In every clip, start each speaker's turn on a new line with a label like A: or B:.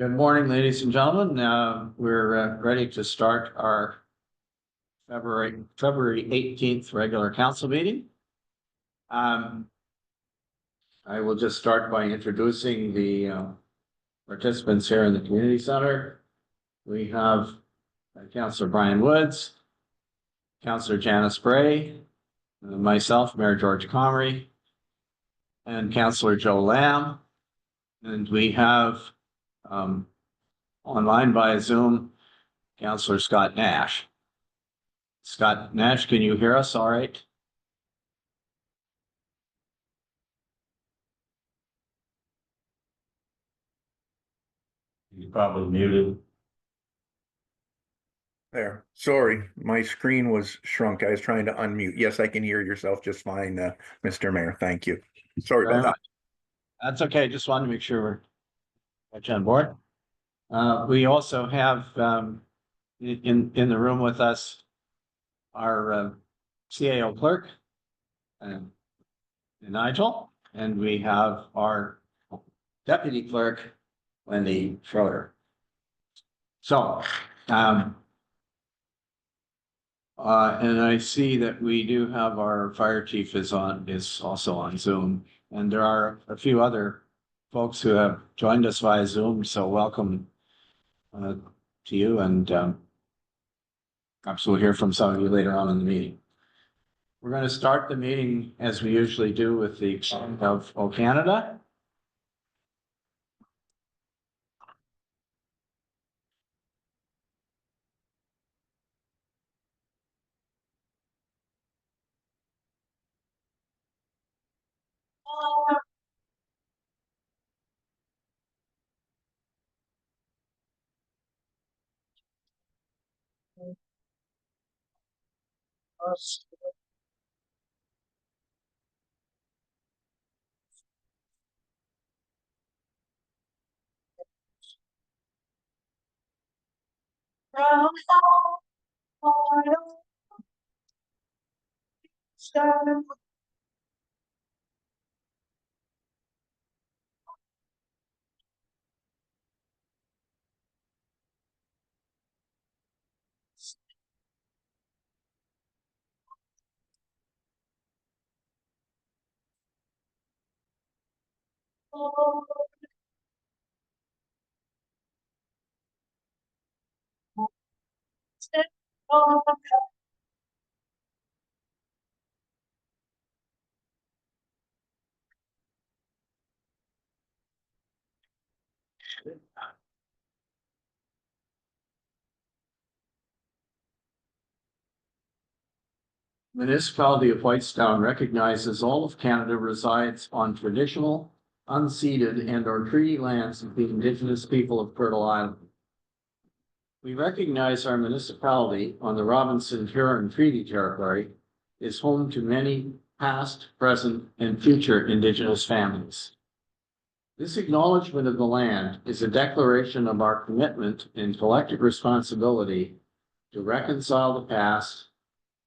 A: Good morning, ladies and gentlemen. We're ready to start our February 18th regular council meeting. I will just start by introducing the participants here in the community center. We have Councillor Brian Woods, Councillor Janice Bray, myself, Mayor George Comrie, and Councillor Joe Lamb. And we have online via Zoom, Councillor Scott Nash. Scott Nash, can you hear us all right? You're probably muted.
B: There. Sorry, my screen was shrunk. I was trying to unmute. Yes, I can hear yourself just fine, Mr. Mayor. Thank you. Sorry about that.
A: That's okay. Just wanted to make sure we're on board. We also have in the room with us our CAO clerk, Nigel, and we have our deputy clerk, Wendy Schroeder. So, and I see that we do have our fire chief is also on Zoom, and there are a few other folks who have joined us via Zoom. So welcome to you, and perhaps we'll hear from some of you later on in the meeting. We're going to start the meeting as we usually do with the song of O Canada. Municipality of Whitestown recognizes all of Canada resides on traditional, unceded and/or treaty lands of the Indigenous people of Turtle Island. We recognize our municipality on the Robinson-Huron Treaty Territory is home to many past, present, and future Indigenous families. This acknowledgement of the land is a declaration of our commitment and collective responsibility to reconcile the past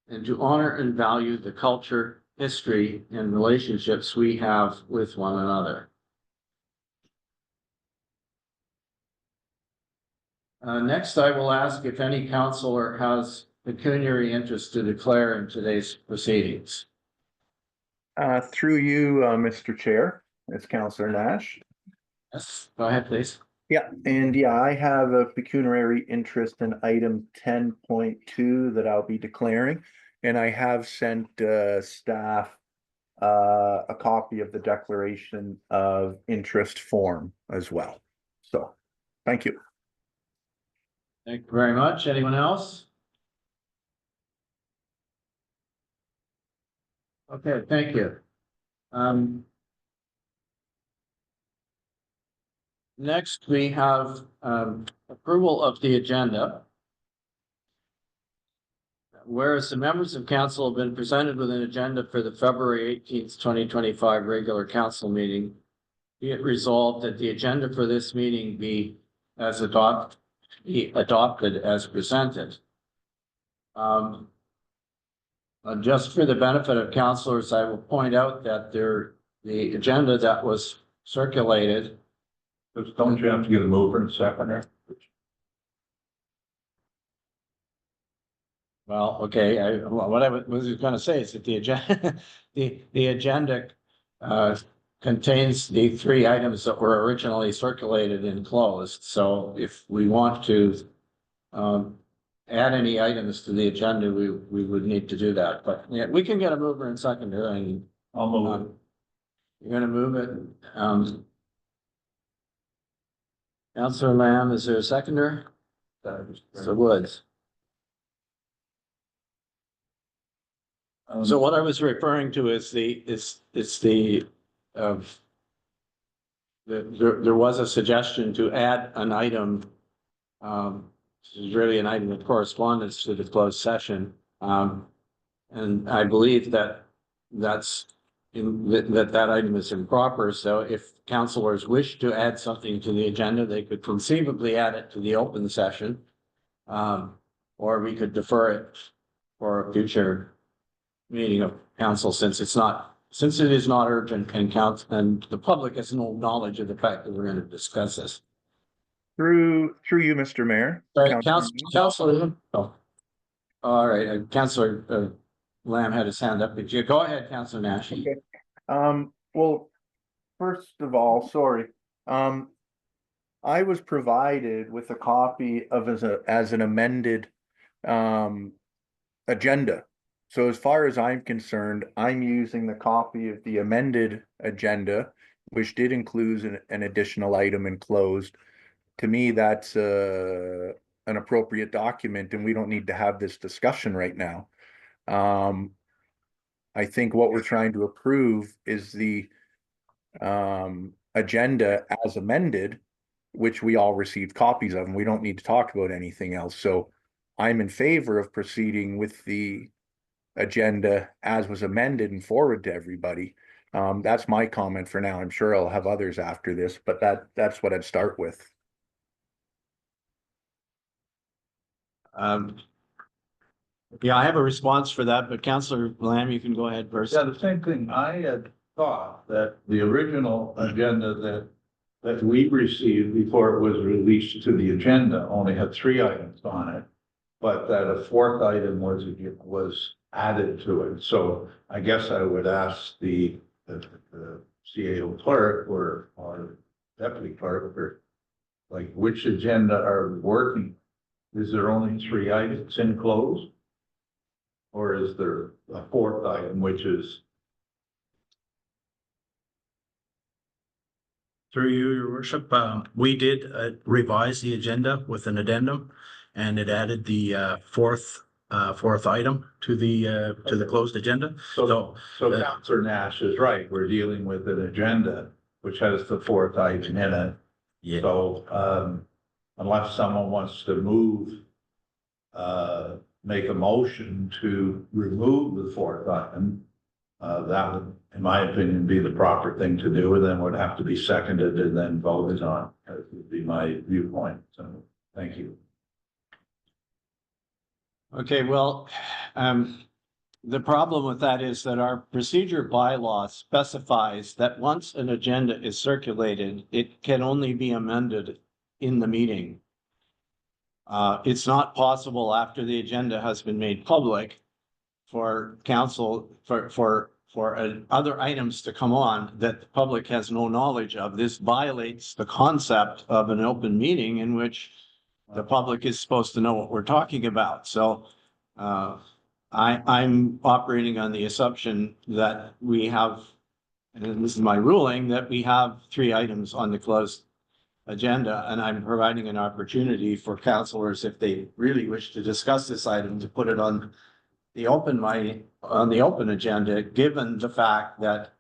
A: and to honor and value the culture, history, and relationships we have with one another. Next, I will ask if any councillor has pecuniary interest to declare in today's proceedings.
B: Through you, Mr. Chair, it's Councillor Nash.
A: Yes, go ahead, please.
B: Yeah, and I have a pecuniary interest in item 10.2 that I'll be declaring. And I have sent staff a copy of the declaration of interest form as well. So, thank you.
A: Thank you very much. Anyone else? Okay, thank you. Next, we have approval of the agenda. Whereas the members of council have been presented with an agenda for the February 18th, 2025 regular council meeting, be it resolved that the agenda for this meeting be adopted as presented. Just for the benefit of councillors, I will point out that the agenda that was circulated
C: Because don't you have to get a mover and seconder?
A: Well, okay, what I was gonna say is that the agenda, the agenda contains the three items that were originally circulated and closed. So if we want to add any items to the agenda, we would need to do that. But yeah, we can get a mover and seconder, and
C: I'll move.
A: you're gonna move it. Councillor Lamb, is there a seconder? So Woods. So what I was referring to is there was a suggestion to add an item. This is really an item of correspondence to the closed session. And I believe that that item is improper. So if councilors wish to add something to the agenda, they could conceivably add it to the open session. Or we could defer it for a future meeting of council, since it is not urgent and the public has no knowledge of the fact that we're going to discuss this.
B: Through you, Mr. Mayor.
A: Sorry,
B: Councilor-
A: Councilor. Oh. All right, Councilor Lamb had his hand up. Did you go ahead, Councilor Nash?
B: Okay. Well, first of all, sorry. I was provided with a copy of as an amended agenda. So as far as I'm concerned, I'm using the copy of the amended agenda, which did include an additional item enclosed. To me, that's an appropriate document, and we don't need to have this discussion right now. I think what we're trying to approve is the agenda as amended, which we all received copies of, and we don't need to talk about anything else. So I'm in favor of proceeding with the agenda as was amended and forward to everybody. That's my comment for now. I'm sure I'll have others after this, but that's what I'd start with.
A: Yeah, I have a response for that, but Councilor Lamb, you can go ahead first.
C: Yeah, the same thing. I had thought that the original agenda that we received before it was released to the agenda only had 3 items on it, but that a 4th item was added to it. So I guess I would ask the CAO clerk or deputy clerk, or like, which agenda are we working? Is there only 3 items enclosed? Or is there a 4th item, which is?
D: Through you, your worship, we did revise the agenda with an addendum, and it added the fourth item to the closed agenda.
C: So Councilor Nash is right. We're dealing with an agenda which has the 4th item in it.
D: Yeah.
C: So unless someone wants to make a motion to remove the 4th item, that would, in my opinion, be the proper thing to do, and then would have to be seconded and then voted on. That would be my viewpoint. So thank you.
A: Okay, well, the problem with that is that our procedure bylaw specifies that once an agenda is circulated, it can only be amended in the meeting. It's not possible after the agenda has been made public for council, for other items to come on that the public has no knowledge of. This violates the concept of an open meeting in which the public is supposed to know what we're talking about. So I'm operating on the assumption that we have, and this is my ruling, that we have 3 items on the closed agenda, and I'm providing an opportunity for councilors, if they really wish to discuss this item, to put it on the open agenda, given the fact that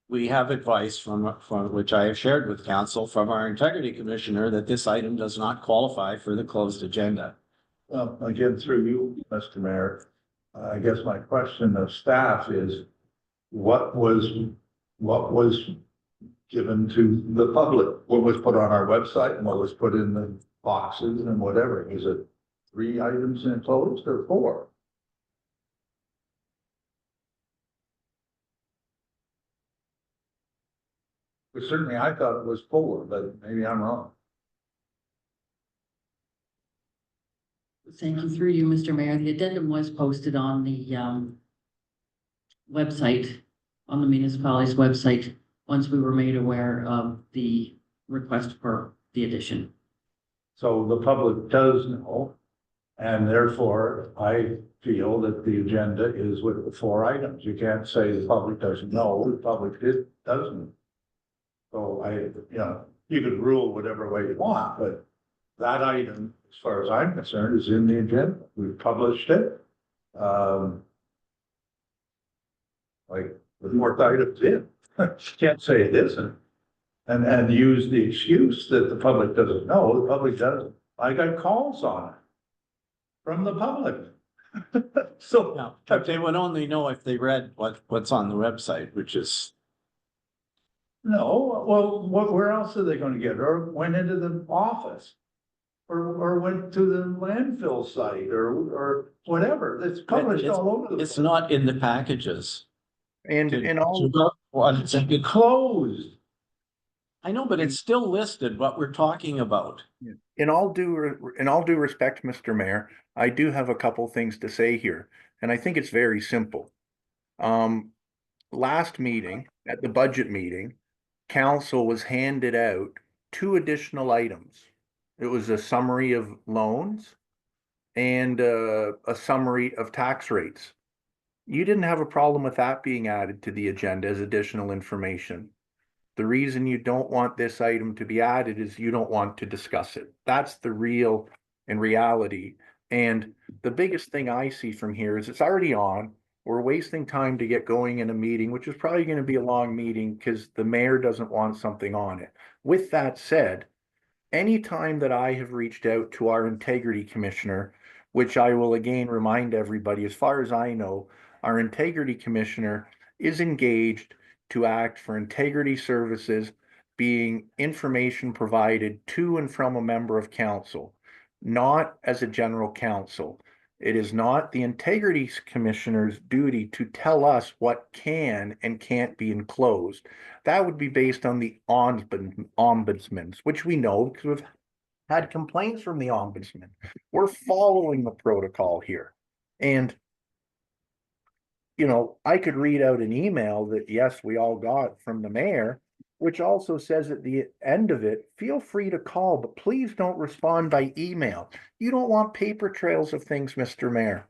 A: we have advice from which I have shared with council from our integrity commissioner that this item does not qualify for the closed agenda.
C: Well, again, through you, Mr. Mayor, I guess my question of staff is, what was given to the public? What was put on our website and what was put in the boxes and whatever? Is it 3 items enclosed or 4? But certainly I thought it was 4, but maybe I'm wrong.
E: Thank you. Through you, Mr. Mayor. The addendum was posted on the website, on the municipality's website, once we were made aware of the request for the addition.
C: So the public does know, and therefore I feel that the agenda is with the 4 items. You can't say the public doesn't know, the public doesn't. So you could rule whatever way you want, but that item, as far as I'm concerned, is in the agenda. We've published it. Like the 4th item's in. Can't say it isn't. And use the excuse that the public doesn't know, the public doesn't. I got calls on it from the public. So,
A: Yeah, but they would only know if they read what's on the website, which is,
C: no, well, where else are they gonna get it? Or went into the office? Or went to the landfill site or whatever. It's published all over the
A: it's
C: place.
A: not in the packages.
B: And all,
C: It's closed.
A: I know, but it's still listed what we're talking about.
B: in all due respect, Mr. Mayor, I do have a couple things to say here, and I think it's very simple. Last meeting, at the budget meeting, council was handed out 2 additional items. It was a summary of loans and a summary of tax rates. You didn't have a problem with that being added to the agenda as additional information. The reason you don't want this item to be added is you don't want to discuss it. That's the real and reality. And the biggest thing I see from here is it's already on. We're wasting time to get going in a meeting, which is probably going to be a long meeting because the mayor doesn't want something on it. With that said, anytime that I have reached out to our integrity commissioner, which I will again remind everybody, as far as I know, our integrity commissioner is engaged to act for integrity services, being information provided to and from a member of council, not as a general counsel. It is not the integrity commissioner's duty to tell us what can and can't be enclosed. That would be based on the ombudsman's, which we know because we've had complaints from the ombudsman. We're following the protocol here. And, I could read out an email that, yes, we all got from the mayor, which also says at the end of it, feel free to call, but please don't respond by email. You don't want paper trails of things, Mr. Mayor.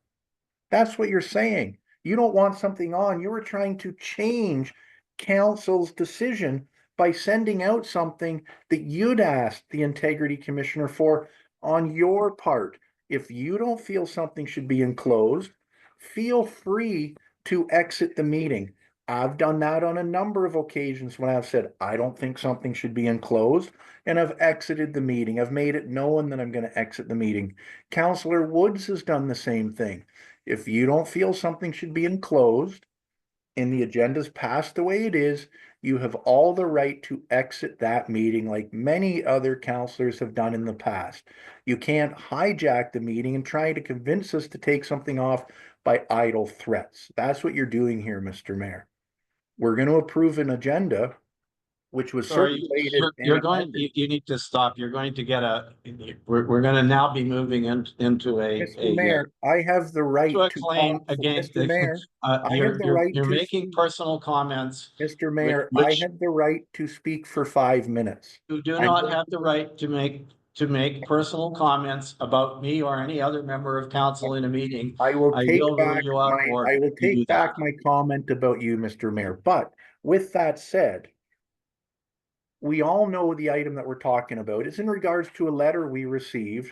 B: That's what you're saying. You don't want something on. You were trying to change council's decision by sending out something that you'd asked the integrity commissioner for on your part. If you don't feel something should be enclosed, feel free to exit the meeting. I've done that on a number of occasions when I've said, I don't think something should be enclosed, and I've exited the meeting. I've made it known that I'm going to exit the meeting. Councillor Woods has done the same thing. If you don't feel something should be enclosed and the agenda's passed the way it is, you have all the right to exit that meeting like many other councillors have done in the past. You can't hijack the meeting and try to convince us to take something off by idle threats. That's what you're doing here, Mr. Mayor. We're going to approve an agenda, which was circulated.
A: You need to stop. You're going to get we're going to now be moving into
B: Mr. Mayor, I have the right
A: to a
B: to
A: claim
B: call.
A: against.
B: Mr. Mayor, I have the right
A: You're
B: to
A: making
B: speak.
A: personal comments.
B: Mr. Mayor, I
A: which
B: have the right to speak for 5 minutes.
A: You do
B: I'm
A: not
B: going
A: have the right to make personal comments about me or any other member of council in a meeting.
B: I will
A: I
B: take
A: will rule
B: back
A: you out of order
B: I will
A: if you do
B: take back
A: that.
B: my comment about you, Mr. Mayor. But with that said, we all know the item that we're talking about is in regards to a letter we received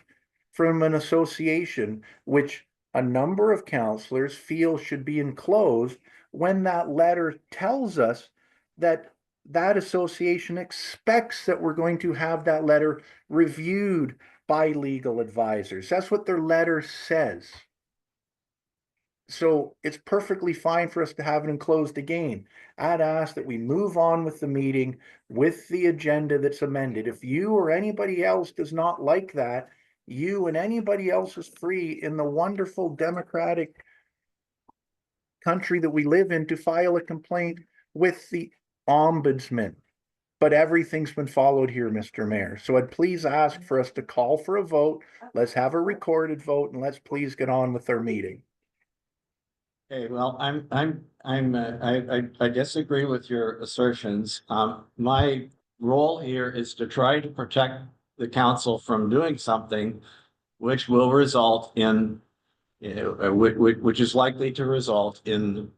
B: from an association which a number of councillors feel should be enclosed when that letter tells us that that association expects that we're going to have that letter reviewed by legal advisors. That's what their letter says. So it's perfectly fine for us to have it enclosed again. I'd ask that we move on with the meeting with the agenda that's amended. If you or anybody else does not like that, you and anybody else is free in the wonderful democratic country that we live in to file a complaint with the ombudsman. but everything's been followed here, Mr. Mayor. So I'd please ask for us to call for a vote. Let's have a recorded vote and let's please get on with our meeting.
A: Okay, well, I disagree with your assertions. My role here is to try to protect the council from doing something which will result in, which is likely to result in,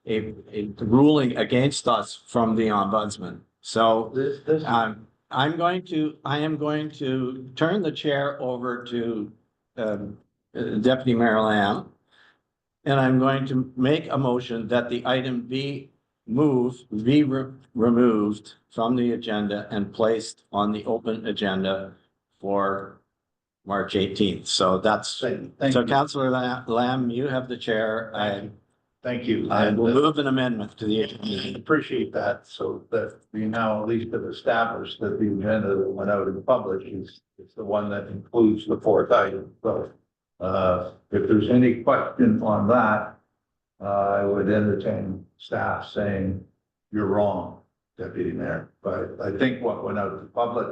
A: a ruling against us from the ombudsman. So, I am going to turn the chair over to, Deputy Mayor Lamb. And I'm going to make a motion that the item be removed from the agenda and placed on the open agenda for March 18th. So that's,
C: Thank
A: so
C: you.
A: Councillor Lamb, you have the chair.
C: Thank you.
A: I will move an amendment to the agenda.
C: Appreciate that, so that we now at least have established that the agenda that went out in the public is the one that includes the fourth item. So, if there's any question on that, I would entertain staff saying, you're wrong, Deputy Mayor. But I think what went out to the public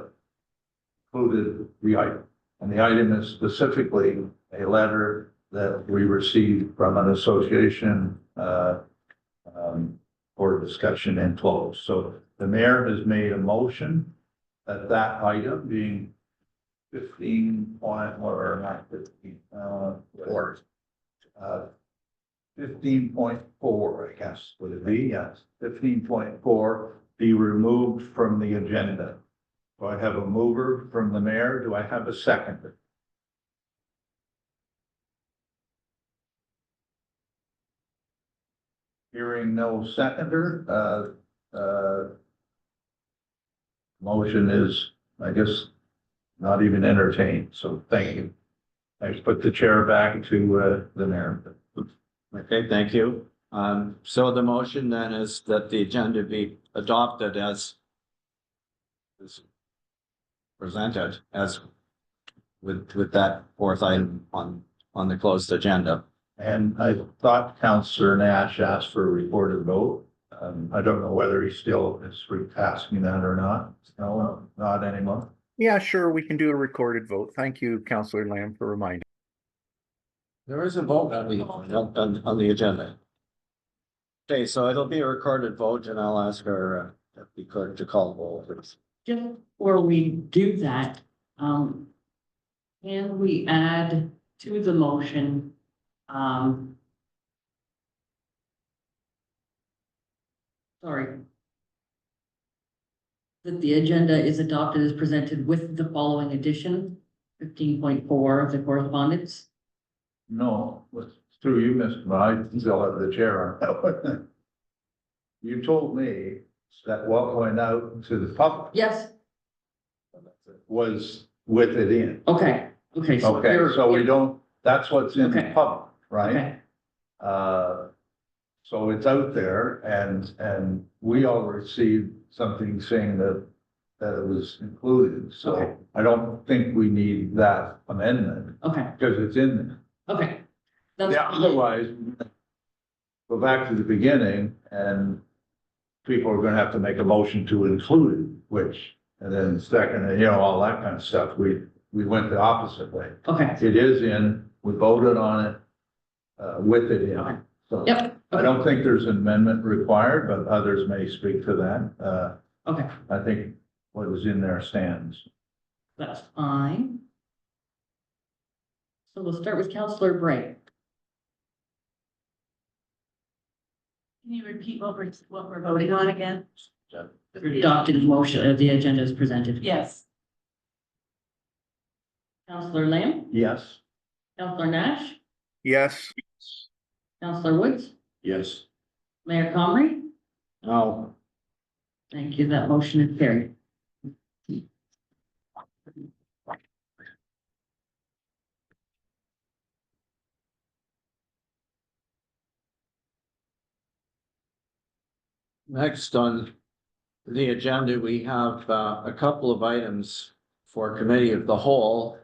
C: included the item. And the item is specifically a letter that we received from an association for discussion and close. So the mayor has made a motion that that item being 15 point, or not 15, 15.4, I guess, would it be? Yes, 15.4 be removed from the agenda. Do I have a mover from the mayor? Do I have a seconder? Hearing no seconder, motion is, I guess, not even entertained, so thank you. I put the chair back to the mayor.
A: Okay, thank you. So the motion then is that the agenda be adopted as presented, as with that fourth item on the closed agenda.
C: And I thought Councillor Nash asked for a recorded vote. I don't know whether he still is asking that or not. No, not anymore.
B: Yeah, sure, we can do a recorded vote. Thank you, Councillor Lamb, for reminding.
A: There is a vote on the agenda. Okay, so it'll be a recorded vote and I'll ask our deputy clerk to call the roll, please.
E: Just before we do that, can we add to the motion, sorry, that the agenda is adopted as presented with the following addition, 15.4 of the correspondence?
C: No, it's through you, Mr. I still have the chair on. You told me that what went out to the public
E: Yes,
C: was with it in.
E: okay, okay.
C: Okay,
E: you're-
C: so we don't, that's what's in the
E: Okay.
C: public, right?
E: Okay,
C: So it's out there and we all received something saying that it was included.
E: Okay.
C: So I don't think we need that amendment
E: okay,
C: because it's in there.
E: okay. That's
C: Yeah,
E: fine.
C: otherwise, go back to the beginning and people are gonna have to make a motion to include it, which, and then second, and all that kind of stuff. We went the opposite way.
E: Okay,
C: It is in, we voted on it, with it
E: Okay.
C: in. So
E: yep,
C: I don't think there's an amendment required, but others may speak to that.
E: okay,
C: I think what was in there stands.
E: that's fine. So we'll start with Counselor Bray.
F: Can you repeat what we're voting on again?
E: Adopted motion, the agenda is presented.
F: Yes.
E: Counselor Lamb,
C: Yes?
E: Counselor Nash,
B: Yes,
E: Counselor Woods,
C: Yes.
E: Mayor Comrie.
A: No,
E: Thank you, that motion is carried.
A: next on the agenda, we have a couple of items for committee of the whole.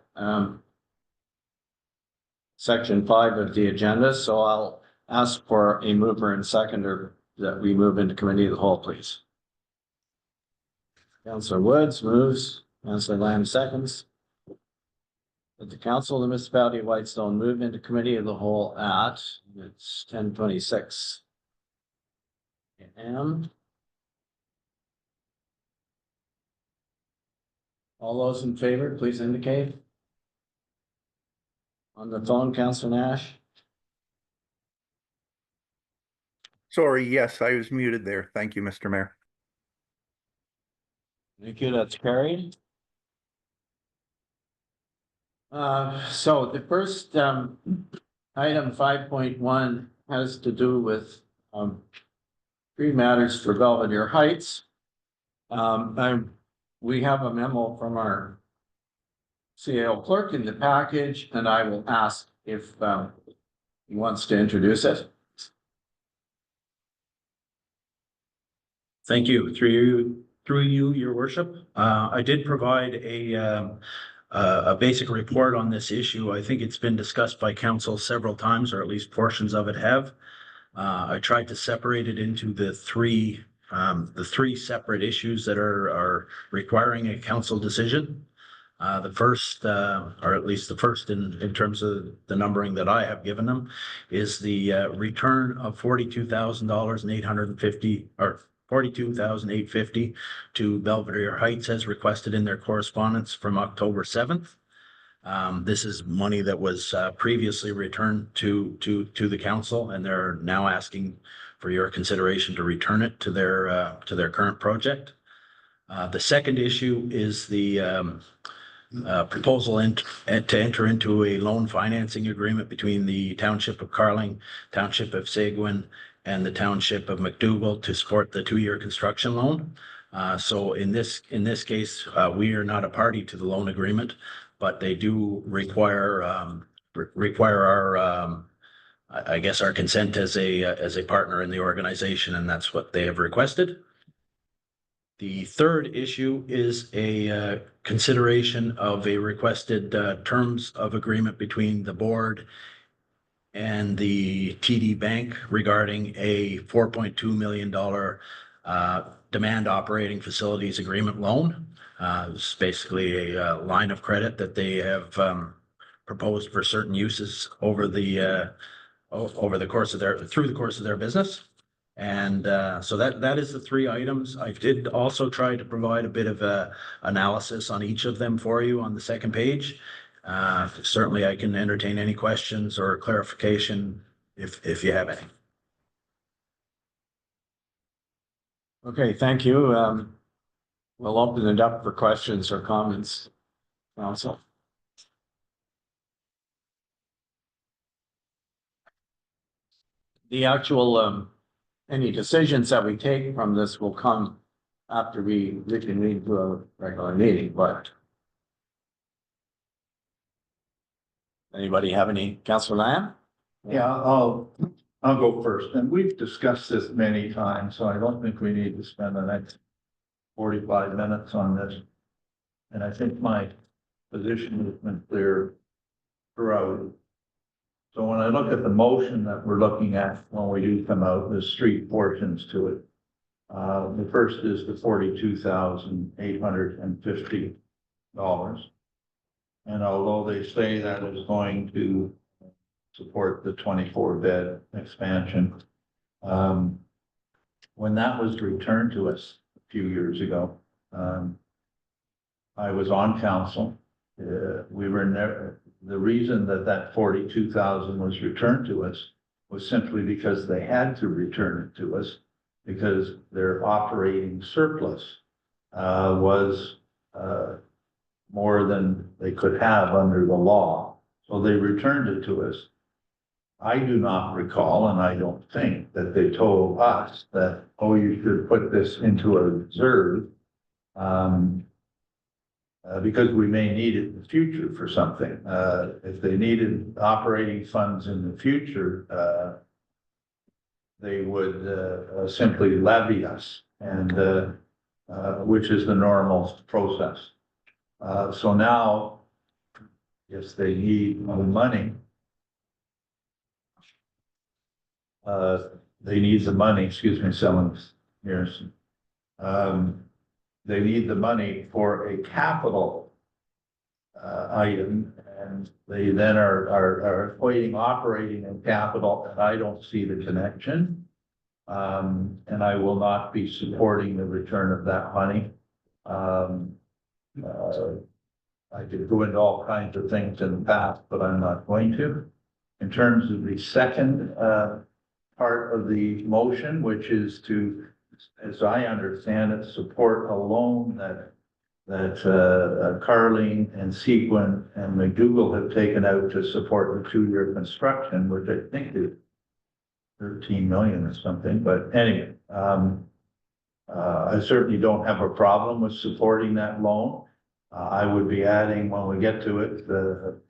A: Section 5 of the agenda, so I'll ask for a mover and seconder that we move into committee of the whole, please? Councillor Woods moves, Councillor Lamb seconds. That the council of the municipality of Whitestone move into committee of the whole at, it's 10:26 a.m. All those in favor, please indicate. On the phone, Councillor Nash.
B: Sorry, yes, I was muted there. Thank you, Mr. Mayor.
A: Thank you, that's carried. So the first, item 5.1 has to do with, three matters for Belvedere Heights. We have a memo from our CAO clerk in the package, and I will ask if, he wants to introduce it.
D: Thank you. Through you, your worship. I did provide a basic report on this issue. I think it's been discussed by council several times, or at least portions of it have. I tried to separate it into the three separate issues that are requiring a council decision. The first, or at least the first in terms of the numbering that I have given them, is the return of $42,850 or $42,850 to Belvedere Heights as requested in their correspondence from October 7th. This is money that was previously returned to the council, and they're now asking for your consideration to return it to their current project. The second issue is the proposal to enter into a loan financing agreement between the Township of Carling, Township of Seguin, and the Township of McDougall to support the 2-year construction loan. So in this case, we are not a party to the loan agreement, but they do require our, I guess, our consent as a partner in the organization, and that's what they have requested. The third issue is a consideration of a requested terms of agreement between the board and the TD Bank regarding a $4.2 million demand operating facilities agreement loan. It's basically a line of credit that they have proposed for certain uses over the course of their business. And so that is the three items. I did also try to provide a bit of analysis on each of them for you on the second page. Certainly I can entertain any questions or clarification if you have any.
A: Okay, thank you. We'll open it up for questions or comments. Council. The actual, any decisions that we take from this will come after we reconvene to a regular meeting, but. Anybody have any? Councillor Lamb?
C: Yeah, I'll go first, and we've discussed this many times, so I don't think we need to spend the next 45 minutes on this. And I think my position has been clear throughout. So when I look at the motion that we're looking at, when we do come out, there's three portions to it. The first is the $42,850. And although they say that is going to support the 24-bed expansion, when that was returned to us a few years ago, I was on council. We were never, the reason that 42,000 was returned to us was simply because they had to return it to us because their operating surplus was more than they could have under the law. So they returned it to us. I do not recall, and I don't think that they told us that, oh, you should put this into a reserve because we may need it in the future for something. If they needed operating funds in the future, they would simply levy us, and which is the normal process. So now, yes, they need more money. they need the money, excuse me, someone's here. They need the money for a capital item, and they then are equating operating and capital, and I don't see the connection. And I will not be supporting the return of that money. I could go into all kinds of things in the past, but I'm not going to. In terms of the second part of the motion, which is to, as I understand it, support a loan that Carling and Sequin and McDougal have taken out to support the 2-year construction, which I think is 13 million or something, but anyway, I certainly don't have a problem with supporting that loan. I would be adding, when we get to it,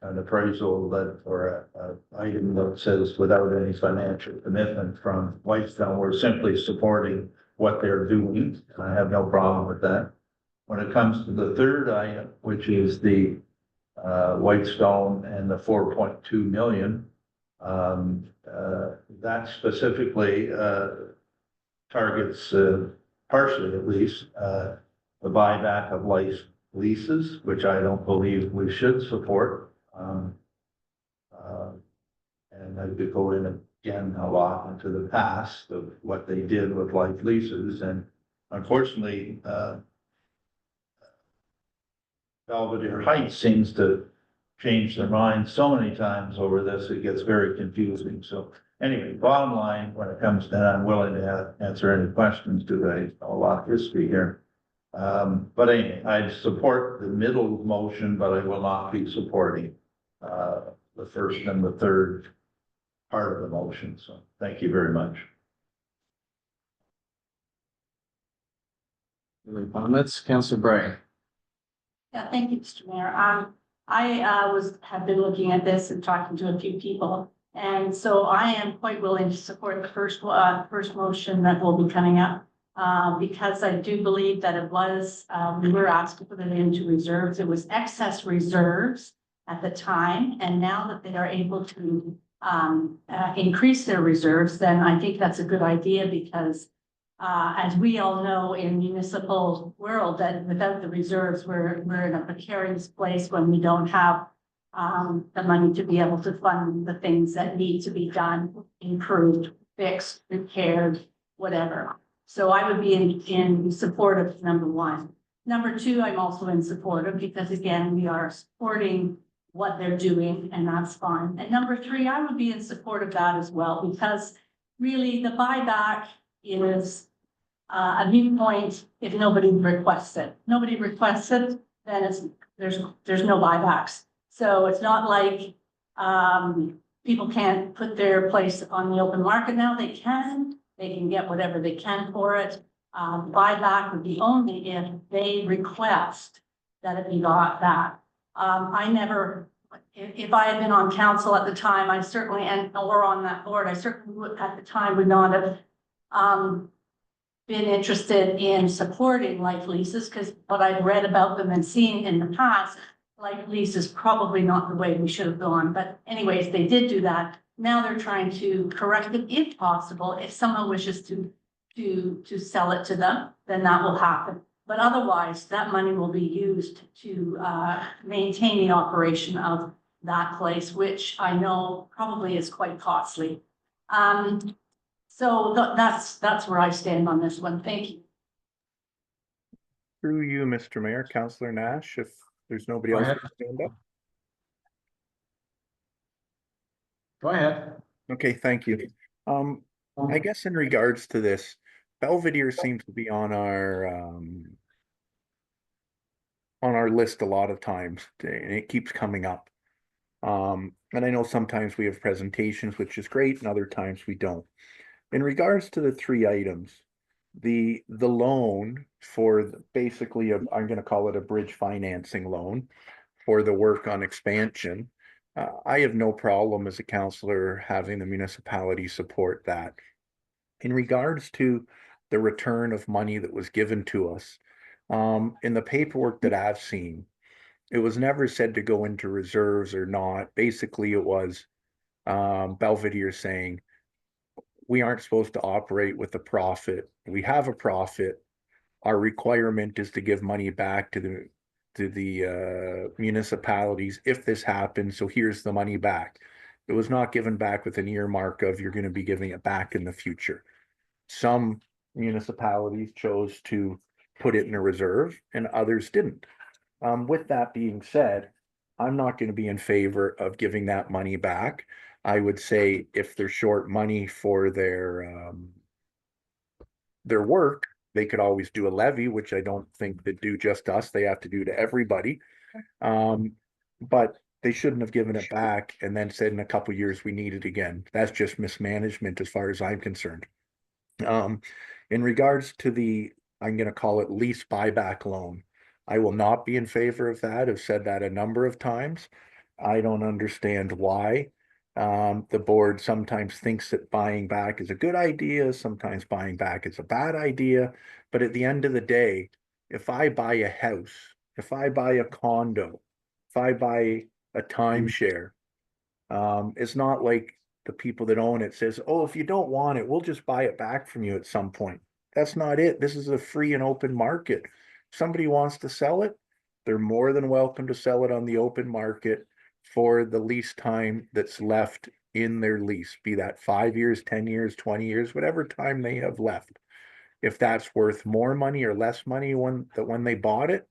C: an appraisal that, or a item that says without any financial commitment from Whitestone, we're simply supporting what they're doing. I have no problem with that. When it comes to the third item, which is the Whitestone and the 4.2 million, that specifically targets, partially at least, the buyback of leases, which I don't believe we should support. And I could go in again a lot into the past of what they did with life leases, and unfortunately, Belvedere Heights seems to change their mind so many times over this, it gets very confusing. So anyway, bottom line, when it comes to that, I'm willing to answer any questions, because I know a lot of history here. But anyway, I support the middle motion, but I will not be supporting the first and the third part of the motion. So thank you very much.
A: Any comments? Councillor Bray?
F: Yeah, thank you, Mr. Mayor. I have been looking at this and talking to a few people. And so I am quite willing to support the first motion that will be coming up. Because I do believe that it was, we were asked to put it into reserves. It was excess reserves at the time. And now that they are able to increase their reserves, then I think that's a good idea, because as we all know in municipal world, that without the reserves, we're in a precarious place when we don't have the money to be able to fund the things that need to be done, improved, fixed, repaired, whatever. So I would be in support of number one. Number two, I'm also in support of, because again, we are supporting what they're doing, and that's fine. And number three, I would be in support of that as well, because really the buyback is a moot point if nobody requests it. Nobody requests it, then there's no buybacks. So it's not like people can't put their place on the open market now. They can get whatever they can for it. Buyback would be only if they request that it be got back. If I had been on council at the time, I certainly, or on that board, I certainly would at the time would not have been interested in supporting life leases, because what I've read about them and seen in the past, life lease is probably not the way we should have gone. But anyways, they did do that. Now they're trying to correct it if possible. If someone wishes to sell it to them, then that will happen. But otherwise, that money will be used to maintain the operation of that place, which I know probably is quite costly. So that's where I stand on this one. Thank you.
B: Through you, Mr. Mayor, Councillor Nash, if there's nobody
A: Go
B: else
A: ahead.
B: to stand up.
A: Go ahead.
B: Okay, thank you. I guess in regards to this, Belvedere seems to be on our list a lot of times, and it keeps coming up. And I know sometimes we have presentations, which is great, and other times we don't. In regards to the three items, the loan for basically I'm going to call it a bridge financing loan for the work on expansion. I have no problem as a councillor having the municipality support that. In regards to the return of money that was given to us, in the paperwork that I've seen, it was never said to go into reserves or not. Basically, it was Belvedere saying, we aren't supposed to operate with a profit. We have a profit. Our requirement is to give money back to the municipalities if this happens. So here's the money back. It was not given back with an earmark of you're going to be giving it back in the future. Some municipalities chose to put it in a reserve and others didn't. With that being said, I'm not going to be in favor of giving that money back. I would say if they're short money for their work, they could always do a levy, which I don't think they do just us. They have to do to everybody. But they shouldn't have given it back and then said in a couple years we need it again. That's just mismanagement as far as I'm concerned. In regards to the, I'm going to call it lease buyback loan, I will not be in favor of that. I've said that a number of times. I don't understand why. The board sometimes thinks that buying back is a good idea, sometimes buying back is a bad idea. But at the end of the day, if I buy a house, if I buy a condo, if I buy a timeshare, it's not like the people that own it says, oh, if you don't want it, we'll just buy it back from you at some point. That's not it. This is a free and open market. If somebody wants to sell it, they're more than welcome to sell it on the open market for the lease time that's left in their lease, be that 5 years, 10 years, 20 years, whatever time they have left. If that's worth more money or less money when they bought it,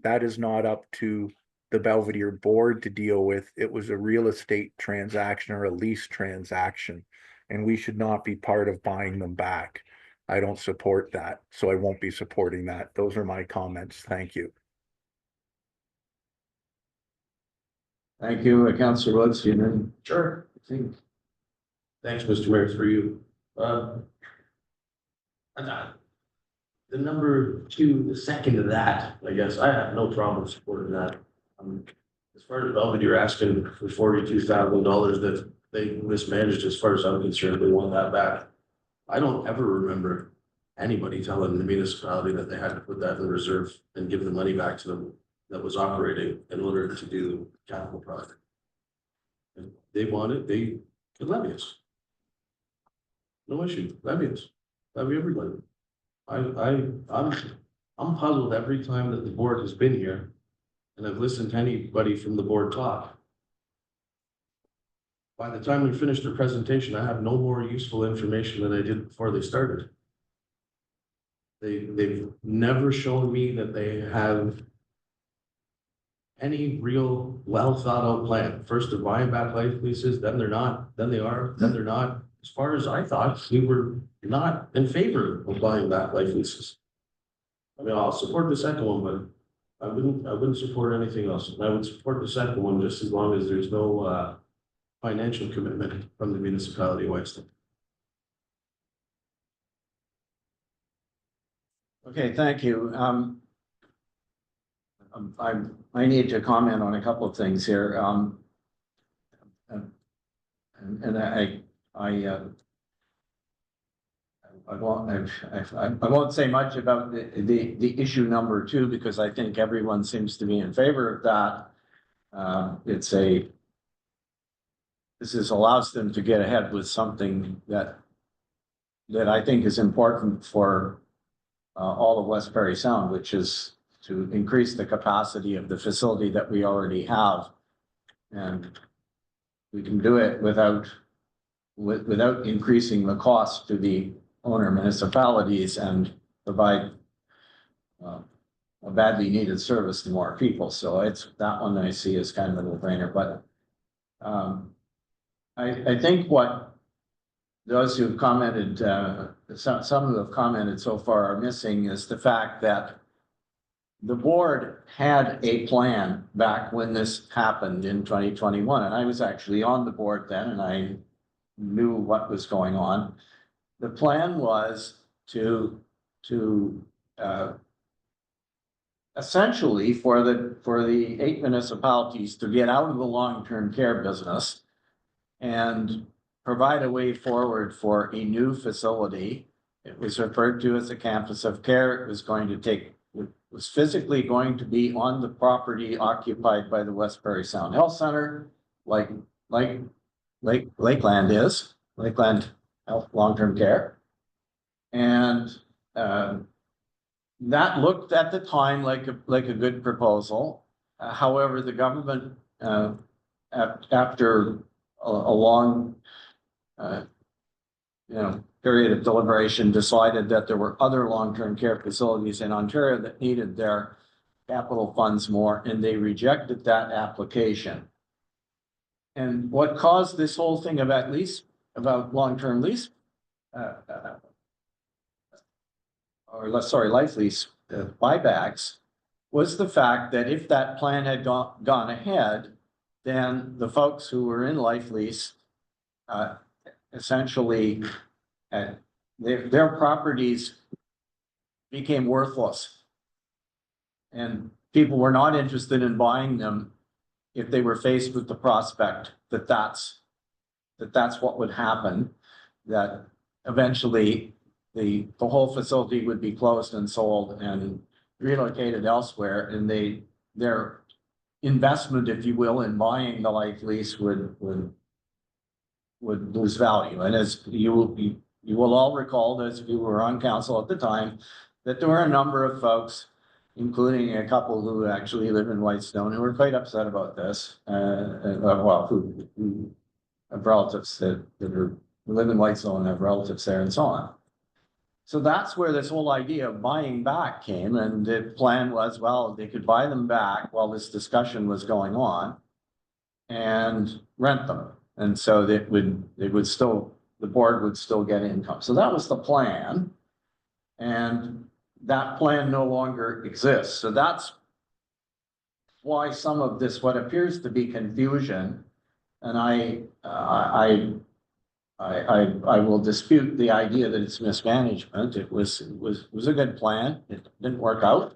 B: that is not up to the Belvedere board to deal with. It was a real estate transaction or a lease transaction, and we should not be part of buying them back. I don't support that, so I won't be supporting that. Those are my comments. Thank you.
A: Thank you, Councillor Woods. You know,
G: Sure.
A: think
G: Thanks, Mr. Mayor, through you. The number two, the second to that, I guess, I have no problem supporting that. As far as Belvedere asking for $42,000 that they mismanaged, as far as I'm concerned, they want that back. I don't ever remember anybody telling the municipality that they had to put that in reserve and give the money back to them that was operating in order to do capital project. If they want it, they could levy us. No issue, levy us, levy everybody. I'm puzzled every time that the board has been here and I've listened to anybody from the board talk. By the time we finish their presentation, I have no more useful information than I did before they started. They've never shown me that they have any real well thought out plan. First they're buying back life leases, then they're not, then they are, then they're not. As far as I thought, we were not in favor of buying back life leases. I mean, I'll support the second one, but I wouldn't support anything else. And I would support the second one just as long as there's no financial commitment from the municipality of Weston.
A: okay, thank you. I need to comment on a couple of things here. I won't say much about the issue number two, because I think everyone seems to be in favor of that. This allows them to get ahead with something that I think is important for all of West Parry Sound, which is to increase the capacity of the facility that we already have. And we can do it without increasing the cost to the owner municipalities and provide a badly needed service to more people. So it's that one I see as kind of a no-brainer. But I think what those who've commented, some who have commented so far are missing is the fact that the board had a plan back when this happened in 2021, and I was actually on the board then, and I knew what was going on. The plan was to essentially for the 8 municipalities to get out of the long-term care business and provide a way forward for a new facility. It was referred to as a campus of care. It was physically going to be on the property occupied by the West Parry Sound Health Center, like Lakeland is. Lakeland health, long-term care. And, that looked at the time like a good proposal. However, the government, after a long, period of deliberation, decided that there were other long-term care facilities in Ontario that needed their capital funds more, and they rejected that application. And what caused this whole thing about long-term lease, life lease buybacks, was the fact that if that plan had gone ahead, then the folks who were in life lease, essentially, their properties became worthless. And people were not interested in buying them if they were faced with the prospect that that's what would happen, that eventually the whole facility would be closed and sold and relocated elsewhere, and their investment, if you will, in buying the life lease would lose value. And as you will all recall, those of you who were on council at the time, that there were a number of folks, including a couple who actually live in Whitestone, who were quite upset about this, who have relatives that live in Whitestone and have relatives there and so on. So that's where this whole idea of buying back came, and the plan was, well, they could buy them back while this discussion was going on and rent them. And so the board would still get income. So that was the plan. And that plan no longer exists. So that's why some of this, what appears to be confusion, and I will dispute the idea that it's mismanagement. It was a good plan. It didn't work out.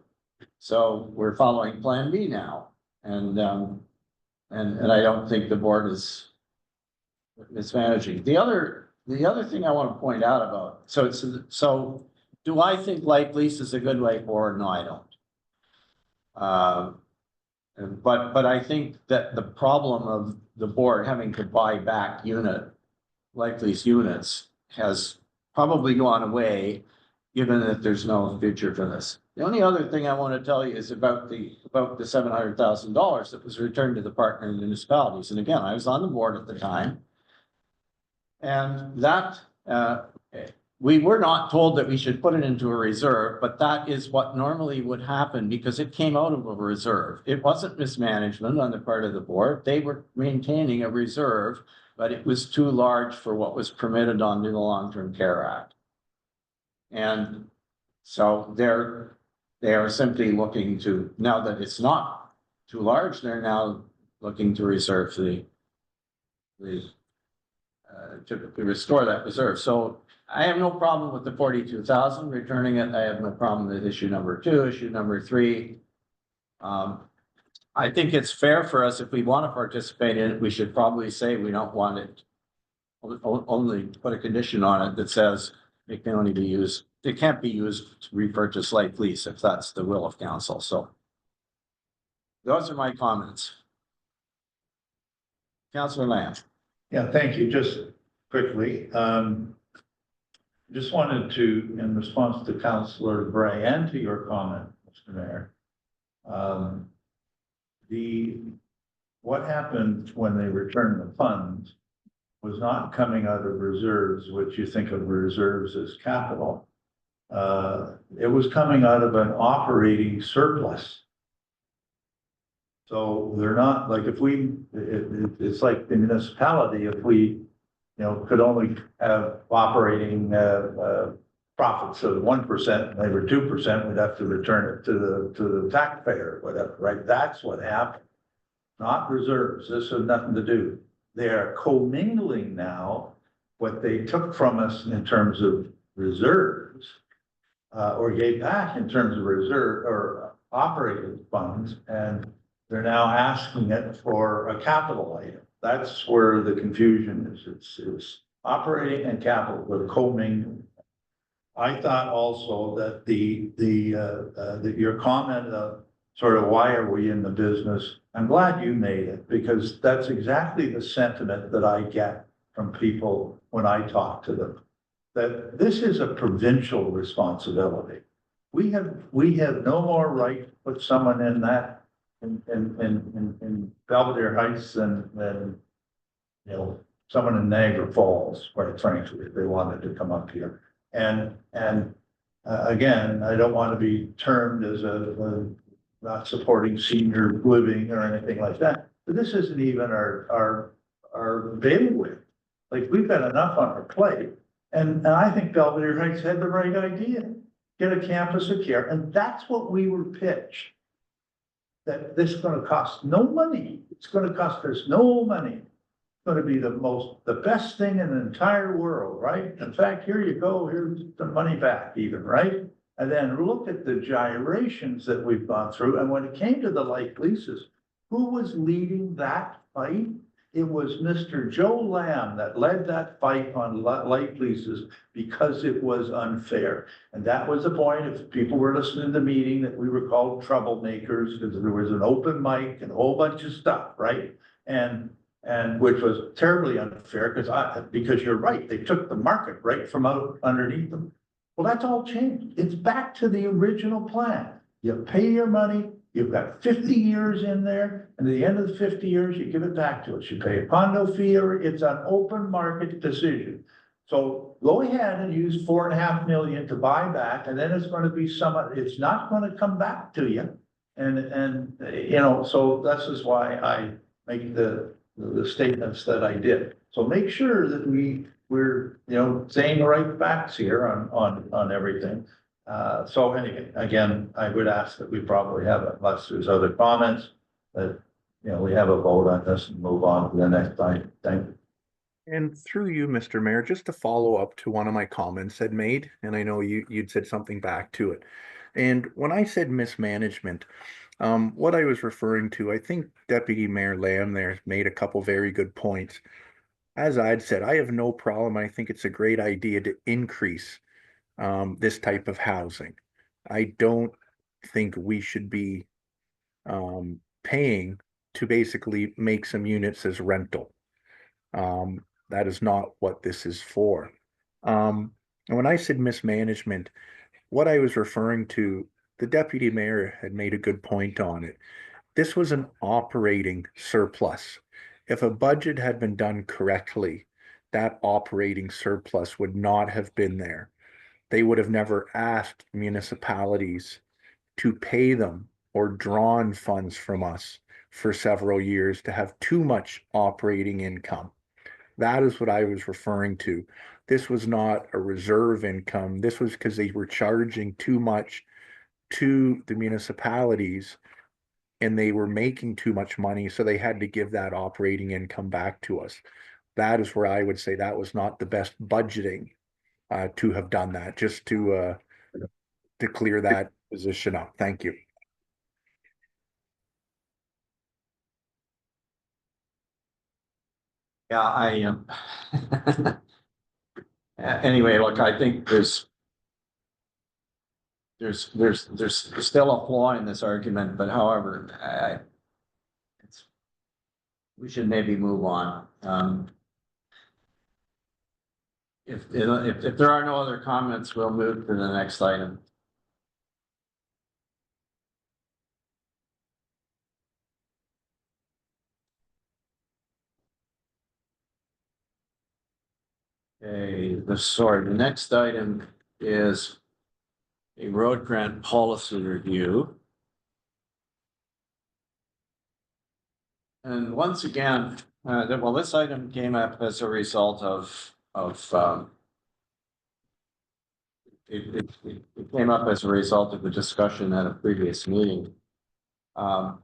A: So we're following Plan B now. And I don't think the board is mismanaging. The other thing I want to point out about, so do I think life lease is a good way forward? No, I don't. But I think that the problem of the board having to buy back life lease units has probably gone away, given that there's no future for this. The only other thing I want to tell you is about the $700,000 that was returned to the partner municipalities. And again, I was on the board at the time. And that, we were not told that we should put it into a reserve, but that is what normally would happen because it came out of a reserve. It wasn't mismanagement on the part of the board. They were maintaining a reserve, but it was too large for what was permitted under the Long-Term Care Act. And so they are simply looking to, now that it's not too large, they're now looking to reserve to restore that reserve. So I have no problem with the 42,000 returning it. I have no problem with issue number 2, issue number 3. I think it's fair for us, if we want to participate in it, we should probably say we don't want it. Only put a condition on it that says it can only be used, it can't be used to repurchase life lease if that's the will of council. So those are my comments. Councillor Lamb.
C: Yeah, thank you. Just quickly, just wanted to, in response to Councillor Bray and to your comment, Mr. Mayor, what happened when they returned the funds was not coming out of reserves, which you think of reserves as capital. It was coming out of an operating surplus. So they're not like, if it's like the municipality, if we, could only have operating profits of 1% and they were 2%, we'd have to return it to the taxpayer, whatever, right? That's what happened. Not reserves. This has nothing to do. They are commingling now what they took from us in terms of reserves, or gave back in terms of reserve or operating funds, and they're now asking it for a capital item. That's where the confusion is. It's operating and capital, they're commingling. I thought also that that your comment of sort of why are we in the business, I'm glad you made it, because that's exactly the sentiment that I get from people when I talk to them, that this is a provincial responsibility. We have no more right to put someone in that, in Belvedere Heights than, you know, someone in Niagara Falls, quite frankly, if they wanted to come up here. And again, I don't want to be termed as a not supporting senior living or anything like that, but this isn't even our bailiwick. Like, we've got enough on our plate, and I think Belvedere Heights had the right idea. Get a campus of care, and that's what we were pitched. That this is gonna cost no money, it's gonna cost us no money. It's gonna be the best thing in the entire world, right? In fact, here you go, here's the money back even, right? And then look at the gyrations that we've gone through, and when it came to the light leases, who was leading that fight? It was Mr. Joe Lamb that led that fight on light leases because it was unfair. And that was the point, if people were listening to the meeting, that we were called troublemakers because there was an open mic and a whole bunch of stuff, right? And which was terribly unfair because you're right, they took the market right from out underneath them. Well, that's all changed. It's back to the original plan. You pay your money, you've got 50 years in there, and at the end of the 50 years, you give it back to us. You pay a condo fee, or it's an open market decision. So go ahead and use $4.5 million to buy back, and then it's going to be it's not going to come back to you. And you know, so this is why I make the statements that I did. So make sure that we're, you know, saying the right facts here on everything. So anyway, again, I would ask that we probably have, unless there's other comments, that, you know, we have a vote on this and move on to the next item. Thank you.
B: And through you, Mr. Mayor, just to follow up to one of my comments I'd made, and I know you'd said something back to it. And when I said mismanagement, what I was referring to, I think Deputy Mayor Lamb there made a couple very good points. As I'd said, I have no problem. I think it's a great idea to increase this type of housing. I don't think we should be paying to basically make some units as rental. That is not what this is for. And when I said mismanagement, what I was referring to, the deputy mayor had made a good point on it. This was an operating surplus. If a budget had been done correctly, that operating surplus would not have been there. They would have never asked municipalities to pay them or drawn funds from us for several years to have too much operating income. That is what I was referring to. This was not a reserve income. This was because they were charging too much to the municipalities and they were making too much money, so they had to give that operating income back to us. That is where I would say that was not the best budgeting to have done that, just to clear that position up. Thank you.
A: Yeah, I anyway, look, I think there's still a flaw in this argument, but however, we should maybe move on. If there are no other comments, we'll move to the next item. Okay, the next item is a road grant policy review. And once again, well, this item came up as a result of it came up as a result of the discussion at a previous meeting. That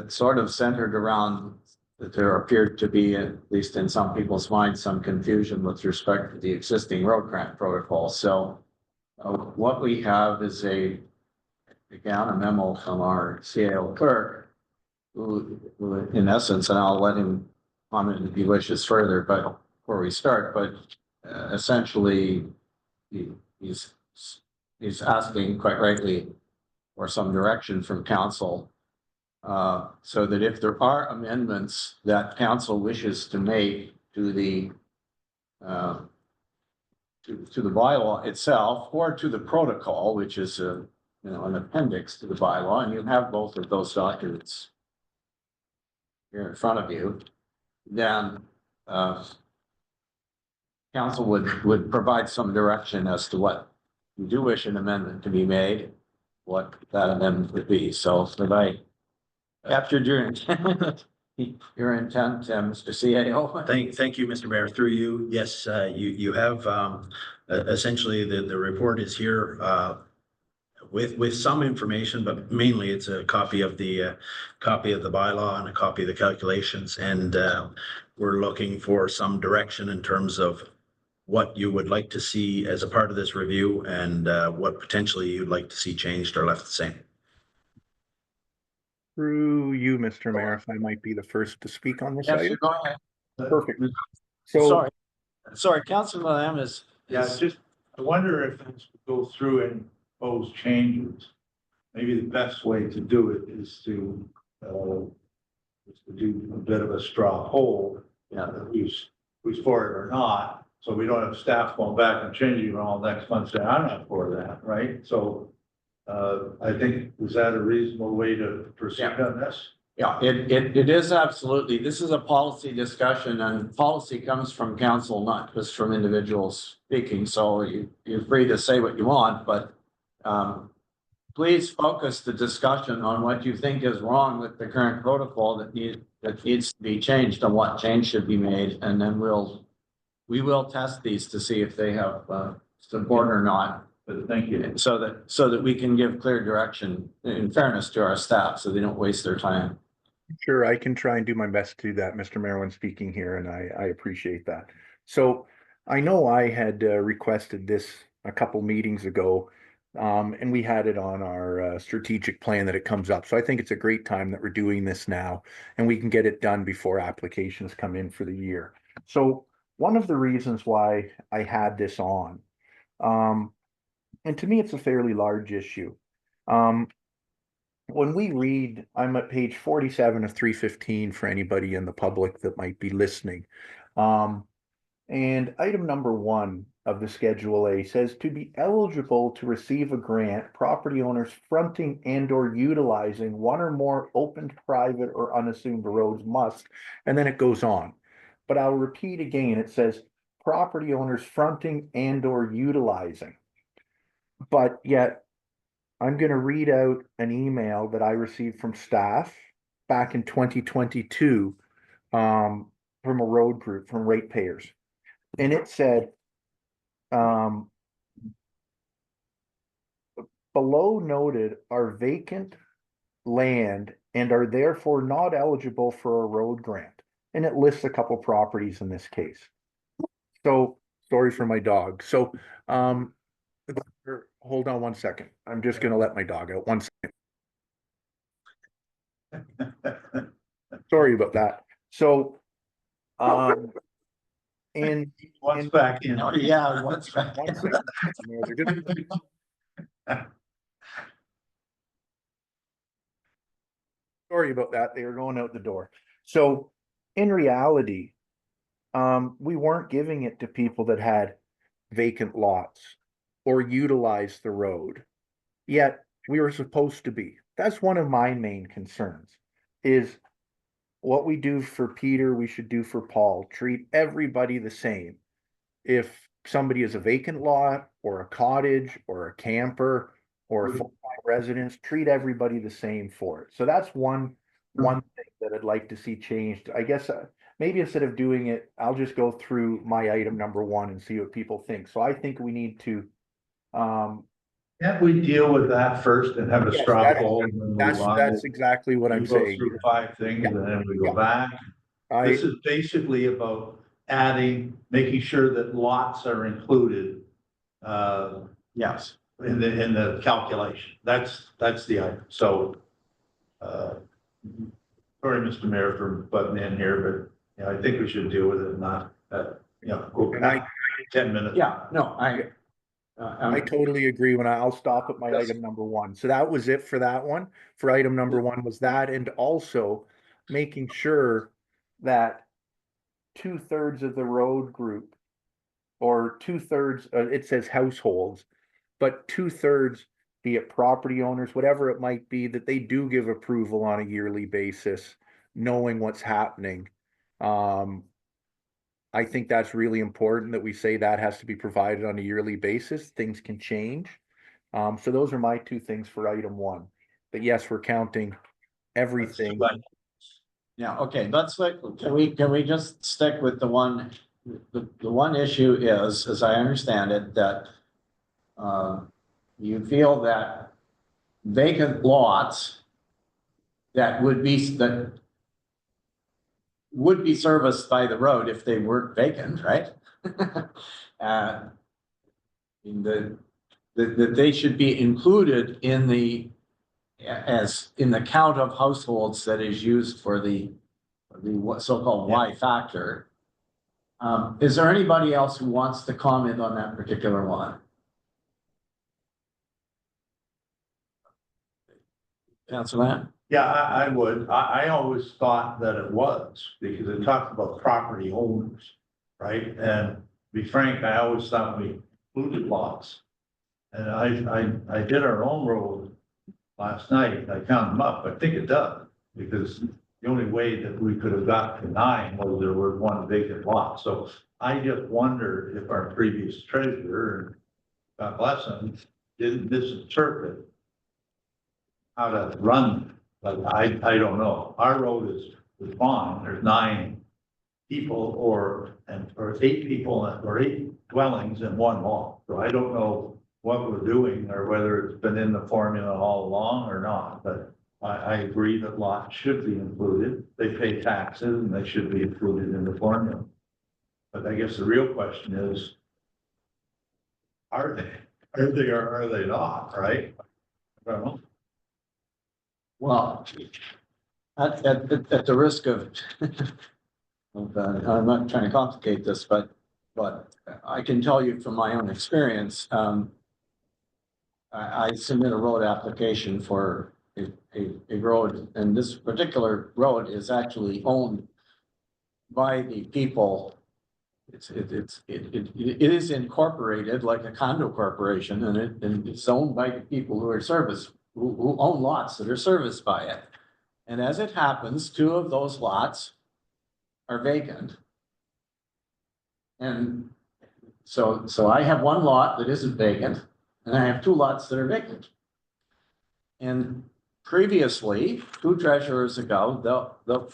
A: sort of centered around that there appeared to be, at least in some people's minds, some confusion with respect to the existing road grant protocol. So what we have is a memo from our CAO clerk, who in essence, and I'll let him comment if he wishes further, but before we start, but essentially he's asking quite rightly for some direction from council So that if there are amendments that council wishes to make to the to the bylaw itself or to the protocol, which is a, an appendix to the bylaw, and you have both of those documents here in front of you, then council would provide some direction as to what you do wish an amendment to be made, what that amendment would be. So if I captured your intent, Mr. CAO.
D: Thank you, Mr. Mayor. Through you, yes, you have, essentially, the report is here, with some information, but mainly it's a copy of the bylaw and a copy of the calculations. And, we're looking for some direction in terms of what you would like to see as a part of this review and, what potentially you'd like to see changed or left the same.
B: Through you, Mr. Mayor, if I might be the first to speak on this
A: Yes,
B: item.
A: go ahead.
B: Perfect. So,
A: Sorry, Councilman Lamb is.
C: Yeah, just, I wonder if as we go through and propose changes, maybe the best way to do it is to do a bit of a straw poll, who's for it or not. So we don't have staff going back and changing it all next month, saying, I'm not for that, right? So I think, is that a reasonable way to proceed on this?
A: Yeah, it is absolutely. This is a policy discussion and policy comes from council, not just from individuals speaking. So you're free to say what you want, but please focus the discussion on what you think is wrong with the current protocol that needs to be changed and what change should be made. And then we will test these to see if they have support or not.
C: But thank you.
A: So that we can give clear direction in fairness to our staff, so they don't waste their time.
B: sure, I can try and do my best to do that, Mr. Mayor, when speaking here, and I appreciate that. So I know I had requested this a couple meetings ago, and we had it on our strategic plan that it comes up. So I think it's a great time that we're doing this now, and we can get it done before applications come in for the year. So one of the reasons why I had this on, and to me, it's a fairly large issue. When we read, I'm at page 47 of 315 for anybody in the public that might be listening. And item number 1 of the Schedule A says to be eligible to receive a grant, property owners fronting and or utilizing one or more open, private, or unassumed roads must, and then it goes on. But I'll repeat again, it says property owners fronting and or utilizing. But yet, I'm going to read out an email that I received from staff back in 2022 from a road group, from ratepayers. And it said, below noted are vacant land and are therefore not eligible for a road grant. And it lists a couple properties in this case. So, sorry for my dog. So, hold on one second. I'm just gonna let my dog out. 1 second. Sorry about that. So, and
C: Once back in.
A: Yeah, once back.
B: 1 second. Sorry about that. They were going out the door. So in reality, we weren't giving it to people that had vacant lots or utilized the road. Yet we were supposed to be. That's one of my main concerns, is what we do for Peter, we should do for Paul. Treat everybody the same. If somebody has a vacant lot or a cottage or a camper or a full-time residence, treat everybody the same for it. So that's one thing that I'd like to see changed. I guess maybe instead of doing it, I'll just go through my item number 1 and see what people think. So I think we need to
C: Can't we deal with that first and have a
B: Yes,
C: straw
B: that-
C: poll? and then move on?
B: that's exactly what I'm
C: We go
B: saying.
C: through 5 things and then we
B: Yeah.
C: go back.
B: I,
C: This is basically about making sure that lots are included
A: Yes.
C: in the calculation. That's the item. So sorry, Mr. Mayor, for butting in here, but I think we should deal with it, not go
B: And I-
C: back 10 minutes.
A: Yeah, no,
B: I totally agree when I'll stop at my
A: Yes.
B: item number one. So that was it for that one. For item number one was that, and also making sure that 2/3 of the road group or 2/3, it says households, but 2/3, be it property owners, whatever it might be, that they do give approval on a yearly basis, knowing what's happening. I think that's really important that we say that has to be provided on a yearly basis. Things can change. So those are my two things for item one. But yes, we're counting everything.
A: Yeah, okay, can we just stick with the one, the one issue is, as I understand it, that you feel that vacant lots that would be serviced by the road if they weren't vacant, right? In that they should be included in the count of households that is used for the so-called Y factor. Is there anybody else who wants to comment on that particular one? Councilor Lamb?
C: Yeah, I would. I always thought that it was, because it talked about property owners, right? And to be frank, I always thought we included lots. And I did our own road last night. I counted them up. I think it does, because the only way that we could have got to 9 was there was one vacant lot. So I just wonder if our previous treasurer, God bless him, didn't misinterpret how to run. Like, I don't know. Our road is fine. There's 9 people or 8 people or 8 dwellings in one lot. So I don't know what we're doing or whether it's been in the formula all along or not, but I agree that lots should be included. They pay taxes and they should be included in the formula. But I guess the real question is, are they or are they not, right? I don't know.
A: Well, at the risk of, I'm not trying to complicate this, but I can tell you from my own experience, I submit a road application for a road, and this particular road is actually owned by the people. It is incorporated like a condo corporation, and it's owned by the people who are who own lots that are serviced by it. And as it happens, 2 of those lots are vacant. And so I have 1 lot that isn't vacant, and I have 2 lots that are vacant. And previously, 2 treasurers ago,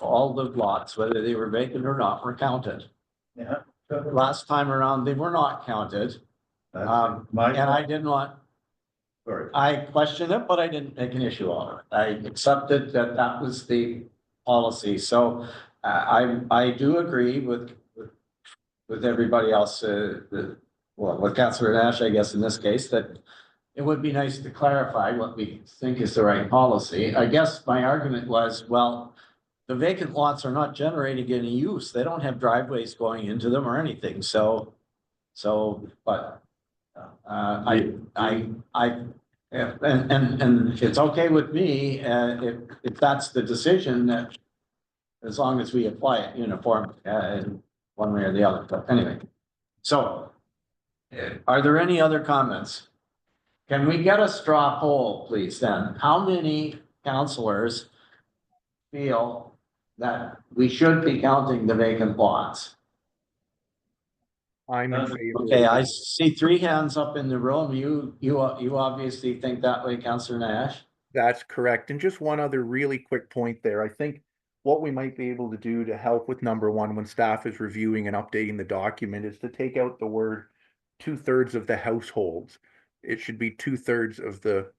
A: all the lots, whether they were vacant or not, were counted.
C: Yeah.
A: Last time around, they were not counted.
C: That's my.
A: And I did not,
C: Sorry.
A: I questioned it, but I didn't make an issue out of it. I accepted that that was the policy. So I do agree with everybody else, with Councillor Nash, I guess, in this case, that it would be nice to clarify what we think is the right policy. I guess my argument was, well, the vacant lots are not generating any use. They don't have driveways going into them or anything. But and it's okay with me, if that's the decision, that as long as we apply it uniformly, in one way or the other. But anyway, so are there any other comments? Can we get a straw poll, please, then? How many councillors feel that we should be counting the vacant lots?
B: I'm in favor.
A: Okay, I see 3 hands up in the room. You obviously think that way, Councillor Nash.
B: That's correct. And just one other really quick point there. I think what we might be able to do to help with number one when staff is reviewing and updating the document is to take out the word 2/3 of the households. It should be 2/3 of the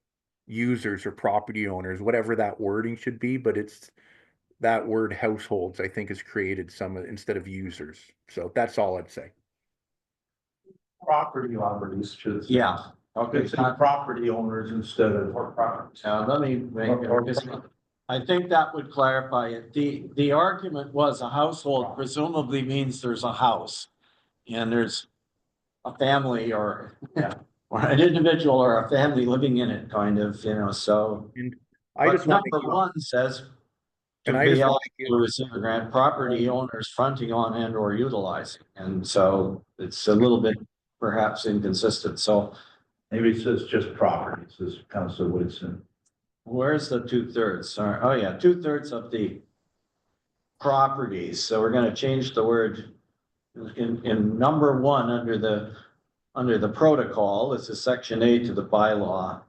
B: users or property owners, whatever that wording should be, but it's that word households, I think, has created some instead of users. So that's all I'd say.
C: Property owners should.
A: Yeah. Okay.
C: It's property owners instead of.
A: Let me make, I think that would clarify it. The argument was a household presumably means there's a house and there's a family or, or an individual or a family living in it, kind of, so.
B: I
A: But
B: just want
A: number one says
B: And
A: to
B: I
A: be
B: just want
A: eligible to receive a grant, property owners fronting on and or utilizing, and so it's a little bit perhaps inconsistent, so.
C: Maybe it says just properties, as Councilor Woodson.
A: Where's the 2/3? Sorry, oh yeah, 2/3 of the properties, so we're gonna change the word in number one under the protocol, this is section A to the bylaw.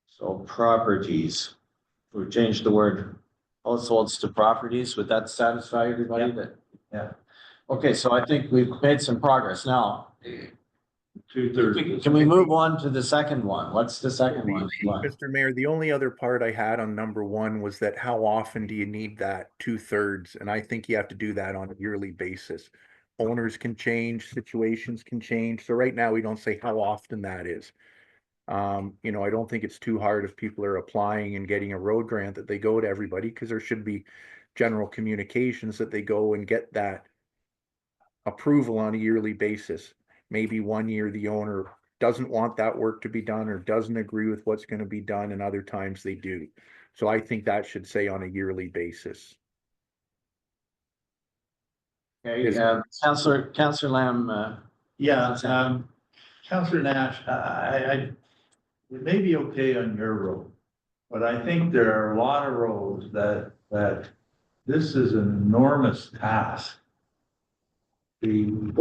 A: So properties, we changed the word households to properties, would that satisfy everybody that?
C: Yeah.
A: Okay, so I think we've made some progress now.
C: 2/3.
A: Can we move on to the second one? What's the second one?
B: Mr. Mayor, the only other part I had on number one was that how often do you need that 2/3? And I think you have to do that on a yearly basis. Owners can change, situations can change. So right now, we don't say how often that is. I don't think it's too hard if people are applying and getting a road grant that they go to everybody, because there should be general communications that they go and get that approval on a yearly basis. Maybe one year the owner doesn't want that work to be done or doesn't agree with what's going to be done, and other times they do. So I think that should say on a yearly basis.
A: Okay, Councillor Lamb,
C: Yeah, Councilor Nash, it may be okay on your road, but I think there are a lot of roads that this is an enormous task. To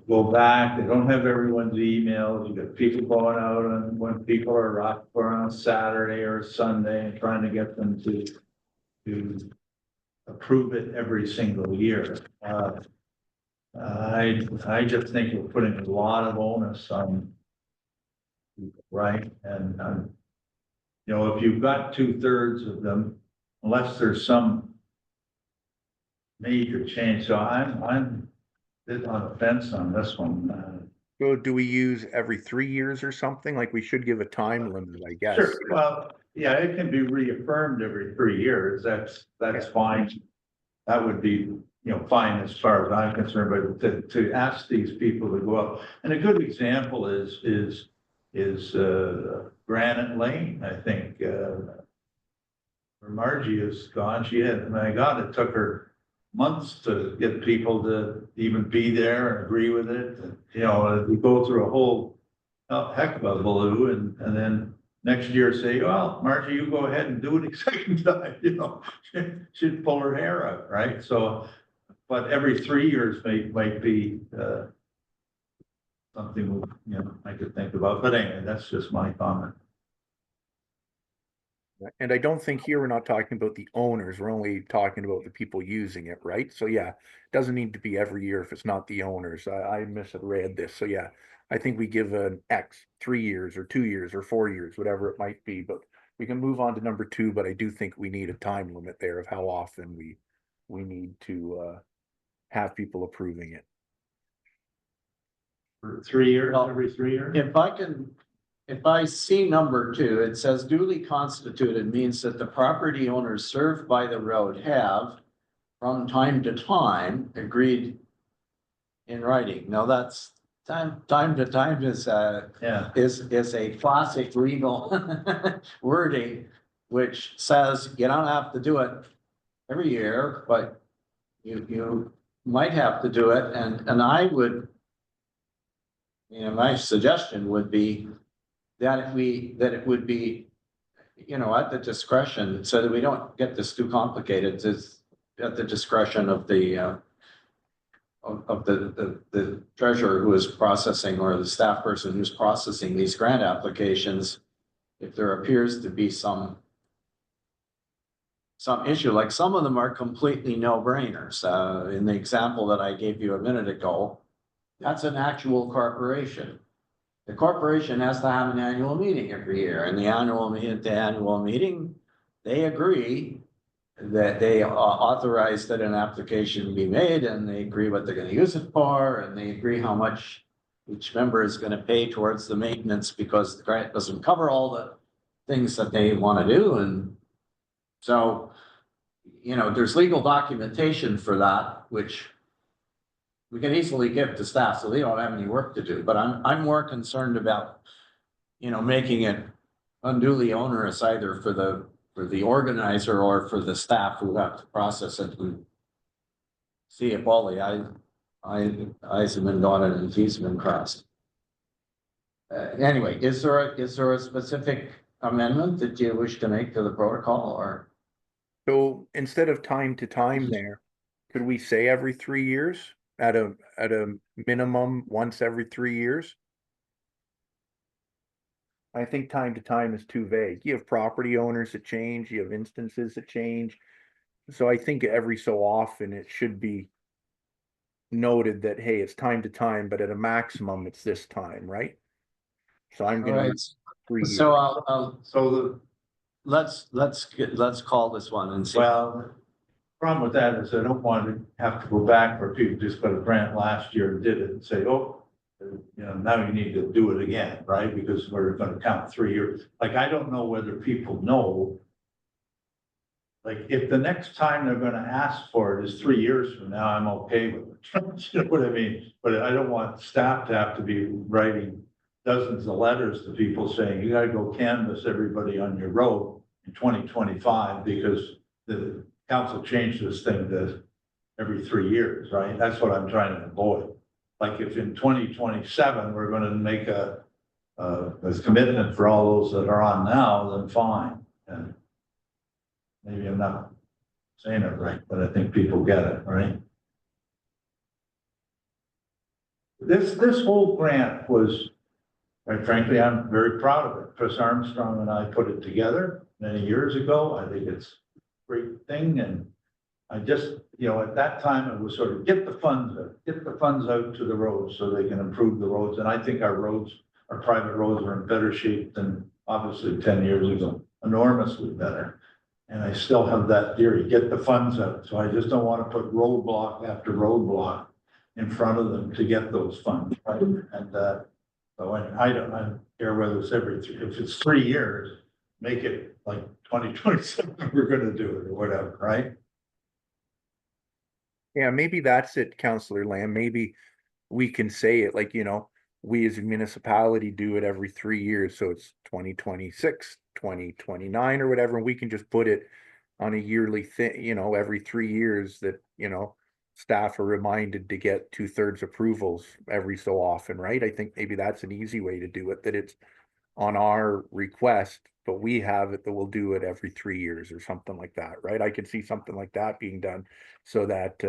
C: go back, they don't have everyone's emails, you got people going out on when people are up or on Saturday or Sunday and trying to get them to approve it every single year. I just think we're putting a lot of onus on. Right, and, if you've got 2/3 of them, unless there's some major change, so I'm on the fence on this one.
B: So do we use every 3 years or something? Like we should give a time limit, I guess.
C: Sure, well, yeah, it can be reaffirmed every 3 years, that's fine. That would be, fine as far as I'm concerned, but to ask these people to go up, and a good example is Granite Lane, I think, where Margie is gone, my God, it took her months to get people to even be there and agree with it, and, we go through a whole heck of a baloo, and then next year say, well, Margie, you go ahead and do it a second time, she'd pull her hair out, right? So, but every 3 years might be, something, I could think about, but anyway, that's just my comment.
B: And I don't think here we're not talking about the owners, we're only talking about the people using it, right? So yeah, it doesn't need to be every year if it's not the owners. I misread this. So yeah, I think we give an X, 3 years or 2 years or 4 years, whatever it might be, but we can move on to number two, but I do think we need a time limit there of how often we need to have people approving it.
C: For 3 years,
A: Well,
C: every 3 years?
A: if I see number two, it says duly constituted means that the property owners served by the road have from time to time agreed in writing. Now that's time to time is
C: Yeah,
A: is a classic legal wording, which says you don't have to do it every year, but you might have to do it, and I would, my suggestion would be that it would be, at the discretion, so that we don't get this too complicated, it's at the discretion of the the treasurer who is processing, or the staff person who's processing these grant applications. If there appears to be some issue, like some of them are completely no-brainers. In the example that I gave you a minute ago, that's an actual corporation. The corporation has to have an annual meeting every year, and the annual meeting, they agree that they authorize that an application be made, and they agree what they're gonna use it for, and they agree how much each member is gonna pay towards the maintenance, because the grant doesn't cover all the things that they wanna do, and so, there's legal documentation for that, which we can easily give to staff, so they don't have any work to do, but I'm more concerned about, you know, making it unduly onerous either for the organizer or for the staff who have to process it, who see it, Wally, I's have been dotted and T's have been crossed. Anyway, is there a specific amendment that you wish to make to the protocol, or?
B: So instead of time to time there, could we say every 3 years at a minimum once every 3 years? I think time to time is too vague. You have property owners that change, you have instances that change. So I think every so often it should be noted that, hey, it's time to time, but at a maximum, it's this time, right? So I'm gonna.
A: Alright,
B: 3 years.
A: so I'll,
C: So
A: let's call this one and see.
C: well, problem with that is I don't want to have to go back where people just got a grant last year and did it and say, oh, you know, now you need to do it again, right? Because we're gonna count 3 years. Like, I don't know whether people know. Like, if the next time they're gonna ask for it is 3 years from now, I'm okay with it. You know what I mean? But I don't want staff to have to be writing dozens of letters to people saying, you gotta go canvass everybody on your road in 2025 because the council changed this thing to every 3 years, right? That's what I'm trying to avoid. Like, if in 2027, we're gonna make a commitment for all those that are on now, then fine. And maybe I'm not saying it right, but I think people get it, right? This whole grant was, quite frankly, I'm very proud of it. Chris Armstrong and I put it together many years ago. I think it's a great thing, and I just, you know, at that time, it was sort of get the funds out to the roads so they can improve the roads. And I think our roads, our private roads are in better shape than obviously 10 years ago, enormously better. And I still have that theory, get the funds out. So I just don't want to put roadblock after roadblock in front of them to get those funds, right? And, so I don't care whether it's if it's 3 years, make it like 2027, we're gonna do it or whatever, right?
B: Yeah, maybe that's it, Counselor Lamb. Maybe we can say it like, you know, we as a municipality do it every 3 years. So it's 2026, 2029 or whatever. And we can just put it on a yearly thing, you know, every 3 years that, you know, staff are reminded to get 2/3 approvals every so often, right? I think maybe that's an easy way to do it, that it's on our request, but we have it that we'll do it every 3 years or something like that, right? I could see something like that being done so that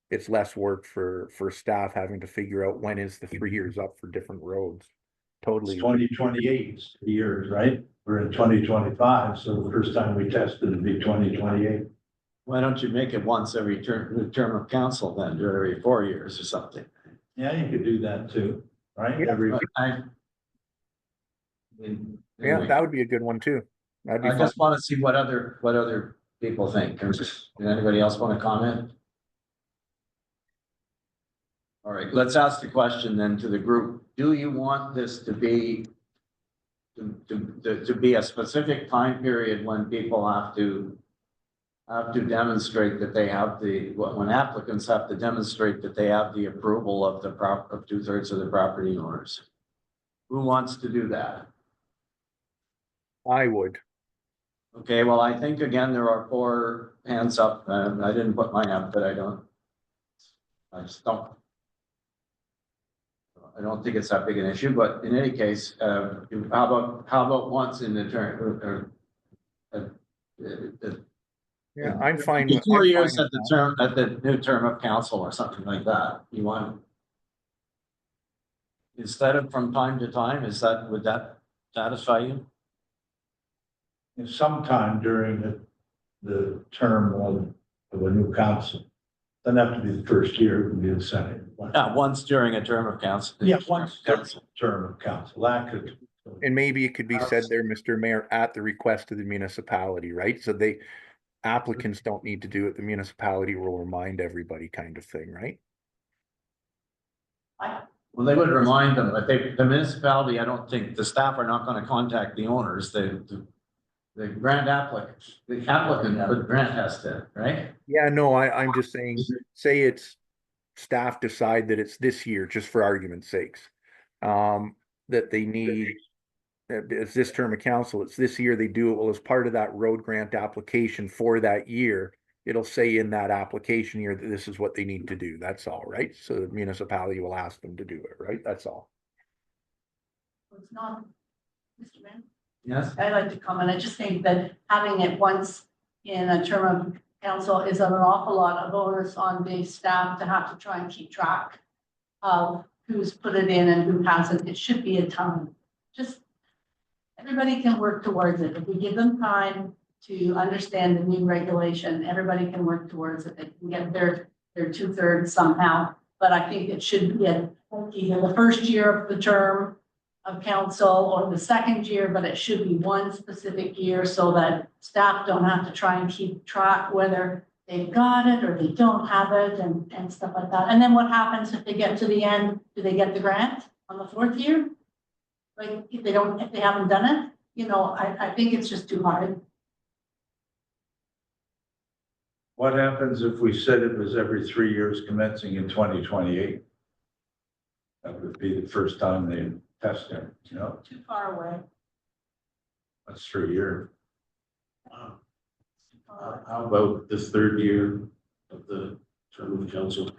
B: it's less work for staff having to figure out when is the 3 years up for different roads. Totally.
C: It's 2028 years, right? We're in 2025, so the first time we tested it'd be 2028.
A: Why don't you make it once every term of council then, or every 4 years or something?
C: Yeah, you could do that too, right?
B: Yeah.
C: Every,
B: Yeah, that would be a good one too. That'd be
A: I
B: fun.
A: just want to see what other people think. Does anybody else want to comment? All right, let's ask the question then to the group. Do you want this to be to be a specific time period when people have to demonstrate that they have when applicants have to demonstrate that they have the approval of of 2/3 of the property owners? Who wants to do that?
B: I would.
A: Okay, well, I think again, there are 4 hands up, and I didn't put mine up, but I just don't. I don't think it's that big an issue, but in any case, how about once in the term,
B: Yeah, I'm fine.
A: the
B: with-
A: 4
B: I'm
A: years
B: fine
A: at
B: with
A: the at the new term of council or something like that, you want? Instead of from time to time, would that satisfy you?
C: sometime during the term of a new council. Doesn't have to be the first year, it could be the second.
A: Yeah, once during a term of council.
C: Yeah, once term of council, that could.
B: And maybe it could be said there, Mr. Mayor, at the request of the municipality, right? So applicants don't need to do it, the municipality will remind everybody kind of thing, right?
A: Well, they would remind them, but the municipality, I don't think, the staff are not gonna contact the owners, the grant the applicant, the grant has to, right?
B: Yeah, no, I'm just saying, say it's staff decide that it's this year, just for argument's sakes, that they need, it's this term of council, it's this year they do it, well, as part of that road grant application for that year, it'll say in that application year that this is what they need to do. That's all, right? So the municipality will ask them to do it, right? That's all.
F: It's not, Mr. Mayor.
A: Yes,
F: I'd like to comment. I just think that having it once in a term of council is an awful lot of onus on the staff to have to try and keep track of who's put it in and who hasn't. It should be a time. Just everybody can work towards it. If we give them time to understand the new regulation, everybody can work towards it. They can get their 2/3 somehow. But I think it should be either the first year of the term of council or the second year, but it should be one specific year so that staff don't have to try and keep track whether they've got it or they don't have it and stuff like that. And then what happens if they get to the end? Do they get the grant on the 4th year? Like if they haven't done it, you know, I think it's just too hard.
C: What happens if we said it was every 3 years commencing in 2028? That would be the first time they test it, you know,
F: Too far away.
C: that's 3 years.
G: How about this third year of the term of council?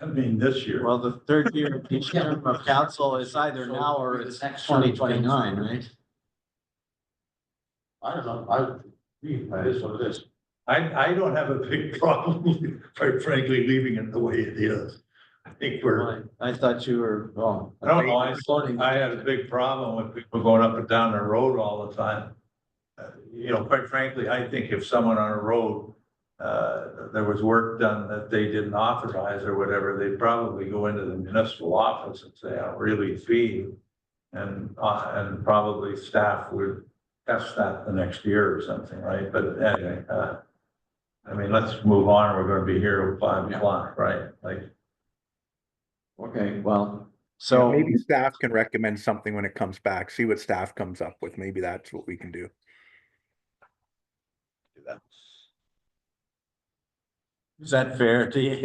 C: I mean, this year.
A: well, the third year of each term of council is either now or it's 2029, right?
G: I don't know, that is what it is.
C: I don't have a big problem, quite frankly, leaving it the way it is. I think we're,
A: I thought you were, well.
C: I don't know, I had a big problem with people going up and down the road all the time. You know, quite frankly, I think if someone on a road, there was work done that they didn't authorize or whatever, they'd probably go into the municipal office and say, I'm really fee. And probably staff would test that the next year or something, right? But anyway, I mean, let's move on. We're gonna be here at 5 o'clock, right? Like,
A: Okay, well,
B: So
A: so
B: maybe staff can recommend something when it comes back, see what staff comes up with. Maybe that's what we can do.
A: is that fair to you?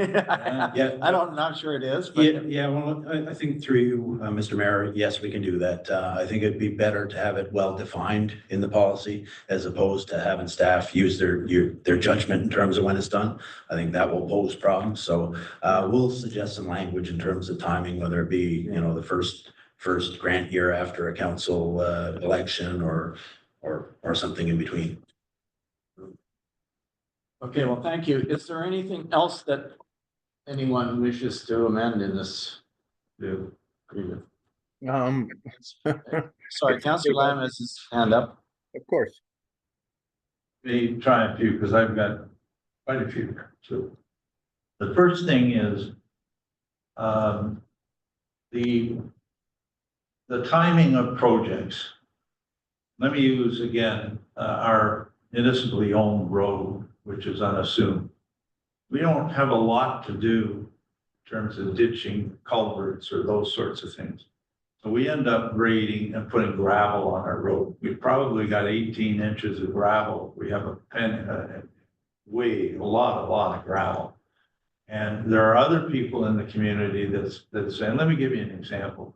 D: Yeah.
A: I'm not sure it is,
D: Yeah,
A: but
D: yeah, well, I think through you, Mr. Mayor, yes, we can do that. I think it'd be better to have it well defined in the policy as opposed to having staff use their judgment in terms of when it's done. I think that will pose problems. So we'll suggest some language in terms of timing, whether it be, you know, the first grant year after a council election or something in between.
A: okay, well, thank you. Is there anything else that anyone wishes to amend in this agreement? Sorry, Councillor Lamb has his hand up.
B: Of course.
C: me try a few, because I've got quite a few. So the first thing is, the timing of projects. Let me use again, our municipally owned road, which is unassumed. We don't have a lot to do in terms of ditching culverts or those sorts of things. So we end up grading and putting gravel on our road. We've probably got 18 inches of gravel. We have a lot of gravel. And there are other people in the community that's saying, let me give you an example.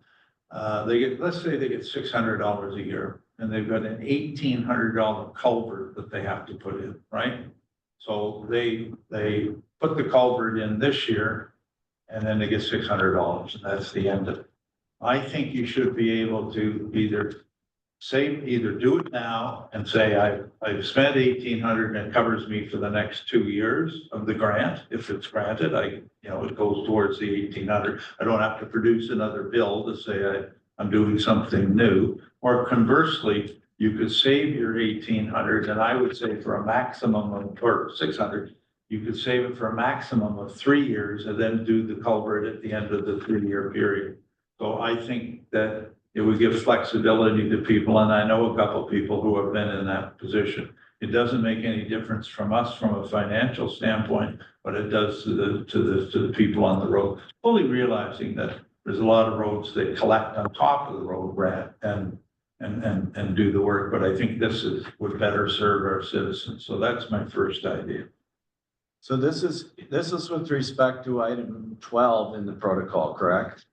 C: Let's say they get $600 a year and they've got an $1,800 culvert that they have to put in, right? So they put the culvert in this year and then they get $600 and that's the end of it. I think you should be able to either do it now and say, I've spent 1,800 and it covers me for the next 2 years of the grant. If it's granted, it goes towards the 1,800. I don't have to produce another bill to say I'm doing something new. Or conversely, you could save your 1,800 and I would say for a maximum of, or 600, you could save it for a maximum of 3 years and then do the culvert at the end of the 3-year period. So I think that it would give flexibility to people, and I know a couple of people who have been in that position. It doesn't make any difference from us from a financial standpoint, but it does to the people on the road. Fully realizing that there's a lot of roads that collect on top of the road grant and do the work, but I think would better serve our citizens. So that's my first idea.
A: So this is with respect to item 12 in the protocol, correct?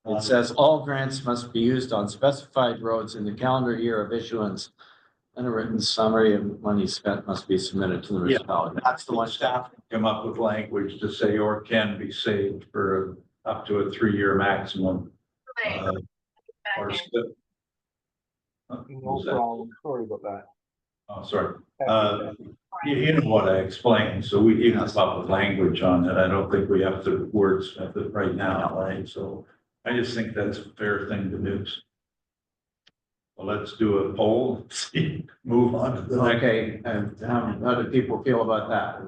A: It says all grants must be used on specified roads in the calendar year of issuance. And a written summary of money spent must be submitted to the
C: Yeah.
A: municipality. That's the one.
C: Staff can come up with language to say, or can be saved for up to a 3-year maximum. Or
B: No problem. Sorry about that.
C: Oh, sorry. You know what I explained, so we can come up with language on it. I don't think we have to wordsmith it right now, right? So I just think that's a fair thing to do. Well, let's do a poll, see, move on to the next.
A: Okay, and how do people feel about that?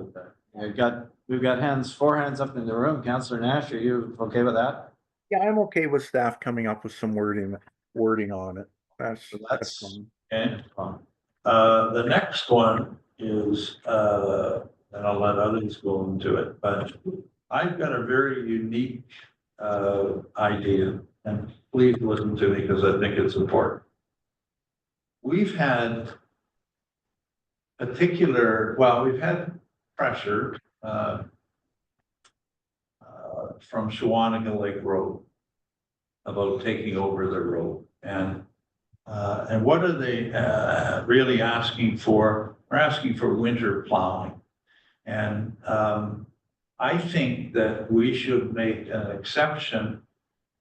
A: We've got four hands up in the room. Councillor Nash, are you okay with that?
B: Yeah, I'm okay with staff coming up with some wording on it. That's
A: That's-
B: fine.
C: Okay. The next one is, and I'll let others go into it, but I've got a very unique idea, and please listen to me because I think it's important. We've had we've had pressure from Shawanigan Lake Road about taking over the road. And what are they really asking for? They're asking for winter plowing. And I think that we should make an exception.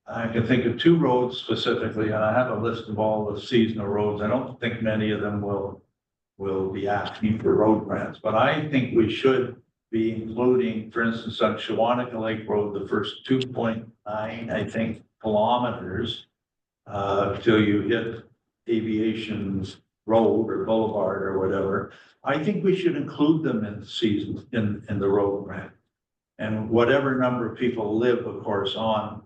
C: I can think of 2 roads specifically, and I have a list of all the seasonal roads. I don't think many of them will be asking for road grants, but I think we should be including, for instance, on Shawanigan Lake Road, the first 2.9, I think, kilometers till you hit Aviation's Road or Boulevard or whatever. I think we should include them in the season, in the road grant. And whatever number of people live, of course, on,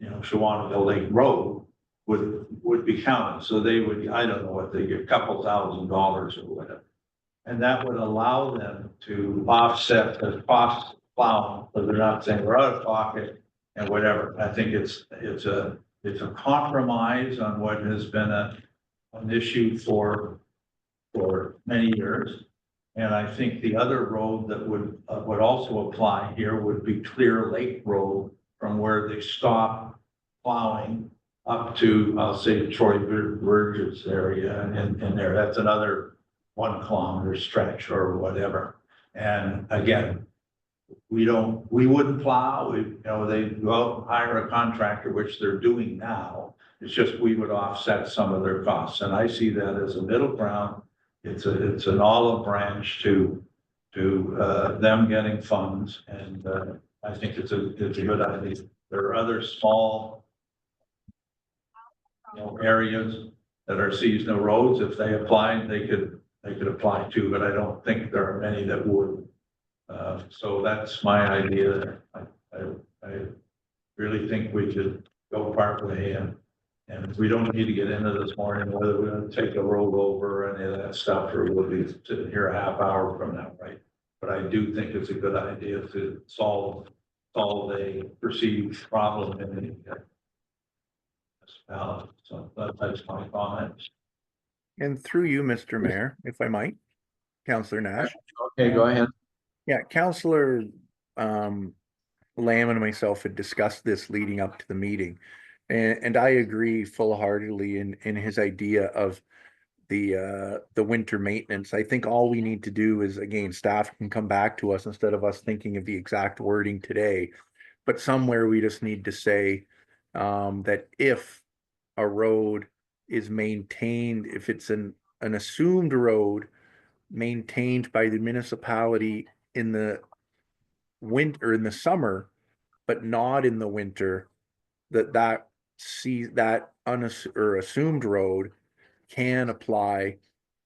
C: Shawanigan Lake Road would be counted. So they would, I don't know what they get, a couple $1,000 or whatever. And that would allow them to offset the cost of plowing, so they're not saying we're out of pocket and whatever. I think it's a compromise on what has been an issue for many years. And I think the other road that would also apply here would be Clear Lake Road, from where they stop plowing up to, I'll say, Troy Burgess area and there. That's another 1 kilometer stretch or whatever. And again, we wouldn't plow. They go out and hire a contractor, which they're doing now. It's just we would offset some of their costs. And I see that as a middle ground. It's an olive branch to them getting funds, and I think it's a good idea. There are other small areas that are seasonal roads. If they applied, they could apply too, but I don't think there are many that would. So that's my idea. I really think we could go part way, and we don't need to get into this morning whether we're going to take a road over or any of that stuff, or we'll be sitting here a half hour from now, right? But I do think it's a good idea to solve a perceived problem in the municipality. So that's my comment.
B: And through you, Mr. Mayor, if I might, Councillor Nash.
A: Okay, go ahead.
B: Yeah, Councillor Lamb and myself had discussed this leading up to the meeting. And I agree full-heartedly in his idea of the winter maintenance. I think all we need to do is, again, staff can come back to us instead of us thinking of the exact wording today. But somewhere we just need to say that if a road is maintained, if it's an assumed road maintained by the municipality in the winter, in the summer, but not in the winter, that assumed road can apply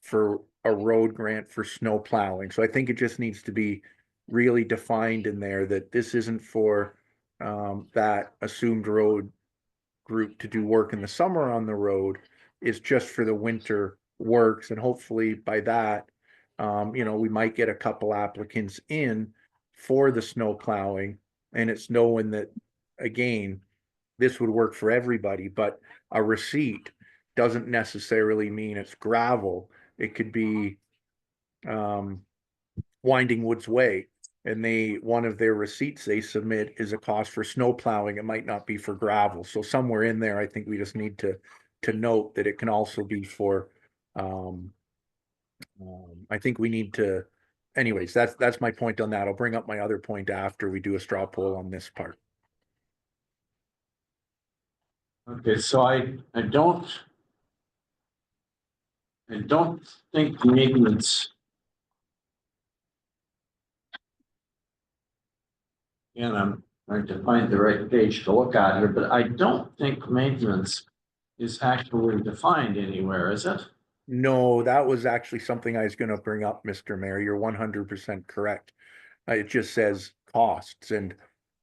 B: for a road grant for snow plowing. So I think it just needs to be really defined in there that this isn't for that assumed road group to do work in the summer on the road. It's just for the winter works, and hopefully by that, we might get a couple applicants in for the snow plowing, and it's knowing that, again, this would work for everybody, but a receipt doesn't necessarily mean it's gravel. It could be Winding Woods Way. And one of their receipts they submit is a cost for snow plowing. It might not be for gravel. So somewhere in there, I think we just need to note that it can also be for, I think we need to, anyways, that's my point on that. I'll bring up my other point after we do a straw poll on this part.
A: Okay, so I don't think maintenance. And I'm trying to find the right page to look at here, but I don't think maintenance is actually defined anywhere, is it?
B: No, that was actually something I was gonna bring up, Mr. Mayor. You're 100% correct. It just says costs, and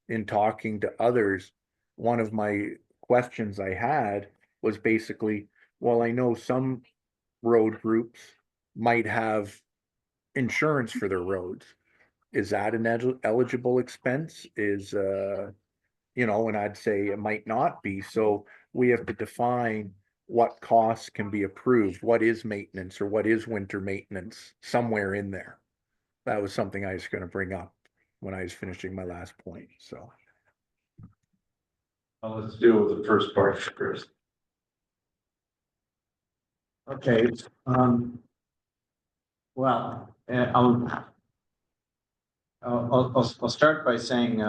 B: in talking to others, one of my questions I had was basically, well, I know some road groups might have insurance for their roads. Is that an eligible expense? And I'd say it might not be. So we have to define what costs can be approved, what is maintenance or what is winter maintenance somewhere in there. That was something I was going to bring up when I was finishing my last point. So.
C: Well, let's deal with the first part first.
A: Okay, well, I'll start by saying,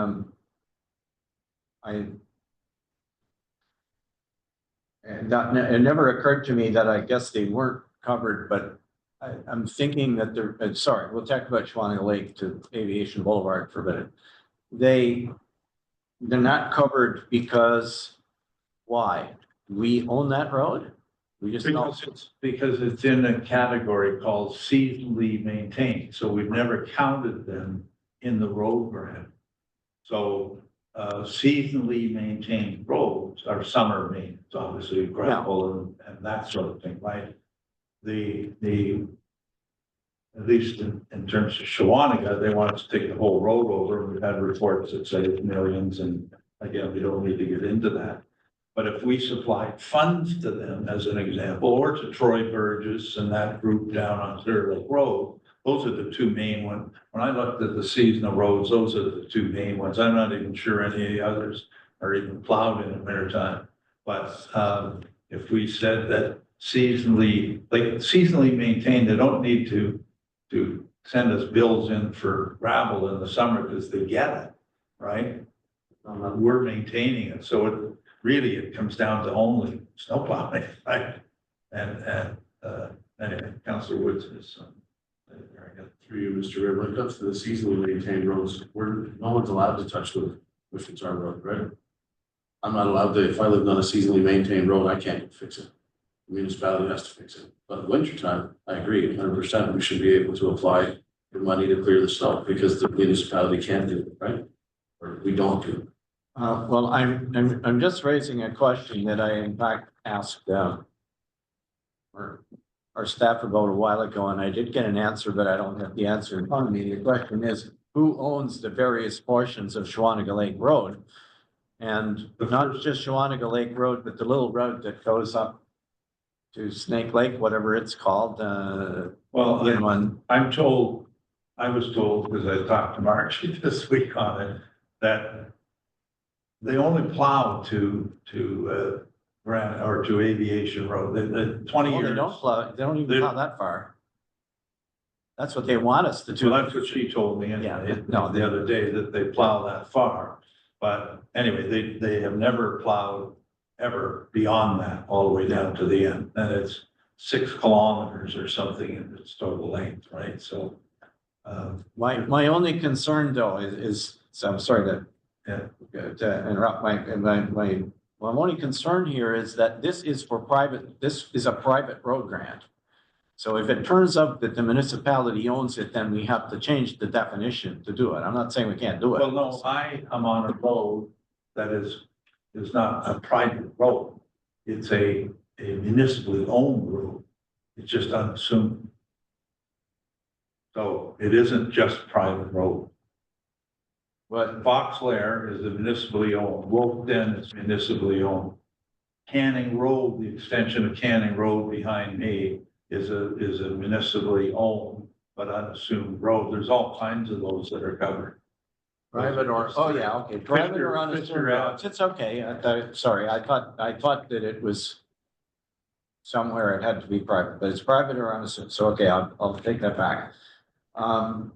A: it never occurred to me that I guess they weren't covered, but I'm thinking that sorry, we'll talk about Schwanning Lake to Aviation Boulevard for a minute. They're not covered because, why? We own that road? We just don't.
C: Because it's in a category called seasonally maintained, so we've never counted them in the road grant. So seasonally maintained roads are summer maintenance, obviously gravel and that sort of thing, right? At least in terms of Shawaniga, they want us to take the whole road over. We've had reports that say it's millions, and again, we don't need to get into that. But if we supplied funds to them, as an example, or to Troy Burgess and that group down on Clear Lake Road, those are the two main ones. When I looked at the seasonal roads, those are the two main ones. I'm not even sure any of the others are even plowed in the winter time. But if we said that seasonally maintained, they don't need to send us bills in for gravel in the summer because they get it, right? We're maintaining it. So it comes down to only snow plowing, right? And anyway, Councilor Woods is.
G: I got through you, Mr. Mayor. When it comes to the seasonally maintained roads, no one's allowed to touch the Wishington Road, right? I'm not allowed to, if I lived on a seasonally maintained road, I can't fix it. The municipality has to fix it. But wintertime, I agree 100%. We should be able to apply for money to clear the snow because the municipality can't do it, right? Or we don't do it.
A: Well, I'm just raising a question that I in fact asked our staff about a while ago, and I did get an answer, but I don't have the answer in front of me. The question is, who owns the various portions of Shawaniga Lake Road? And not just Shawaniga Lake Road, but the little road that goes up to Snake Lake, whatever it's called.
C: Well,
A: and
C: I was told, because I talked to Margie this week on it, that they only plow to Grant or to Aviation Road. The 20 years.
A: They don't plow. They don't even plow that far. That's what they want us to do.
C: Well, that's what she told me.
A: Yeah,
C: the other day, that they plow that far. But anyway, they have never plowed ever beyond that, all the way down to the end. And it's 6 kilometers or something in its total length, right? So.
A: My only concern though is so I'm sorry to interrupt. My only concern here is that this is a private road grant. So if it turns out that the municipality owns it, then we have to change the definition to do it. I'm not saying we can't do it.
C: Well, no, I am on a road that is not a private road. It's a municipally owned road. It's just unassuming. So it isn't just private road. But Fox Lair is a municipally owned. Wolf Den is municipally owned. Canning Road, the extension of Canning Road behind me is a municipally owned, but unassumed road. There's all kinds of those that are covered.
A: Private or, oh yeah, okay, private or
C: Fisher
A: unassumed
C: Ave.
A: roads, it's okay, sorry, I thought that it was somewhere it had to be private, but it's private or unassumed, so okay, I'll take that back. I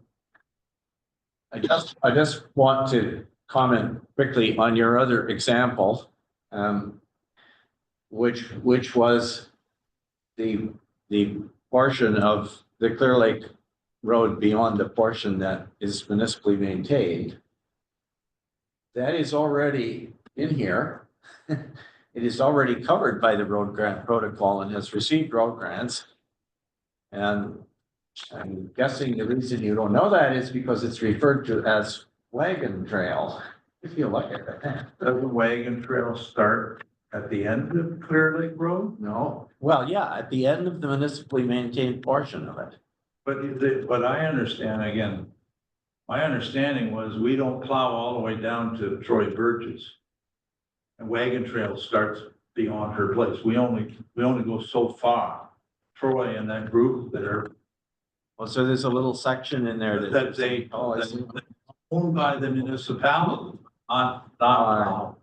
A: just want to comment quickly on your other example, which was the portion of the Clear Lake Road beyond the portion that is municipally maintained. That is already in here. It is already covered by the road grant protocol and has received road grants. And I'm guessing the reason you don't know that is because it's referred to as wagon trail. If you look at it.
C: Does the wagon trail start at the end of Clear Lake Road?
A: No, well, yeah, at the end of the municipally maintained portion of it.
C: But I understand, again, my understanding was we don't plow all the way down to Troy Burgess. And wagon trail starts beyond her place. We only go so far. Troy and that group that are,
A: Well, so there's a little section in there
C: that they,
A: Oh, I see.
C: that owned by the municipality, not.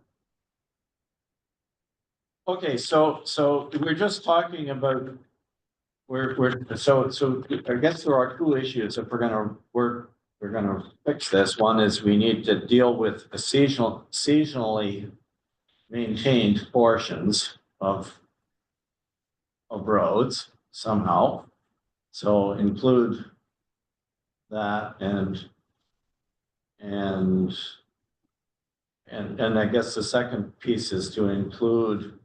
A: Okay, so we're just talking about. So I guess there are two issues if we're gonna fix this. One is we need to deal with the seasonally maintained portions of roads somehow. So include that and I guess the second piece is to include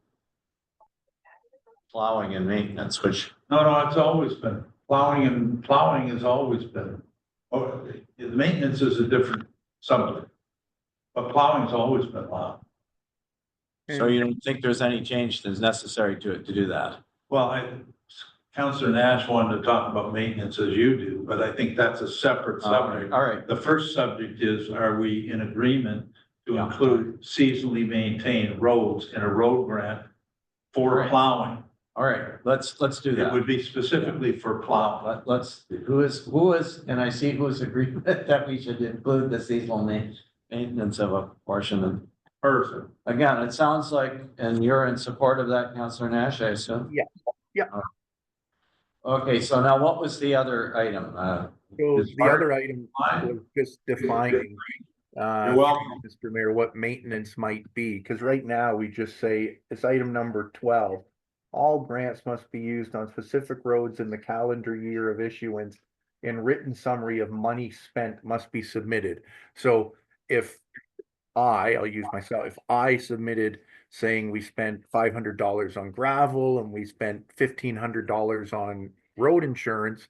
A: plowing and maintenance, which,
C: No, it's always been, plowing has always been, the maintenance is a different subject. But plowing's always been plowed.
A: so you don't think there's any change that's necessary to do that?
C: Well, Councillor Nash wanted to talk about maintenance as you do, but I think that's a separate subject.
A: All right,
C: The first subject is, are we in agreement to
A: Yeah.
C: include seasonally maintained roads in a road grant for
A: Right.
C: plowing?
A: all right, let's do
C: It
A: that.
C: would be specifically for plowing.
A: Let's, who is, and I see who's agreed that we should include the seasonal maintenance of a portion of.
C: Perfect.
A: Again, it sounds like, and you're in support of that, Councillor Nash, I assume?
B: Yeah, yeah.
A: Okay, so now what was the other item?
B: So
C: As
B: the
C: far
B: other item was just defining,
C: You're welcome.
B: Mr. Mayor, what maintenance might be, because right now we just say, it's item number 12. All grants must be used on specific roads in the calendar year of issuance, and written summary of money spent must be submitted. So if I'll use myself, if I submitted saying we spent $500 on gravel and we spent $1,500 on road insurance,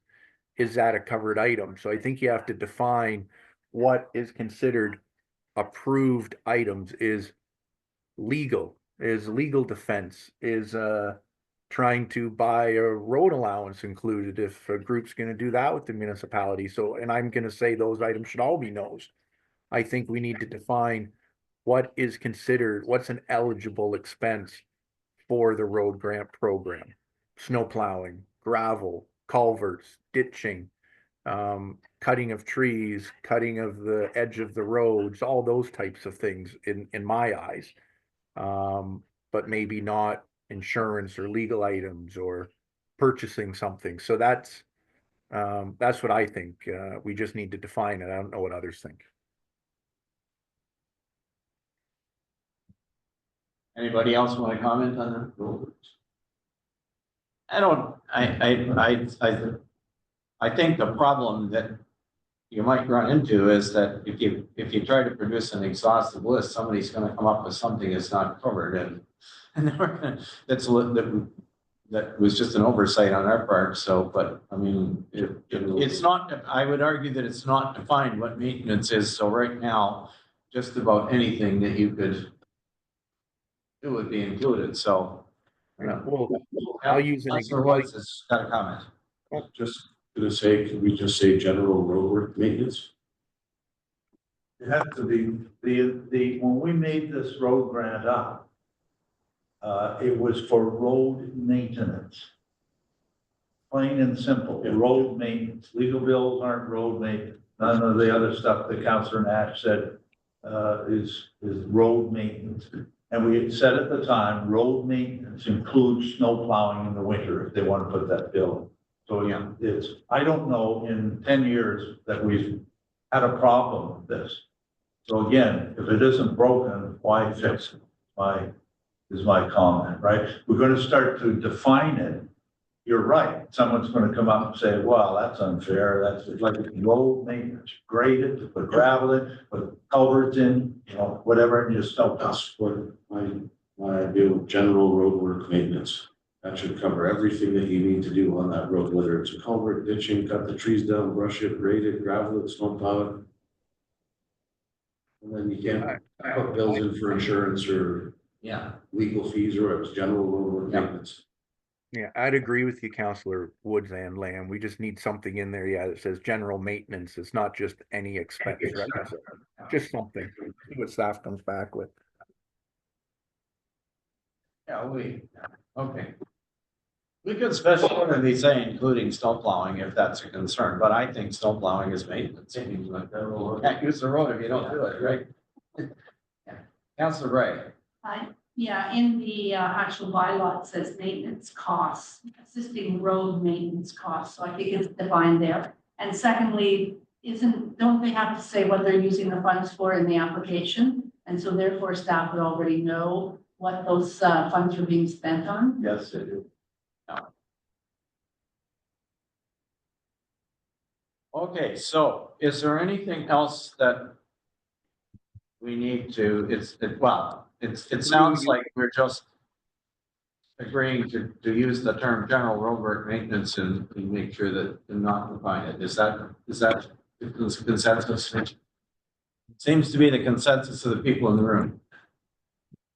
B: is that a covered item? So I think you have to define what is considered approved items. Is legal defense, is trying to buy a road allowance included if a group's going to do that with the municipality. So, and I'm going to say those items should all be no's. I think we need to define what is considered, what's an eligible expense for the road grant program. Snow plowing, gravel, culverts, ditching, cutting of trees, cutting of the edge of the roads, all those types of things in my eyes. But maybe not insurance or legal items or purchasing something. So that's what I think. We just need to define it. I don't know what others think.
A: Anybody else want to comment on that? I think the problem that you might run into is that if you try to produce an exhaustive list, somebody's gonna come up with something that's not covered and that was just an oversight on our part, so, but I mean, it's not, I would argue that it's not defined what maintenance is, so right now, just about anything that you could it would be included, so.
B: Well, I'll use an
A: Councilor
B: example.
A: Woods has got a comment.
G: Just gonna say, can we just say general roadwork maintenance?
C: It has to be, when we made this road grant up, it was for road maintenance. plain and simple, road maintenance, legal bills aren't road maintenance. None of the other stuff that Councillor Nash said, is road maintenance. And we had said at the time, road maintenance includes snow plowing in the winter if they want to put that bill. So, yeah, I don't know in 10 years that we've had a problem with this. So again, if it isn't broken, why fix it? Is my comment, right? We're gonna start to define it. You're right. Someone's gonna come up and say, well, that's unfair. That's like road maintenance, grade it, put gravel in, put culverts in, whatever, and just snow plow.
G: That's what my idea with general road work maintenance. That should cover everything that you need to do on that road, whether it's a culvert, ditching, cut the trees down, brush it, grade it, gravel it, snow plow it. And then you can't put bills in for insurance or
A: Yeah.
G: legal fees, or it was general road work
A: Yeah.
G: maintenance.
B: Yeah, I'd agree with you, Counselor Woods and Lamb. We just need something in there, yeah, that says general maintenance. It's not just any expense, right? So, just something, see what staff comes back with.
A: Yeah, okay. We could specifically say including snow plowing if that's a concern, but I think snow plowing is maintenance. You can't use the road if you don't do it, right? Yeah. Councillor Ray.
F: Yeah, in the actual bylaw, it says maintenance costs, assisting road maintenance costs, so I think it's defined there. And secondly, don't they have to say what they're using the funds for in the application? And so therefore staff would already know what those funds are being spent on?
C: Yes, they do.
A: Okay, so is there anything else that we need to, it sounds like we're just agreeing to use the term general roadwork maintenance and make sure that they're not define it. Is that the consensus? Seems to be the consensus of the people in the room.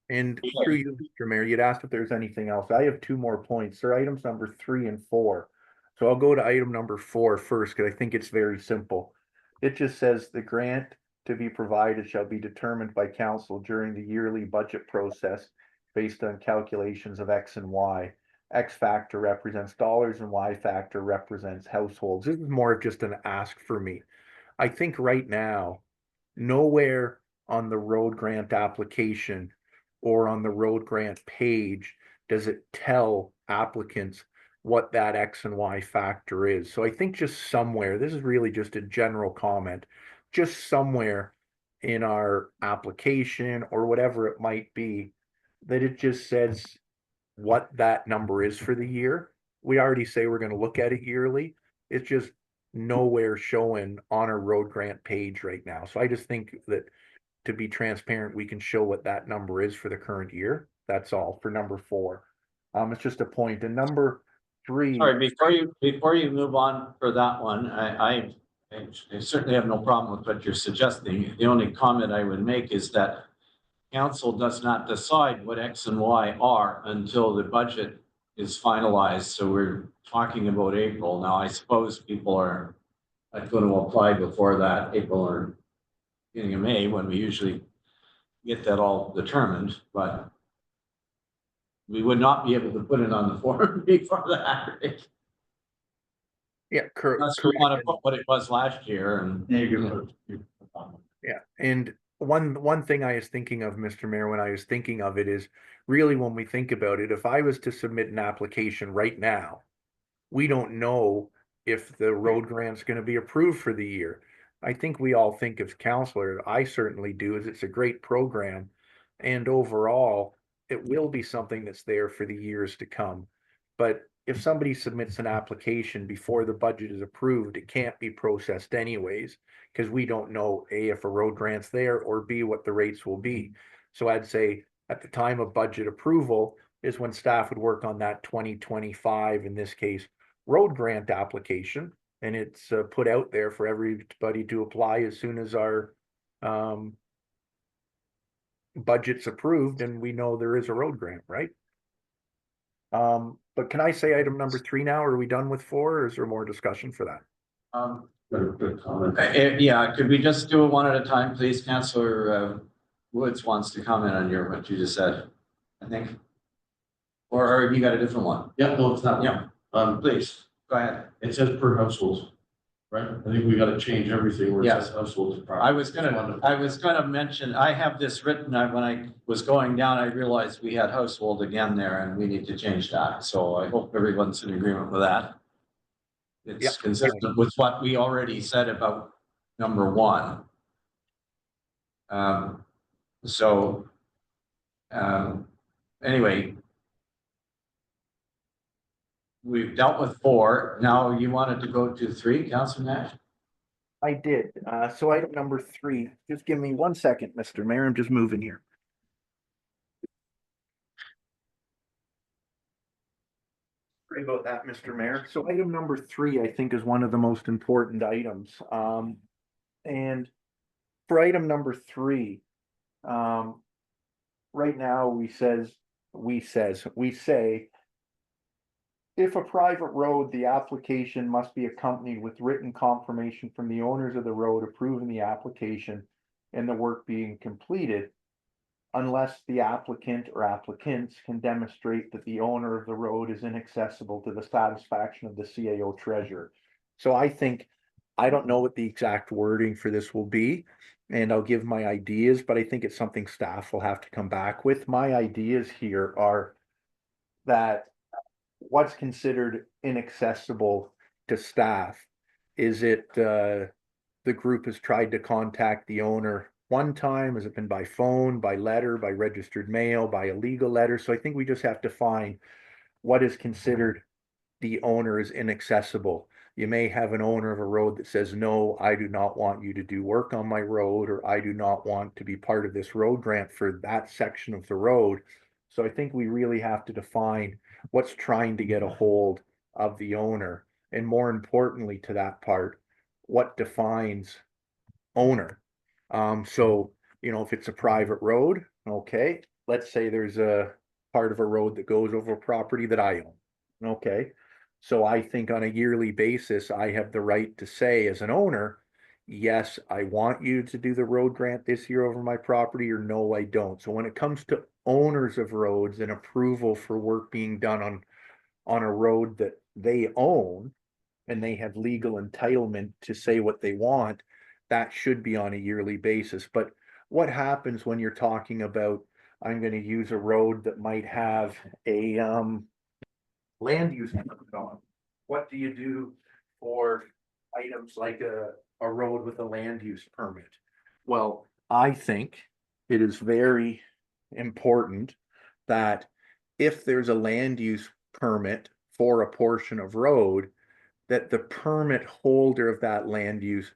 B: And through you, Mr. Mayor, you'd asked if there's anything else. I have 2 more points. They're items number 3 and 4. So I'll go to item number 4 first, because I think it's very simple. It just says the grant to be provided shall be determined by council during the yearly budget process based on calculations of X and Y. X factor represents dollars and Y factor represents households. This is more of just an ask for me. I think right now, nowhere on the road grant application or on the road grant page does it tell applicants what that X and Y factor is. So I think just somewhere, this is really just a general comment, just somewhere in our application or whatever it might be, that it just says what that number is for the year. We already say we're going to look at it yearly. It's just nowhere showing on our road grant page right now. So I just think that to be transparent, we can show what that number is for the current year. That's all for number 4. It's just a point. And number 3.
A: Sorry, before you move on for that one, I certainly have no problem with what you're suggesting. The only comment I would make is that council does not decide what X and Y are until the budget is finalized. So we're talking about April. Now, I suppose people are going to apply before that, April or beginning of May, when we usually get that all determined, but we would not be able to put it on the form before that. Right?
B: Yeah,
A: Unless we want to put what it was last year and.
B: Yeah, and one thing I was thinking of, Mr. Mayor, when I was thinking of it is really when we think about it, if I was to submit an application right now, we don't know if the road grant's going to be approved for the year. I think we all think as counselor, I certainly do, is it's a great program. And overall, it will be something that's there for the years to come. But if somebody submits an application before the budget is approved, it can't be processed anyways, because we don't know A, if a road grant's there, or B, what the rates will be. So I'd say at the time of budget approval is when staff would work on that 2025, in this case, road grant application. And it's put out there for everybody to apply as soon as our budget's approved and we know there is a road grant, right? But can I say item number 3 now? Are we done with 4, or is there more discussion for that?
G: Good comment.
A: Yeah, could we just do it one at a time, please? Councillor Woods wants to comment on what you just said, I think. Or have you got a different one?
G: Yeah, no, it's not.
A: Yeah, please. Go ahead.
G: It says per household, right? I think we gotta change everything where it
A: Yes.
G: says households.
A: I was gonna mention, I have this written, when I was going down, I realized we had household again there and we need to change that. So I hope everyone's in agreement with that. It's
B: Yep.
A: consistent with what we already said about number one. Um, so, anyway. We've dealt with 4. Now you wanted to go to 3, Councilor Nash?
B: I did. So item number 3, just give me 1 second, Mr. Mayor. I'm just moving here. Sorry about that, Mr. Mayor. So item number 3, I think, is one of the most important items. And for item number 3, right now we say if a private road, the application must be accompanied with written confirmation from the owners of the road approving the application and the work being completed, unless the applicant or applicants can demonstrate that the owner of the road is inaccessible to the satisfaction of the CAO treasurer. So I think, I don't know what the exact wording for this will be, and I'll give my ideas, but I think it's something staff will have to come back with. My ideas here are that what's considered inaccessible to staff? Is it, the group has tried to contact the owner one time? Has it been by phone, by letter, by registered mail, by a legal letter? So I think we just have to find what is considered the owner is inaccessible. You may have an owner of a road that says, no, I do not want you to do work on my road, or I do not want to be part of this road grant for that section of the road. So I think we really have to define what's trying to get a hold of the owner. And more importantly to that part, what defines owner? So, if it's a private road, okay, let's say there's a part of a road that goes over a property that I own. Okay, so I think on a yearly basis, I have the right to say as an owner, yes, I want you to do the road grant this year over my property, or no, I don't. So when it comes to owners of roads and approval for work being done on a road that they own, and they have legal entitlement to say what they want, that should be on a yearly basis. But what happens when you're talking about, I'm gonna use a road that might have a land use permit on? What do you do for items like a road with a land use permit? Well, I think it is very important that if there's a land use permit for a portion of road, that the permit holder of that land use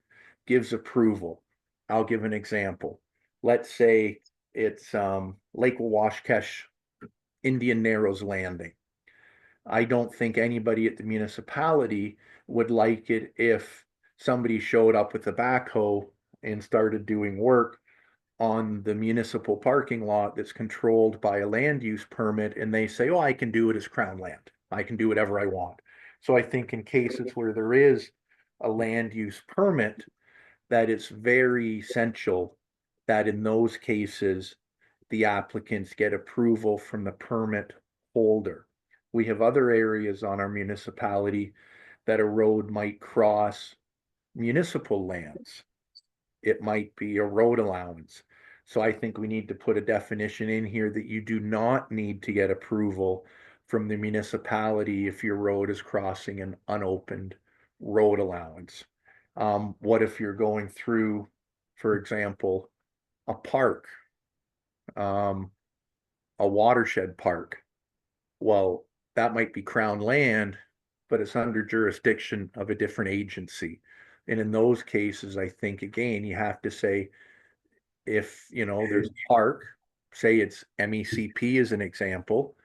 B: gives approval. I'll give an example. Let's say it's Lake Washkesh, Indian Narrows Landing. I don't think anybody at the municipality would like it if somebody showed up with a backhoe and started doing work on the municipal parking lot that's controlled by a land use permit, and they say, oh, I can do it as Crown land. I can do whatever I want. So I think in cases where there is a land use permit, that it's very essential that in those cases, the applicants get approval from the permit holder. We have other areas on our municipality that a road might cross municipal lands. It might be a road allowance. So I think we need to put a definition in here that you do not need to get approval from the municipality if your road is crossing an unopened road allowance. What if you're going through, for example, a park, a watershed park? Well, that might be Crown land, but it's under jurisdiction of a different agency. And in those cases, I think, again, you have to say, if, there's a park, say it's MECP as an example,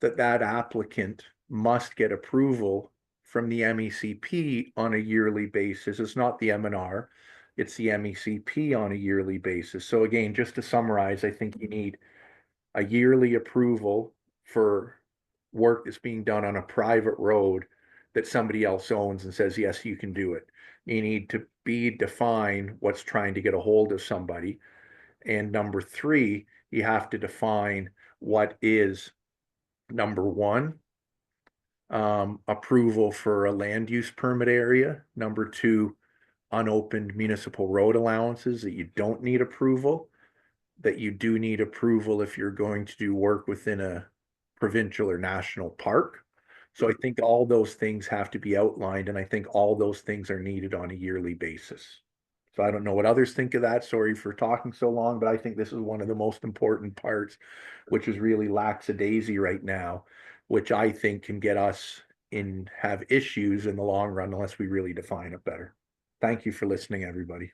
B: that applicant must get approval from the MECP on a yearly basis. It's not the MNR, it's the MECP on a yearly basis. So again, just to summarize, I think you need a yearly approval for work that's being done on a private road that somebody else owns and says, yes, you can do it. You need to define what's trying to get a hold of somebody. And number 3, you have to define what is, number 1, approval for a land use permit area. Number two, unopened municipal road allowances that you don't need approval, that you do need approval if you're going to do work within a provincial or national park. So I think all those things have to be outlined, and I think all those things are needed on a yearly basis. So I don't know what others think of that. Sorry for talking so long, but I think this is one of the most important parts, which is really lackadaisy right now, which I think can get us have issues in the long run unless we really define it better. Thank you for listening, everybody.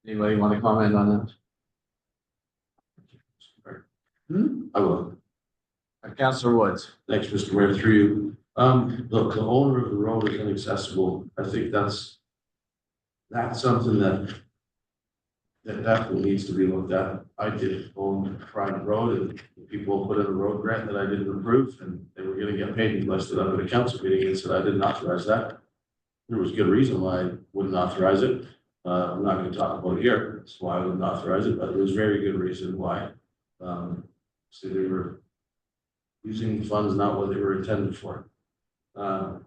A: Anybody want to comment on
G: I will.
A: that? Councillor Woods.
G: Thanks, Mr. Mayor, through you. Look, the owner of the road is inaccessible. I think that's something that definitely needs to be looked at. I did own a private road and people put in a road grant that I didn't approve and they were gonna get paid unless that I'm at a council meeting and said I didn't authorize that. There was good reason why I wouldn't authorize it. I'm not gonna talk about it here. That's why I wouldn't authorize it, but there was very good reason why. So they were using funds not what they were intended for. But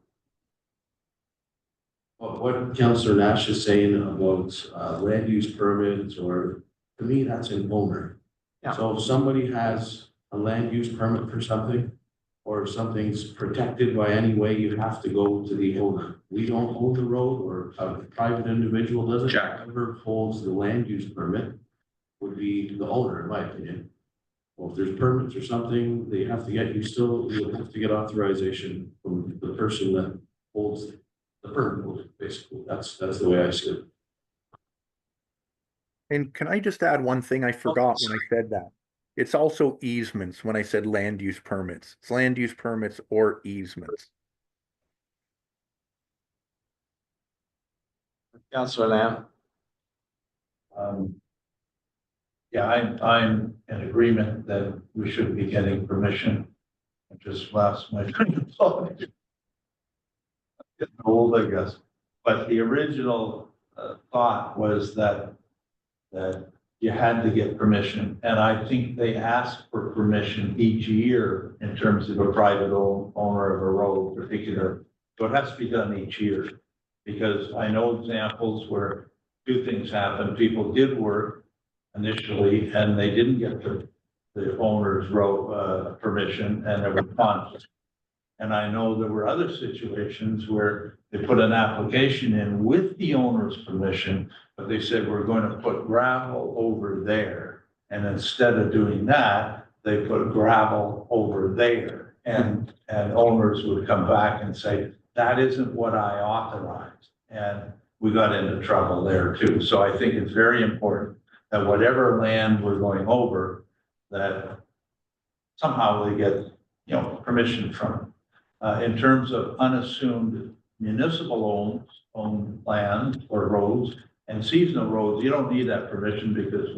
G: what Councillor Nash is saying about land use permits, or to me, that's an owner.
A: Yeah.
G: So if somebody has a land use permit for something, or if something's protected by any way, you have to go to the owner. We don't own the road, or a private individual doesn't.
D: Jack.
G: Whoever holds the land use permit would be the owner, in my opinion. Well, if there's permits or something they have to get, you have to get authorization from the person that holds the permit, basically. That's the way I see it.
B: And can I just add one thing I forgot when I said that? It's also easements when I said land use permits. It's land use permits or easements.
A: Councillor Lamb.
C: Yeah, I'm in agreement that we should be getting permission. I just lost my train of thought. Getting old, I guess. But the original thought was that you had to get permission. And I think they ask for permission each year in terms of a private owner of a road particular. So it has to be done each year. Because I know examples where two things happened. People did work initially and they didn't get the owner's road permission, and there were conflicts. And I know there were other situations where they put an application in with the owner's permission, but they said, we're going to put gravel over there. And instead of doing that, they put gravel over there. And owners would come back and say, that isn't what I authorized. And we got into trouble there too. So I think it's very important that whatever land we're going over, that somehow they get, permission from. In terms of unassumed municipal owned land or roads and seasonal roads, you don't need that permission because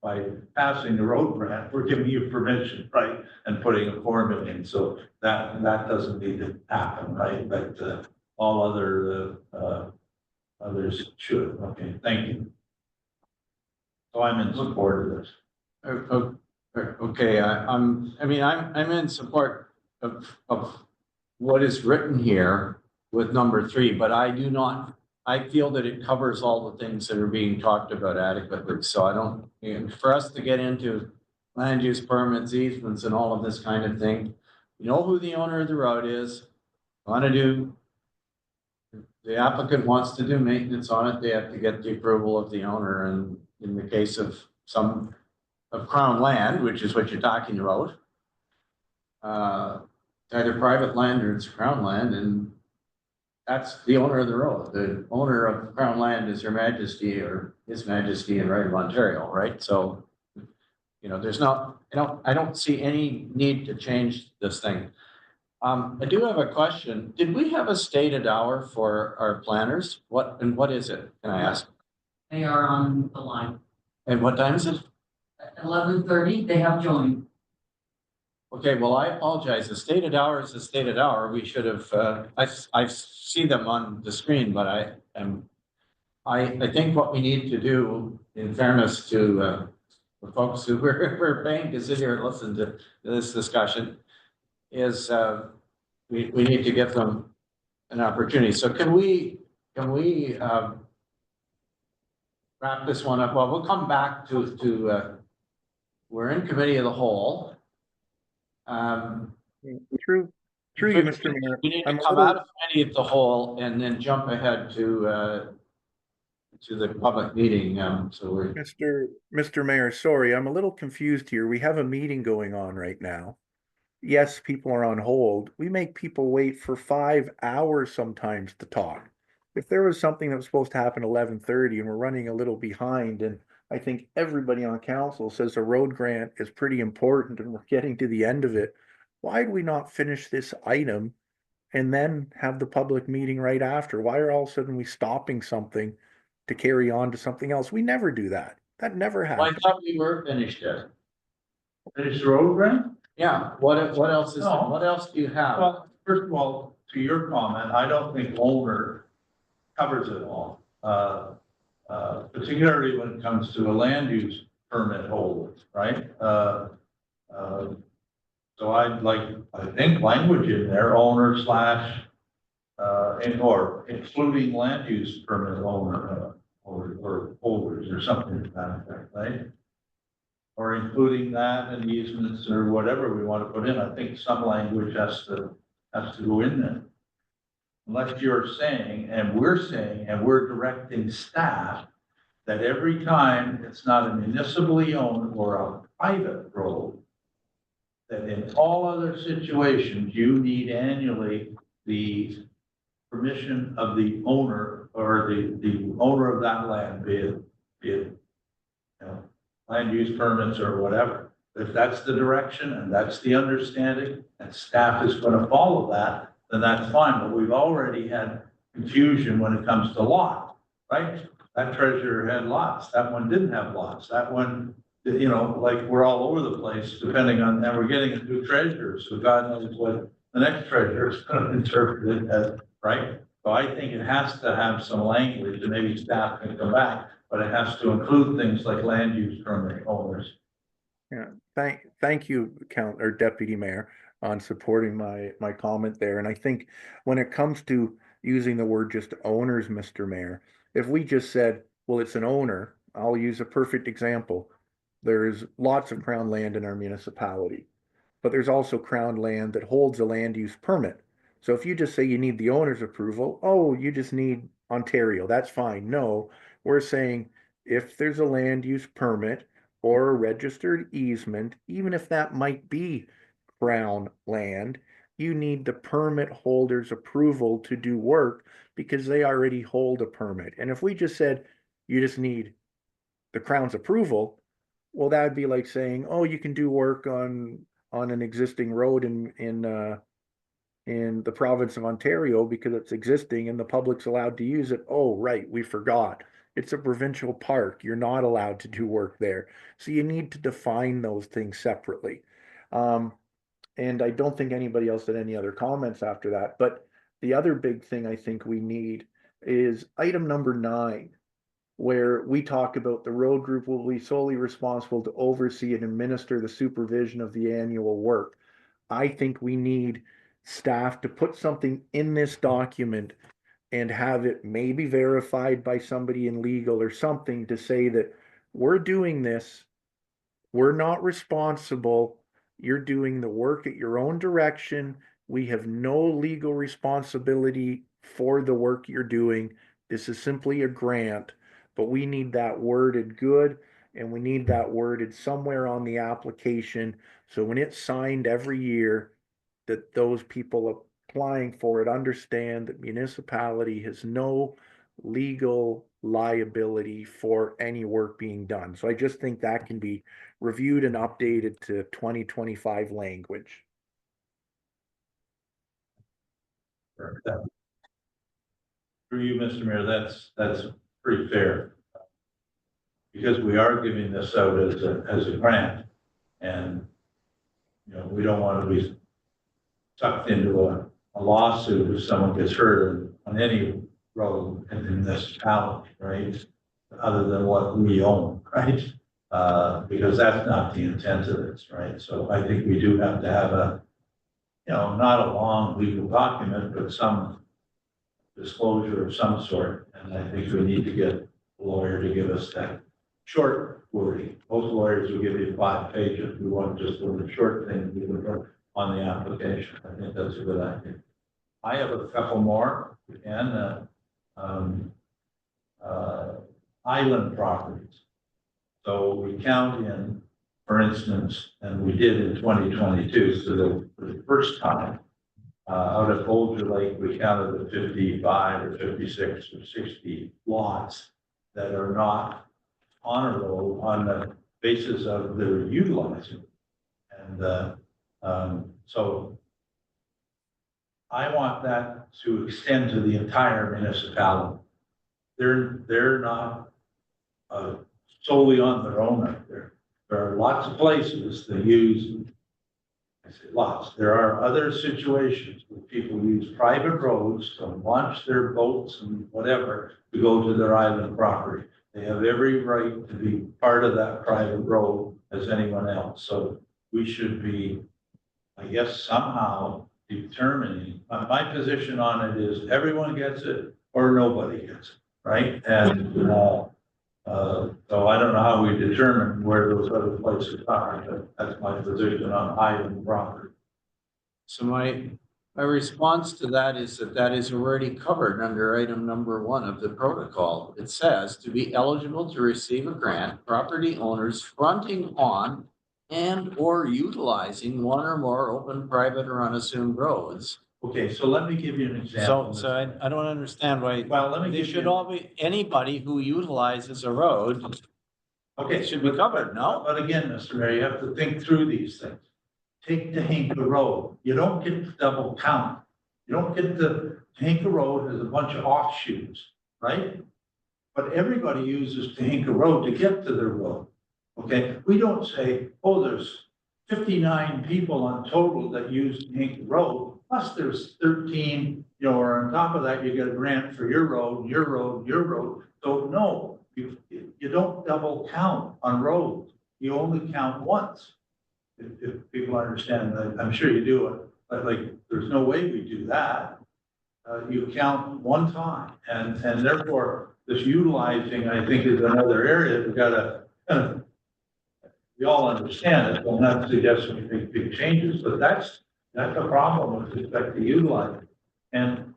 C: by passing the road grant, we're giving you permission, right? And putting a formula in, so that doesn't need to happen, right? But all others should. Okay, thank you. So I'm in support of this.
A: Okay, I'm in support of what is written here with number 3, but I feel that it covers all the things that are being talked about adequately. So I don't, for us to get into land use permits, easements and all of this kind of thing, you know who the owner of the road is, the applicant wants to do maintenance on it, they have to get the approval of the owner. And in the case of Crown land, which is what you're talking about, either private land or it's Crown land, and that's the owner of the road. The owner of Crown land is Her Majesty or His Majesty in right of Ontario, right? So, I don't see any need to change this thing. I do have a question. Did we have a stated hour for our planners? What is it? Can I ask?
E: They are on the line.
A: And what time is it?
E: At 11:30, they have joined.
A: Okay, well, I apologize. The stated hour is the stated hour. We should have, I see them on the screen, but I think what we need to do, in fairness to the folks who we're paying to sit here and listen to this discussion is, we need to give them an opportunity. So can we, wrap this one up? Well, we'll come back to, we're in committee of the whole.
B: Through you, Mr. Mayor.
A: We need to
B: I'm a
A: come
B: little-
A: out of committee of the whole and then jump ahead to the public meeting, so we're.
B: Mr. Mayor, sorry, I'm a little confused here. We have a meeting going on right now. Yes, people are on hold. We make people wait for 5 hours sometimes to talk. If there was something that was supposed to happen 11:30 and we're running a little behind, and I think everybody on council says the road grant is pretty important and we're getting to the end of it, why do we not finish this item and then have the public meeting right after? Why are all of a sudden we stopping something to carry on to something else? We never do that. That never
A: Well, I
B: happens.
A: thought we were finished there.
C: Finish the road grant?
A: Yeah, what else is,
C: No.
A: what else do you have?
C: Well, first of all, to your comment, I don't think owner covers it all. Particularly when it comes to a land use permit holder, right? So I'd like, I think language in there, owner slash, or including land use permit owner, or holders or something to that effect, right? Or including that and easements or whatever we want to put in. I think some language has to go in there. Unless you're saying, and we're directing staff that every time it's not a municipally owned or a private road, that in all other situations, you need annually the permission of the owner or the owner of that land, be it, you know, land use permits or whatever. If that's the direction and that's the understanding and staff is going to follow that, then that's fine. But we've already had confusion when it comes to lot, right? That treasurer had lots. That one didn't have lots. That one, you know, like we're all over the place depending on, and we're getting a new treasurer. So God knows what the next treasurer is going to interpret it as, right? So I think it has to have some language and maybe staff can come back, but it has to include things like land use permit owners.
B: Yeah, thank you, Deputy Mayor, on supporting my comment there. And I think when it comes to using the word just owners, Mr. Mayor, if we just said, well, it's an owner, I'll use a perfect example. There's lots of crown land in our municipality, but there's also crown land that holds a land use permit. So if you just say you need the owner's approval, oh, you just need Ontario, that's fine. No, we're saying if there's a land use permit or a registered easement, even if that might be crown land, you need the permit holder's approval to do work because they already hold a permit. And if we just said you just need the crown's approval, well, that would be like saying, oh, you can do work on an existing road in the province of Ontario because it's existing and the public's allowed to use it. Oh, right, we forgot. It's a provincial park. You're not allowed to do work there. So you need to define those things separately. And I don't think anybody else had any other comments after that. But the other big thing I think we need is item number 9, where we talk about the road group will be solely responsible to oversee and administer the supervision of the annual work. I think we need staff to put something in this document and have it maybe verified by somebody in legal or something to say that we're doing this, we're not responsible, you're doing the work at your own direction, we have no legal responsibility for the work you're doing, this is simply a grant, but we need that worded good, and we need that worded somewhere on the application, so when it's signed every year, that those people applying for it understand that municipality has no legal liability for any work being done. So I just think that can be reviewed and updated to 2025 language.
C: Through you, Mr. Mayor, that's pretty fair. Because we are giving this out as a grant, and, you know, we don't want to be sucked into a lawsuit if someone gets hurt on any road in the municipality, right? Other than what we own, right? Because that's not the intent of this, right? So I think we do have to have a, not a long legal document, but some disclosure of some sort. And I think we need to get a lawyer to give us that short wording. Most lawyers will give you 5 pages. We want just a little short thing we can put on the application. I think that's a good idea. I have a couple more, and island properties. So we count in, for instance, and we did in 2022, so for the first time, out at Boulder Lake, we counted the 55 or 56 or 60 lots that are not on a road on the basis of their utilizing. And so I want that to extend to the entire municipality. They're not solely on their own up there. There are lots of places that use, I say lots, there are other situations where people use private roads to launch their boats and whatever to go to their island property. They have every right to be part of that private road as anyone else. So we should be, I guess, somehow determining, my position on it is everyone gets it or nobody gets it, right? And so I don't know how we determine where those other places are, but that's my position on island property.
A: So my response to that is that is already covered under item number 1 of the protocol. It says to be eligible to receive a grant, property owners fronting on and or utilizing one or more open, private, or unassumed roads.
C: Okay, so let me give you an example.
A: So I don't understand why.
C: Well, let me
A: They
C: give
A: should
C: you,
A: all be, anybody who utilizes a road,
C: okay,
A: it should be covered, no?
C: but again, Mr. Mayor, you have to think through these things. Take Tehika Road. You don't get to double count. You don't get to, Tehika Road has a bunch of offshoots, right? But everybody uses Tehika Road to get to their road. Okay, we don't say, oh, there's 59 people on total that use Tehika Road, plus there's 13, or on top of that, you get a grant for your road, your road, your road. So no, you don't double count on roads. You only count once. If people understand that, I'm sure you do it, but like, there's no way we do that. You count one time, and therefore this utilizing, I think, is another area we've got to. We all understand it. I'm not suggesting we make big changes, but that's a problem with respect to utilizing. And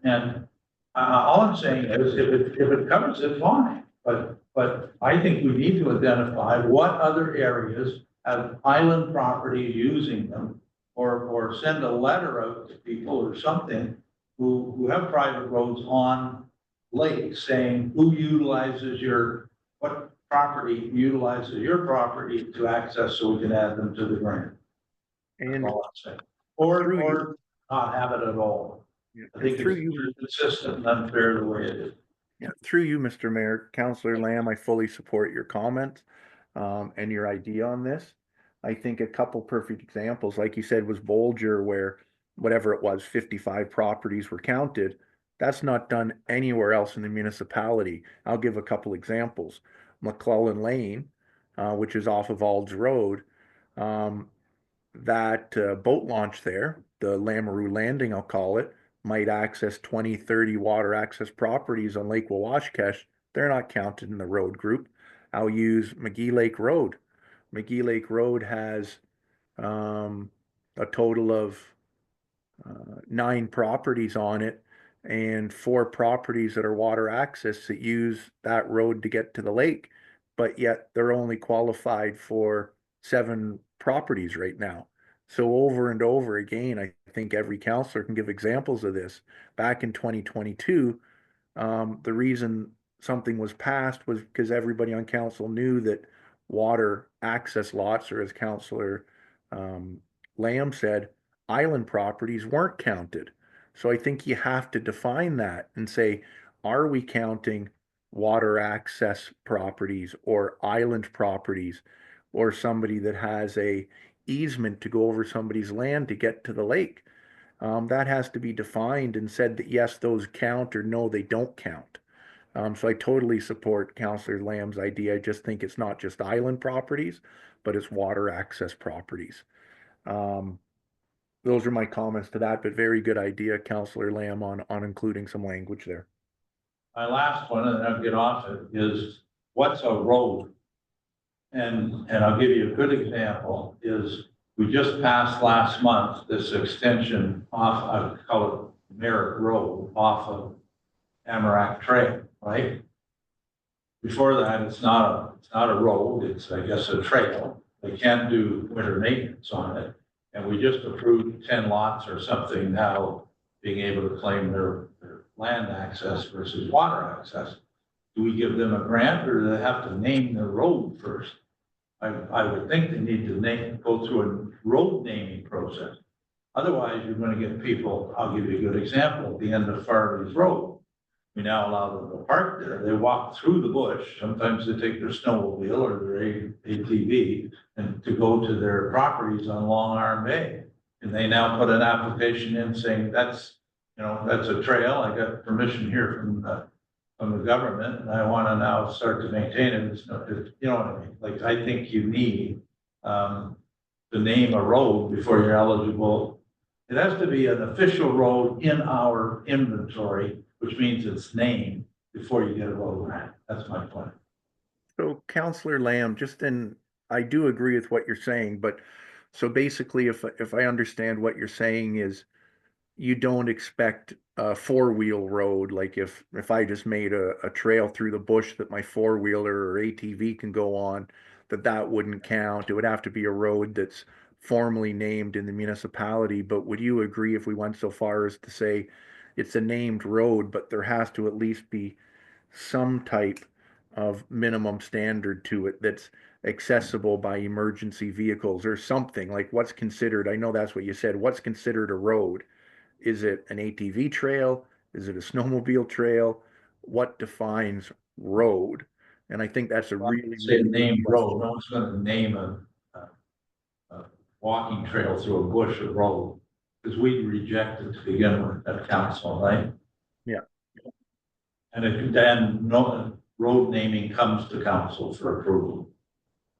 C: all I'm saying is, if it covers it, fine. But I think we need to identify what other areas have island properties using them, or send a letter out to people or something who have private roads on lakes saying who utilizes what property utilizes your property to access, so we can add them to the grant. That's
B: And
C: all I'm saying. Or
B: through you-
C: or not have it at all. I think
B: through
C: it's
B: you,
C: consistent and unfair the way it is.
B: yeah, through you, Mr. Mayor, Councillor Lamb, I fully support your comments and your idea on this. I think a couple perfect examples, like you said, was Bolger, where whatever it was, 55 properties were counted. That's not done anywhere else in the municipality. I'll give a couple examples. McClellan Lane, which is off of Ald's Road, that boat launch there, the Lamoureux Landing, I'll call it, might access 20, 30 water access properties on Lake Wawashkesh. They're not counted in the road group. I'll use McGee Lake Road. McGee Lake Road has a total of 9 properties on it, and 4 properties that are water access that use that road to get to the lake, but yet they're only qualified for 7 properties right now. So over and over again, I think every councillor can give examples of this. Back in 2022, the reason something was passed was because everybody on council knew that water access lots, or as Councillor Lamb said, island properties weren't counted. So I think you have to define that and say, are we counting water access properties or island properties, or somebody that has a easement to go over somebody's land to get to the lake? That has to be defined and said that yes, those count, or no, they don't count. So I totally support Counselor Lamb's idea. I just think it's not just island properties, but it's water access properties. Um, those are my comments to that, but very good idea, Counselor Lamb, on including some language there.
C: My last one, and I'll get off it, is what's a road? And I'll give you a good example, is we just passed last month this extension off, I call it Merritt Road, off of Amarak Trail, right? Before that, it's not a road, it's, I guess, a trail. They can't do winter maintenance on it. And we just approved 10 lots or something now being able to claim their land access versus water access. Do we give them a grant, or do they have to name their road first? I would think they need to go through a road naming process. Otherwise, you're gonna get people, I'll give you a good example, at the end of Farley's Road. We now allow them to park there. They walk through the bush. Sometimes they take their snowmobile or their ATV and to go to their properties on Long Arm Bay. And they now put an application in saying that's a trail. I got permission here from the government, and I want to now start to maintain it. You know what I mean? Like, I think you need to name a road before you're eligible. It has to be an official road in our inventory, which means it's named before you get a road grant. That's my point.
B: So Counselor Lamb, I do agree with what you're saying, but so basically if I understand what you're saying is you don't expect a four-wheel road, like if I just made a trail through the bush that my four-wheeler or ATV can go on, that wouldn't count. It would have to be a road that's formally named in the municipality. But would you agree if we went so far as to say it's a named road, but there has to at least be some type of minimum standard to it that's accessible by emergency vehicles or something? Like, what's considered, I know that's what you said, what's considered a road? Is it an ATV trail? Is it a snowmobile trail? What defines road? And I think that's a really
C: Say a
B: good
C: named road.
B: question.
C: No one's going to name a walking trail through a bush a road, because we rejected to begin with at council, right?
B: Yeah.
C: And then no road naming comes to council for approval.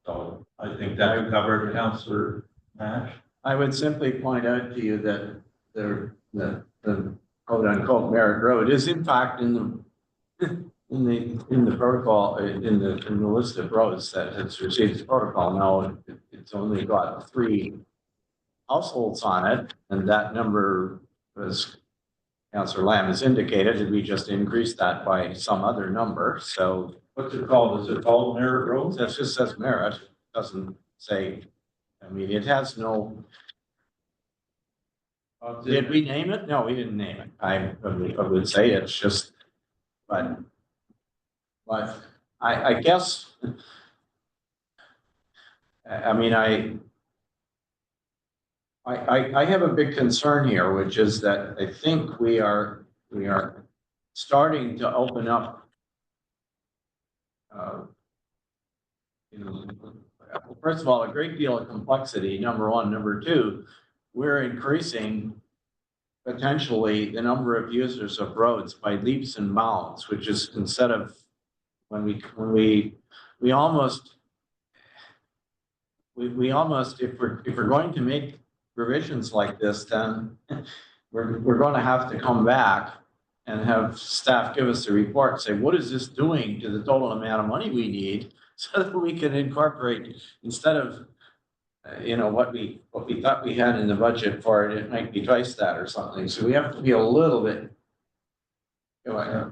C: So I think that covered Councillor Nash.
A: I would simply point out to you that the quote unquote Merritt Road is in fact in the protocol, in the list of roads that has received the protocol. Now, it's only got 3 households on it, and that number, as Councillor Lamb has indicated, and we just increased that by some other number. So
C: What's it called? Is it called Merritt Road?
A: that just says Merritt, doesn't say, I mean, it has no. Did we name it? No, we didn't name it. I would say it's just, but I guess, I mean, I have a big concern here, which is that I think we are starting to open up. First of all, a great deal of complexity, number one. Number two, we're increasing potentially the number of users of roads by leaps and bounds, which is instead of when we almost, if we're going to make revisions like this, then we're going to have to come back and have staff give us a report, say, what is this doing to the total amount of money we need, so that we can incorporate, instead of what we thought we had in the budget for it, it might be twice that or something. So we have to be a little bit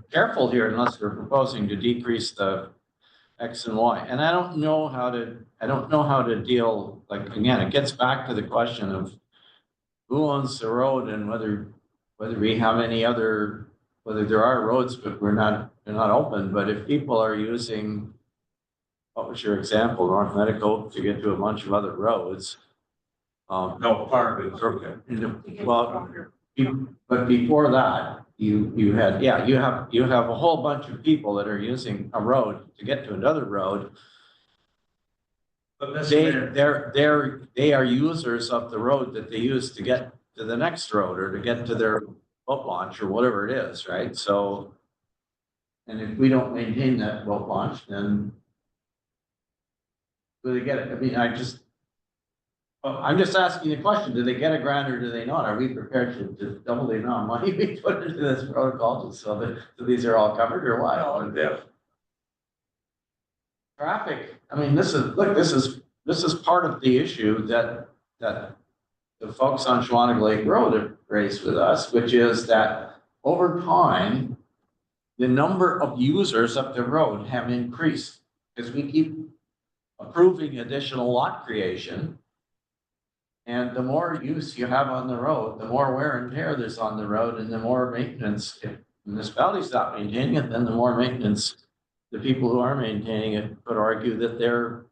A: careful here, unless we're proposing to decrease the X and Y. And I don't know how to deal, like, again, it gets back to the question of who owns the road and whether we have any other, whether there are roads, but they're not open. But if people are using, what was your example, North Medical, to get to a bunch of other roads?
C: No, part of it's okay.
A: Well, but before that, you have a whole bunch of people that are using a road to get to another road.
C: But
A: They are users of the road that they use to get to the next road or to get to their boat launch or whatever it is, right? So And if we don't maintain that boat launch, then do they get it? I mean, I'm just asking the question, do they get a grant or do they not? Are we prepared to double the amount of money we put into this protocol just so that so these are all covered or what? Traffic, I mean, this is part of the issue that the folks on Schwanig Lake Road have raised with us, which is that over time, the number of users of the road have increased because we keep approving additional lot creation. And the more use you have on the road, the more wear and tear there's on the road and the more maintenance. If municipalities stop maintaining it, then the more maintenance. The people who are maintaining it could argue that they're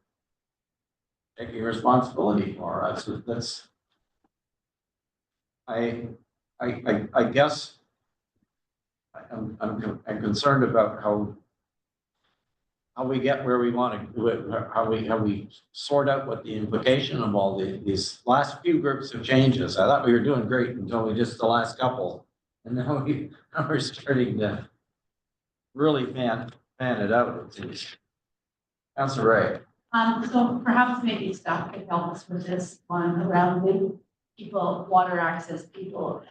A: taking responsibility for us. That's, I guess I'm concerned about how we get where we want to do it, how we sort out what the implication of all these last few groups of changes. I thought we were doing great until we just the last couple, and now we're starting to really fan it out. It seems. Councilor Ray.
F: So perhaps maybe staff could help us with this one around the people, water access people,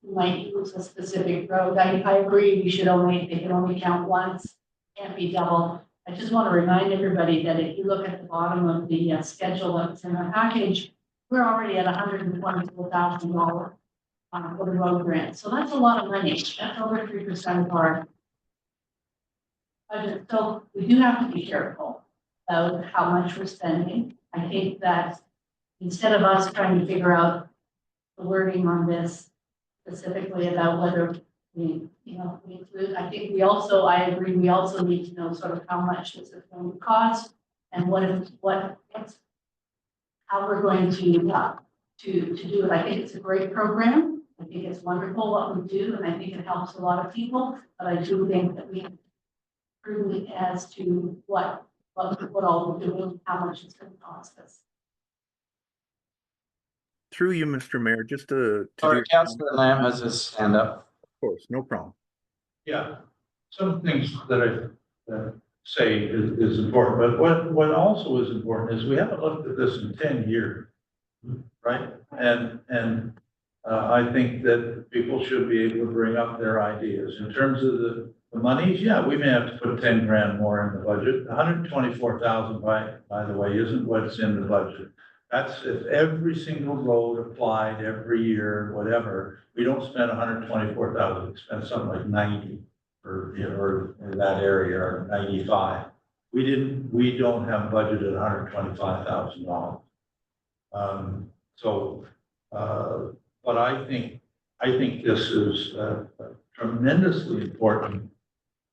F: who might use a specific road. I agree, they can only count once, can't be double. I just want to remind everybody that if you look at the bottom of the schedule that's in the package, we're already at $124,000 for the road grant. So that's a lot of money. That's over 3% of our budget. So we do have to be careful about how much we're spending. I think that instead of us trying to figure out the wording on this specifically about whether we include, I think I agree, we also need to know sort of how much this is going to cost and how we're going to do it. I think it's a great program. I think it's wonderful what we do, and I think it helps a lot of people, but I do think that we prove as to what all we're doing, how much it's going to cost us.
B: Through you, Mr. Mayor, just to
A: Sorry,
B: do-
A: Councilor Lamb has his hand up.
B: Of course, no problem.
C: Yeah, some things that I say is important, but what also is important is we haven't looked at this in 10 years, right? And I think that people should be able to bring up their ideas in terms of the monies. Yeah, we may have to put 10 grand more in the budget. 124,000 by the way, isn't what's in the budget. That's if every single road applied every year, whatever, we don't spend 124,000, we spend something like 90 or in that area, or 95. We don't have budgeted $125,000. But I think this is a tremendously important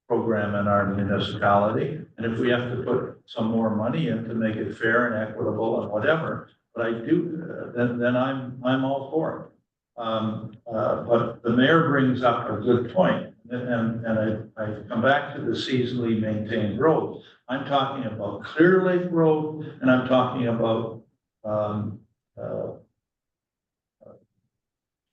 C: program in our municipality. And if we have to put some more money in to make it fair and equitable and whatever, but I do, then I'm all for it. But the mayor brings up a good point, and I come back to the seasonally maintained roads. I'm talking about Clear Lake Road, and I'm talking about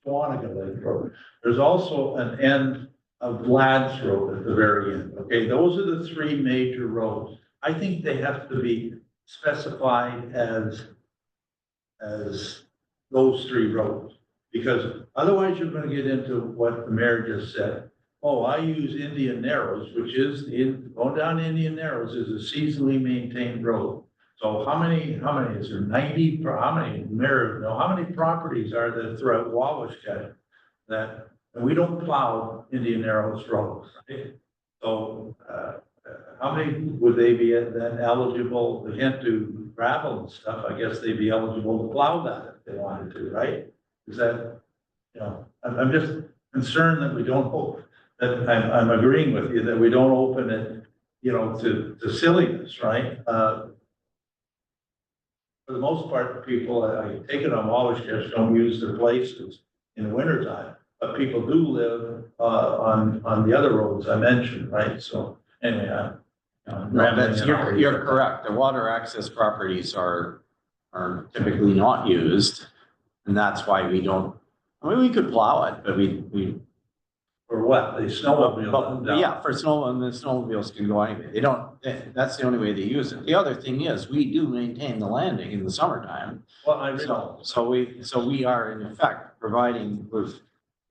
C: Schwanig Lake Road. There's also an end of Ladd's Road at the very end. Okay, those are the three major roads. I think they have to be specified as those three roads, because otherwise you're going to get into what the mayor just said. Oh, I use Indian Narrows, which is going down Indian Narrows is a seasonally maintained road. So how many is there? 90? How many, mayor, no, how many properties are there throughout Wawashka that we don't plow Indian Narrows roads? Right? So how many would they be then eligible? They can't do gravel and stuff. I guess they'd be eligible to plow that if they wanted to, right? Is that, I'm just concerned that we don't hope that I'm agreeing with you that we don't open it, to silliness, right? For the most part, people, I take it on Wawashka, don't use their places in the wintertime, but people do live on the other roads I mentioned, right? So anyway,
A: You're correct. The water access properties are typically not used. And that's why we don't, I mean, we could plow it, but we
C: Or what, they snowmobile them
A: Yeah,
C: down?
A: for snow, and the snowmobiles can go anyway. They don't, that's the only way they use it. The other thing is, we do maintain the landing in the summertime.
C: Well, I
A: So,
C: realize,
A: so we are in effect providing, we're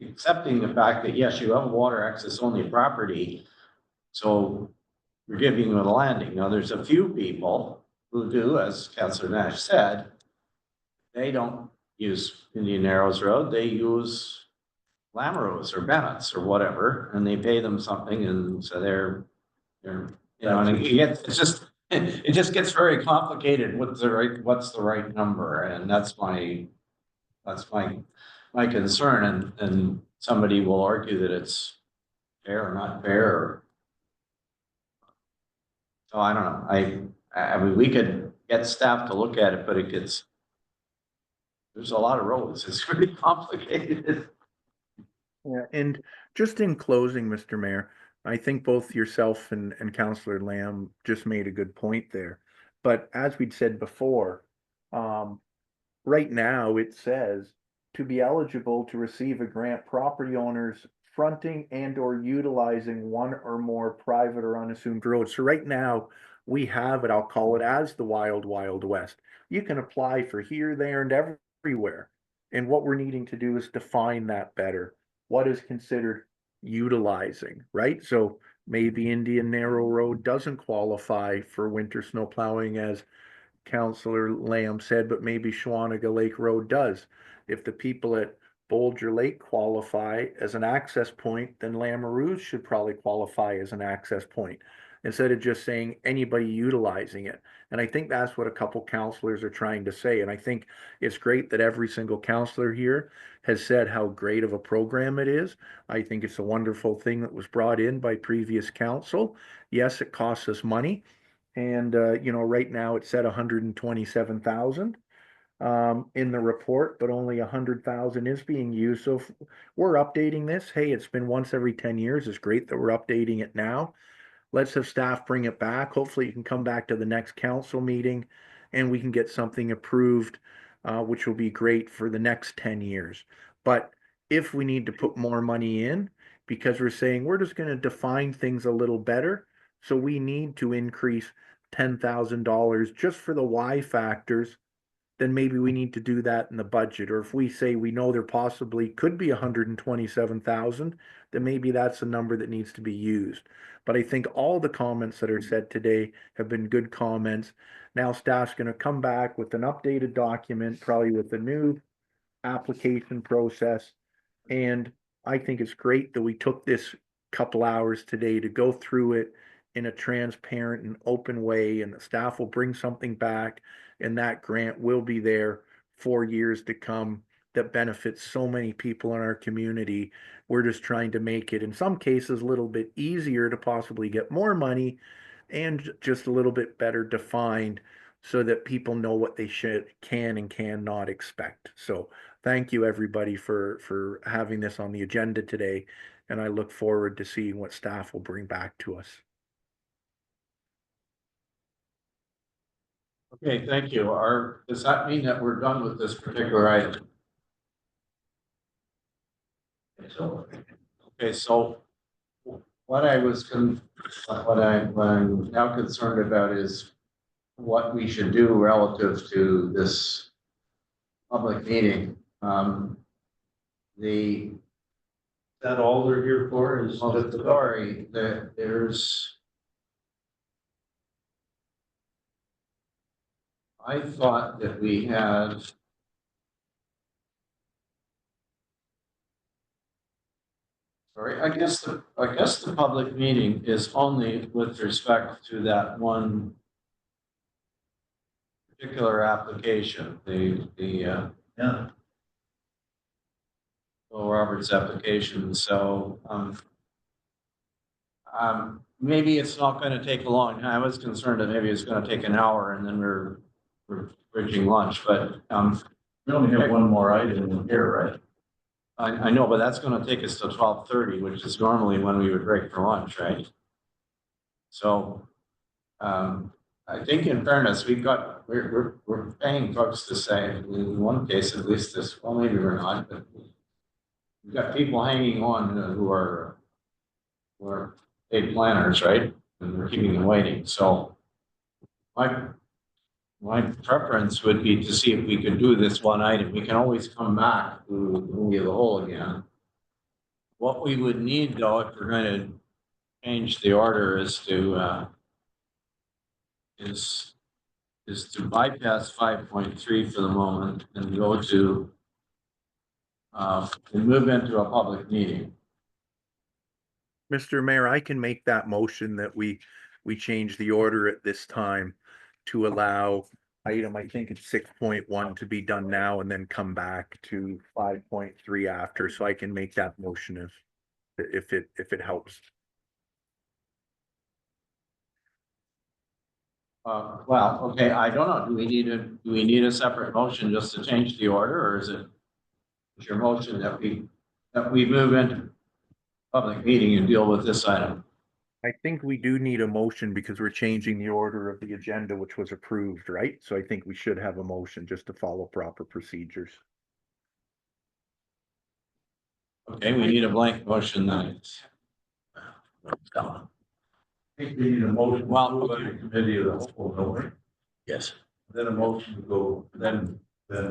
A: accepting the fact that, yes, you have a water access only property. So we're giving you a landing. Now, there's a few people who do, as Councillor Nash said, they don't use Indian Narrows Road, they use Lamoureux or Bennett's or whatever, and they pay them something, and so they're, you know, and it's just, it just gets very complicated. What's the right number? And that's my concern, and somebody will argue that it's fair or not fair. So I don't know. I mean, we could get staff to look at it, but there's a lot of roads. It's really complicated.
B: Yeah, and just in closing, Mr. Mayor, I think both yourself and Councillor Lamb just made a good point there. But as we'd said before, right now it says to be eligible to receive a grant, property owners fronting and or utilizing one or more private or unassumed roads. So right now we have it, I'll call it as the wild, wild west. You can apply for here, there, and everywhere. And what we're needing to do is define that better. What is considered utilizing, right? So maybe Indian Narrow Road doesn't qualify for winter snow plowing, as Councillor Lamb said, but maybe Schwanaga Lake Road does. If the people at Bolger Lake qualify as an access point, then Lamoureux should probably qualify as an access point, instead of just saying anybody utilizing it. And I think that's what a couple councillors are trying to say. And I think it's great that every single councillor here has said how great of a program it is. I think it's a wonderful thing that was brought in by previous council. Yes, it costs us money. And, you know, right now it's at 127,000 in the report, but only 100,000 is being used. So if we're updating this, hey, it's been once every 10 years. It's great that we're updating it now. Let's have staff bring it back. Hopefully you can come back to the next council meeting and we can get something approved, which will be great for the next 10 years. But if we need to put more money in, because we're saying we're just going to define things a little better, so we need to increase $10,000 just for the Y factors, then maybe we need to do that in the budget. Or if we say we know there possibly could be 127,000, then maybe that's a number that needs to be used. But I think all the comments that are said today have been good comments. Now staff's going to come back with an updated document, probably with a new application process. And I think it's great that we took this couple hours today to go through it in a transparent and open way, and the staff will bring something back, and that grant will be there for years to come that benefits so many people in our community. We're just trying to make it, in some cases, a little bit easier to possibly get more money and just a little bit better defined so that people know what they can and cannot expect. So thank you everybody for having this on the agenda today, and I look forward to seeing what staff will bring back to us.
A: Okay, thank you. Does that mean that we're done with this particular item? Okay, so what I'm now concerned about is what we should do relative to this public meeting.
C: that all they're here for is
A: Well,
C: just
A: sorry, I thought that we had. Sorry, I guess the public meeting is only with respect to that one particular application, the
C: yeah.
A: Bill Roberts application, so, maybe it's not gonna take a long time. I was concerned that maybe it's gonna take an hour and then we're bridging lunch, but,
C: We only have one more item in here, right?
A: I know, but that's gonna take us to 12:30, which is normally when we would break for lunch, right? So, I think in fairness, we're paying folks to say, in one case at least this, well, maybe we're not, but we've got people hanging on who are paid planners, right? And we're keeping them waiting, so my preference would be to see if we could do this one item. We can always come back to the movie of the whole again. What we would need though, if we're going to change the order, is to bypass 5.3 for the moment and go to and move into a public meeting.
B: Mr. Mayor, I can make that motion that we change the order at this time to allow item, I think it's 6.1 to be done now and then come back to 5.3 after, so I can make that motion if it helps.
A: Well, okay, I don't know. Do we need a separate motion just to change the order, or is your motion that we move into public meeting and deal with this item?
B: I think we do need a motion because we're changing the order of the agenda, which was approved, right? So I think we should have a motion just to follow proper procedures.
A: Okay, we need a blank motion then.
D: Come on.
C: I think we need a motion.
A: Well,
C: to go to the committee of the whole, don't we?
D: Yes.
C: Then a motion to go, then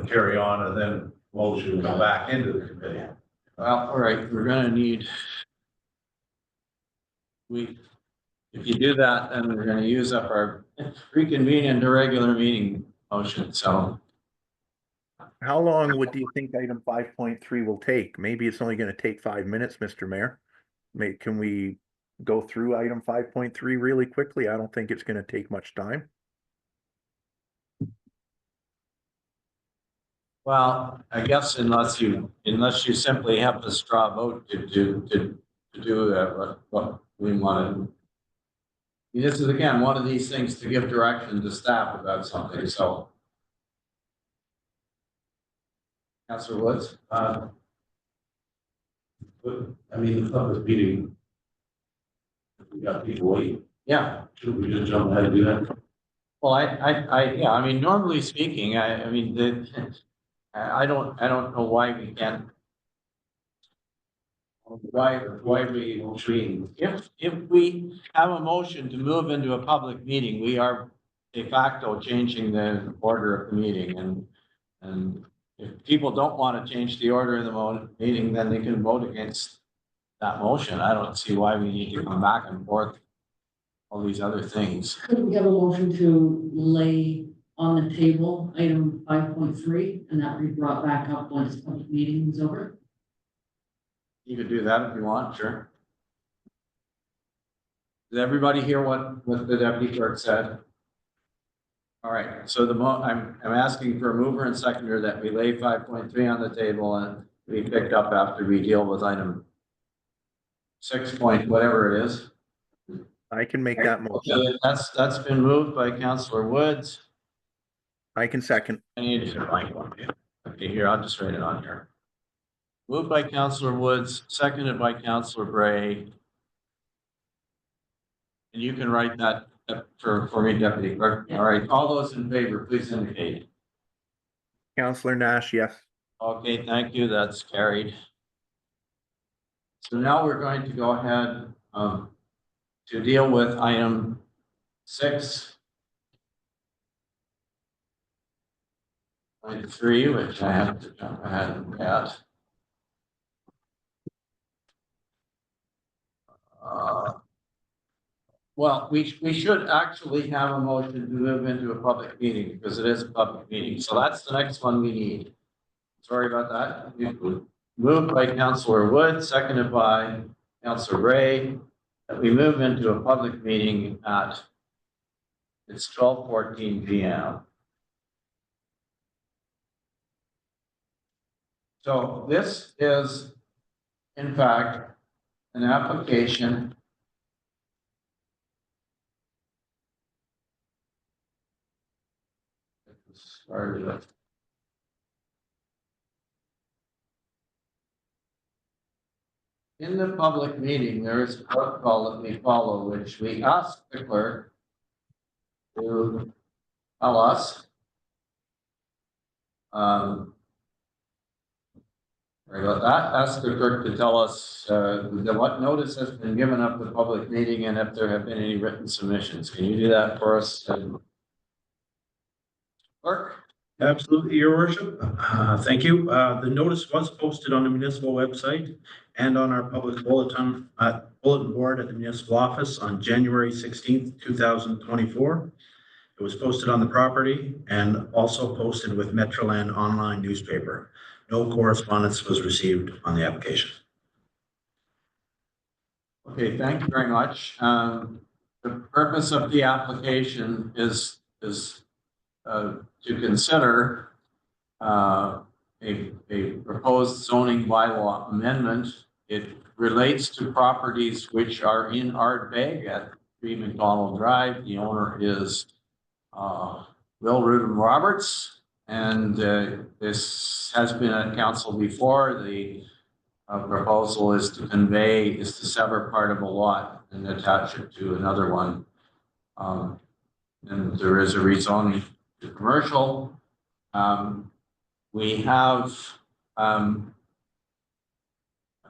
C: carry on, and then motion to go back into the committee.
A: Well, all right, we're gonna need. If you do that, then we're gonna use up our reconvene into regular meeting motion, so.
B: How long do you think item 5.3 will take? Maybe it's only gonna take 5 minutes, Mr. Mayor. Can we go through item 5.3 really quickly? I don't think it's gonna take much time.
A: Well, I guess unless you simply have the straw vote to do what we wanted. This is again, one of these things to give direction to staff about something, so. Councilor Woods?
G: But, I mean, the public meeting. We got people waiting,
A: Yeah,
G: should we just jump ahead and do that?
A: well, yeah, I mean, normally speaking, I mean, I don't know why we can't. Why we, if we have a motion to move into a public meeting, we are de facto changing the order of the meeting, and if people don't want to change the order of the meeting, then they can vote against that motion. I don't see why we need to come back and forth all these other things.
E: Could we have a motion to lay on the table item 5.3 and that be brought back up once the public meeting is over?
A: You could do that if you want, sure. Did everybody hear what the deputy clerk said? All right, so I'm asking for a mover and seconder that we lay 5.3 on the table and we picked up after we deal with item 6 point, whatever it is.
B: I can make that motion.
A: Okay, that's been moved by Councillor Woods.
B: I can second.
A: I need a blank one. Okay, here, I'll just write it on here. Moved by Councillor Woods, seconded by Councillor Bray. And you can write that for me, Deputy Clerk. All right, all those in favor, please indicate.
B: Councillor Nash, yes.
A: Okay, thank you, that's carried. So now we're going to go ahead to deal with item 6.3, which I have to jump ahead and at. Well, we should actually have a motion to move into a public meeting because it is a public meeting. So that's the next one we need. Sorry about that. Moved by Councillor Wood, seconded by Councillor Ray, that we move into a public meeting at, it's 12:14 p.m. So this is, in fact, an application started with. In the public meeting, there is a protocol that we follow, which we ask the clerk to tell us Sorry about that. Ask the clerk to tell us, what notice has been given of the public meeting and if there have been any written submissions. Can you do that for us? Clerk?
D: Absolutely, your worship. Thank you. The notice was posted on the municipal website and on our public bulletin board at the municipal office on January 16th, 2024. It was posted on the property and also posted with Metroland online newspaper. No correspondence was received on the application.
A: Okay, thank you very much. The purpose of the application is to consider a proposed zoning bylaw amendment. It relates to properties which are in Ardbeg at 3 McDonald Drive. The owner is Will Rudin Roberts, and this has been at council before. The proposal is to sever part of a lot and attach it to another one. And there is a rezoning to commercial. We have, I'm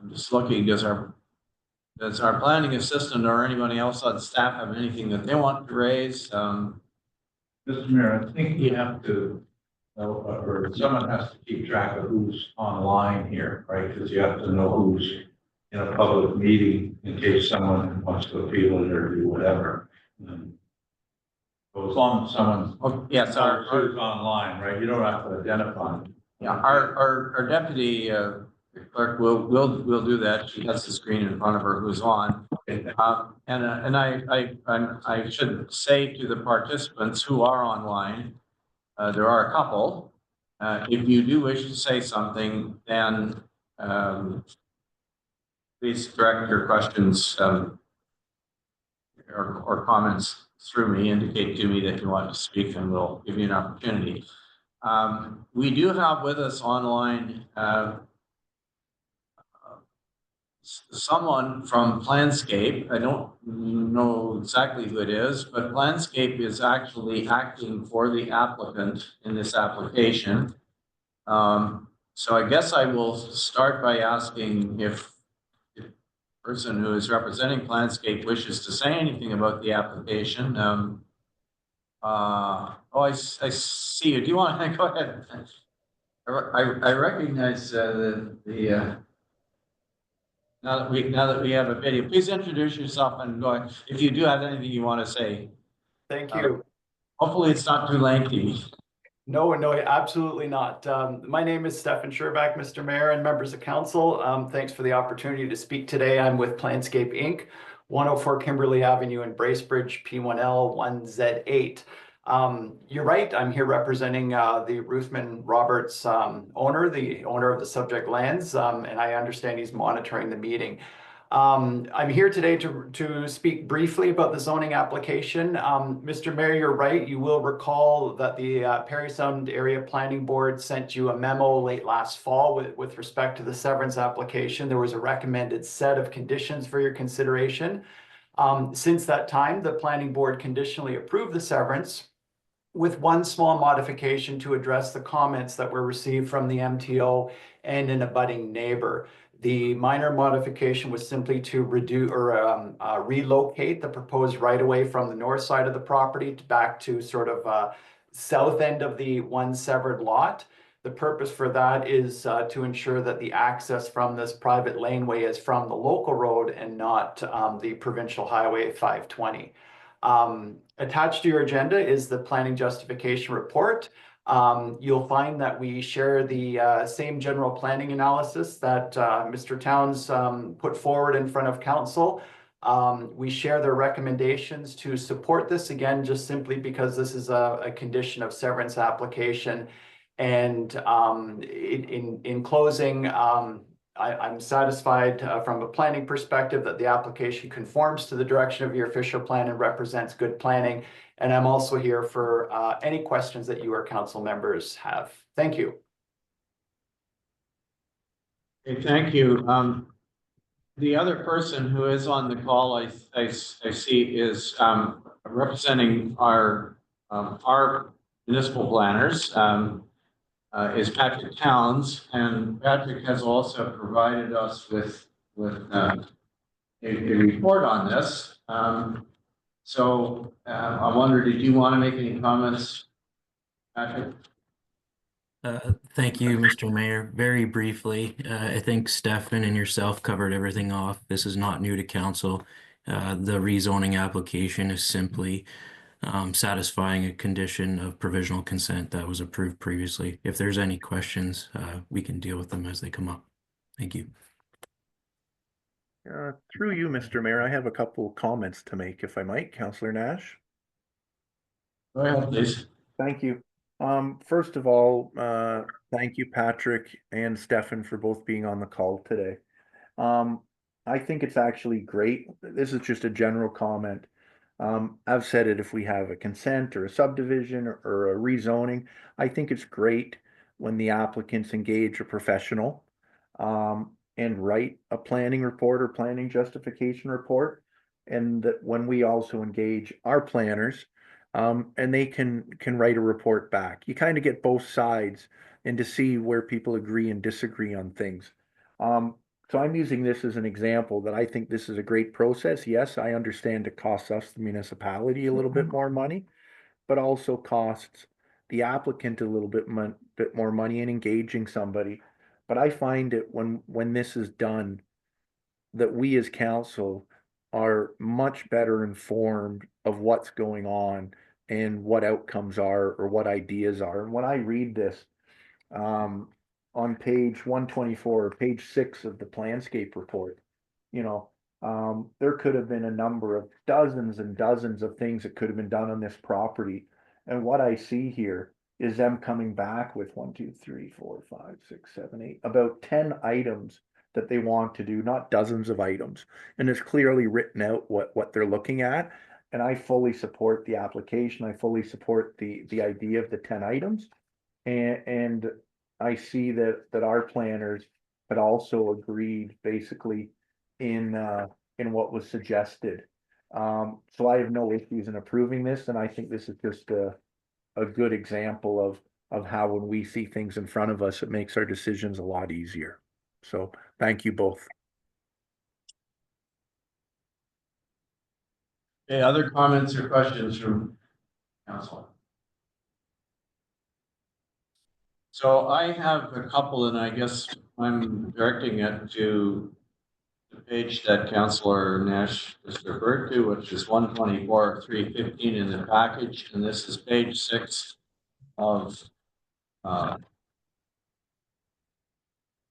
A: just looking, does our planning assistant or anybody else on staff have anything that they want to raise?
C: Mr. Mayor, I think you have to, or someone has to keep track of who's online here, right? Because you have to know who's in a public meeting in case someone wants to appeal it or do whatever. So as long as someone
A: Oh, yes,
C: who's online, right, you don't have to identify them.
A: yeah, our deputy clerk will do that. She has the screen in front of her who's on. And I should say to the participants who are online, there are a couple. If you do wish to say something, then please direct your questions or comments through me. Indicate to me that you want to speak, and we'll give you an opportunity. We do have with us online someone from Planscape. I don't know exactly who it is, but Planscape is actually acting for the applicant in this application. So I guess I will start by asking if the person who is representing Planscape wishes to say anything about the application. I see you. Do you want to go ahead? I recognize now that we have a video, please introduce yourself and go ahead. If you do have anything you want to say.
H: Thank you.
A: Hopefully it's not too lengthy.
H: No, absolutely not. My name is Stefan Sherback, Mr. Mayor and members of council. Thanks for the opportunity to speak today. I'm with Planscape Inc., 104 Kimberley Avenue in Bracebridge, P1L 1Z8. You're right, I'm here representing the Ruthman Roberts owner, the owner of the subject lands, and I understand he's monitoring the meeting. I'm here today to speak briefly about the zoning application. Mr. Mayor, you're right. You will recall that the Parry Sound Area Planning Board sent you a memo late last fall with respect to the severance application. There was a recommended set of conditions for your consideration. Since that time, the Planning Board conditionally approved the severance with one small modification to address the comments that were received from the MTO and an abutting neighbor. The minor modification was simply to reduce or relocate the proposed right-of-way from the north side of the property back to sort of south end of the one severed lot. The purpose for that is to ensure that the access from this private laneway is from the local road and not the provincial highway 520. Attached to your agenda is the planning justification report. You'll find that we share the same general planning analysis that Mr. Towns put forward in front of council. We share their recommendations to support this, again, just simply because this is a condition of severance application. And in closing, I'm satisfied from a planning perspective that the application conforms to the direction of your official plan and represents good planning. And I'm also here for any questions that you or council members have. Thank you.
A: Okay, thank you. The other person who is on the call, I see, is representing our municipal planners. is Patrick Towns, and Patrick has also provided us with a report on this. So I wonder, did you want to make any comments, Patrick?
I: Thank you, Mr. Mayor. Very briefly, I think Stefan and yourself covered everything off. This is not new to council. The rezoning application is simply satisfying a condition of provisional consent that was approved previously. If there's any questions, we can deal with them as they come up. Thank you.
B: Through you, Mr. Mayor, I have a couple comments to make, if I might, Councillor Nash.
A: Go ahead, please.
B: Thank you. First of all, thank you, Patrick and Stefan, for both being on the call today. I think it's actually great. This is just a general comment. I've said it, if we have a consent or a subdivision or a rezoning, I think it's great when the applicants engage a professional and write a planning report or planning justification report. And that when we also engage our planners, and they can write a report back. You kind of get both sides and to see where people agree and disagree on things. So I'm using this as an example that I think this is a great process. Yes, I understand it costs us, the municipality, a little bit more money, but also costs the applicant a little bit more money in engaging somebody. But I find it when this is done, that we as council are much better informed of what's going on and what outcomes are or what ideas are. And when I read this, on page 124, page 6 of the Planscape report, you know, there could have been a number of dozens and dozens of things that could have been done on this property. And what I see here is them coming back with 1, 2, 3, 4, 5, 6, 7, 8, about 10 items that they want to do, not dozens of items. And it's clearly written out what they're looking at. And I fully support the application. I fully support the idea of the 10 items. And I see that our planners had also agreed basically in what was suggested. So I have no issues in approving this, and I think this is just a good example of how when we see things in front of us, it makes our decisions a lot easier. So thank you both.
A: Okay, other comments or questions from council? So I have a couple, and I guess I'm directing it to the page that Councillor Nash just referred to, which is 124/315 in the package, and this is page 6 of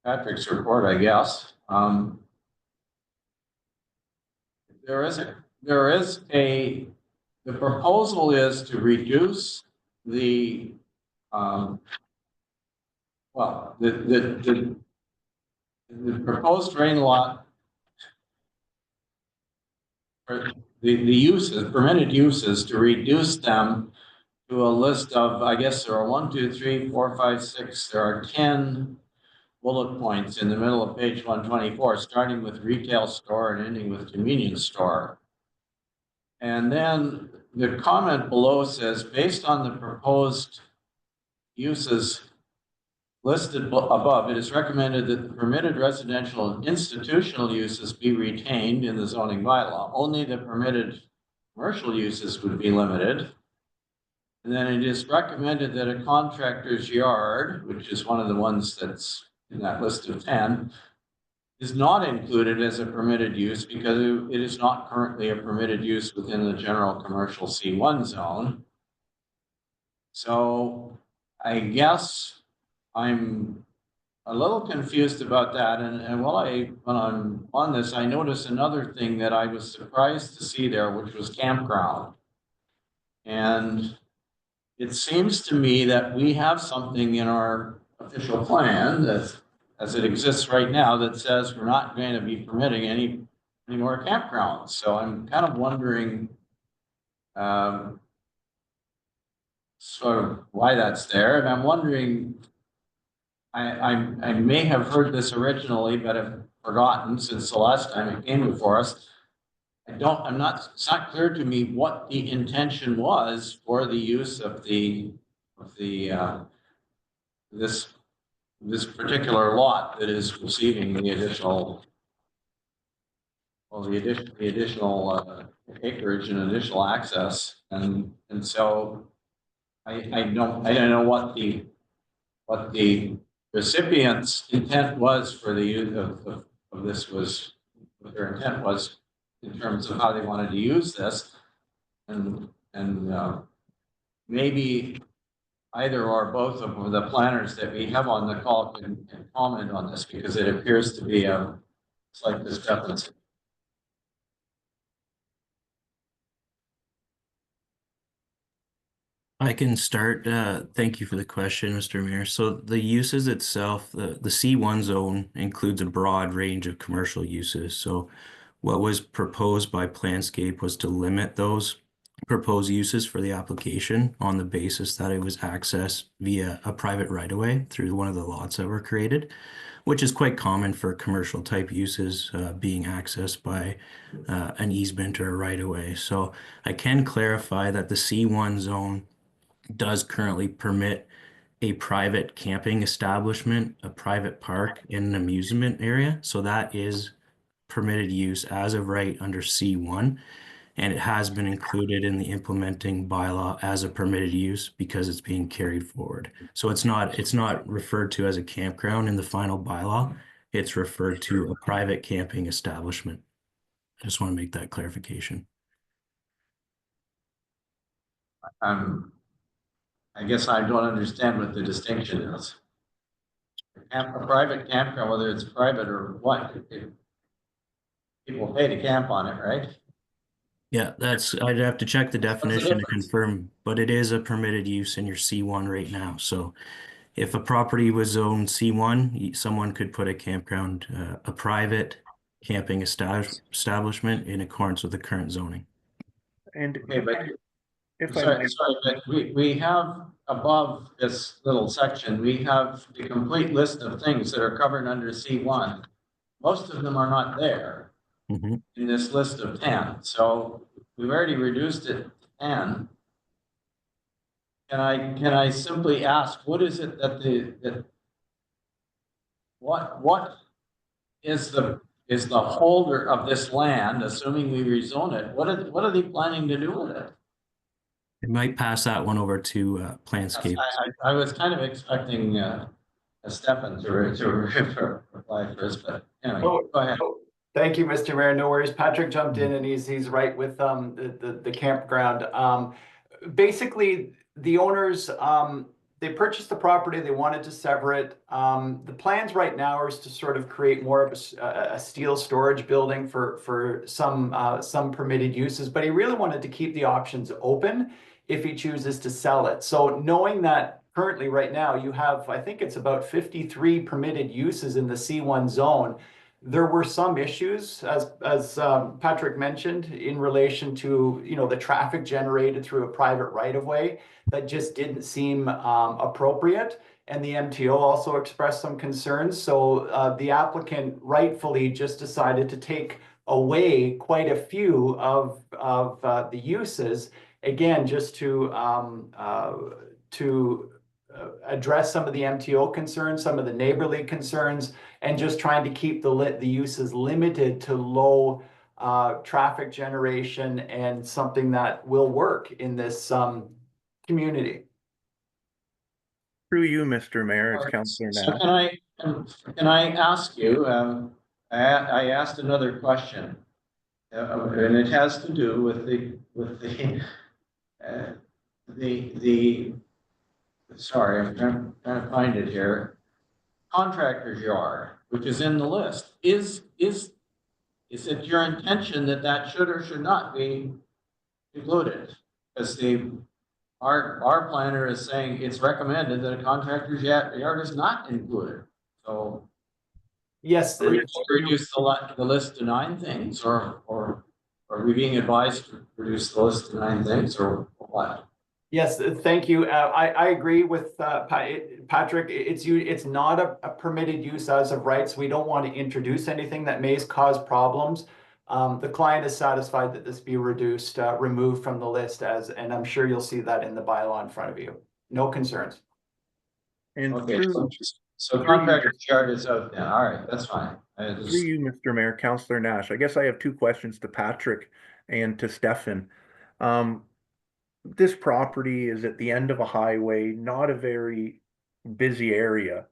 A: Patrick's report, I guess. The proposal is to reduce the the proposed drain lot, or the uses, permitted uses, to reduce them to a list of, I guess there are 1, 2, 3, 4, 5, 6, there are 10 bullet points in the middle of page 124, starting with retail store and ending with convenience store. And then the comment below says, based on the proposed uses listed above, it is recommended that the permitted residential and institutional uses be retained in the zoning bylaw. Only the permitted commercial uses would be limited. And then it is recommended that a contractor's yard, which is one of the ones that's in that list of 10, is not included as a permitted use because it is not currently a permitted use within the general commercial C1 zone. So I guess I'm a little confused about that. And when I'm on this, I noticed another thing that I was surprised to see there, which was campground. And it seems to me that we have something in our official plan that, as it exists right now, that says we're not going to be permitting any more campgrounds. So I'm kind of wondering sort of why that's there. And I'm wondering, I may have heard this originally, but have forgotten since the last time it came before us. It's not clear to me what the intention was for the use of the this particular lot that is receiving the additional, well, the additional acreage and additional access, and so I don't know what the recipient's intent was for the use of this, was what their intent was in terms of how they wanted to use this, and maybe either or both of the planners that we have on the call can comment on this, because it appears to be a slight discrepancy.
I: I can start. Thank you for the question, Mr. Mayor. So the uses itself, the C1 zone includes a broad range of commercial uses. So what was proposed by Planscape was to limit those proposed uses for the application on the basis that it was accessed via a private right-of-way through one of the lots that were created, which is quite common for commercial type uses being accessed by an easement or a right-of-way. So I can clarify that the C1 zone does currently permit a private camping establishment, a private park, and an amusement area. So that is permitted use as of right under C1, and it has been included in the implementing bylaw as a permitted use because it's being carried forward. So it's not referred to as a campground in the final bylaw. It's referred to a private camping establishment. I just want to make that clarification.
A: I guess I don't understand what the distinction is. A private campground, whether it's private or what, people pay to camp on it, right?
I: Yeah, I'd have to check the definition to
A: difference?
I: confirm, but it is a permitted use in your C1 right now. So if a property was zoned C1, someone could put a campground, a private camping establishment in accordance with the current zoning.
B: And
A: Okay, but
B: if I
A: sorry,
B: might,
A: but we have above this little section, we have the complete list of things that are covered under C1. Most of them are not there
I: Mhm.
A: in this list of 10. So we've already reduced it to 10. Can I simply ask, what is it that what is the holder of this land, assuming we rezone it, what are they planning to do with it?
I: I might pass that one over to Planscape.
A: I was kind of expecting Stefan to reply first, but anyway,
H: Oh,
A: go ahead.
H: Thank you, Mr. Mayor. No worries. Patrick jumped in and he's right with the campground. Basically, the owners they purchased the property, they wanted to sever it. The plans right now is to sort of create more of a steel storage building for some permitted uses, but he really wanted to keep the options open if he chooses to sell it. So knowing that currently right now you have, I think it's about 53 permitted uses in the C1 zone. There were some issues, as Patrick mentioned, in relation to the traffic generated through a private right-of-way that just didn't seem appropriate. And the MTO also expressed some concerns. So the applicant rightfully just decided to take away quite a few of the uses, again, just to address some of the MTO concerns, some of the neighborly concerns, and just trying to keep the uses limited to low traffic generation and something that will work in this community.
B: through you, Mr. Mayor, it's Councillor
A: So
B: Nash.
A: can I ask you, I asked another question, and it has to do with the sorry, I'm trying to find it here. Contractor's yard, which is in the list. Is it your intention that should or should not be included? Because our planner is saying it's recommended that a contractor's yard is not included. So
H: Yes.
A: are we to reduce the list to 9 things, or are we being advised to reduce the list to 9 things, or what?
H: Yes, thank you. I agree with Patrick. It's not a permitted use as of right, so we don't want to introduce anything that may cause problems. The client is satisfied that this be removed from the list and I'm sure you'll see that in the bylaw in front of you. No concerns.
B: And
A: Okay,
B: through,
A: so contractor chart is out then. All right, that's fine.
B: through you, Mr. Mayor, Councillor Nash, I guess I have two questions to Patrick and to Stefan. This property is at the end of a highway, not a very busy area.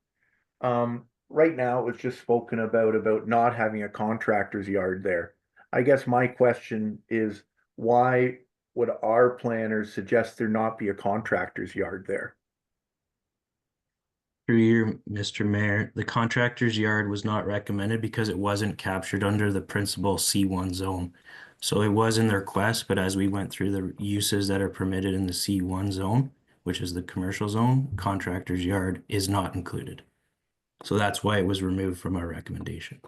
B: Right now, it was just spoken about not having a contractor's yard there. I guess my question is, why would our planners suggest there not be a contractor's yard there?
I: Through you, Mr. Mayor, the contractor's yard was not recommended because it wasn't captured under the principal C1 zone. So it was in the request, but as we went through the uses that are permitted in the C1 zone, which is the commercial zone, contractor's yard is not included. So that's why it was removed from our recommendation.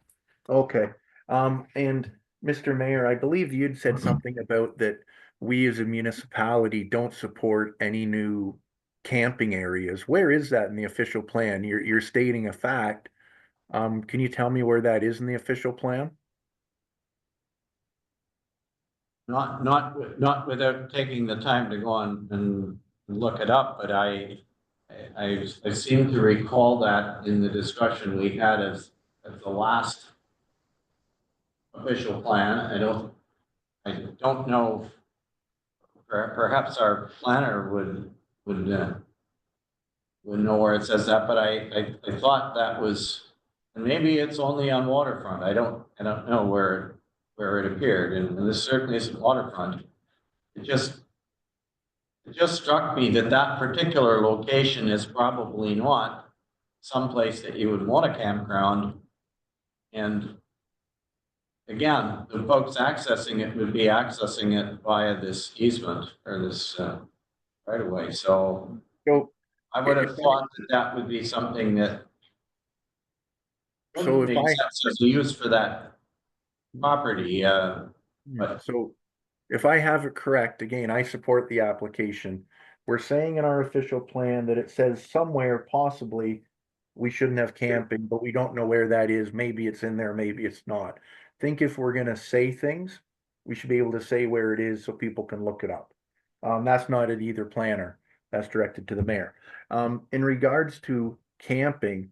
B: Okay, and Mr. Mayor, I believe you'd said something about that we as a municipality don't support any new camping areas. Where is that in the official plan? You're stating a fact. Can you tell me where that is in the official plan?
A: Not without taking the time to go on and look it up, but I seem to recall that in the discussion we had as the last official plan. I don't know. Perhaps our planner would know where it says that, but I thought that was, and maybe it's only on waterfront. I don't know where it appeared, and this certainly isn't waterfront. It just struck me that that particular location is probably not someplace that you would want a campground. And again, the folks accessing it would be accessing it via this easement or this right of way. So
B: So,
A: I would have thought that would be something that
B: so if
A: makes
B: I,
A: sense as a use for that property. But
B: so if I have it correct, again, I support the application. We're saying in our official plan that it says somewhere possibly we shouldn't have camping, but we don't know where that is. Maybe it's in there, maybe it's not. Think if we're gonna say things, we should be able to say where it is so people can look it up. That's not at either planner. That's directed to the mayor. In regards to camping,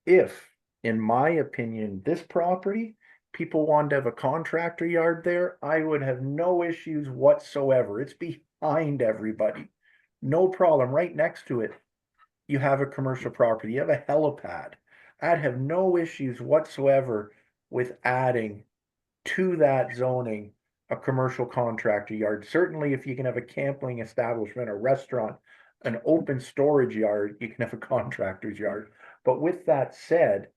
B: if, in my opinion, this property, people wanted to have a contractor yard there, I would have no issues whatsoever. It's behind everybody. No problem. Right next to it, you have a commercial property, you have a helipad. I'd have no issues whatsoever with adding to that zoning a commercial contractor yard. Certainly, if you can have a camping establishment, a restaurant, an open storage yard, you can have a contractor's yard. But with that said,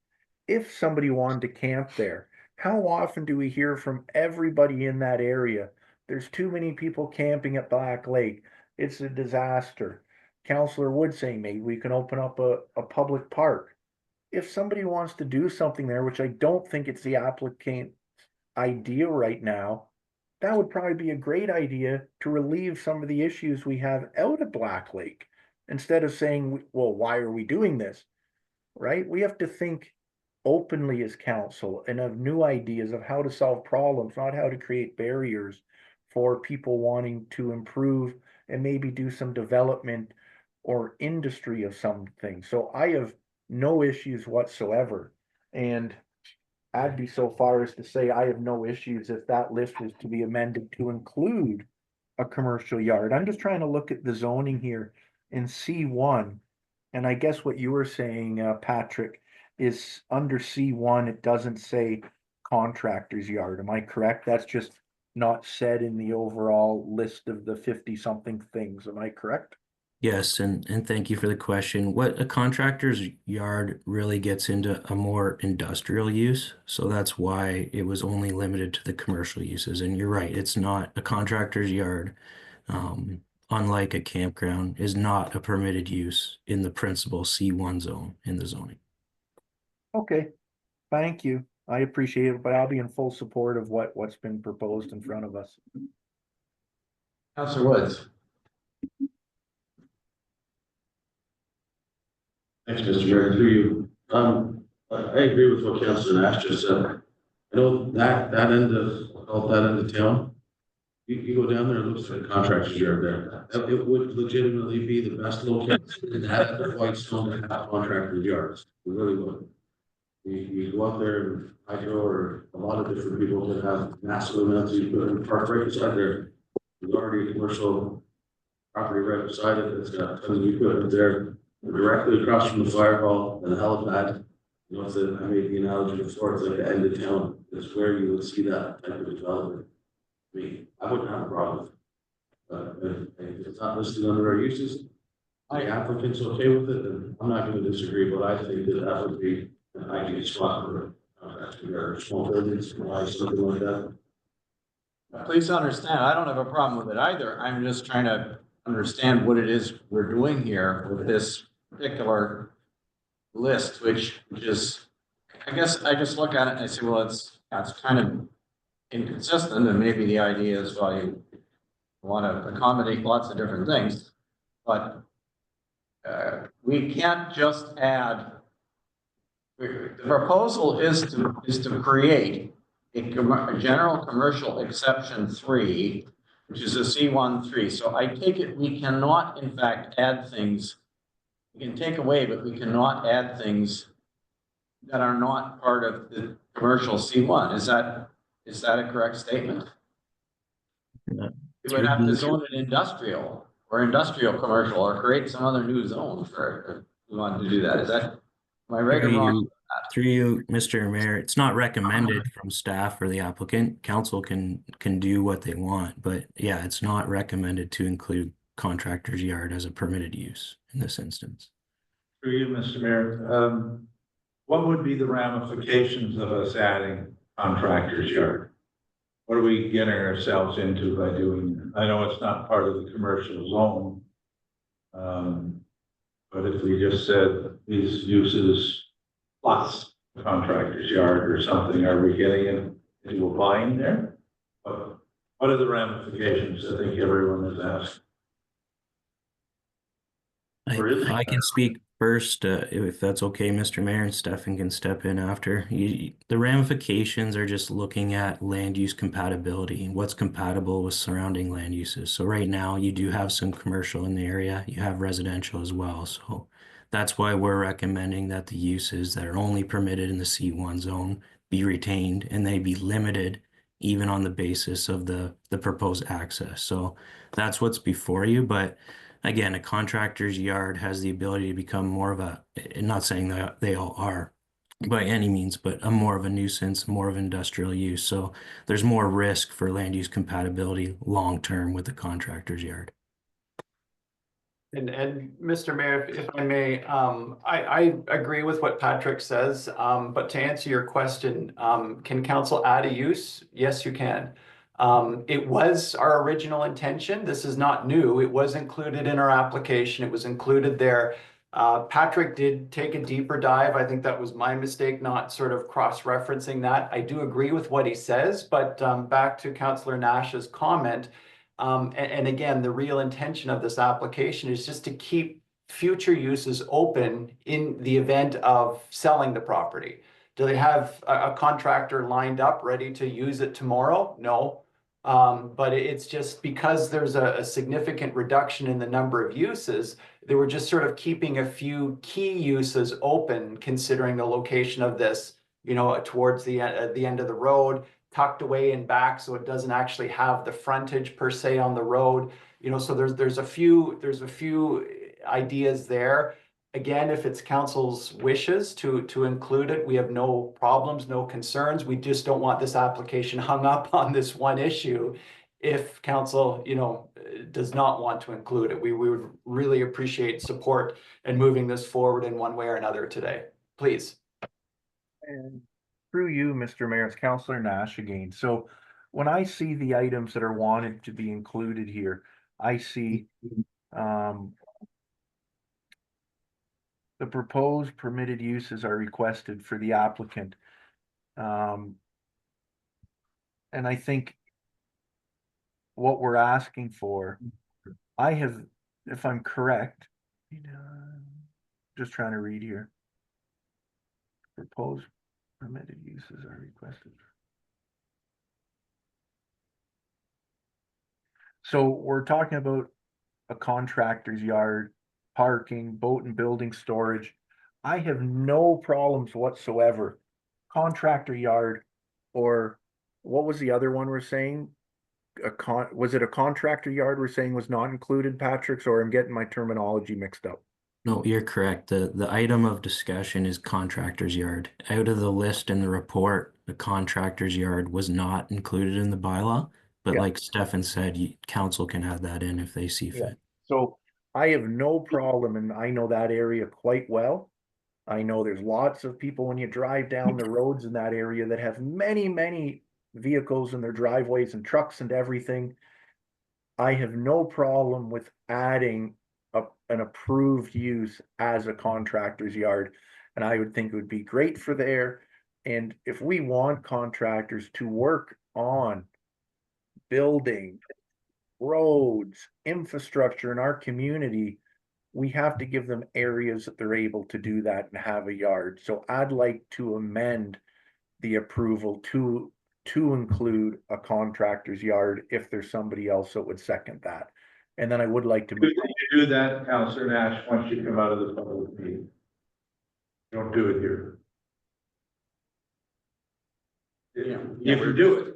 B: if somebody wanted to camp there, how often do we hear from everybody in that area? There's too many people camping at Black Lake. It's a disaster. Councillor Wood saying maybe we can open up a public park. If somebody wants to do something there, which I don't think it's the applicant's idea right now, that would probably be a great idea to relieve some of the issues we have out at Black Lake. Instead of saying, well, why are we doing this? Right? We have to think openly as council and have new ideas of how to solve problems, not how to create barriers for people wanting to improve and maybe do some development or industry of something. So I have no issues whatsoever. And I'd be so far as to say I have no issues if that list is to be amended to include a commercial yard. I'm just trying to look at the zoning here in C1. And I guess what you were saying, Patrick, is under C1, it doesn't say contractor's yard. Am I correct? That's just not said in the overall list of the 50-something things. Am I correct?
I: Yes, and thank you for the question. What a contractor's yard really gets into a more industrial use, so that's why it was only limited to the commercial uses. And you're right, it's not a contractor's yard. Unlike a campground, is not a permitted use in the principal C1 zone in the zoning.
B: Okay, thank you. I appreciate it, but I'll be in full support of what's been proposed in front of us.
A: Councillor Woods.
G: Thanks, Mr. Mayor, through you. I agree with what Councillor Nash just said. I know that end of town You go down there and look at the contractors yard there, it would legitimately be the best location to have the Whitestone to have contractors yards, it really would. You go out there and hydro or a lot of different people that have massive amounts of equipment parked right beside there. There's already a commercial property right beside it, that's got tons of equipment there, directly across from the fire hall and the helipad. You know, I made the analogy before, it's like the end of town, it's where you would see that type of development. I mean, I wouldn't have a problem with it. But if it's not listed under our uses, the applicant's okay with it, then I'm not gonna disagree, but I think that that would be an ideal spot for or small buildings, or something like that.
A: Please understand, I don't have a problem with it either. I'm just trying to understand what it is we're doing here with this particular list, which is, I guess I just look at it and I say, well, that's kind of inconsistent, and maybe the idea is, well, you want to accommodate lots of different things, but we can't just add. The proposal is to create a general commercial exception 3, which is a C13. So I take it we cannot, in fact, add things. We can take away, but we cannot add things that are not part of the commercial C1. Is that a correct statement?
I: Yeah.
A: You would have to zone it industrial or industrial commercial or create some other new zone for if you wanted to do that. Am I right or wrong?
I: Through you, Mr. Mayor, it's not recommended from staff or the applicant. Council can do what they want, but yeah, it's not recommended to include contractor's yard as a permitted use in this instance.
C: Through you, Mr. Mayor, what would be the ramifications of us adding contractor's yard? What are we getting ourselves into by doing that? I know it's not part of the commercial zone. But if we just said these uses plus contractor's yard or something, are we getting into a bind there? What are the ramifications? I think everyone has asked.
I: I can speak first, if that's okay, Mr. Mayor, and Stefan can step in after. The ramifications are just looking at land use compatibility and what's compatible with surrounding land uses. So right now you do have some commercial in the area, you have residential as well. So that's why we're recommending that the uses that are only permitted in the C1 zone be retained and they be limited even on the basis of the proposed access. So that's what's before you, but again, a contractor's yard has the ability to become more of a, not saying that they all are by any means, but a more of a nuisance, more of industrial use. So there's more risk for land use compatibility long-term with the contractor's yard.
H: And Mr. Mayor, if I may, I agree with what Patrick says, but to answer your question, can council add a use? Yes, you can. It was our original intention. This is not new. It was included in our application. It was included there. Patrick did take a deeper dive. I think that was my mistake, not sort of cross-referencing that. I do agree with what he says, but back to Councillor Nash's comment, and again, the real intention of this application is just to keep future uses open in the event of selling the property. Do they have a contractor lined up ready to use it tomorrow? No. But it's just because there's a significant reduction in the number of uses, they were just sort of keeping a few key uses open, considering the location of this, you know, towards the end of the road, tucked away in back, so it doesn't actually have the frontage per se on the road. You know, so there's a few ideas there. Again, if it's council's wishes to include it, we have no problems, no concerns. We just don't want this application hung up on this one issue. If council, you know, does not want to include it, we would really appreciate support in moving this forward in one way or another today. Please.
B: And through you, Mr. Mayor, it's Councillor Nash again. So when I see the items that are wanted to be included here, I see the proposed permitted uses are requested for the applicant. And I think what we're asking for, I have, if I'm correct, just trying to read here. Proposed permitted uses are requested. So we're talking about a contractor's yard, parking, boat and building storage. I have no problems whatsoever. Contractor yard, or what was the other one we're saying? Was it a contractor yard we're saying was not included, Patrick's, or I'm getting my terminology mixed up?
I: No, you're correct. The item of discussion is contractor's yard. Out of the list in the report, the contractor's yard was not included in the bylaw. But
B: Yeah.
I: like Stefan said, council can add that in if they see
B: Yeah.
I: fit.
B: So I have no problem, and I know that area quite well. I know there's lots of people when you drive down the roads in that area that have many, many vehicles in their driveways and trucks and everything. I have no problem with adding an approved use as a contractor's yard. And I would think it would be great for there. And if we want contractors to work on building roads, infrastructure in our community, we have to give them areas that they're able to do that and have a yard. So I'd like to amend the approval to include a contractor's yard if there's somebody else that would second that. And then I would like to.
C: You do that, Councillor Nash, once you come out of the public meeting. Don't do it here. You can do it.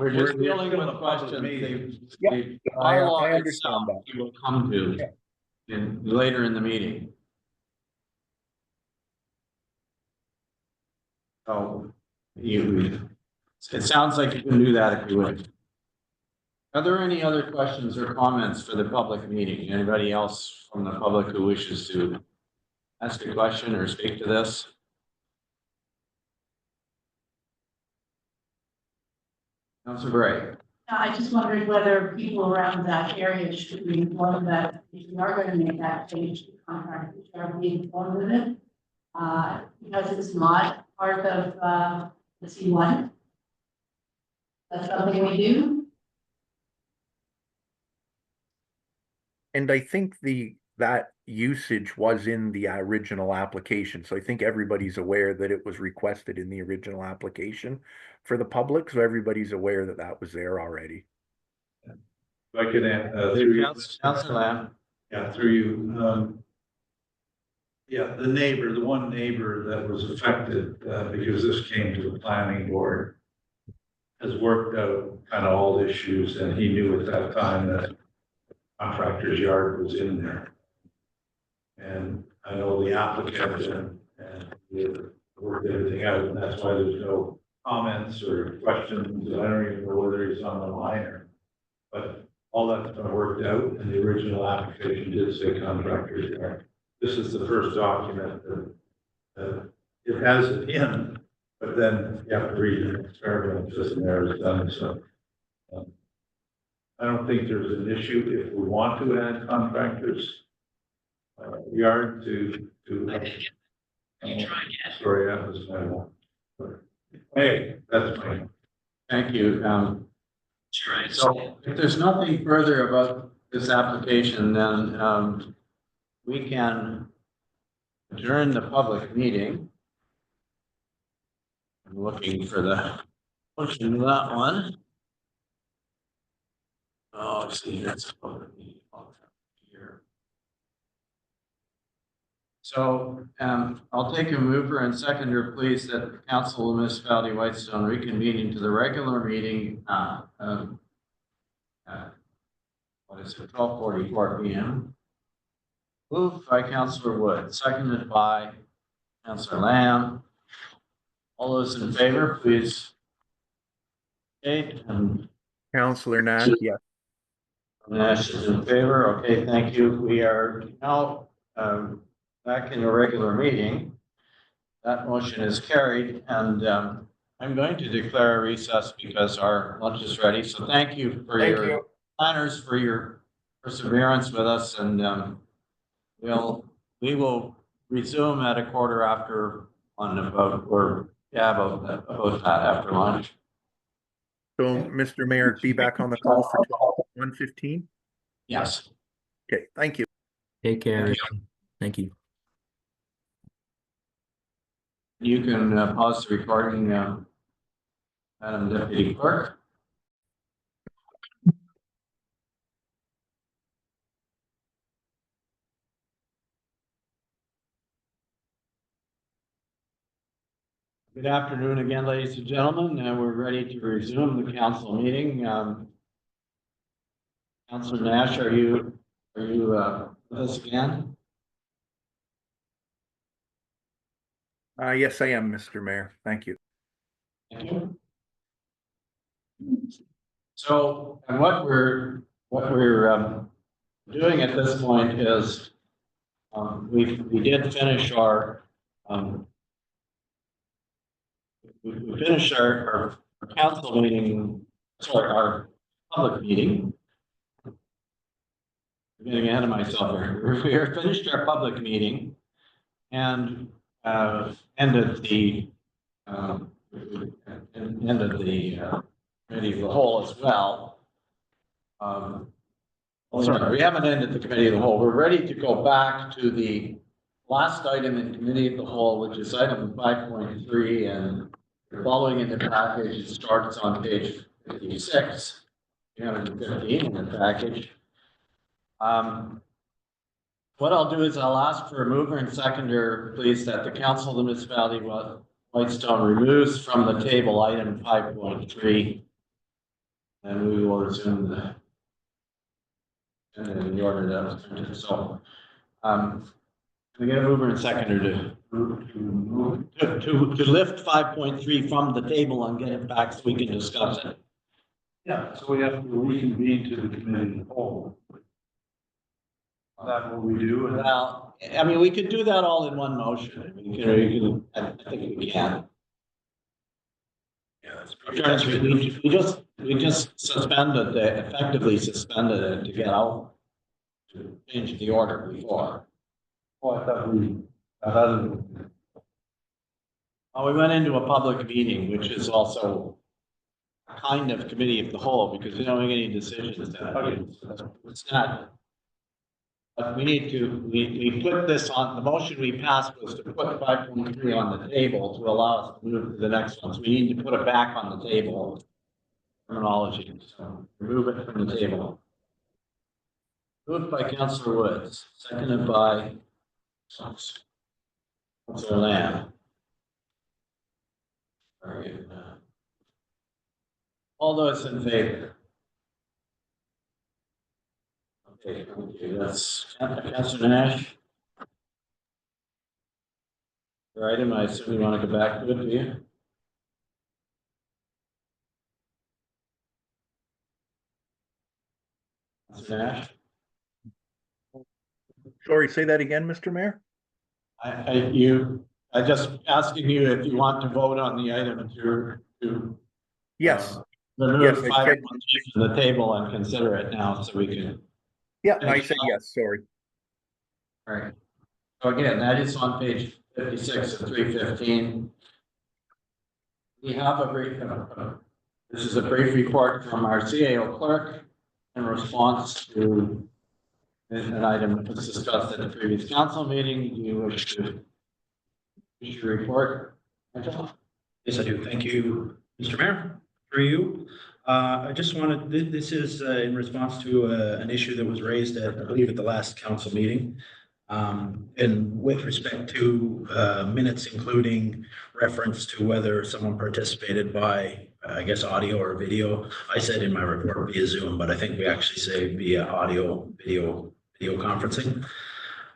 A: We're just
C: still
A: dealing
C: in
A: with
C: a public
A: questions.
C: meeting.
A: The
B: I
A: bylaw
B: understand
A: itself
B: that.
A: we will come to later in the meeting. So it sounds like you can do that if you would. Are there any other questions or comments for the public meeting? Anybody else from the public who wishes to ask a question or speak to this? Councilor Bray.
F: I just wondered whether people around that area should be informed that if we are going to make that change to contract, we should be informed of it. Because it's not part of, the C1. That's something we do.
B: And I think that usage was in the original application. So I think everybody's aware that it was requested in the original application for the public. So everybody's aware that that was there already.
C: If I could add, through you,
A: Councilor Lamb.
C: yeah, through you, yeah, the one neighbor that was affected, because this came to the planning board, has worked out kind of all the issues, and he knew at that time that contractor's yard was in there. And I know the applicant and we worked everything out, and that's why there's no comments or questions. I don't even know whether he's on the line or, but all that's been worked out, and the original application did say contractor's yard. This is the first document that it has it in, but then you have to read an experiment system there is done, so. I don't think there's an issue if we want to add contractors yard to. Sorry, that was my one. Hey, that's fine.
A: Thank you. So if there's nothing further about this application, then we can adjourn the public meeting. I'm looking for the portion of that one. Oh, see, that's public meeting here. So I'll take a mover and seconder, please, that the Council of Municipality Whitestone reconvene into the regular meeting. What is it, 12:44 p.m. Moved by Councilor Wood, seconded by Councilor Lamb. All those in favor, please. Okay, and
B: Councillor Nash, yes.
A: Nash is in favor. Okay, thank you. We are now back in a regular meeting. That motion is carried, and I'm going to declare a recess because our lunch is ready. So thank you for your planners for your perseverance with us, and we will resume at 1:15 about that after lunch.
B: So, Mr. Mayor, be back on the call for 1:15?
A: Yes.
B: Okay, thank you.
I: Take care. Thank you.
A: You can pause the recording, Madam Deputy Clerk. Good afternoon again, ladies and gentlemen. We're ready to resume the council meeting. Councilor Nash, are you with us again?
B: Yes, I am, Mr. Mayor. Thank you.
A: Thank you. So, and what we're doing at this point is we did finish our we finished our council meeting, sorry, our public meeting. I'm getting ahead of myself here. We finished our public meeting and ended the committee of the whole as well. Sorry, we haven't ended the committee of the whole. We're ready to go back to the last item in committee of the whole, which is item 5.3, and following in the package, it starts on page 56, 315 in the package. What I'll do is I'll ask for a mover and seconder, please, that the council of the municipality of Whitestone removes from the table item 5.3, and we will resume the in the order that was printed. So, we get a mover and seconder to lift 5.3 from the table and get it back so we can discuss it.
C: Yeah, so we have to reconvene to the committee of the whole. Is that what we do?
A: Well, I mean, we could do that all in one motion. I mean, I think we can.
D: Yeah, that's
A: We just suspended effectively suspended it to get out, to change the order before.
C: Oh, I thought we
A: We went into a public meeting, which is also a kind of committee of the whole, because we don't make any decisions. It's not. But we need to, we put this on, the motion we passed was to put 5.3 on the table to allow us to move to the next one. So we need to put it back on the table. Terminology, so remove it from the table. Moved by Councillor Woods, seconded by Councillor Lamb. All right. All those in favor? Okay, that's Councillor Nash. Your item, I assume you want to go back to it, do you? Councillor Nash?
B: Sorry, say that again, Mr. Mayor?
A: I just asking you if you want to vote on the item to.
B: Yes.
A: Remove
B: Yes, I
A: 5.3
B: said-
A: from the table and consider it now so we can.
B: Yeah, I said yes, sorry.
A: All right. So again, that is on page 56 of 315. We have a brief, this is a brief report from our CAO clerk in response to an item that was discussed at the previous council meeting. Do you wish to issue a report?
D: Yes, I do. Thank you, Mr. Mayor. For you, I just wanted, this is in response to an issue that was raised at, I believe, at the last council meeting. And with respect to minutes, including reference to whether someone participated by, I guess, audio or video. I said in my report via Zoom, but I think we actually say via audio, video conferencing.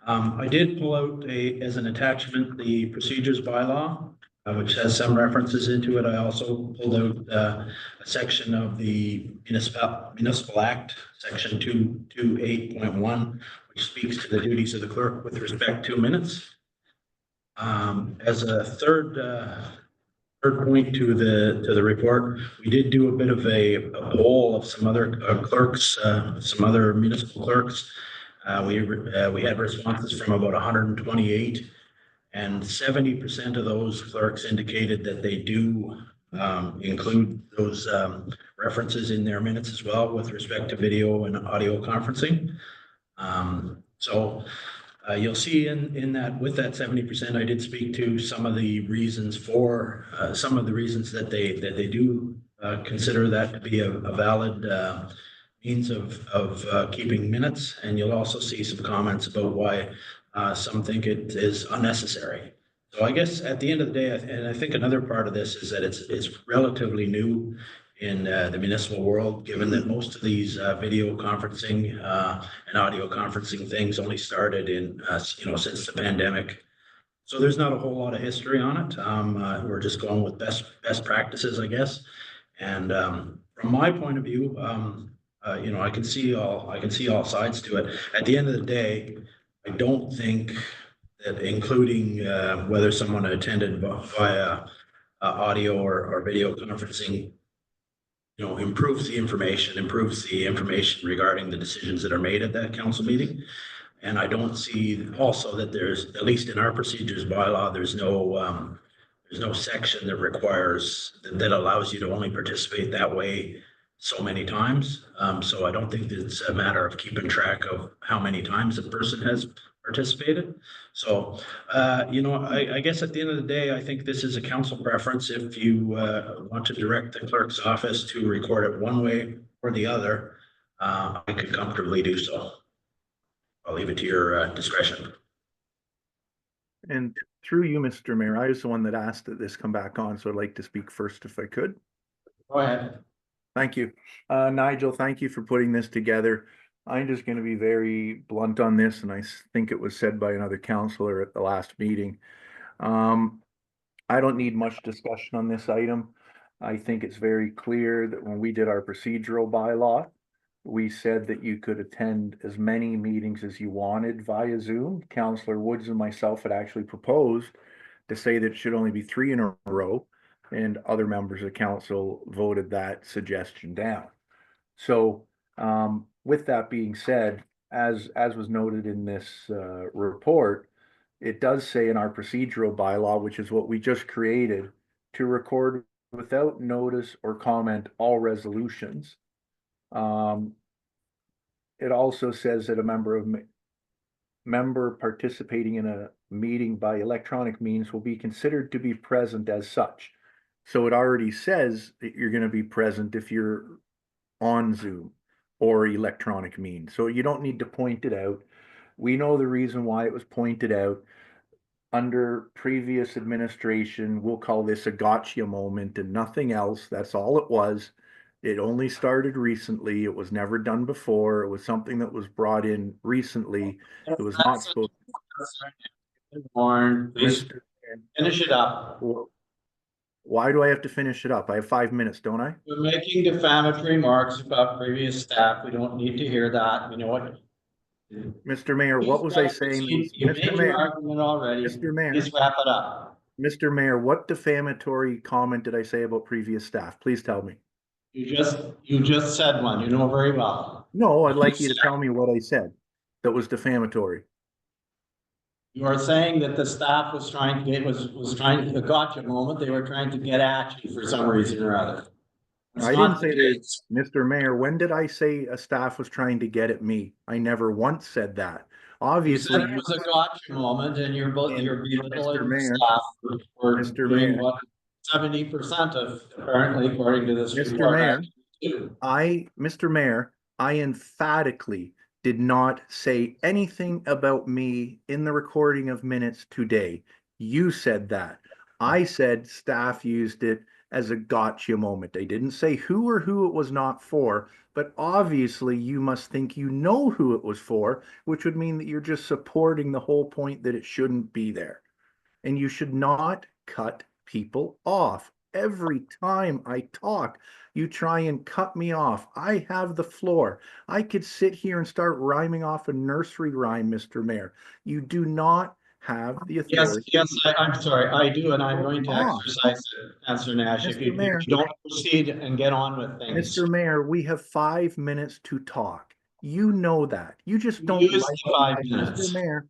D: I did pull out as an attachment, the procedures bylaw, which has some references into it. I also pulled out a section of the Municipal Act, section 228.1, which speaks to the duties of the clerk with respect to minutes. As a third point to the report, we did do a bit of a poll of some other clerks, some other municipal clerks. We had responses from about 128. And 70% of those clerks indicated that they do include those references in their minutes as well with respect to video and audio conferencing. So you'll see in that, with that 70%, I did speak to some of the reasons for some of the reasons that they do consider that to be a valid means of keeping minutes. And you'll also see some comments about why some think it is unnecessary. So I guess at the end of the day, and I think another part of this is that it's relatively new in the municipal world, given that most of these video conferencing and audio conferencing things only started in, since the pandemic. So there's not a whole lot of history on it. We're just going with best practices, I guess. And from my point of view, I can see all sides to it. At the end of the day, I don't think that including whether someone attended via audio or video conferencing, improves the information regarding the decisions that are made at that council meeting. And I don't see also that there's, at least in our procedures bylaw, there's no section that requires, that allows you to only participate that way so many times. So I don't think that it's a matter of keeping track of how many times a person has participated. So, I guess at the end of the day, I think this is a council preference. If you want to direct the clerk's office to record it one way or the other, I could comfortably do so. I'll leave it to your discretion.
B: And through you, Mr. Mayor, I was the one that asked that this come back on, so I'd like to speak first if I could.
A: Go ahead.
B: Thank you. Nigel, thank you for putting this together. I'm just going to be very blunt on this, and I think it was said by another councillor at the last meeting. I don't need much discussion on this item. I think it's very clear that when we did our procedural bylaw, we said that you could attend as many meetings as you wanted via Zoom. Councillor Woods and myself had actually proposed to say that it should only be 3 in a row, and other members of council voted that suggestion down. So with that being said, as was noted in this report, it does say in our procedural bylaw, which is what we just created, to record without notice or comment all resolutions. It also says that a member participating in a meeting by electronic means will be considered to be present as such. So it already says that you're going to be present if you're on Zoom or electronic means. So you don't need to point it out. We know the reason why it was pointed out. Under previous administration, we'll call this a gotcha moment and nothing else. That's all it was. It only started recently. It was never done before. It was something that was brought in recently. It was not supposed to.
A: Warren, please finish it up.
B: Why do I have to finish it up? I have 5 minutes, don't I?
A: We're making defamatory remarks about previous staff. We don't need to hear that. You know what?
B: Mr. Mayor, what was I saying?
A: You made
B: Mr.
A: your
B: Mayor,
A: argument already.
B: Mr. Mayor,
A: Please wrap it up.
B: Mr. Mayor, what defamatory comment did I say about previous staff? Please tell me.
A: You just said one. You know very well.
B: No, I'd like you to tell me what I said that was defamatory.
A: You are saying that the staff was trying to get, was trying to, a gotcha moment. They were trying to get at you for some reason or other. It's
B: I
A: not
B: didn't say
A: the
B: that,
A: case.
B: Mr. Mayor. When did I say a staff was trying to get at me? I never once said that.
A: You
B: Obviously,
A: said it was a gotcha moment and you're belittling
B: Mr. Mayor,
A: staff for
B: Mr.
A: doing
B: Mayor.
A: what 70% of, apparently, according to this
B: Mr.
A: report.
B: Mayor.
A: do.
B: Mr. Mayor, I emphatically did not say anything about me in the recording of minutes today. You said that. I said staff used it as a gotcha moment. I didn't say who or who it was not for, but obviously you must think you know who it was for, which would mean that you're just supporting the whole point that it shouldn't be there. And you should not cut people off. Every time I talk, you try and cut me off. I have the floor. I could sit here and start rhyming off a nursery rhyme, Mr. Mayor. You do not have the authority.
A: Yes, I'm sorry, I do, and I'm going to
B: Ah.
A: exercise it, Councillor Nash. If
B: Mr.
A: you
B: Mayor.
A: don't proceed and get on with things.
B: Mr. Mayor, we have 5 minutes to talk. You know that. You just don't
A: Use
B: like
A: the 5 minutes.
B: Mr. Mayor,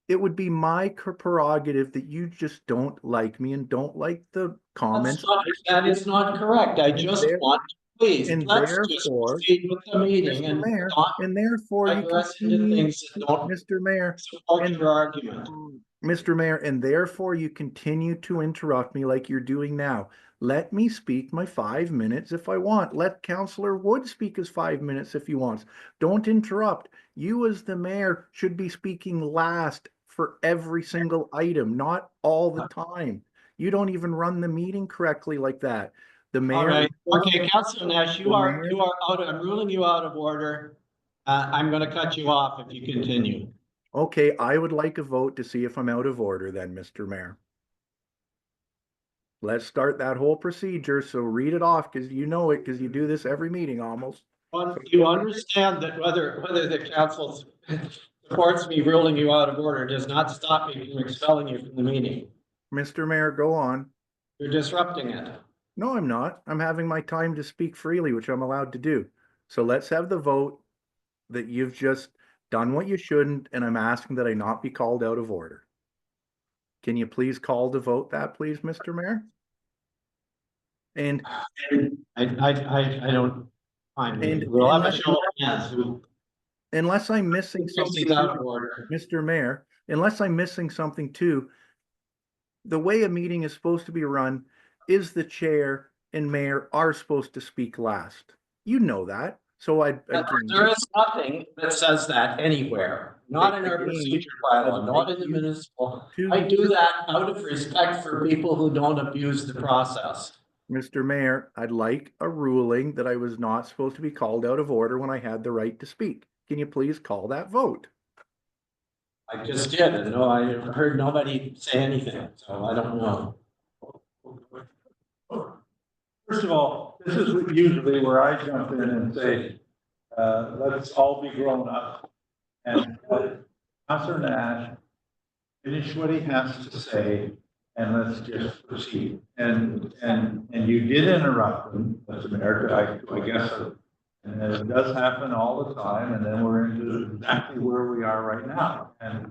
B: it would be my prerogative that you just don't like me and don't like the comments.
A: That is not correct. I just
B: there-
A: want, please,
B: and
A: let's just
B: therefore,
A: proceed with the meeting
B: Mr.
A: and
B: Mayor,
A: not
B: and therefore you
A: digress into
B: continue,
A: things that don't
B: Mr. Mayor,
A: support
B: and-
A: your argument.
B: Mr. Mayor, and therefore you continue to interrupt me like you're doing now. Let me speak my 5 minutes if I want. Let Councillor Wood speak his 5 minutes if he wants. Don't interrupt. You as the mayor should be speaking last for every single item, not all the time. You don't even run the meeting correctly like that. The
A: All
B: mayor.
A: right, okay, Councilor Nash, you are
B: Mayor?
A: out, I'm ruling you out of order. I'm gonna cut you off if you continue.
B: Okay, I would like a vote to see if I'm out of order then, Mr. Mayor. Let's start that whole procedure, so read it off, because you know it, because you do this every meeting almost.
A: You understand that whether the council supports me ruling you out of order does not stop me from expelling you from the meeting.
B: Mr. Mayor, go on.
A: You're disrupting it.
B: No, I'm not. I'm having my time to speak freely, which I'm allowed to do. So let's have the vote that you've just done what you shouldn't, and I'm asking that I not be called out of order. Can you please call to vote that, please, Mr. Mayor? And
A: I don't find
B: And-
A: it. We'll have a
B: and
A: show of hands.
B: unless I'm missing something,
A: Out of order.
B: Mr. Mayor, unless I'm missing something too, the way a meeting is supposed to be run is the chair and mayor are supposed to speak last. You know that. So again,
A: There is nothing that says that anywhere, not in our procedure bylaw, not in the municipal. I do that out of respect for people who don't abuse the process.
B: Mr. Mayor, I'd like a ruling that I was not supposed to be called out of order when I had the right to speak. Can you please call that vote?
A: I just did, and no, I heard nobody say anything, so I don't know.
C: First of all, this is usually where I jump in and say, let's all be grown up. And Councilor Nash, finish what he has to say, and let's just proceed. And you did interrupt him, Mr. Mayor, I guess, and it does happen all the time, and then we're into exactly where we are right now. And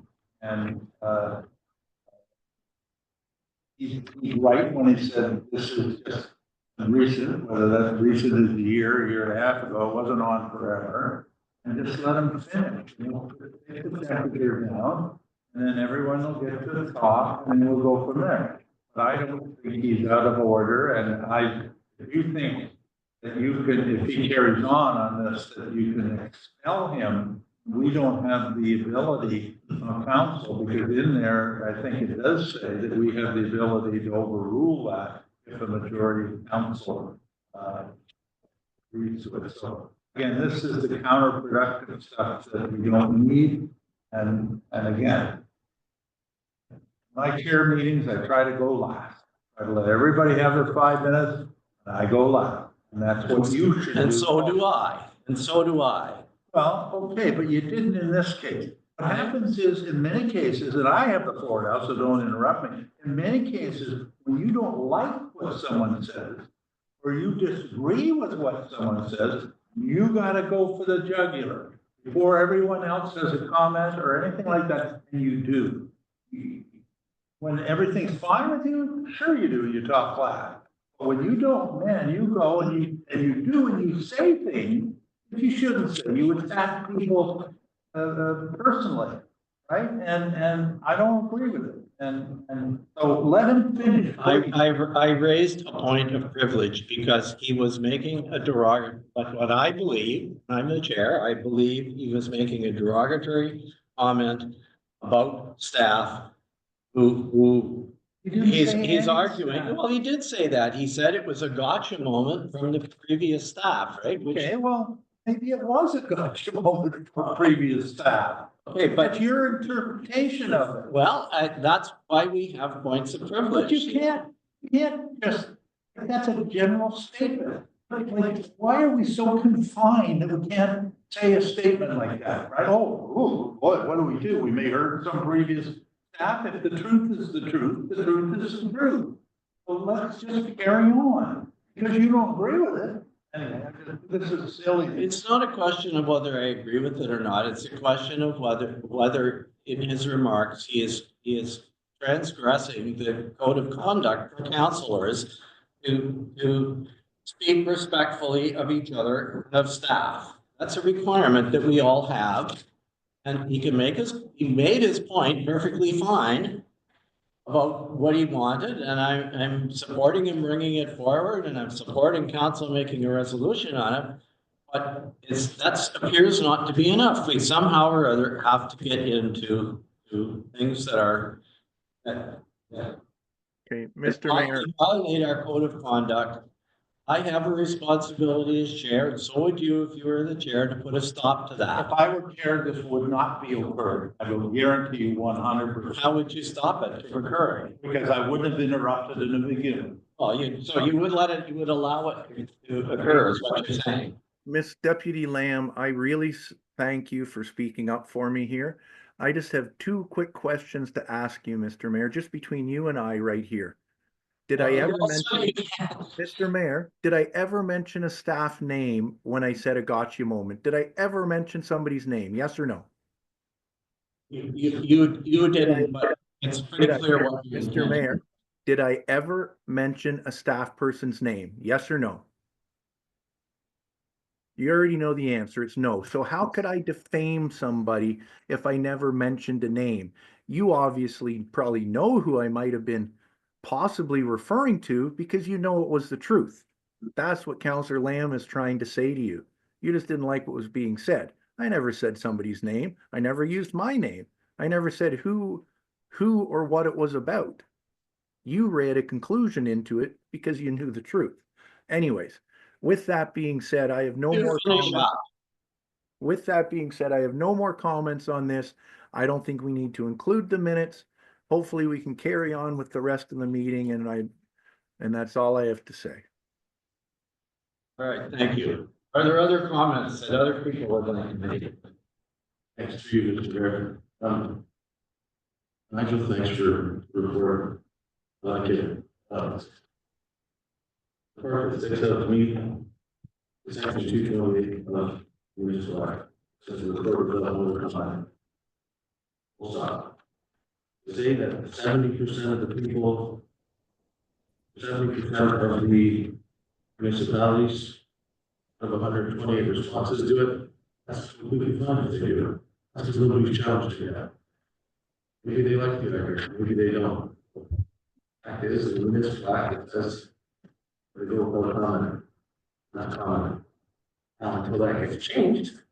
C: he's right when he said this is just recent, whether that recent is a year and a half ago, it wasn't on forever. And just let him finish, you know, take the temperature down, and then everyone will get to talk, and then we'll go from there. But I don't think he's out of order, and if you think that you can, if he carries on this, that you can expel him, we don't have the ability on council, because in there, I think it does say that we have the ability to overrule that if a majority of council agrees to it. So again, this is the counterproductive stuff that we don't need. And again, my chair meetings, I try to go last. I let everybody have their 5 minutes, and I go last. And that's what you should do.
A: And so do I, and so do I.
C: Well, okay, but you didn't in this case. What happens is, in many cases, and I have the floor now, so don't interrupt me. In many cases, when you don't like what someone says, or you disagree with what someone says, you gotta go for the jugular before everyone else has a comment or anything like that, and you do. When everything's fine with you, sure you do, you talk flat. But when you don't, man, you go and you say things that you shouldn't say. You attack people personally, right? And I don't agree with it. And so let him finish.
A: I raised a point of privilege because he was making a derogatory, but what I believe, I'm the chair, I believe he was making a derogatory comment about staff who he's arguing. Well, he did say that. He said it was a gotcha moment from the previous staff, right?
C: Okay, well, maybe it was a gotcha moment for previous staff.
A: Okay,
C: But
A: but
C: your interpretation of it.
A: well, that's why we have points of privilege.
C: But you can't just, that's a general statement. Like, why are we so confined that we can't say a statement like that, right? Oh, what do we do? We may hurt some previous staff. If the truth is the truth, the truth is the truth. Well, let's just carry on, because you don't agree with it. Anyway, this is silly.
A: It's not a question of whether I agree with it or not. It's a question of whether in his remarks, he is transgressing the code of conduct for councilors to speak respectfully of each other and of staff. That's a requirement that we all have. And he made his point perfectly fine about what he wanted, and I'm supporting him bringing it forward, and I'm supporting council making a resolution on it. But that appears not to be enough. We somehow or other have to get into to things that are that
B: Okay, Mr. Mayor,
A: violate our code of conduct. I have a responsibility as chair, and so would you if you were the chair, to put a stop to
C: If
A: that.
C: I were chair, this would not be occurred. I will guarantee you 100%.
A: How would you stop it from occurring?
C: Because I wouldn't have interrupted in the beginning.
A: Oh, so you would let it, you would allow it to occur, is what you're saying.
B: Miss Deputy Lamb, I really thank you for speaking up for me here. I just have two quick questions to ask you, Mr. Mayor, just between you and I right here. Did I ever mention, Mr. Mayor, did I ever mention a staff name when I said a gotcha moment? Did I ever mention somebody's name? Yes or no?
A: You didn't, but it's pretty clear what.
B: Mr. Mayor, did I ever mention a staff person's name? Yes or no? You already know the answer. It's no. So how could I defame somebody if I never mentioned a name? You obviously probably know who I might have been possibly referring to because you know it was the truth. That's what Councillor Lamb is trying to say to you. You just didn't like what was being said. I never said somebody's name. I never used my name. I never said who or what it was about. You read a conclusion into it because you knew the truth. Anyways, with that being said, I have no more comments. With that being said, I have no more comments on this. I don't think we need to include the minutes. Hopefully we can carry on with the rest of the meeting and that's all I have to say.
A: All right, thank you. Are there other comments that other people would like to make?
G: Thanks to you, Mr. Mayor. Nigel, thanks for the report. I like it. The part that sticks out to me is section 228 of municipal act. Says the report of the whole time. Full stop. To say that 70% of the people, 70% of the municipalities of 128 responses to it, that's completely fine if they do it. That's because nobody's challenged it yet. Maybe they like the idea, maybe they don't. Fact is, in this flag, it says, they go for comment, not comment. Until that gets changed,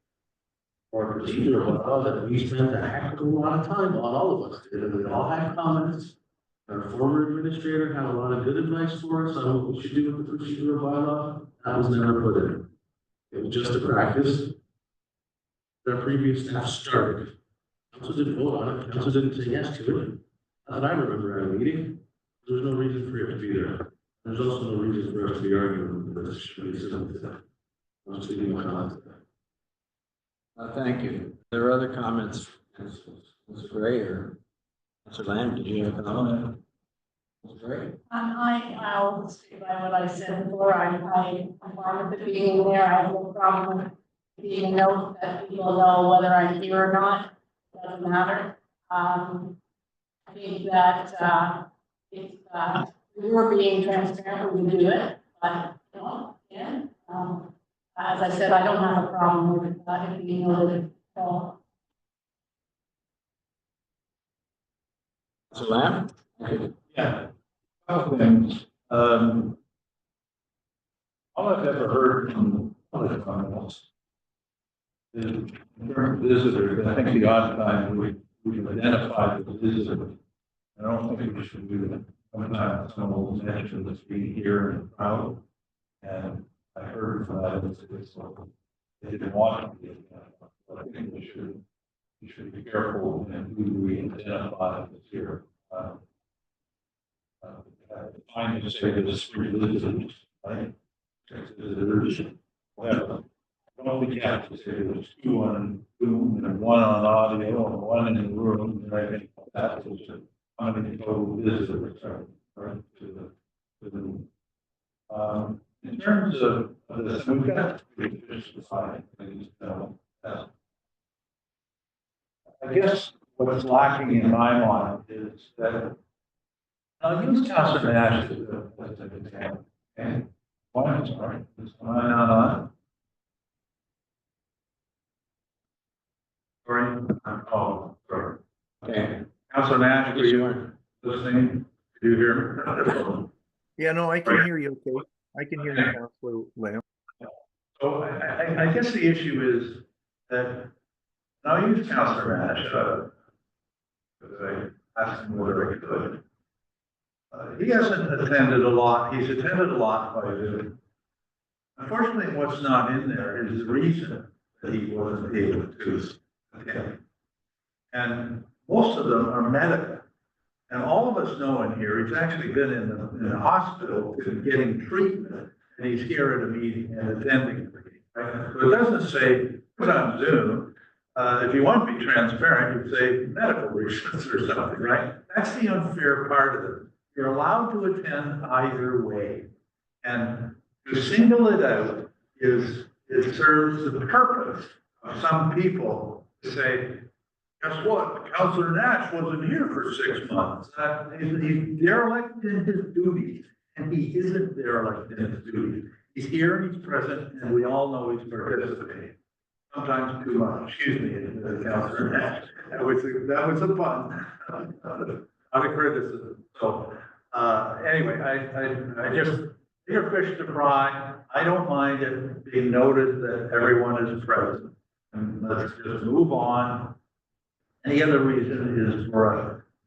G: or procedural law that we spent a heck of a lot of time on, all of us did, and we all had comments. Our former administrator had a lot of good advice for us on what we should do with the procedural bylaw. That was never put in. It was just a practice. Our previous staff started. Council didn't vote on it. Council didn't say yes to it. And I remember at a meeting, there was no reason for it to be there. There's also no reason for us to be arguing with this. I'm just leaving my comments there.
A: Thank you. There are other comments. Ms. Gray or Mr. Lamb, did you have a comment? Ms. Gray?
F: I'll stick by what I said before. I'm fine with it being there. I have no problem with being note that people know whether I'm here or not. Doesn't matter. I think that if we were being transparent, we would do it. But you know, yeah. As I said, I don't have a problem with it being noted. So.
A: Mr. Lamb?
C: Yeah. Couple things. All I've ever heard from other comments is in terms of visitors, I think the odd time we've identified the visitor. I don't think we should do that. Sometimes someone will mention this being here in the crowd. And I heard from that, they didn't want to be. I think we should be careful in who we identify as here. Fine to say that it's visitors, right? Visitors, whatever. I don't think you have to say there's two on Zoom and one on audio and one in the room, and I think that was how many total visitors are, right, to the, in terms of this, we've got to justify things, I guess what's lacking in my mind is that I'll use Councilor Nash as an example. Okay, why am I sorry? Is mine not on? Sorry. Oh, sorry.
A: Okay.
C: Councilor Nash, are you listening? Do you hear me?
B: Yeah, no, I can hear you okay. I can hear you, Councilor Lamb.
C: So I guess the issue is that, and I'll use Councilor Nash, asked him whether I could. He hasn't attended a lot, he's attended a lot by Zoom. Unfortunately, what's not in there is the reason that he wasn't able to attend. And most of them are medical. And all of us know in here, he's actually been in the hospital getting treatment, and he's here at a meeting and attending the meeting, right? So it doesn't say, put on Zoom. If you want to be transparent, you'd say medical reasons or something, right? That's the unfair part of it. You're allowed to attend either way. And to single it out it serves the purpose of some people to say, guess what? Councillor Nash wasn't here for 6 months. He's derelict in his duties, and he isn't derelict in his duties. He's here and he's present, and we all know he's participating. Sometimes too much. Excuse me, Councillor Nash. That was a pun, not a criticism. So anyway, I just bigger fish to fry. I don't mind it being noted that everyone is present, and let's just move on. Any other reason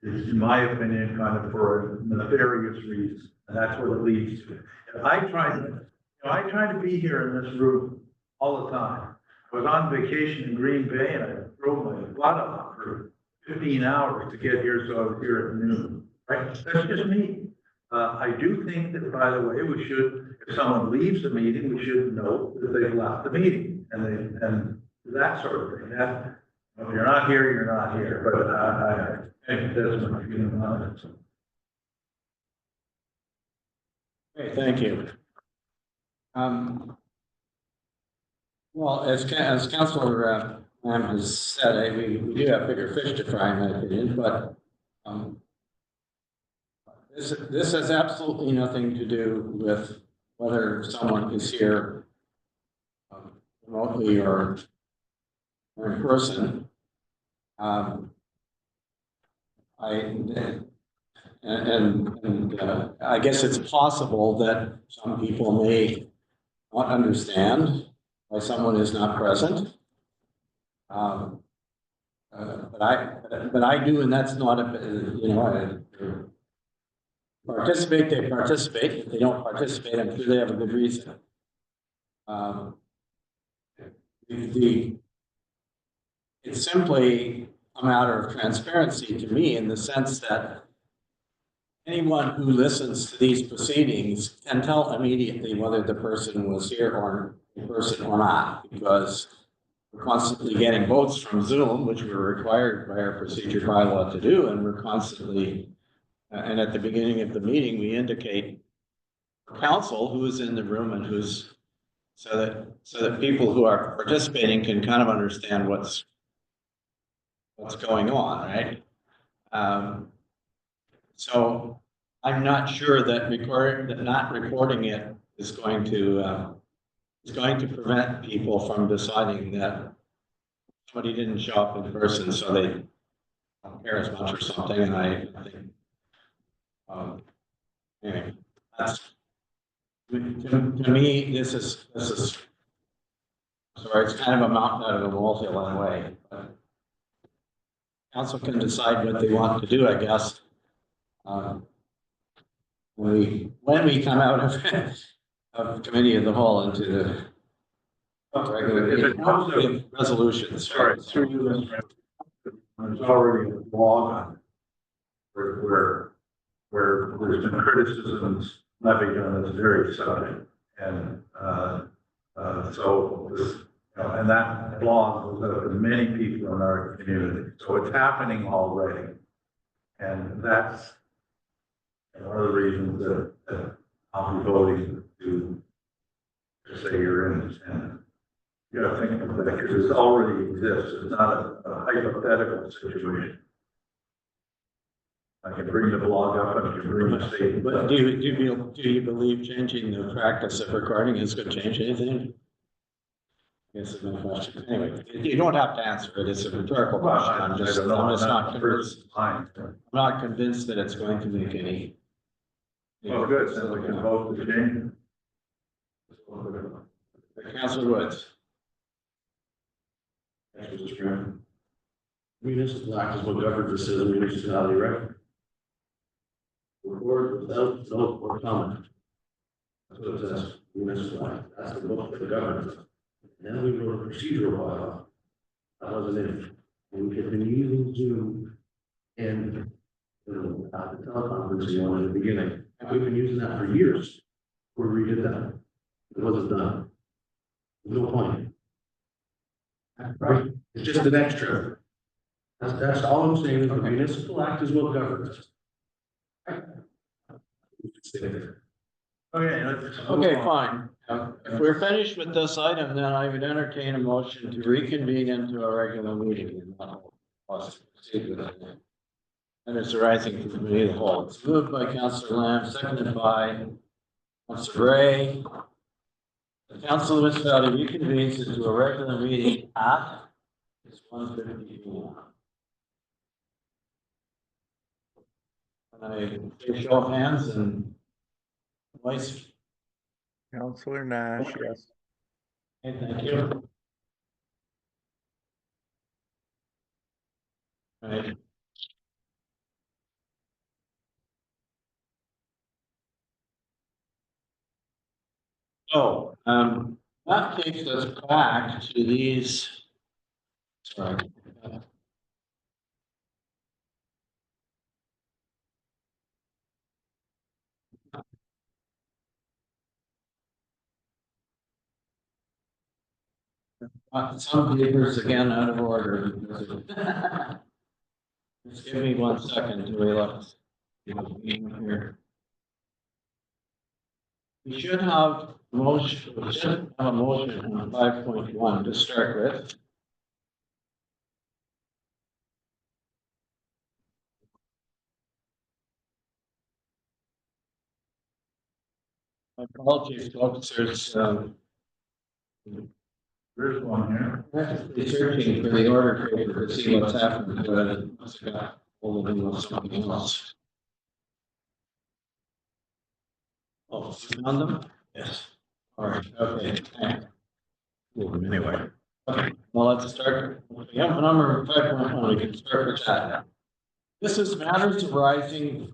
C: is, in my opinion, kind of for a nefarious reason, and that's what it leads to. I try to be here in this room all the time. I was on vacation in Green Bay, and I drove my butt off for 15 hours to get here, so I was here at noon. Right? That's just me. I do think that, by the way, we should, if someone leaves the meeting, we should know that they've left the meeting, and that sort of thing. That, if you're not here, you're not here, but I think that's my feeling on it.
A: Okay, thank you. Well, as Councillor Lamb has said, we do have bigger fish to fry, in my opinion, but this has absolutely nothing to do with whether someone is here remotely or in person. I guess it's possible that some people may not understand why someone is not present. But I do, and that's not a, participate, they participate. If they don't participate, I'm sure they have a good reason. It's simply a matter of transparency to me, in the sense that anyone who listens to these proceedings can tell immediately whether the person was here or in person or not, because we're constantly getting votes from Zoom, which we're required by our procedure bylaw to do, and we're constantly, and at the beginning of the meeting, we indicate council who is in the room and who's, so that people who are participating can kind of understand what's going on, right? So I'm not sure that not recording it is going to prevent people from deciding that somebody didn't show up in person, so they don't care as much or something. And I think, anyway, that's to me. This is sorry. It's kind of a mountain out of a molehill in a way. But council can decide what they want to do, I guess. When we come out of committee of the whole into the regular resolutions.
C: Sorry, through you, Mr. Mayor. There's already a blog on it where there's been criticisms levied on this very subject, and so this, and that blog was up to many people in our community. So it's happening already, and that's one of the reasons that I'll be voting to say you're in this. And you got to think of that, because it already exists. It's not a hypothetical situation. I can bring the blog up and I can bring the statement.
A: But do you believe changing the practice of recording is going to change anything? I guess it's no question. Anyway, you don't have to answer it. It's a rhetorical question. I'm just not convinced. I'm not convinced that it's going to make any.
C: Oh, good. So we can vote to change it.
A: Councilor Woods.
G: Thank you, Mr. Chairman. Municipal act is what governs the city of municipality, right? without note or comment. That's what it says, municipal act, that's the book for the government. Then we wrote a procedural bylaw. That wasn't it. And we had been using Zoom and the teleconferencing one in the beginning. And we've been using that for years. We redid that. It wasn't done. No point. Right, it's just an extra. That's all I'm saying, is the municipal act is what governs.
A: Okay, fine. If we're finished with this item, then I would entertain a motion to reconvene into a regular meeting. And it's arising from the committee of the whole. It's moved by Councillor Lamb, seconded by Councillor Gray. The council of the municipality reconvenes into a regular meeting at 1:50 p.m. And I show of hands and voice.
B: Counselor Nash, yes.
A: Okay, thank you. Right. So, that takes us back to these. Sorry. Some papers again out of order. Just give me 1 second to relax. Here. We should have motion, we should have a motion on 5.1 to start with. My apologies, folks, there's,
C: There's one here.
A: actually searching for the order paper to see what's happened to it. It must have got hold of it with something else. Oh, you found them?
D: Yes.
A: All right, okay.
D: Anyway,
A: Okay, well, let's start. We have a number 5.1, we can start with that. This is matters arising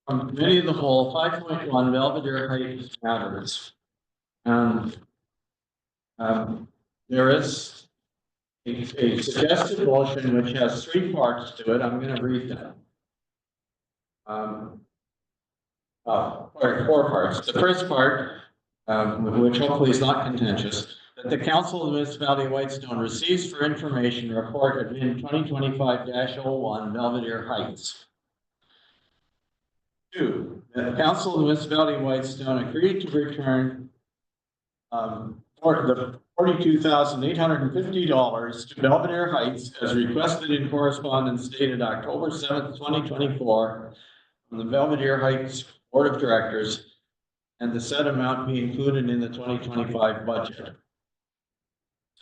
A: from committee of the whole, 5.1 Belvedere Heights matters. There is a suggested motion which has 3 parts to it. I'm going to read them. Or 4 parts. The first part, which hopefully is not contentious, that the Council of the Municipality of Whitestone receives for information a report of in 2025-01 Belvedere Heights. 2, the Council of the Municipality of Whitestone agreed to return for the $42,850 to Belvedere Heights as requested in correspondence dated October 7th, 2024 from the Belvedere Heights Board of Directors, and the said amount be included in the 2025 budget.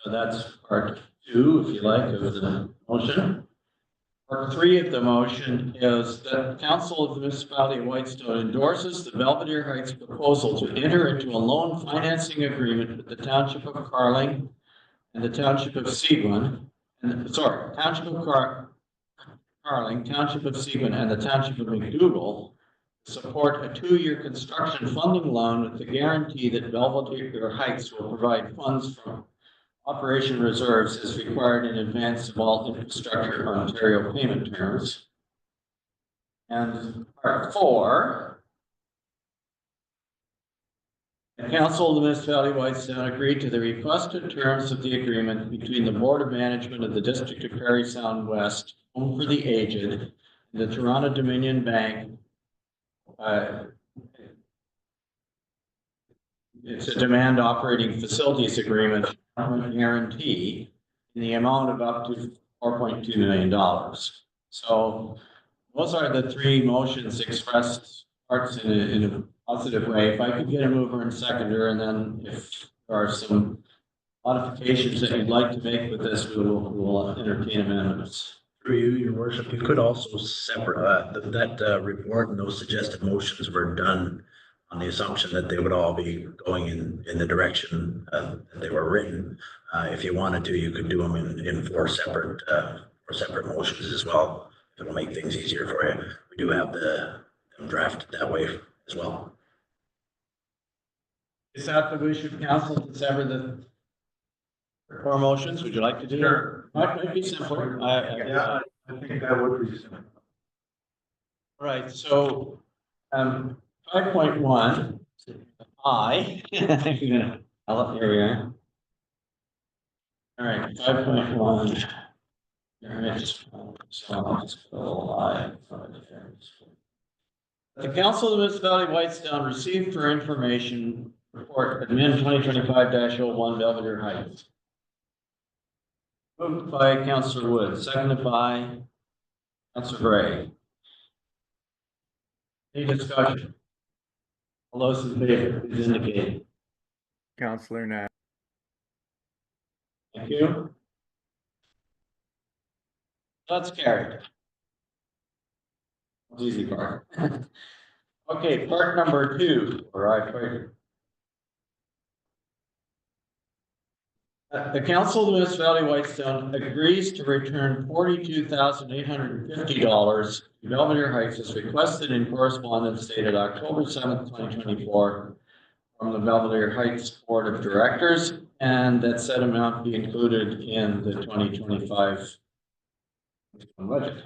A: So that's part 2, if you like, of the motion. Part 3 of the motion is that the Council of the Municipality of Whitestone endorses the Belvedere Heights proposal to enter into a loan financing agreement with the Township of Carling and the Township of Seguin, Township of Carling, Township of Seguin, and the Township of McDougall to support a 2-year construction funding loan with the guarantee that Belvedere Heights will provide funds from operation reserves as required in advance of all infrastructure Ontario payment terms. And part 4, the Council of the Municipality of Whitestone agreed to the requested terms of the agreement between the Board of Management of the District of Parry Sound West, Home for the Aged, and the Toronto Dominion Bank. It's a demand operating facilities agreement guarantee in the amount of up to $4.2 million. So those are the 3 motions expressed parts in a positive way. If I could get a mover and seconder, and then if there are some modifications that you'd like to make with this, we will entertain amendments.
D: through you, your worship, you could also separate, that report and those suggested motions were done on the assumption that they would all be going in the direction that they were written. If you wanted to, you could do them in 4 separate motions as well. It'll make things easier for you. We do have the them drafted that way as well.
A: Is that the wish of council to sever the four motions? Would you like to do that?
C: Sure.
A: Might be simpler.
C: Yeah, I think that would be simple.
A: Right, so, 5.1, here we are. All right, 5.1. All right, so I'll just go I. The Council of the Municipality of Whitestone received for information report admin 2025-01 Belvedere Heights. Moved by Councillor Wood, seconded by Councillor Gray. Any discussion? All those in favor, please indicate.
B: Counselor Nash.
A: Thank you. That's carried. Easy part. Okay, part number 2, the Council of the Municipality of Whitestone agrees to return $42,850 to Belvedere Heights as requested in correspondence dated October 7th, 2024 from the Belvedere Heights Board of Directors, and that said amount be included in the 2025 budget.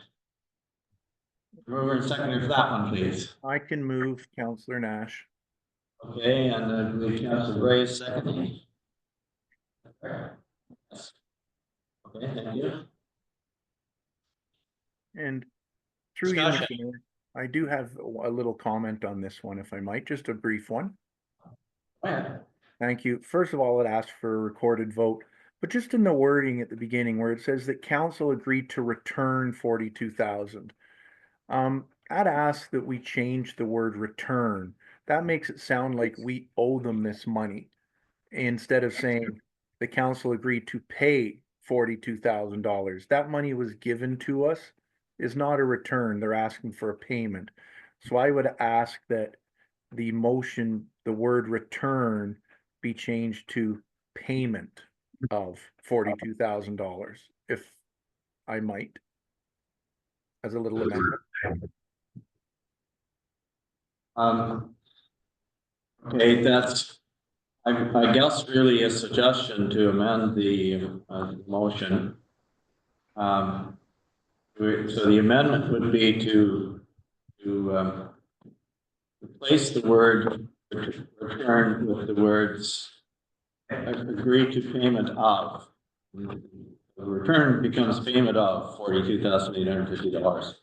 A: Mover and seconder for that one, please.
B: I can move, Counselor Nash.
A: Okay, and I believe Councilor Gray is seconding. Okay, thank you.
B: And through you,
A: Discussion.
B: Mr. Mayor, I do have a little comment on this one, if I might, just a brief one.
A: Yeah.
B: Thank you. First of all, it asks for a recorded vote, but just in the wording at the beginning where it says that council agreed to return 42,000. I'd ask that we change the word return. That makes it sound like we owe them this money instead of saying the council agreed to pay $42,000. That money was given to us, is not a return. They're asking for a payment. So I would ask that the motion, the word return, be changed to payment of $42,000, if I might, as a little amendment.
A: Okay, that's, I guess really a suggestion to amend the motion. So the amendment would be to replace the word return with the words agree to payment of. The return becomes payment of $42,850.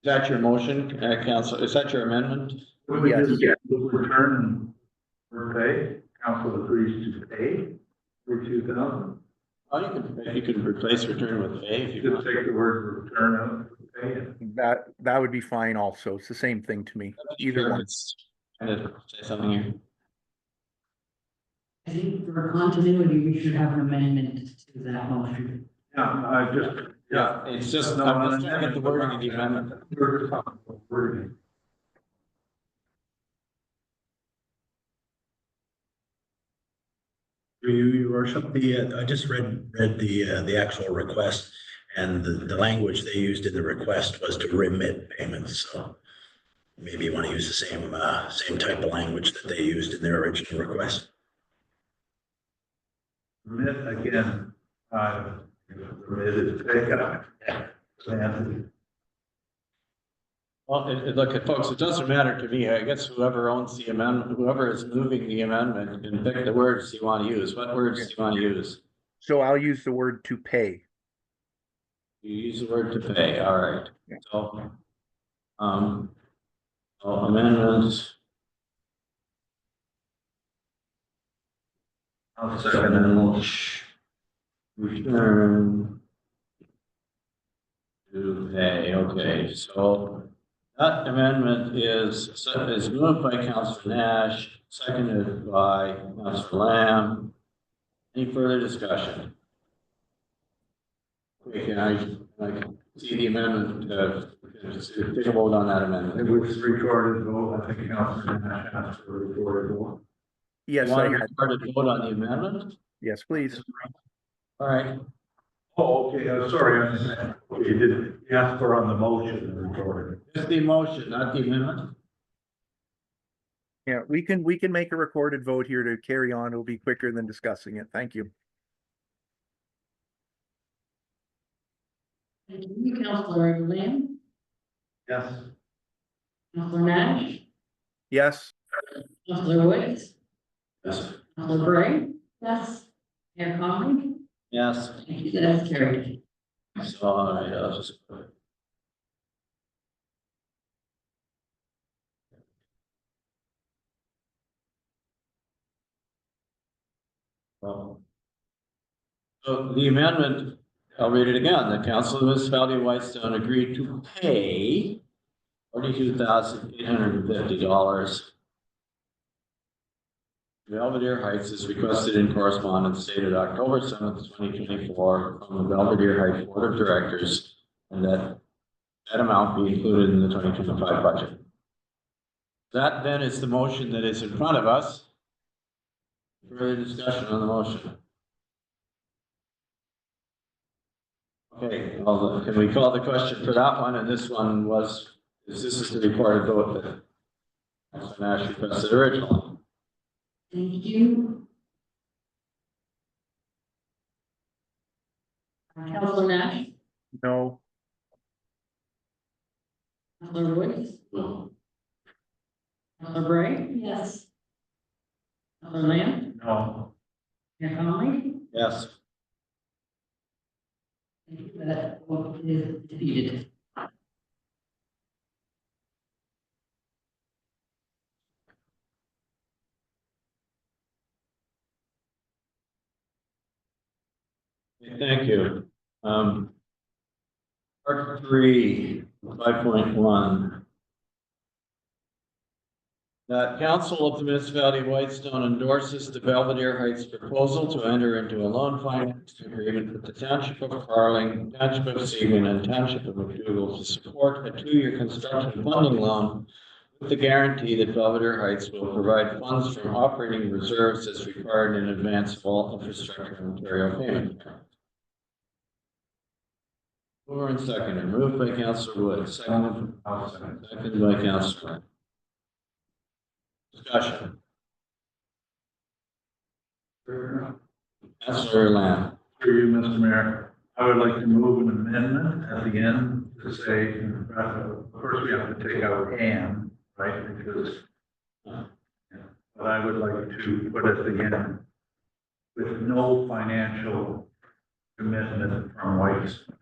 A: Is that your motion, Council? Is that your amendment?
C: Would we
B: Yes.
C: just get the return for pay? Council agrees to pay for 2,000?
A: Oh, you can replace return with pay if you
C: Just
A: want.
C: take the word return out for pay.
B: That would be fine also. It's the same thing to me. Either one.
A: Kind of say something here.
E: I think for continuity, we should have an amendment to that motion.
A: Yeah, it's just, I'm just trying to get the wording of the amendment.
C: We're just talking about wording.
D: Your worship, I just read the actual request, and the language they used in the request was to remit payments, so maybe you want to use the same type of language that they used in their original request.
C: Remit again, remitted, take it out. And
A: Well, look, folks, it doesn't matter to me. I guess whoever owns the amendment, whoever is moving the amendment can pick the words you want to use. What words do you want to use?
B: So I'll use the word to pay.
A: You use the word to pay, all right.
B: Yeah.
A: So, amendments.
C: I'll second it.
A: Return to pay, okay, so that amendment is moved by Councillor Nash, seconded by Councillor Lamb. Any further discussion? Okay, can I see the amendment, take a vote on that
C: It
A: amendment?
C: was recorded vote, I think Councilor Nash asked for a recorded vote.
B: Yes,
A: You
B: I
A: want to
B: had.
A: start a vote on the amendment?
B: Yes, please.
A: All right.
C: Oh, okay, sorry, you did ask for on the motion recording.
A: Just the motion, not the amendment.
B: Yeah, we can make a recorded vote here to carry on. It'll be quicker than discussing it. Thank you.
E: Thank you, Councilor Lamb,
C: Yes.
E: Councilor Nash,
B: Yes,
E: Councilor Woods,
D: Yes.
E: Councilor Gray,
F: Yes,
E: Mayor Conley.
A: Yes.
E: Thank you, that's carried.
A: So, I'll just. So the amendment, I'll read it again. The Council of the Municipality of Whitestone agreed to pay $42,850. Belvedere Heights is requested in correspondence dated October 7th, 2024 from the Belvedere Heights Board of Directors, and that amount be included in the 2025 budget. That then is the motion that is in front of us. Further discussion on the motion? Okay, well, can we call the question for that one? And this one was, this is the recorded vote that Councilor Nash requested originally.
E: Thank you. Councilor Nash,
B: no,
E: Councilor Woods,
D: No.
E: Councilor Gray,
F: yes,
E: Councilor Lamb,
C: No.
E: Mayor Conley.
A: Yes.
E: Thank you, that vote is defeated.
A: Thank you. Part 3, 5.1. That Council of the Municipality of Whitestone endorses the Belvedere Heights proposal to enter into a loan finance agreement with the Township of Carling, Township of Seaman, and Township of McDougal to support a 2-year construction funding loan with the guarantee that Belvedere Heights will provide funds from operating reserves as required in advance of all infrastructure in Ontario payment. Mover and seconder, moved by Councilor Wood, seconded by Councilor. Discussion. Councilor Lamb.
C: Through you, Mr. Mayor, I would like to move an amendment at the end to say, first we have to take out "and," right, because. But I would like to put at the end, with no financial commitment from Whitestone.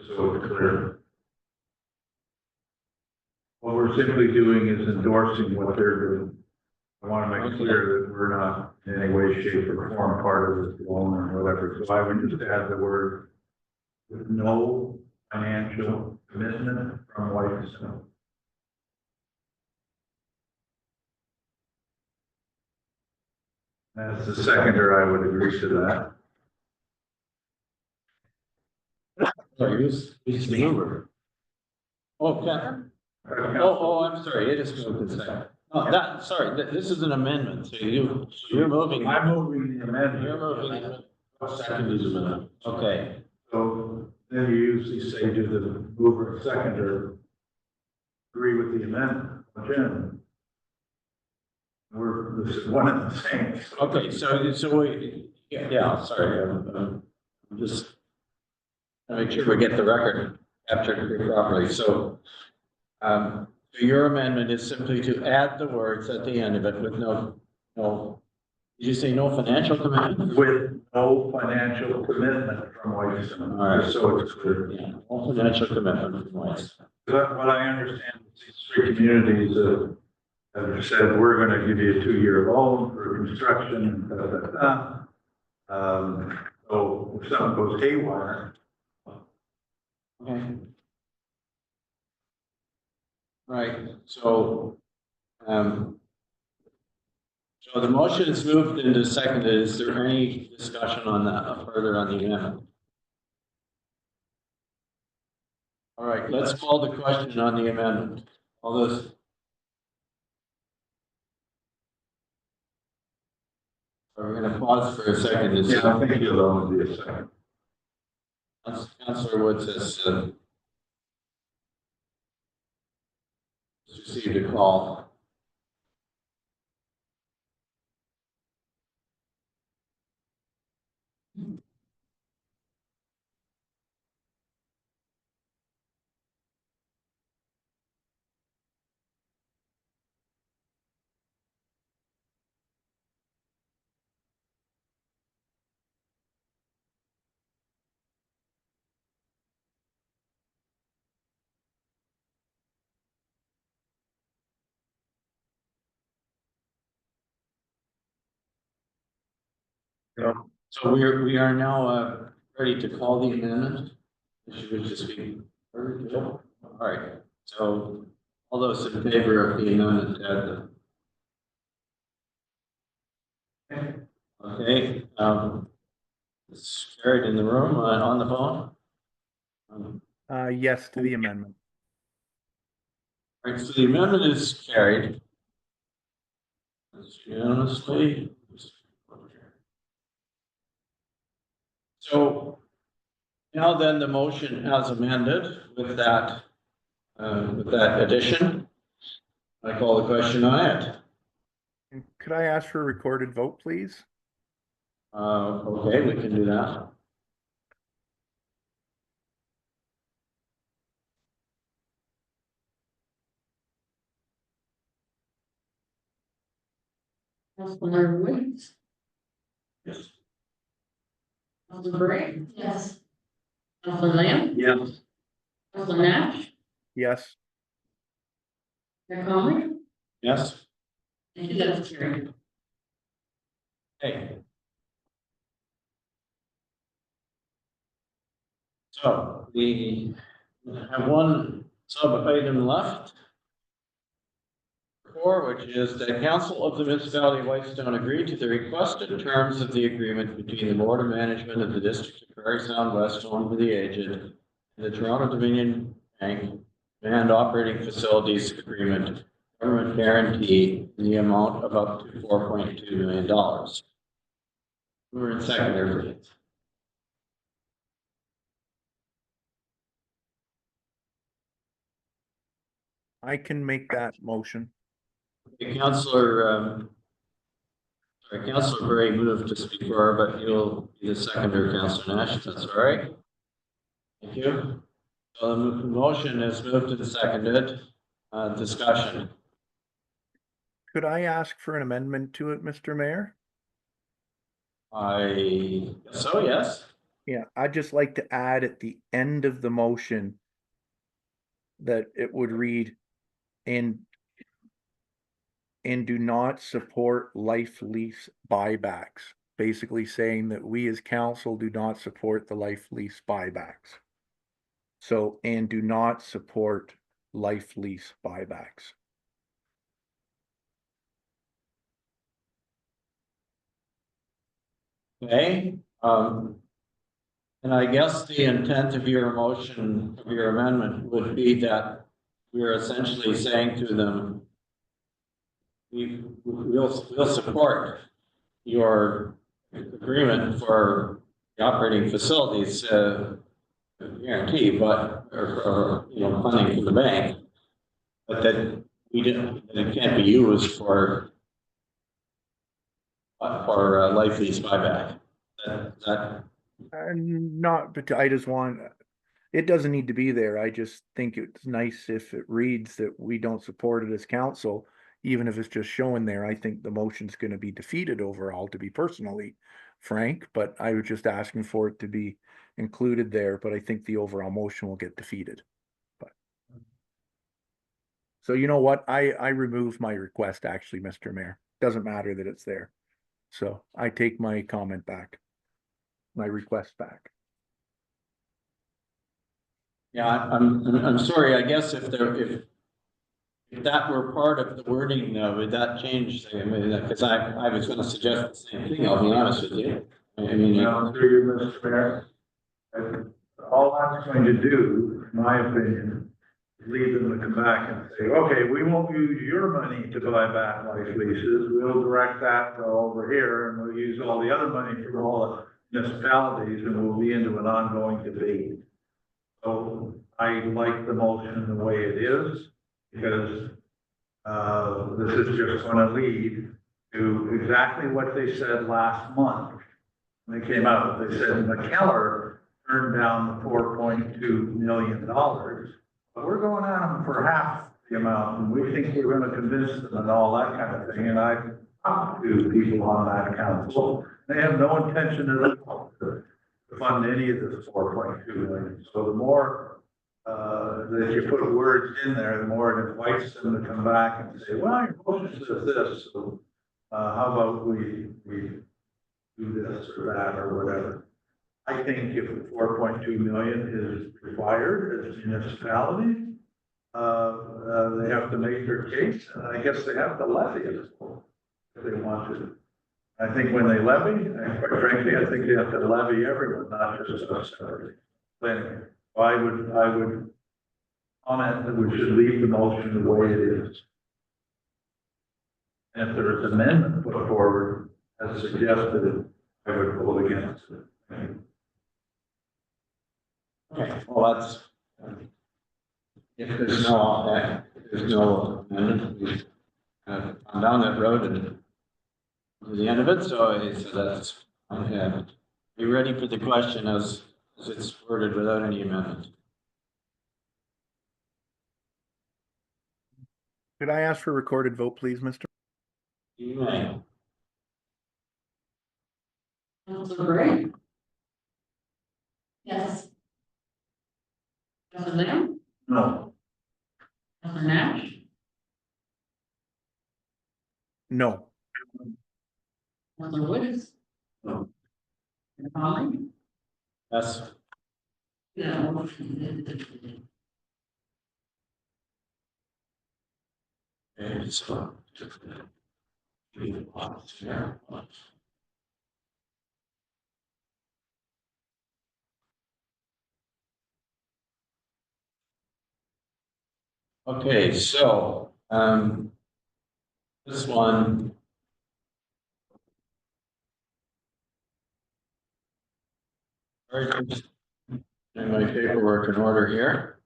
C: So it's clear. What we're simply doing is endorsing what they're doing. I want to make clear that we're not in any way, shape, or form part of this loan or whatever. So I would just add the word with no financial commitment from Whitestone. As the seconder, I would agree to that.
A: Sorry, who's the mover? Oh, Kevin. Oh, I'm sorry, it is moved and seconded. Oh, this is an amendment, so you're moving.
C: I'm moving the amendment.
A: You're moving. Second is amendment. Okay.
C: So then you usually say to the mover and seconder, agree with the amendment. Again, this is one and the same.
A: Okay, so we, sorry, I'm just to make sure we get the record captured properly. So your amendment is simply to add the words at the end of it with no, did you say no financial commitment?
C: With no financial commitment from Whitestone.
A: All right.
C: Just so it's clear.
A: Yeah, no financial commitment from Whitestone.
C: But what I understand, these 3 communities have said, we're going to give you a 2-year loan for construction and so if something goes haywire.
A: Okay. Right, so the motion is moved into seconded. Is there any discussion on that, further on the amendment? All right, let's call the question on the amendment. All those. We're gonna pause for a second to see.
C: Yeah, I think you'll only be a second.
A: Councillor Woods has received a call. So we are now ready to call the amendment. Should we just be? All right, so all those in favor of the amendment, okay, it's carried in the room, on the phone.
B: Yes to the amendment.
A: All right, so the amendment is carried. Unanimously. So now then the motion as amended with that addition. I call the question on it.
B: And could I ask for a recorded vote, please?
A: Okay, we can do that.
E: Councilor Woods,
A: Yes.
E: Councilor Bray,
F: Yes.
E: Councilor Lamb,
A: Yes.
E: Councilor Nash,
B: Yes.
E: Mayor Conley,
A: Yes.
E: thank you, that's carried.
A: Okay. So we have one sub item left. 4, which is the Council of the Municipality of Whitestone agree to the requested terms of the agreement between the Board of Management of the District of Prairie Sound West Home for the Aged and the Toronto Dominion Bank and Operating Facilities Agreement, government guarantee in the amount of up to $4.2 million. Mover and seconder, please.
B: I can make that motion.
A: Councillor Bray moved to speak for, but you'll be the seconder, Councillor Nash, if that's all right. Thank you. So the motion is moved and seconded. Discussion.
B: Could I ask for an amendment to it, Mr. Mayor?
A: So yes.
B: Yeah, I'd just like to add at the end of the motion that it would read and do not support life lease buybacks. Basically saying that we as council do not support the life lease buybacks. So, and do not support life lease buybacks.
A: Okay. And I guess the intent of your motion, of your amendment would be that we're essentially saying to them, we'll support your agreement for the operating facilities guarantee, but or funding from the bank, but that it can't be used for life lease buyback. That
B: Not, but I just want, it doesn't need to be there. I just think it's nice if it reads that we don't support it as council, even if it's just showing there. I think the motion's gonna be defeated overall, to be personally frank, but I was just asking for it to be included there, but I think the overall motion will get defeated. But so you know what? I remove my request, actually, Mr. Mayor. Doesn't matter that it's there. So I take my comment back. My request back.
A: Yeah, I'm sorry. I guess if that were part of the wording, though, would that change? I mean, because I was going to suggest the same thing. I'll be honest with you. I mean,
C: Through you, Mr. Mayor, and all I'm going to do, in my opinion, lead them to come back and say, okay, we won't use your money to buy back life leases. We'll direct that to over here and we'll use all the other money from all the municipalities and we'll be into an ongoing debate. So I like the motion the way it is because this is just going to lead to exactly what they said last month. When they came out, they said McKellar turned down the $4.2 million. But we're going at them for half the amount, and we think we're gonna convince them and all that kind of thing, and I talked to people on that council. They have no intention at all to fund any of this $4.2 million. So the more, that you put words in there, the more it invites them to come back and say, well, your motion says this, so, how about we do this or that or whatever. I think if 4.2 million is required as a municipality, they have to make their case, and I guess they have to levy it if they want to. I think when they levy, and quite frankly, I think they have to levy everyone, not just us separately. But anyway, I would comment that we should leave the motion the way it is. And if there is an amendment put forward as suggested, I would vote against it.
A: Okay, well, that's, if there's no amendment, we've gone down that road and to the end of it, so that's, okay. Be ready for the question as it's worded without any amendment.
B: Could I ask for a recorded vote, please, Mr.?
A: You may.
E: Councilor Gray,
F: Yes.
E: Councilor Lamb,
C: No.
E: Councilor Nash,
B: No.
E: Councilor Woods.
C: No.
E: Mayor Conley.
A: Yes.
E: Yeah, motion.
A: Okay, so. Okay, so, this one. All right, just getting my paperwork in order here.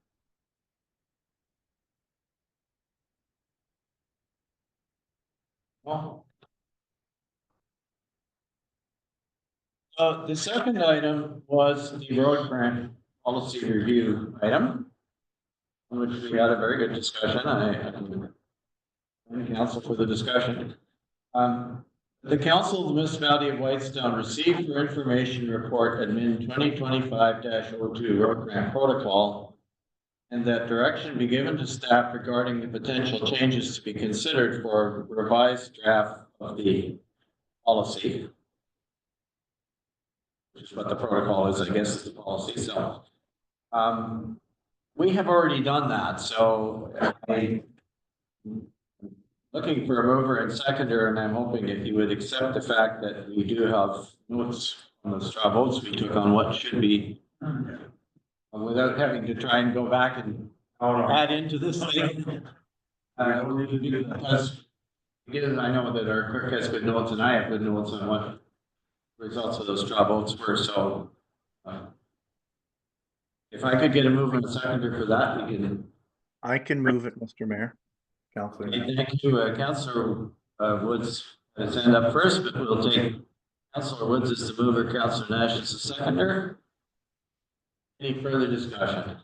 A: Well. The second item was the road grant policy review item, on which we had a very good discussion. I thank the council for the discussion. The council of the municipality of Whitestone received for information report admin 2025-02 road grant protocol, and that direction be given to staff regarding the potential changes to be considered for a revised draft of the policy. Which is what the protocol is, I guess, is the policy. So, we have already done that. So, I'm looking for a mover and seconder, and I'm hoping if you would accept the fact that we do have notes on the straw votes we took on what should be, without having to try and go back and add into this thing. Because I know that our clerk has good notes, and I have good notes on what results of those straw votes were, so if I could get a mover and seconder for that, we can.
B: I can move it, Mr. Mayor. Councilor.
A: Okay, thank you, Councillor Woods is end up first, but we'll take Councillor Woods as the mover, Councillor Nash as the seconder. Any further discussion?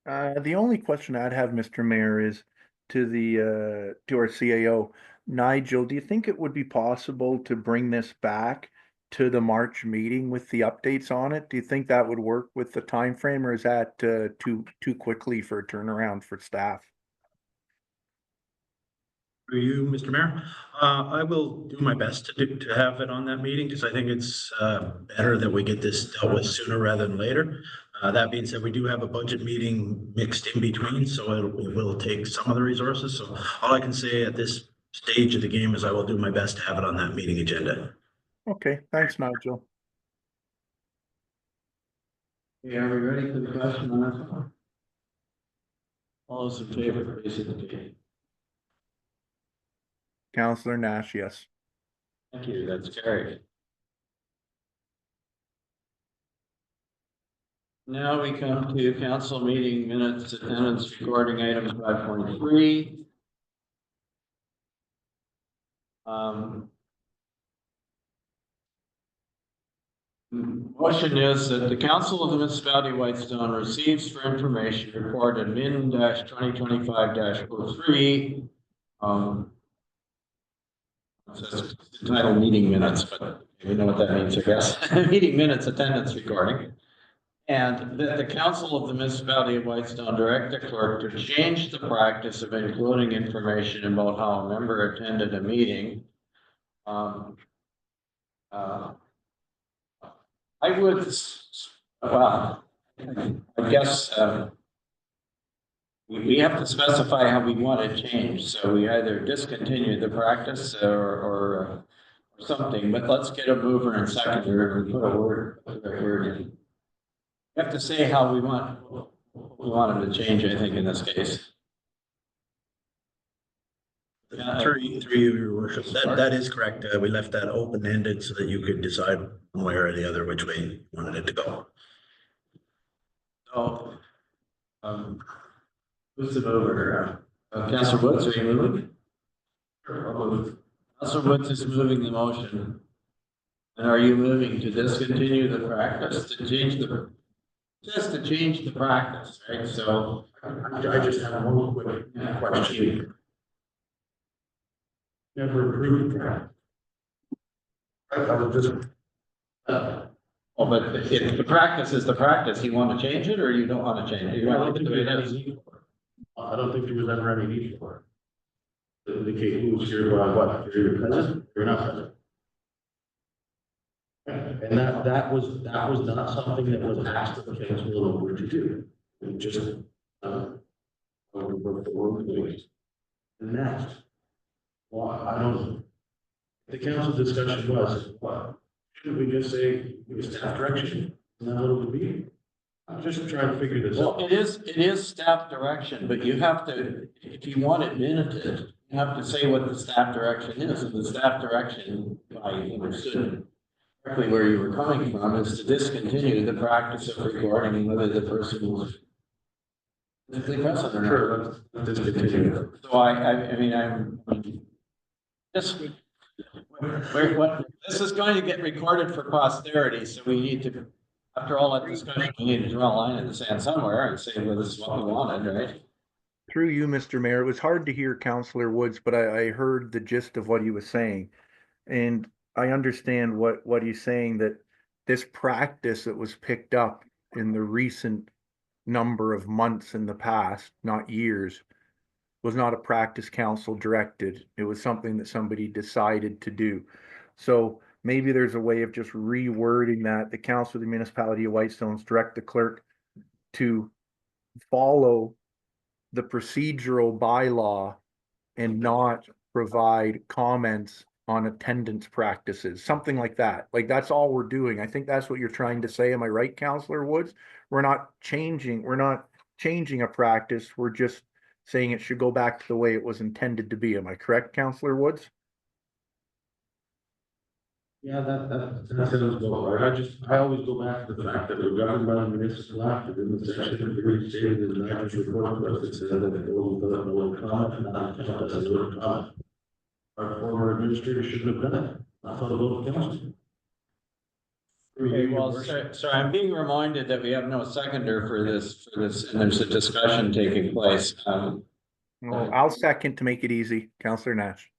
B: The only question I'd have, Mr. Mayor, is to the to our CAO, Nigel. Do you think it would be possible to bring this back to the March meeting with the updates on it? Do you think that would work with the time frame, or is that too quickly for a turnaround for staff?
D: For you, Mr. Mayor, I will do my best to have it on that meeting because I think it's better that we get this dealt with sooner rather than later. That being said, we do have a budget meeting mixed in between, so it will take some of the resources. So all I can say at this stage of the game is I will do my best to have it on that meeting agenda.
B: Okay, thanks, Nigel.
A: Okay, are we ready for the question on this one? All those in favor, please indicate.
B: Counselor Nash, yes.
A: Thank you, that's carried. Now we come to council meeting minutes, attendance recording item 5.3. Motion is that the Council of the Municipality of Whitestone receives for information report admin -2025-03. It's entitled meeting minutes, but you know what that means, I guess. Meeting minutes attendance recording. And that the Council of the Municipality of Whitestone direct the clerk to change the practice of including information about how a member attended a meeting. I would, well, I guess, we have to specify how we want it changed, so we either discontinue the practice or something, but let's get a mover and seconder and put a word in. We have to say how we want it to change, I think, in this case.
D: Through you, your worship, that is correct. We left that open-ended so that you could decide one way or the other which way you wanted it to go.
A: So, who's the mover? Councilor Woods, are you moving? Sure, I'll move. Councilor Woods is moving the motion. And are you moving to discontinue the practice, to change the practice, right? So
G: I just have one quick question. Never approved that. I was just.
A: well, but if the practice is the practice, you want to change it or you don't want to change it? You
G: I
A: want
G: don't
A: to
G: think
A: do
G: there
A: it
G: was
A: as.
G: any need for it. I don't think there was ever any need for it. To indicate who was here by what, you're present, you're not present. And that was not something that was asked of the council in order to do. We just, work the world ways. And next, well, I don't, the council discussion was, what, shouldn't we just say it was staff direction? Isn't that what it would be? I'm just trying to figure this
A: Well,
G: out.
A: it is staff direction, but you have to, if you want it minuted, you have to say what the staff direction is, and the staff direction, I understood correctly where you were coming from, is to discontinue the practice of recording whether the person was physically present or not.
G: Sure, let's discontinue.
A: So I mean, I'm just, this is going to get recorded for posterity, so we need to, after all that discussion, we need to draw a line in the sand somewhere and say, well, this is what we wanted, right?
B: Through you, Mr. Mayor, it was hard to hear Counselor Woods, but I heard the gist of what he was saying. And I understand what he's saying, that this practice that was picked up in the recent number of months in the past, not years, was not a practice council directed. It was something that somebody decided to do. So maybe there's a way of just rewording that. The Council of the Municipality of Whitestone's direct the clerk to follow the procedural bylaw and not provide comments on attendance practices, something like that. Like, that's all we're doing. I think that's what you're trying to say. Am I right, Councillor Woods? We're not changing a practice. We're just saying it should go back to the way it was intended to be. Am I correct, Councillor Woods?
G: Yeah, that sounds about right. I always go back to the fact that we're governed by the municipal act, and in the section three stated in the Niagara's report, was it said that it goes without no comment, and not count as a no comment. Our former administrator shouldn't have done it. I thought about the council.
A: Okay, well, so I'm being reminded that we have no seconder for this, and there's a discussion taking place.
B: Well, I'll second to make it easy, Councillor Nash.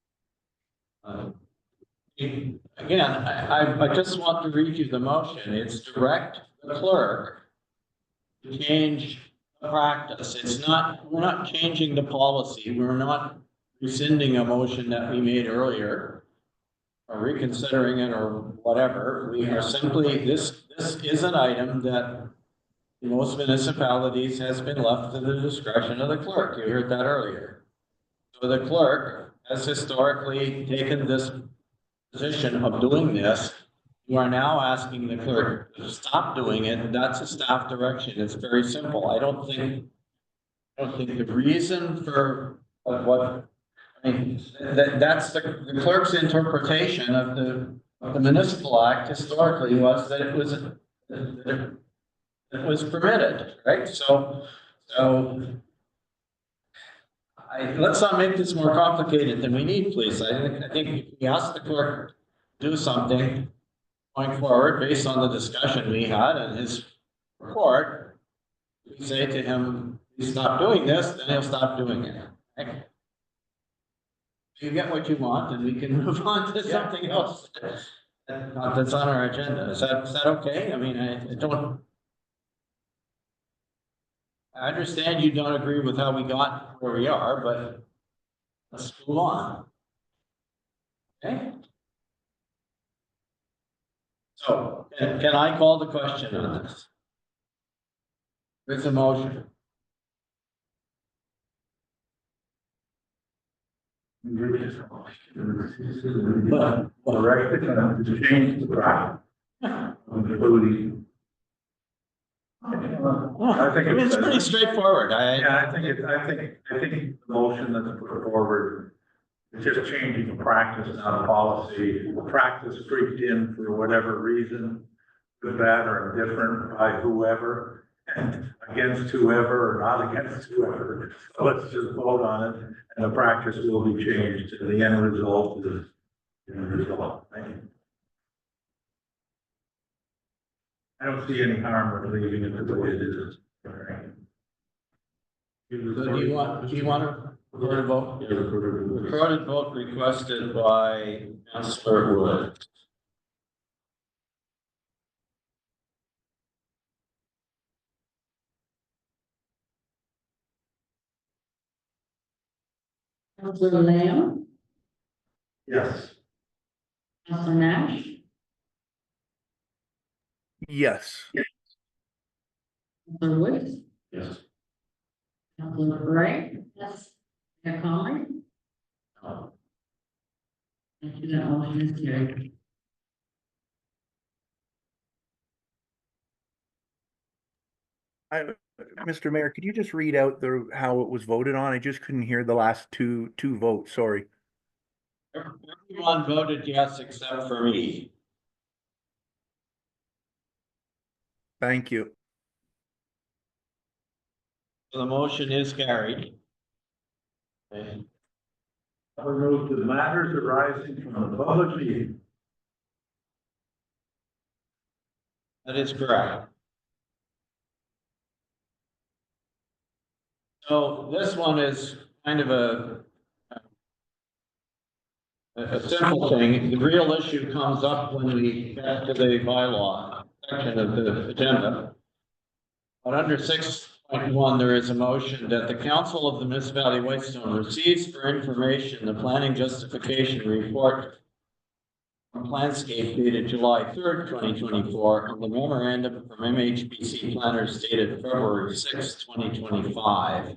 A: Again, I just want to read you the motion. It's direct the clerk to change the practice. It's not, we're not changing the policy. We're not rescinding a motion that we made earlier or reconsidering it or whatever. We are simply, this is an item that in most municipalities has been left to the discretion of the clerk. You heard that earlier. So the clerk has historically taken this position of doing this. You are now asking the clerk to stop doing it. That's a staff direction. It's very simple. I don't think I don't think the reason for what, I mean, that's the clerk's interpretation of the municipal act historically was that it was permitted, right? So let's not make this more complicated than we need, please. I think if we ask the clerk to do something going forward based on the discussion we had and his report, we say to him, please stop doing this, then he'll stop doing it. Right? You get what you want and we can move on to something else that's on our agenda. Is that okay? I mean, I understand you don't agree with how we got where we are, but let's move on. Okay? So, can I call the question on this? With a motion.
C: Direct to change the practice. Including. I think
A: It's pretty straightforward.
C: Yeah, I think the motion that's put forward is just changing the practice, not a policy. The practice creeped in for whatever reason, good, bad, or indifferent by whoever, and against whoever or not against whoever. So let's just vote on it, and the practice will be changed, and the end result is the end result. Thank you. I don't see any harm with leaving it the way it is.
A: So do you want a recorded vote? Recorded vote requested by Councillor Wood.
E: Councillor Lamb,
C: Yes.
E: Councillor Nash,
B: Yes.
E: Councillor Woods,
G: Yes.
E: Councillor Gray,
F: Yes.
E: Mayor Conley. Thank you, that motion is carried.
B: Mr. Mayor, could you just read out how it was voted on? I just couldn't hear the last two votes, sorry.
A: Everyone voted yes except for me.
B: Thank you.
A: So the motion is carried. Okay.
C: We move to the matters arising from the public meeting.
A: That is correct. So this one is kind of a simple thing. The real issue comes up when we get to the bylaw section of the agenda. But under 6.1, there is a motion that the Council of the Municipality of Whitestone receives for information the planning justification report from Planscape dated July 3rd, 2024, and the memorandum from MHPC planners dated February 6th, 2025.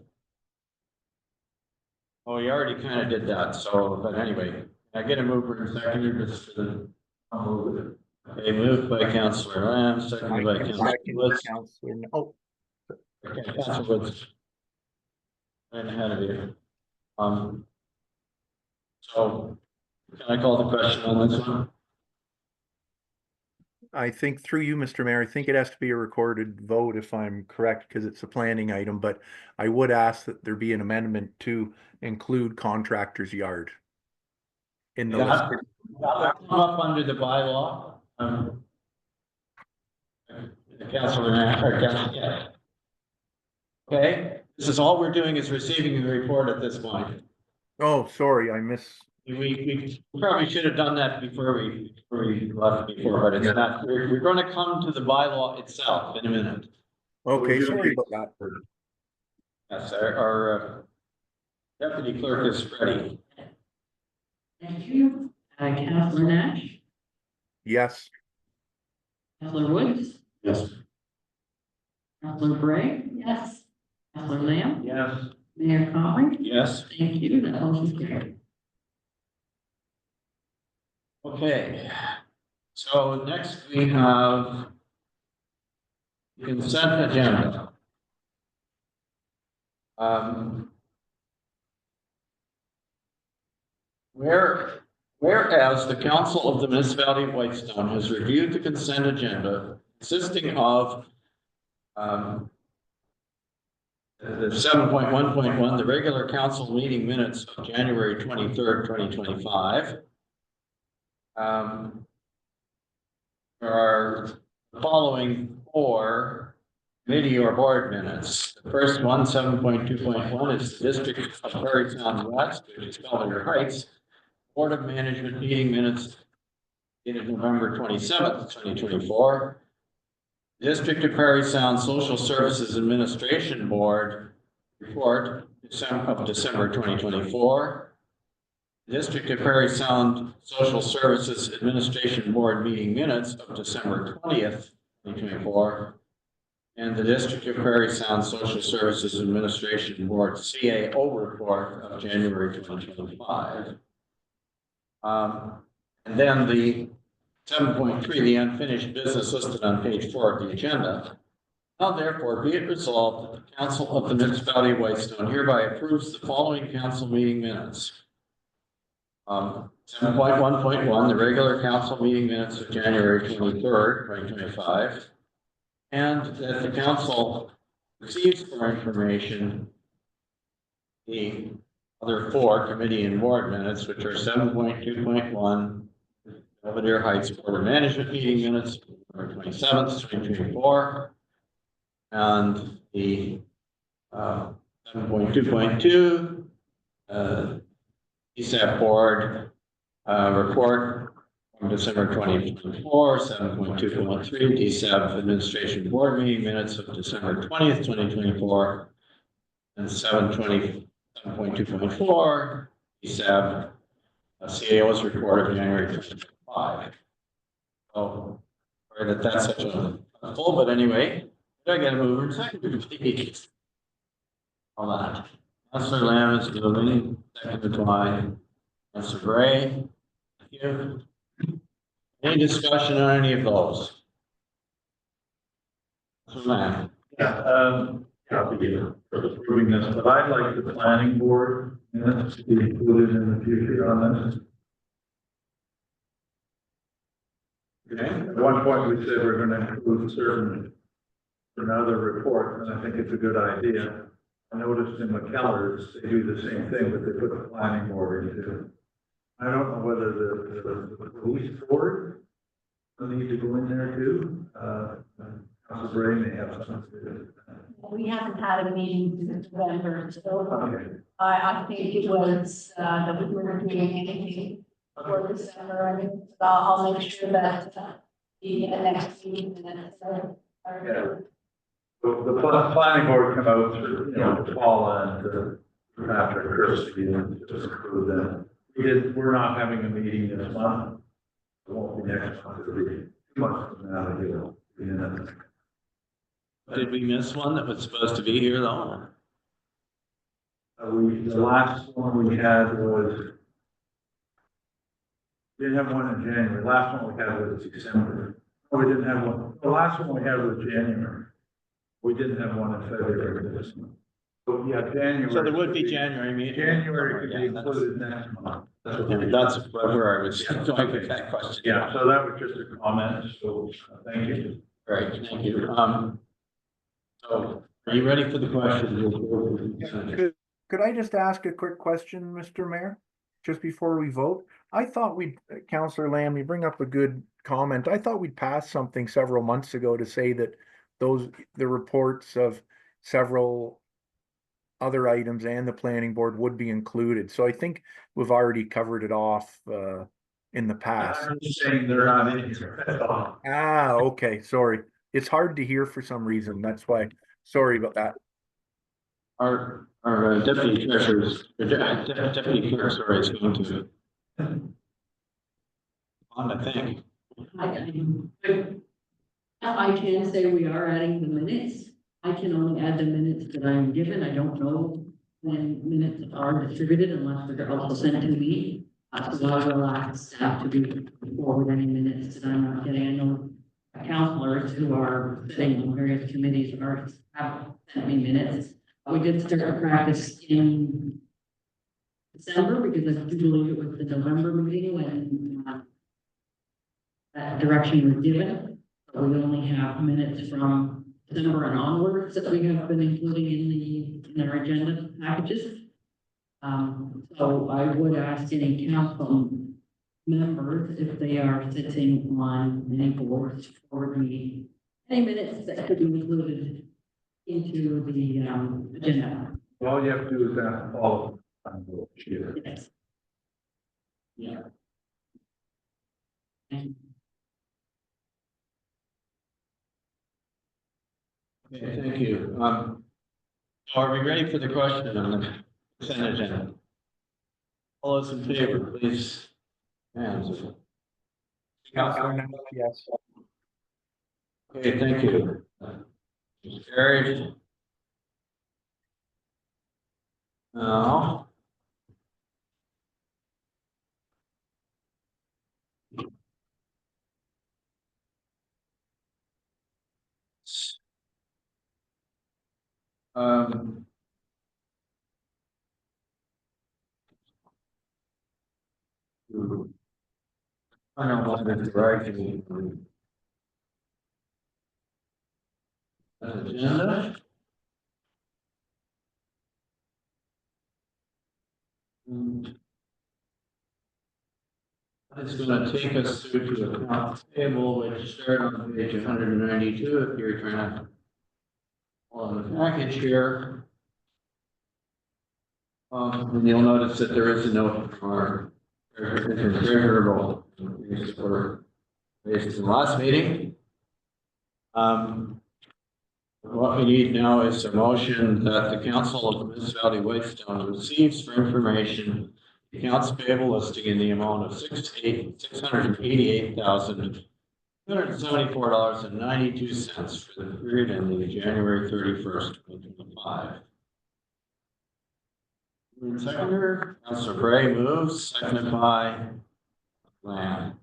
A: Oh, we already kind of did that, so, but anyway, I get a mover and seconder just for the. I'll move it. Okay, moved by Councillor Lamb, seconded by Councillor Woods.
B: Oh,
A: Okay, Councillor Woods. Right ahead of you. So, can I call the question on this one?
B: I think through you, Mr. Mayor, I think it has to be a recorded vote if I'm correct, because it's a planning item, but I would ask that there be an amendment to include contractor's yard. In the list.
A: That would come up under the bylaw. Councillor Nash, or Councillor. Okay, this is all we're doing is receiving the report at this point.
B: Oh, sorry, I
A: We probably should have done that before we left before, but it's not, we're gonna come to the bylaw itself in a minute.
B: Okay, sorry about that.
A: Yes, our deputy clerk is ready.
E: Thank you. Councillor Nash,
B: Yes.
E: Councillor Woods,
G: Yes.
E: Councillor Gray,
F: Yes.
E: Councillor Lamb,
C: Yes.
E: Mayor Conley.
A: Yes,
E: Thank you, that motion is carried.
A: okay. So next we have consent agenda. Whereas the council of the municipality of Whitestone has reviewed the consent agenda consisting of the 7.1.1, the regular council meeting minutes of January 23rd, 2025. There are the following 4 committee or board minutes. The first one, 7.2.1, is the District of Prairie Sound West, which is Belvedere Heights, Board of Management meeting minutes dated November 27th, 2024. District of Prairie Sound Social Services Administration Board report of December 2024. District of Prairie Sound Social Services Administration Board meeting minutes of December 20th, 2024. And the District of Prairie Sound Social Services Administration Board CAO report of January 2025. And then the 7.3, the unfinished business listed on page 4 of the agenda. Now therefore be it resolved that the Council of the Municipality of Whitestone hereby approves the following council meeting minutes. 7.1.1, the regular council meeting minutes of January 23rd, 2025. And that the council receives for information the other 4 committee and board minutes, which are 7.2.1, Belvedere Heights Board of Management meeting minutes, November 27th, 2024, and the 7.2.2, ESAP board report from December 2024, 7.2.3, DSAB Administration Board meeting minutes of December 20th, 2024, and 7.2.4, DSAB CAO's report of January 2025. Oh, sorry that that's such a full, but anyway, did I get a mover and second, please? All that. Councillor Lamb is moving, seconded by Councillor Gray. Thank you. Any discussion on any of those? Councillor Lamb.
C: I'll be approving this, but I'd like the planning board minutes to be included in the future on this.
A: Okay.
C: At one point, we said we're going to include certain other reports, and I think it's a good idea. I noticed in McKellar's, they do the same thing, but they put the planning board into it. I don't know whether the police board will need to go in there too. Council Bray may have something to do with that.
F: We haven't had a meeting since November, so
C: Okay.
F: I think it was, that we weren't doing anything for December. I mean, so I'll make sure that, the next meeting minutes are.
C: So the planning board come out through, to Paula and to Patrick Christie and just approve them. We're not having a meeting this month. It won't be next month, it'll be 2 months from now,
A: Did we miss one that was supposed to be here though?
C: The last one we had was, we didn't have one in January. Last one we had was December. Oh, we didn't have one. The last one we had was January. We didn't have one in February this month. So yeah, January.
A: So there would be January meeting.
C: January could be
A: Yeah,
C: included next month.
A: That's where I was going with that question.
C: Yeah, so that was just a comment, so thank you.
A: Great, thank you. So are you ready for the question?
B: Could I just ask a quick question, Mr. Mayor? Just before we vote? I thought Councillor Lamb, you bring up a good comment. I thought we'd passed something several months ago to say that the reports of several other items and the planning board would be included. So I think we've already covered it off in the past.
C: I'm just saying they're not in here. That's all.
B: Ah, okay, sorry. It's hard to hear for some reason. That's why. Sorry about that.
A: Our deputy treasurer's, deputy clerk, sorry, is going to. I think.
E: I can say we are adding the minutes. I can only add the minutes that I'm given. I don't know when minutes are distributed unless they're also sent to me. So I will ask staff to be forward any minutes that I'm not getting. I know councilors who are sitting on various committees have sent me minutes. We did start a practice in December because I do believe it was the November meeting when that direction was given. But we only have minutes from December and onwards that we have been including in our agenda packages. So I would ask any council members, if they are sitting on any boards, for me, any minutes that could be included into the agenda.
C: All you have to do is ask Paul.
E: Yes. Yeah. And
A: Okay, thank you. So are we ready for the question on the consent agenda? All those in favor, please. Hands.
B: Counselor Nash, yes.
A: Okay, thank you. Carried. Now. Um. I don't know if it's right. Agenda. It's gonna take us through to accounts payable, which start on page 192 if you're trying to. On the package here. And you'll notice that there is a note from our treasurer role. For based on the last meeting. What we need now is a motion that the council of the municipality of Whitestone receives for information accounts payable listing in the amount of $688,274.92 for the period ending January 31st, 2025. Seconder, Councilor Bray moves, seconded by Lamb.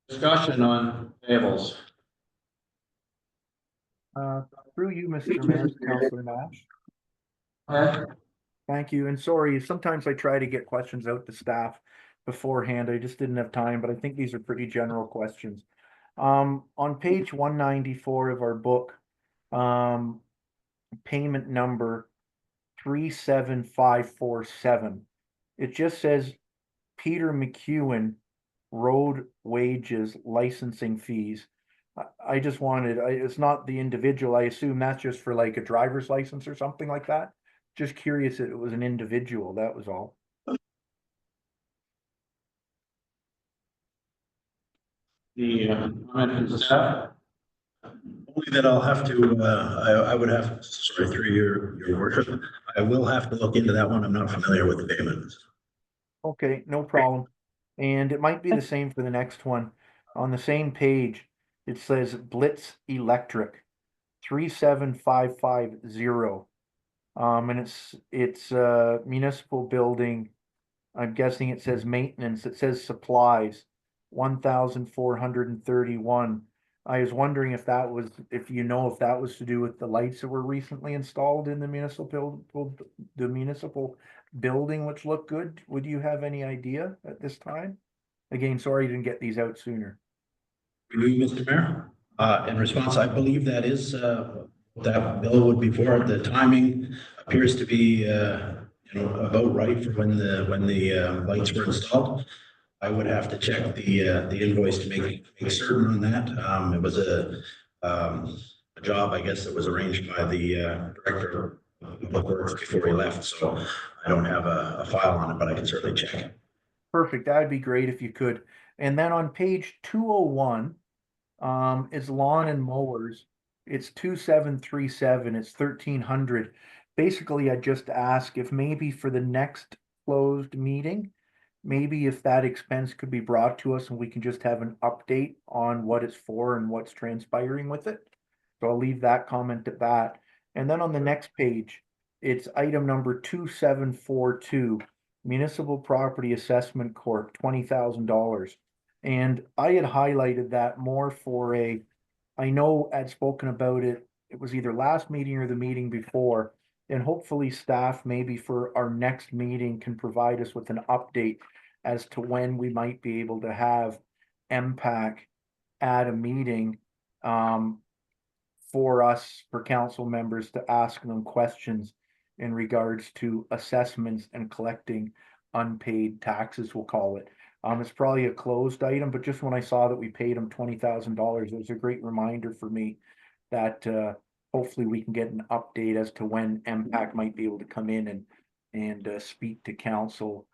A: Discussion on payables.
B: Through you, Mr. Mayor, Counselor Nash. Thank you, and sorry, sometimes I try to get questions out to staff beforehand, I just didn't have time, but I think these are pretty general questions. On page 194 of our book, payment number 37547, it just says Peter McEwen road wages licensing fees. I just wanted, it's not the individual, I assume that's just for like a driver's license or something like that. Just curious if it was an individual, that was all.
A: The comment from staff.
D: Only that I'll have to, I would have, sorry, through your worship, I will have to look into that one. I'm not familiar with the payments.
B: Okay, no problem. And it might be the same for the next one. On the same page, it says Blitz Electric 37550. And it's municipal building. I'm guessing it says maintenance. It says supplies 1,431. I was wondering if that was, if you know, if that was to do with the lights that were recently installed in the municipal building, which look good. Would you have any idea at this time? Again, sorry you didn't get these out sooner.
D: Mr. Mayor, in response, I believe that is, that bill would be for it. The timing appears to be, about right for when the lights were installed. I would have to check the invoice to make certain on that. It was a job, I guess, that was arranged by the director of public works before he left, so I don't have a file on it, but I can certainly check.
B: Perfect, that'd be great if you could. And then on page 201, is lawn and mowers. It's 2737, it's 1,300. Basically, I just ask if maybe for the next closed meeting, maybe if that expense could be brought to us and we can just have an update on what it's for and what's transpiring with it. So I'll leave that comment at that. And then on the next page, it's item number 2742, Municipal Property Assessment Corp, $20,000. And I had highlighted that more for I know I'd spoken about it it was either last meeting or the meeting before. And hopefully staff maybe for our next meeting can provide us with an update as to when we might be able to have MPAC at a meeting, for us, for council members to ask them questions in regards to assessments and collecting unpaid taxes, we'll call it. It's probably a closed item, but just when I saw that we paid them $20,000, it was a great reminder for me that, hopefully we can get an update as to when MPAC might be able to come in and speak to council,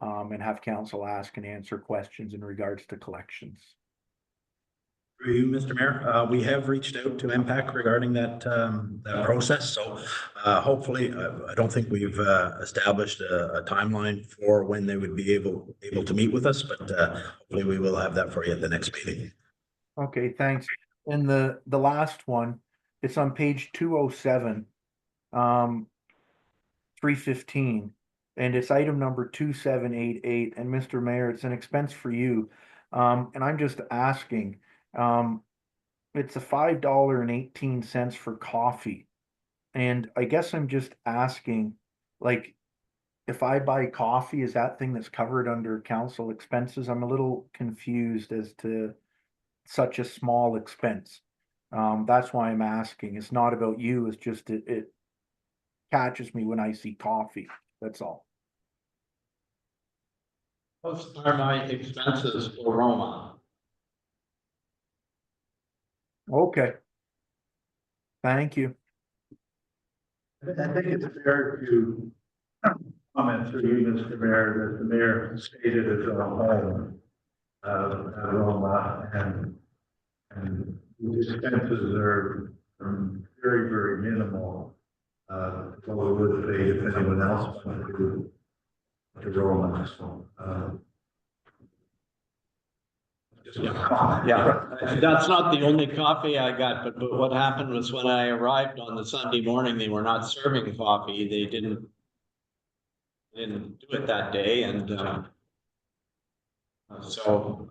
B: and have council ask and answer questions in regards to collections.
D: Through you, Mr. Mayor, we have reached out to MPAC regarding that process, so hopefully, I don't think we've established a timeline for when they would be able to meet with us, but hopefully we will have that for you at the next meeting.
B: Okay, thanks. And the last one, it's on page 207, 315, and it's item number 2788. And Mr. Mayor, it's an expense for you. And I'm just asking, it's a $5.18 for coffee. And I guess I'm just asking, like, if I buy coffee, is that thing that's covered under council expenses? I'm a little confused as to such a small expense. That's why I'm asking. It's not about you, it's just it catches me when I see coffee. That's all.
A: Those are my expenses for Roma.
B: Okay. Thank you.
C: I think it's fair to comment through you, Mr. Mayor, that the mayor stated as a home, Roma, and the expenses are very, very minimal. What we would pay if anyone else wanted to Roma, so,
A: Yeah, that's not the only coffee I got, but what happened was when I arrived on the Sunday morning, they were not serving coffee. They didn't do it that day, and so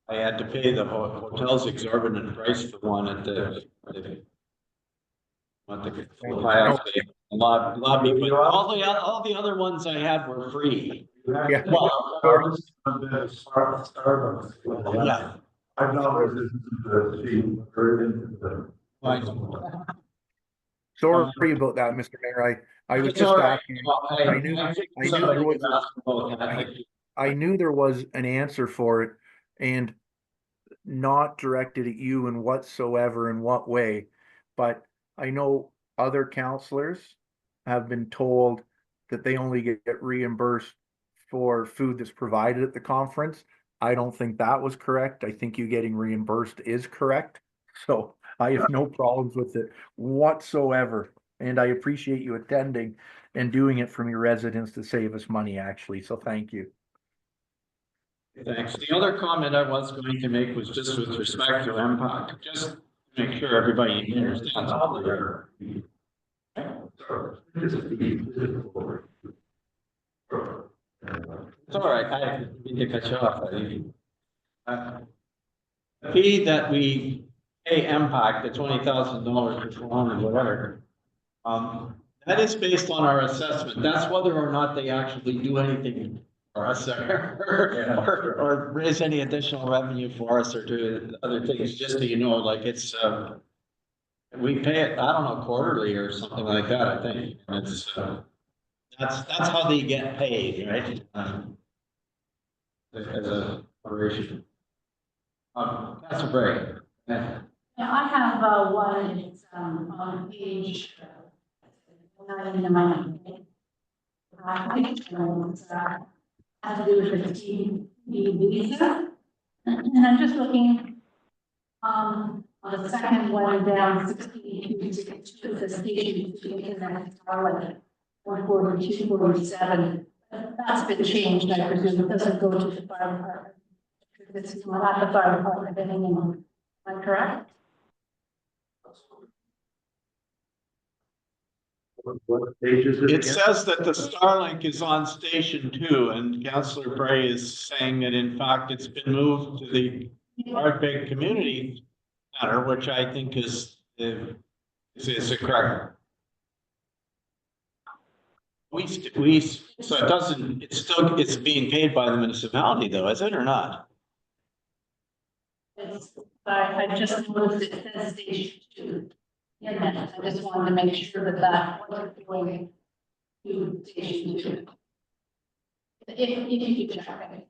A: I had to pay the hotel's exorbitant price for one at the lobby, but all the other ones I had were free.
B: Yeah.
A: Well,
C: Starbucks.
A: yeah.
C: $5 isn't the cheap version.
B: Sorry about that, Mr. Mayor. I was
A: It's
B: just
A: all right.
B: asking.
A: I
B: knew there
A: somebody
B: was
A: was asking about that.
B: I knew there was an answer for it, and not directed at you in whatsoever in what way, but I know other counselors have been told that they only get reimbursed for food that's provided at the conference. I don't think that was correct. I think you getting reimbursed is correct. So I have no problems with it whatsoever. And I appreciate you attending and doing it from your residents to save us money, actually. So thank you.
A: Thanks. The other comment I was going to make was just with respect to MPOC, just to make sure everybody understands. It's all right, I didn't mean to cut you off. The fee that we pay MPOC, the $20,000 for one or whatever, that is based on our assessment. That's whether or not they actually do anything for us or raise any additional revenue for us or do other things, just so you know, like it's, we pay it, I don't know, quarterly or something like that, I think. And it's, that's how they get paid, right? As a operation. That's a break. Yeah.
F: Yeah, I have one, it's on page 9 in my has to do with the TV visa. And I'm just looking on the second one down 62, the station between that Starlight 142, 47. That's been changed, I presume. It doesn't go to the fire department. It's not the fire department anymore. Am I correct?
C: What page is it
A: It
C: again?
A: says that the Starlink is on Station 2, and Councillor Bray is saying that in fact it's been moved to the Ardbeg Community Center, which I think is Is it correct? So it doesn't, it's being paid by the municipality though, is it or not?
F: I just noticed it says stage two. In that, I just wanted to make sure that that wasn't going to station two. If you could check it.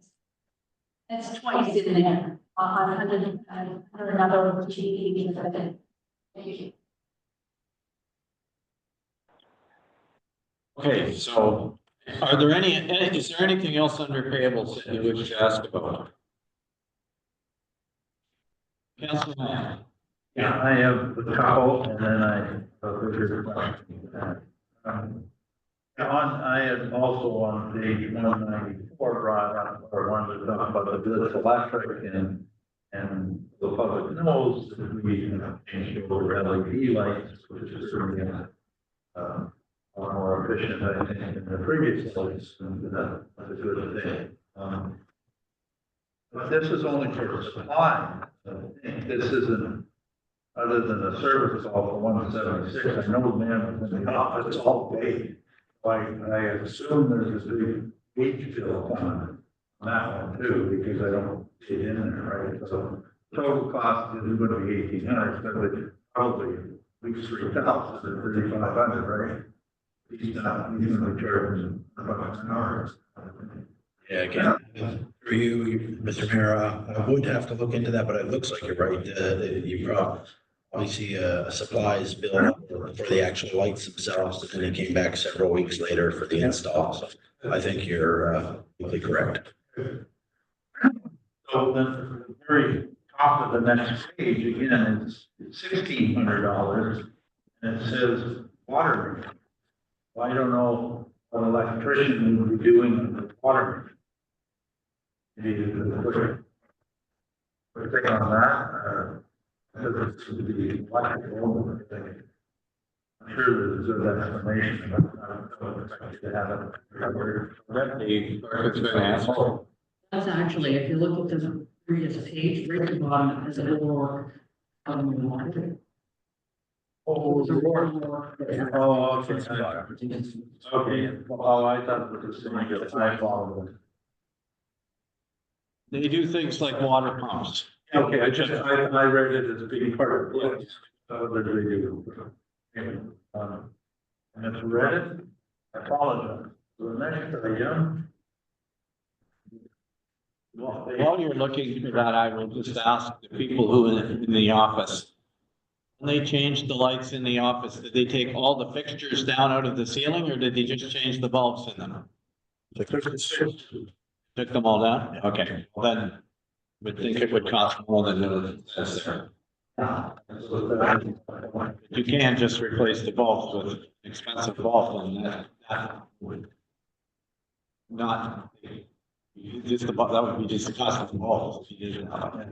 F: It's twice in there, under another GD. Thank you.
A: Okay, so are there is there anything else under payables that you wish to ask about? Councilman.
C: Yeah, I have a couple, and then I have a bigger question. I had also on page 194 brought up, or wanted to talk about the village electric, and the public knows that we have changed over LED lights, which is certainly far more efficient, I think, than the previous lights, and that's a good thing. But this is only for supply. I think this isn't, other than a service call for 176. I know the man was in the office all day. I assume there's a big H bill on that one too, because I don't see it in there, right? So total cost is going to be 1,800, but probably at least 3,000 or 3,500, right? He's going to be charging about an hour.
D: Yeah, again, for you, Mr. Mayor, I would have to look into that, but it looks like you're right. You probably see a supplies bill for the actual lights themselves, and then it came back several weeks later for the install. So I think you're completely correct.
C: So then the very top of the next page again is $1,600, and it says water main. Well, I don't know what an electrician would be doing with the water main. Maybe the quick thing on that, doesn't seem to be electrical. I'm sure there's a good explanation, but I don't expect you to have it covered.
A: It's been answered.
E: That's actually, if you look at the previous page, right at the bottom, it has a little more.
C: Oh, the war. Oh, okay. Okay, oh, I thought it was the same, I follow it.
A: They do things like water pumps.
C: Okay, I read it as being part of the place. That they do. Anyway, and it's read it, I apologize. So the next item.
A: While you're looking for that, I will just ask the people who in the office. When they changed the lights in the office, did they take all the fixtures down out of the ceiling, or did they just change the bulbs in them? Took them all down? Okay, well then, would think it would cost more than it says there. You can't just replace the bulbs with expensive bulbs, and that would not, just that would be just the cost of the bulbs if you did that.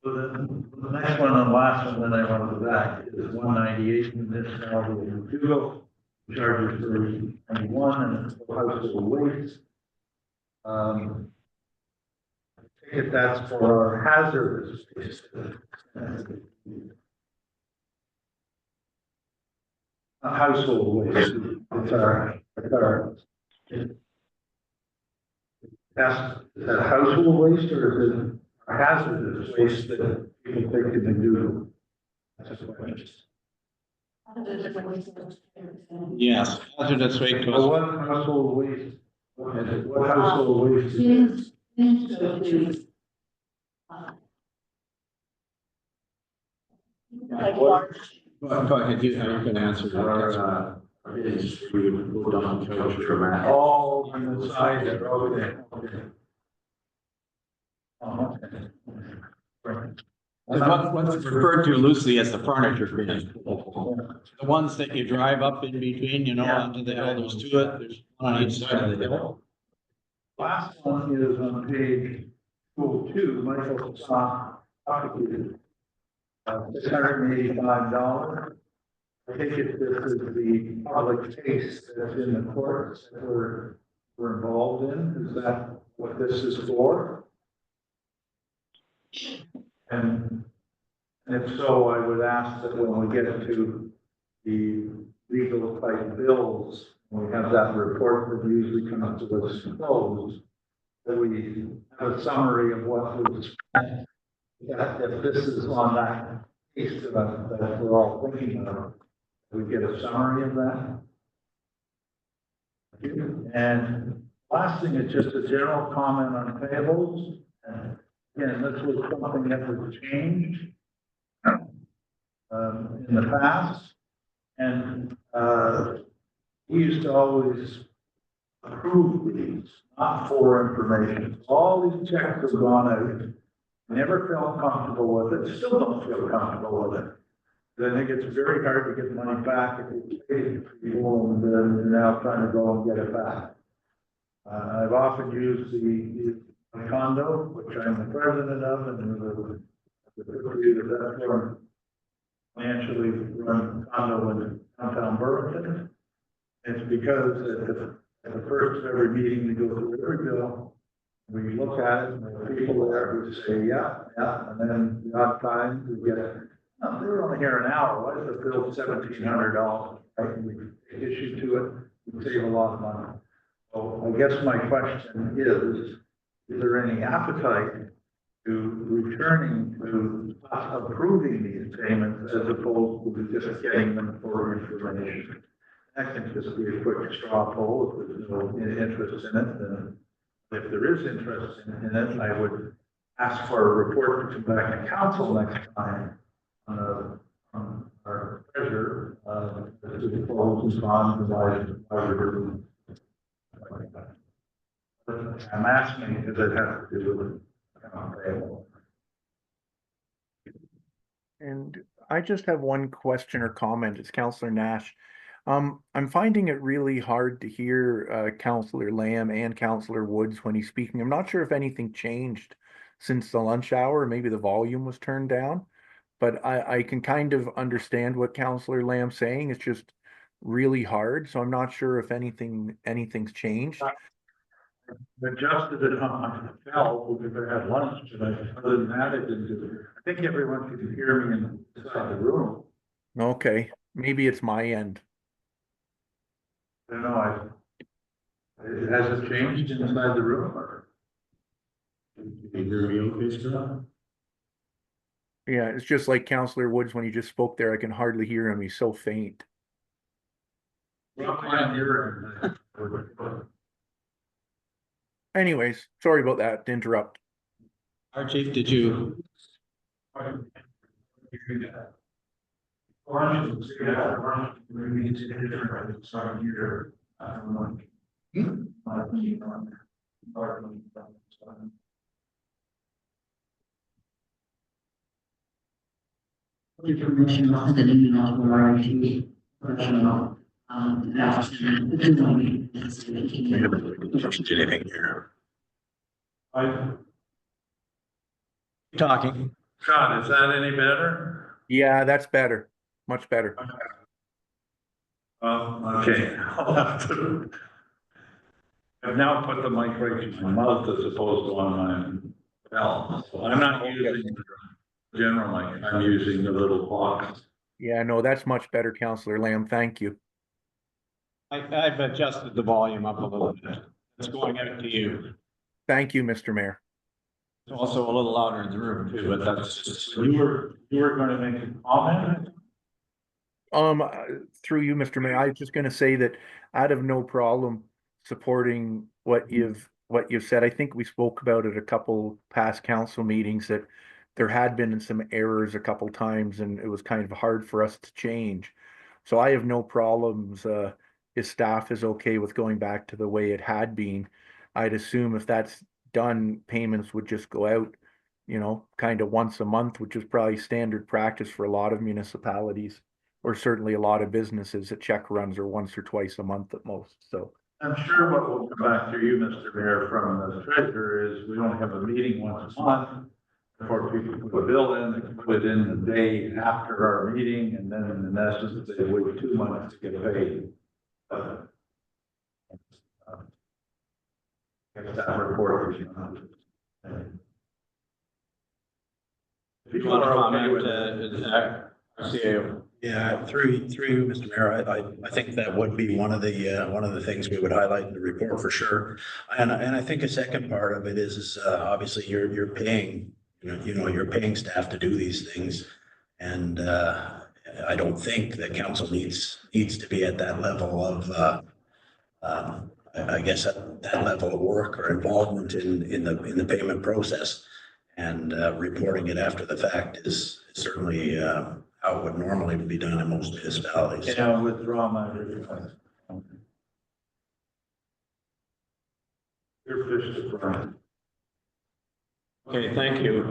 C: So the next one and last one, then I want to go back, is 198 municipality in Dugo, charges for 91 and household waste. I think that's for our hazardous waste. Household waste, it's our, is that household waste or is it hazardous waste that people think they do? That's a question.
A: Yes, hazardous waste
C: So
A: goes,
C: what household waste? What household waste is it?
A: go ahead, you can answer that.
G: We would go down the couch or mat.
C: Oh, on the side there, okay, okay. Oh, okay. Right.
A: What's referred to loosely as the furniture bin. The ones that you drive up in between, you know, onto the hill, there's two, there's one on each side of the hill.
C: Last one is on page 202, Michael Stock, occupied. $685. I think if this is the public case that's in the courts that we're involved in, is that what this is for? And And if so, I would ask that when we get to the legal type bills, when we have that report that usually comes to us closed, that we have a summary of what was spent. That if this is on that case that we're all thinking of, we get a summary of that. And last thing is just a general comment on payables. And again, this was something that was changed in the past. And we used to always approve these, not for information. All these checks have gone out. Never felt comfortable with it, still don't feel comfortable with it. I think it's very hard to get money back if you pay people and you're now trying to go and get it back. I've often used the condo, which I'm the president of, and the financially run condo in downtown Burlington. It's because at the first of every meeting, we go through every bill. We look at it, and there are people there who say, yeah, and then the odd time we get, oh, they were only here an hour, why is the bill $1,700? Right? We issue to it, we save a lot of money. So I guess my question is there any appetite to returning to approving these payments as opposed to just getting them for information? That can just be a quick straw poll if there's no interest in it, then. If there is interest in it, I would ask for a report to come back to council next time on our treasurer, to the pros and cons of why we're doing it. I'm asking because it has to do with account payable.
B: And I just have one question or comment. It's Councillor Nash. I'm finding it really hard to hear Councillor Lamb and Councillor Woods when he's speaking. I'm not sure if anything changed since the lunch hour. Maybe the volume was turned down, but I can kind of understand what Councillor Lamb's saying. It's just really hard. So I'm not sure if anything's changed.
C: Adjusted it on the bell because I had lunch tonight. Other than that, it didn't do it. I think everyone could hear me inside the room.
B: Okay, maybe it's my end.
C: I don't know, has it changed inside the room or?
G: Can you hear me okay, Scott?
B: Yeah, it's just like Councillor Woods when he just spoke there. I can hardly hear him. He's so faint.
C: Well, I'm hearing.
B: Anyways, sorry about that, to interrupt.
A: Our chief, did you?
C: Orange, orange, maybe it's different, it's not here. I don't know.
E: Information on the email to our IT professional, ask them to do anything
D: here.
A: Talking.
C: Scott, is that any better?
B: Yeah, that's better. Much better.
C: Okay. I'll have to. I've now put the mic right in my mouth as opposed to on my bell. So I'm not using the general mic, I'm using the little box.
B: Yeah, no, that's much better, Councillor Lamb. Thank you.
A: I've adjusted the volume up a little bit. It's going out to you.
B: Thank you, Mr. Mayor.
A: It's also a little louder in the room too, but that's just.
C: You were going to make a comment?
B: Through you, Mr. Mayor, I was just gonna say that I'd have no problem supporting what you've said. I think we spoke about it a couple past council meetings that there had been some errors a couple times and it was kind of hard for us to change. So I have no problems, if staff is okay with going back to the way it had been. I'd assume if that's done, payments would just go out, kind of once a month, which is probably standard practice for a lot of municipalities. Or certainly a lot of businesses that check runs are once or twice a month at most, so.
C: I'm sure what will come back to you, Mr. Mayor, from the treasurer is we only have a meeting once a month. Before people put a bill in, they can put it in the day after our meeting, and then in essence, they wait 2 months to get paid. Get that report.
A: If you want to comment, CAO.
D: Yeah, through you, Mr. Mayor, I think that would be one of the things we would highlight in the report for sure. And I think a second part of it is obviously you're paying, you're paying staff to do these things. And I don't think that council needs to be at that level of I guess at that level of work or involvement in the payment process. And reporting it after the fact is certainly how it would normally be done in most municipalities.
C: Yeah, I'll withdraw my request. Your fish to fry.
A: Okay, thank you.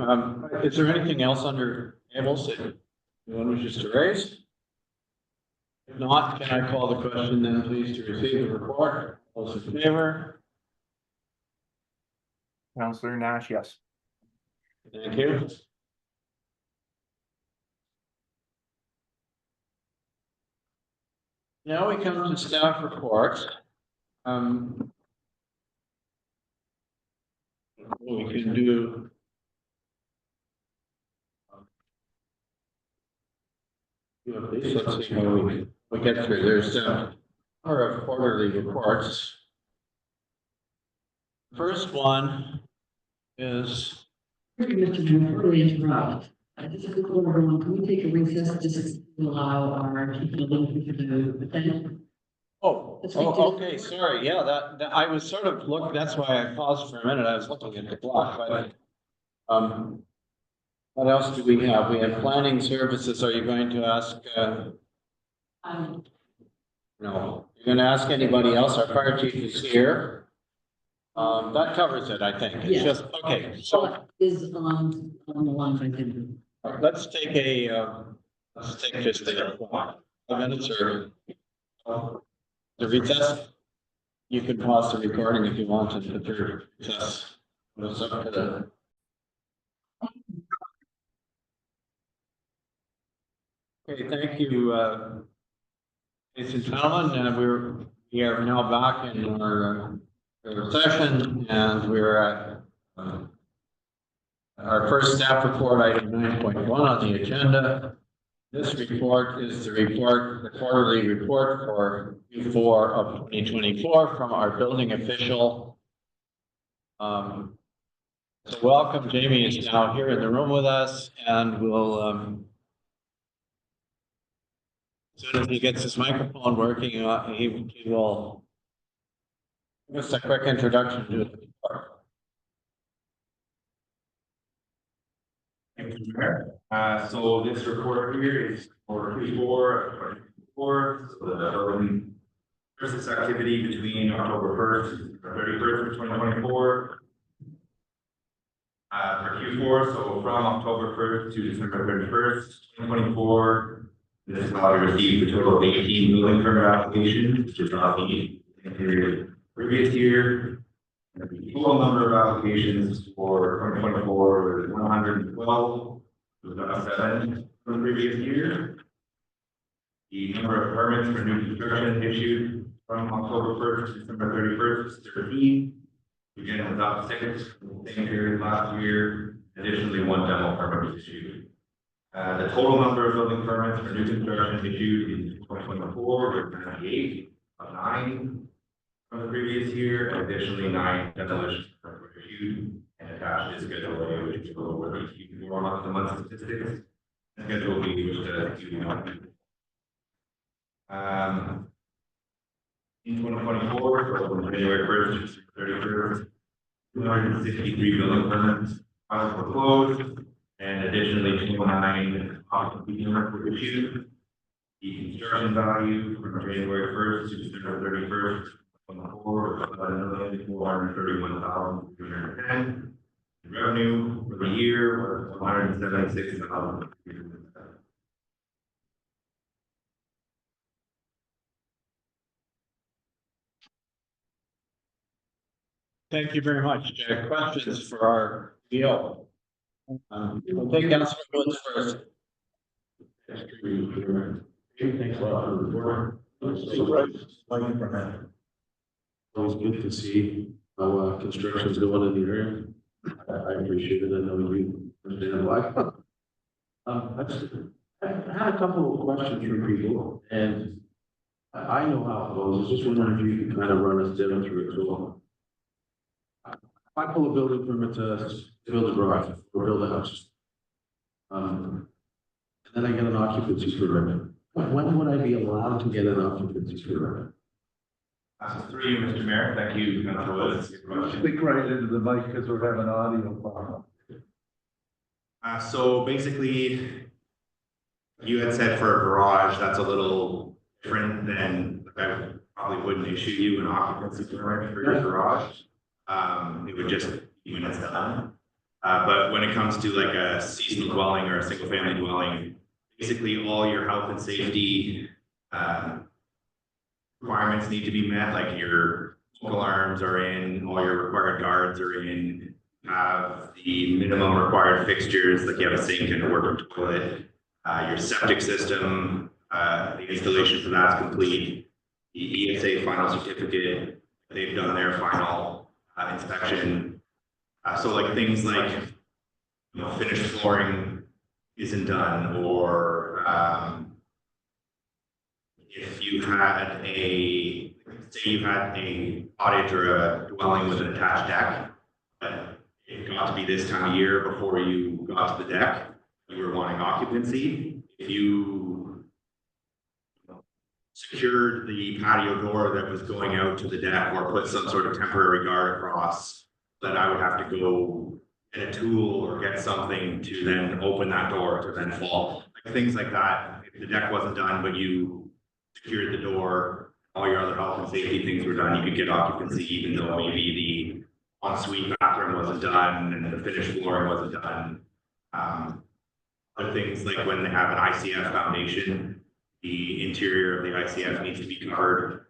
A: Is there anything else under tables that anyone wishes to raise? If not, can I call the question then, please, to receive the report? All those in favor?
B: Councillor Nash, yes.
A: Thank you. Now we come to staff reports. We can do. Let's see how we get through. There's a number of quarterly reports. First one is.
E: Mr. Chairman, before we interrupt, just a quick order, everyone, can we take a recess just to allow our people to attend?
A: Okay, sorry, yeah, that I was sort of that's why I paused for a minute, I was looking at the clock, but. What else do we have? We have planning services, are you going to ask, no, you're gonna ask anybody else, our fire chief is here. That covers it, I think, it's
E: Yeah.
A: just, okay, so.
E: Is on the line, I can.
A: Let's take just a minutes or the recess. You can pause the recording if you want and put your recess. What's up to the. Okay, thank you, ladies and gentlemen, we are now back in our session and we're at our first staff report, item 9.1 on the agenda. This report is the quarterly report for Q4 of 2024 from our building official. So welcome, Jamie is now here in the room with us and we'll, as soon as he gets his microphone working, he will give us a quick introduction to the report.
J: Thank you, Mayor. So this report here is for Q4 2024, so the building business activity between October 1st and 31st of 2024. For Q4, so from October 1st to December 31st, 2024, this body received a total of 18 building permit applications, which is not the previous year. The total number of applications for 2024 was 112, was up 7 from the previous year. The number of permits for new construction issued from October 1st to December 31st was 13. Again, was up 6 from the same period last year. Additionally, 1 demo permit was issued. The total number of building permits for new construction issued in 2024 were 98, up 9 from the previous year. Additionally, 9 demolition permits were issued and attached to Schedule A, which is over the Q4 month-to-month statistics. Schedule B, which does Q1. In 2024, so from January 1st to 31st, 263 building permits were closed. And additionally, 29 occupancy permits were issued. The construction value from January 1st to December 31st, 2024 was $11,431,310. The revenue for the year was $176,000.
A: Thank you very much. Questions for our deal? We'll take Councilor Woods first.
G: Thanks a lot for the report. Always good to see how construction's going in the area. I appreciate it. I know you understand why. I had a couple of questions from people, and I know how it goes. I was just wondering if you could kind of run us down through it. So, if I pull a building permit to build a garage or build a house, and then I get an occupancy permit, when would I be allowed to get an occupancy permit?
J: Through you, Mr. Mayor, thank you, Councilor Willis.
C: Speak right into the mic because we're having audio problem.
J: So basically, you had said for a garage, that's a little different than, I probably wouldn't issue you an occupancy permit for your garage. It would just be when it's done. But when it comes to like a seasonal dwelling or a single family dwelling, basically all your health and safety, requirements need to be met, like your smoke alarms are in, all your required guards are in, have the minimum required fixtures, like you have a sink and a working toilet, your septic system, the installation for that's complete, the ESA final certificate, they've done their final inspection. So like things like, you know, finished flooring isn't done, or if you had say you had a cottage or a dwelling with an attached deck, but it got to be this time of year before you got to the deck, you were wanting occupancy. If you secured the patio door that was going out to the deck or put some sort of temporary guard across, then I would have to go get a tool or get something to then open that door to then fall. Like things like that. If the deck wasn't done, but you secured the door, all your other health and safety things were done, you could get occupancy even though maybe the ensuite bathroom wasn't done and the finished flooring wasn't done. Other things like when they have an ICF foundation, the interior of the ICF needs to be covered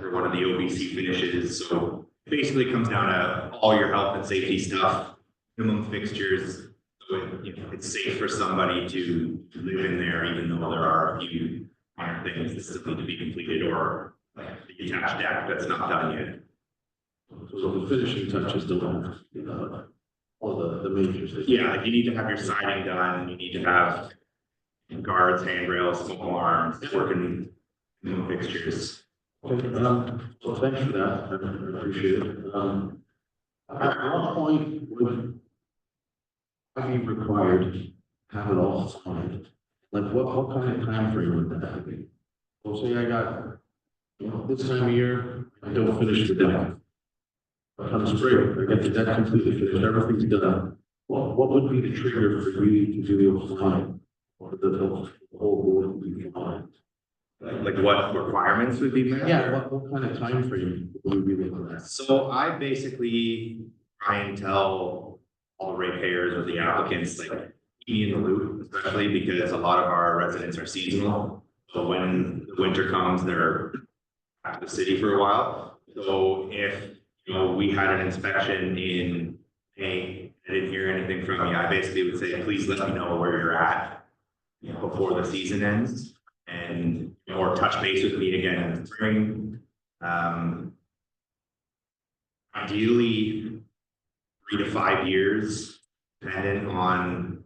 J: for one of the OBC finishes. So basically it comes down to all your health and safety stuff, minimum fixtures, so it's safe for somebody to live in there, even though there are a few minor things that still need to be completed, or like the attached deck that's not done yet.
G: So the finishing touches don't have, all the major things.
J: Yeah, like you need to have your siding done, you need to have guards, handrails, smoke alarms, working minimum fixtures.
G: Okay, so thanks for that, I appreciate it. At what point would I be required to have it all signed? Like what kind of time frame would that be? Well, say I got, this time of year, I don't finish the deck. Come spring, I get the deck completely finished, everything's done. What would be the trigger for you to do a fine? Or the whole board would be fine?
J: Like what requirements would be met?
G: Yeah, what kind of time frame would we be looking at?
J: So I basically try and tell all the ratepayers or the applicants, like, keep me in the loop, especially because a lot of our residents are seasonal. So when the winter comes, they're out of the city for a while. So if, we had an inspection in May, I didn't hear anything from you, I basically would say, please let me know where you're at, before the season ends, and or touch base with me again in the spring. Ideally, 3 to 5 years, depending on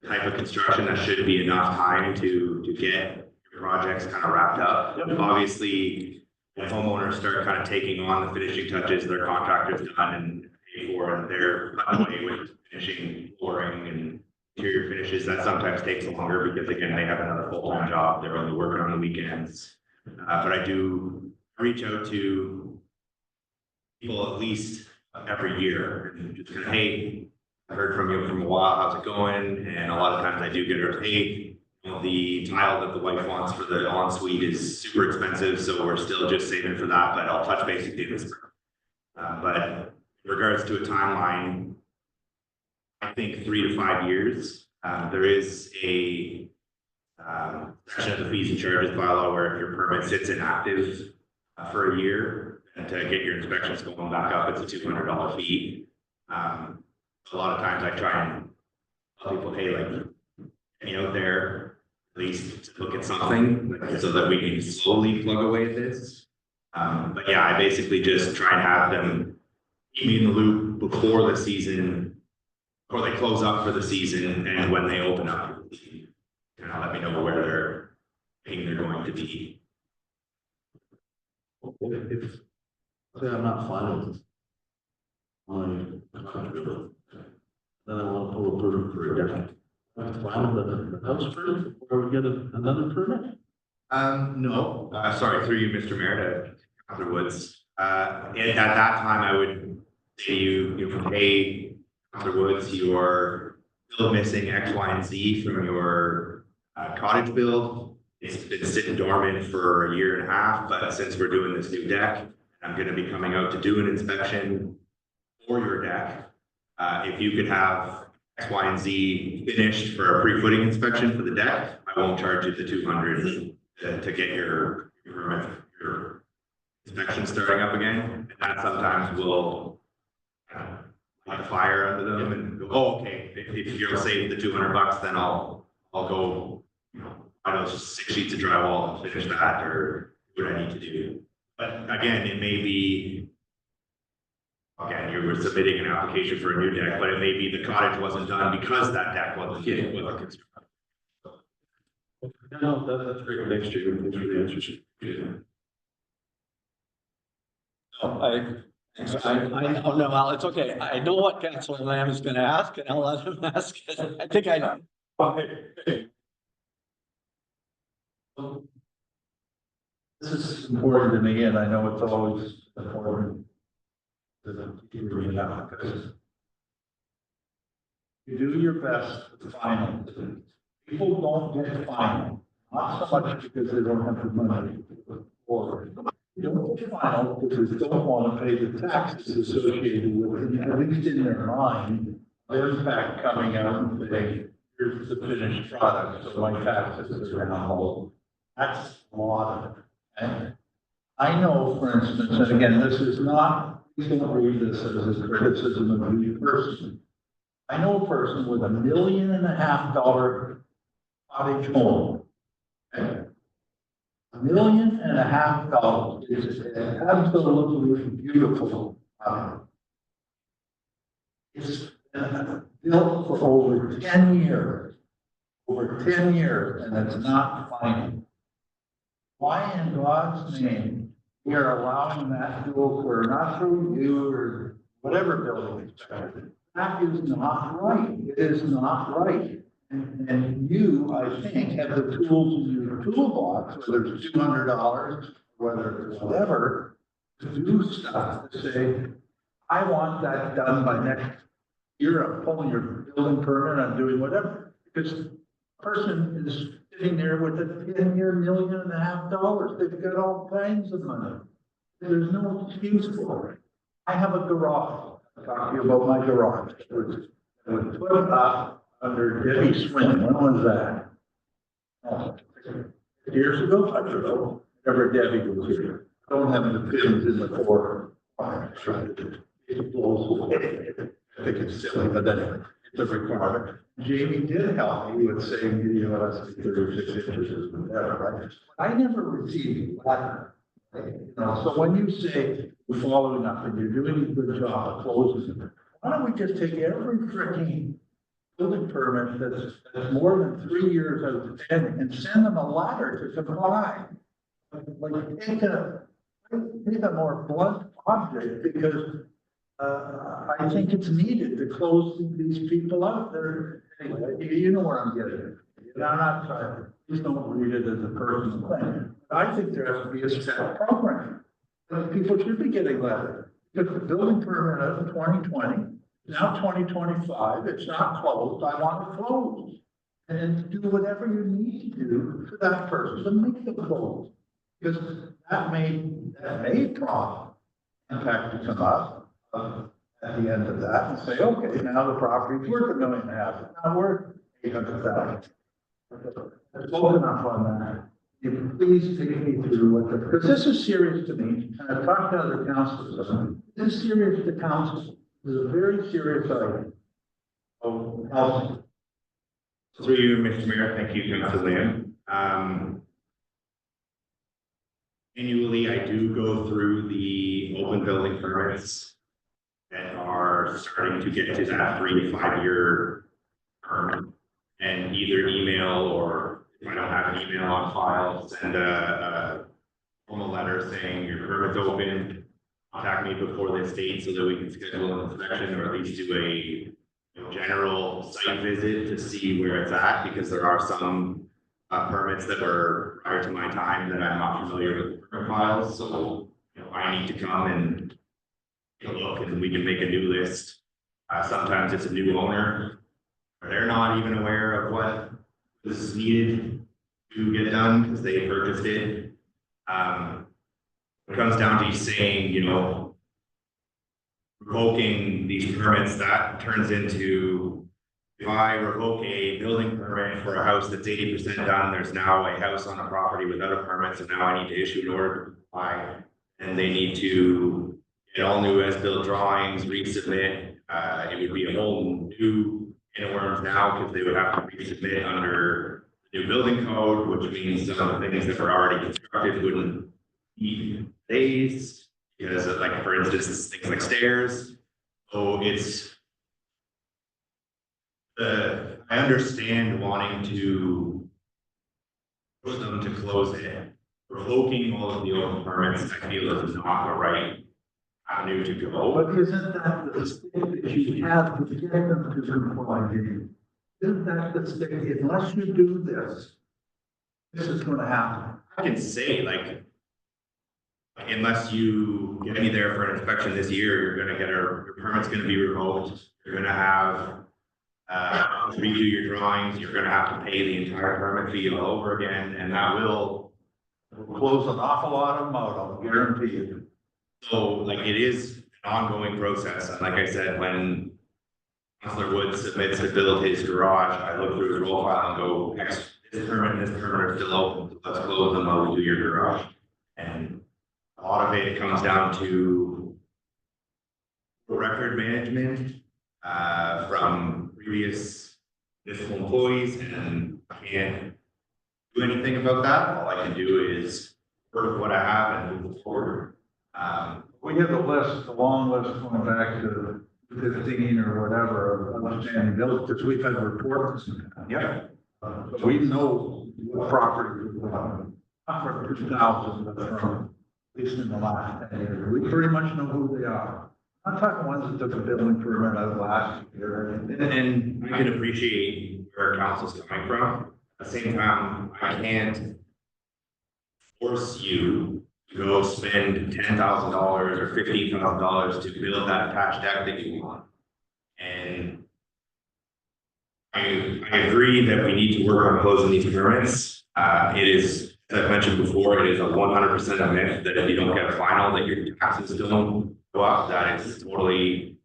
J: the type of construction. That should be enough time to get your projects kind of wrapped up. Obviously, when homeowners start kind of taking on the finishing touches, their contractors done and paid for, and they're cutting away with finishing flooring and interior finishes, that sometimes takes longer because again, they have another full-time job, they're only working on the weekends. But I do reach out to people at least every year and just kind of, hey, I heard from you from a while, how's it going? And a lot of times I do get her, hey, the tile that the wife wants for the ensuite is super expensive, so we're still just saving for that, but I'll touch base with you this spring. But in regards to a timeline, I think 3 to 5 years. There is a section of the fees and charges bylaw where if your permit sits inactive for a year, and to get your inspections going back up, it's a $200 fee. A lot of times I try and tell people, hey, like, get me out there at least to look at something, so that we can slowly plug away at this. But yeah, I basically just try and have them keep me in the loop before the season or they close up for the season, and when they open up, kind of let me know where they're thinking they're going to be.
G: If, say I'm not fine with my contract, then I want to pull a permit for a deck. I'm fine with the house permit, or we get another permit?
J: No, sorry, through you, Mr. Mayor, to Councilor Woods. And at that time, I would say hey, Councilor Woods, you're still missing X, Y, and Z from your cottage build. It's been sitting dormant for 1.5 years, but since we're doing this new deck, I'm gonna be coming out to do an inspection for your deck. If you could have X, Y, and Z finished for a pre-footing inspection for the deck, I won't charge you the 200 to get your permit, your inspection starting up again. And that sometimes will light a fire under them and go, oh, okay, if you'll save the $200, then I'll go, I don't know, 6 sheets of drywall and finish that, or what I need to do. But again, it may be, again, you were submitting an application for a new deck, but it may be the cottage wasn't done because that deck wasn't constructed.
G: No, that's great. Thanks, Jay. Thanks for the answers.
A: No, Al, it's okay. I know what Councilor Lamb is gonna ask, and I'll let him ask it. I think I know.
C: This is important to me, and I know it's always important to keep out, because you do your best to find them. People don't get fined, not so much because they don't have the money to put forward. You don't get fined because they don't want to pay the taxes associated with it, at least in their mind. They're in fact coming out and saying, here's the finished product, so my taxes are now low. That's a lot of it. And I know, for instance, and again, this is not, please don't read this as a criticism of you personally. I know a person with $1.5 million cottage home. $1.5 million is an absolutely beautiful. It's been built for over 10 years. Over 10 years, and it's not final. Why in God's name we are allowing that to occur, not through you or whatever building inspector? That is not right. It is not right. And you, I think, have the tools in your toolbox, whether it's $200, whether it's whatever, to do stuff to say, I want that done by next year. I'm pulling your building permit, I'm doing whatever. Because the person is sitting there with a 10-year, $1.5 million. They've got all kinds of money. There's no excuse for it. I have a garage. I'll talk to you about my garage. It was put up under Debbie Swin. When was that? Oh, 6 years ago? I don't know. Whenever Debbie was here. I don't have the pins in the core. It blows away. I think it's silly, but anyway, it's a requirement. Jamie did help me with saying, that's 36 inches or whatever, right? I never received a letter. So when you say you're following up and you're doing a good job of closing it, why don't we just take every freaking building permit that's more than 3 years outstanding and send them a letter to comply? Like take a more blunt object, because I think it's needed to close these people out there. Anyway, you know where I'm getting at. I'm not trying, please don't read it as a personal thing. I think there has to be a set program. People should be getting letters. Because the building permit of 2020, now 2025, it's not closed, I want it closed. And do whatever you need to do for that person to make it closed. Because that may prompt impact to come up at the end of that and say, okay, now the property's worth $1.5 million, now worth 800,000. I've spoken enough on that. You please take me through what because this is serious to me, and I've talked to other councilors on it. This is serious to council. This is a very serious item. Oh, housing.
J: Through you, Mr. Mayor, thank you, Councilor Lamb. Annually, I do go through the open building permits that are starting to get to that 3 to 5 year term. And either email, or if I don't have an email on file, send a formal letter saying your permit's open. Contact me before this date so that we can schedule an inspection, or at least do a general site visit to see where it's at, because there are some permits that were prior to my time that I'm not familiar with the permit files, so I need to come and take a look, and we can make a new list. Sometimes it's a new owner, or they're not even aware of what this is needed to get done because they purchased it. It comes down to you saying, revoking these permits, that turns into, if I revoke a building permit for a house that's 80% done, there's now a house on a property without a permit, so now I need to issue an order to comply, and they need to get all new as-built drawings, resubmit. It would be a whole new can of worms now, because they would have to resubmit under the new building code, which means some of the things that were already constructed wouldn't be days, because like, for instance, things like stairs. So I understand wanting to push them to close it. Revoking all of the open permits, I feel, is not the right avenue to go.
C: But isn't that the stick that you have to get them to comply? Isn't that the stick? Unless you do this, this is gonna happen.
J: I can say, like, unless you get me there for an inspection this year, you're gonna get your permit's gonna be revoked. You're gonna have redo your drawings. You're gonna have to pay the entire permit fee all over again, and that will
C: Close an awful lot of them out, I'll guarantee you.
J: So, like, it is an ongoing process, and like I said, when Councilor Wood submits to build his garage, I look through his roll file and go, this permit and this permit are still open, so let's close them while we do your garage. And a lot of it comes down to record management from previous municipal employees, and I can't do anything about that. All I can do is work with what I have and move forward.
C: We have a long list going back to 15 or whatever of understanding village, because we've had reports.
J: Yeah.
C: So we know what property we've done, not for 2,000, but from at least in the last 10 years. We pretty much know who they are. I'm talking ones that took a building permit out of last year.
J: And I can appreciate where council's coming from. At the same time, I can't force you to go spend $10,000 or $15,000 to build that attached deck that you want. And I agree that we need to work on closing these permits. It is, as I've mentioned before, it is a 100% a myth that if you don't get a final, that your taxes don't go up. That is totally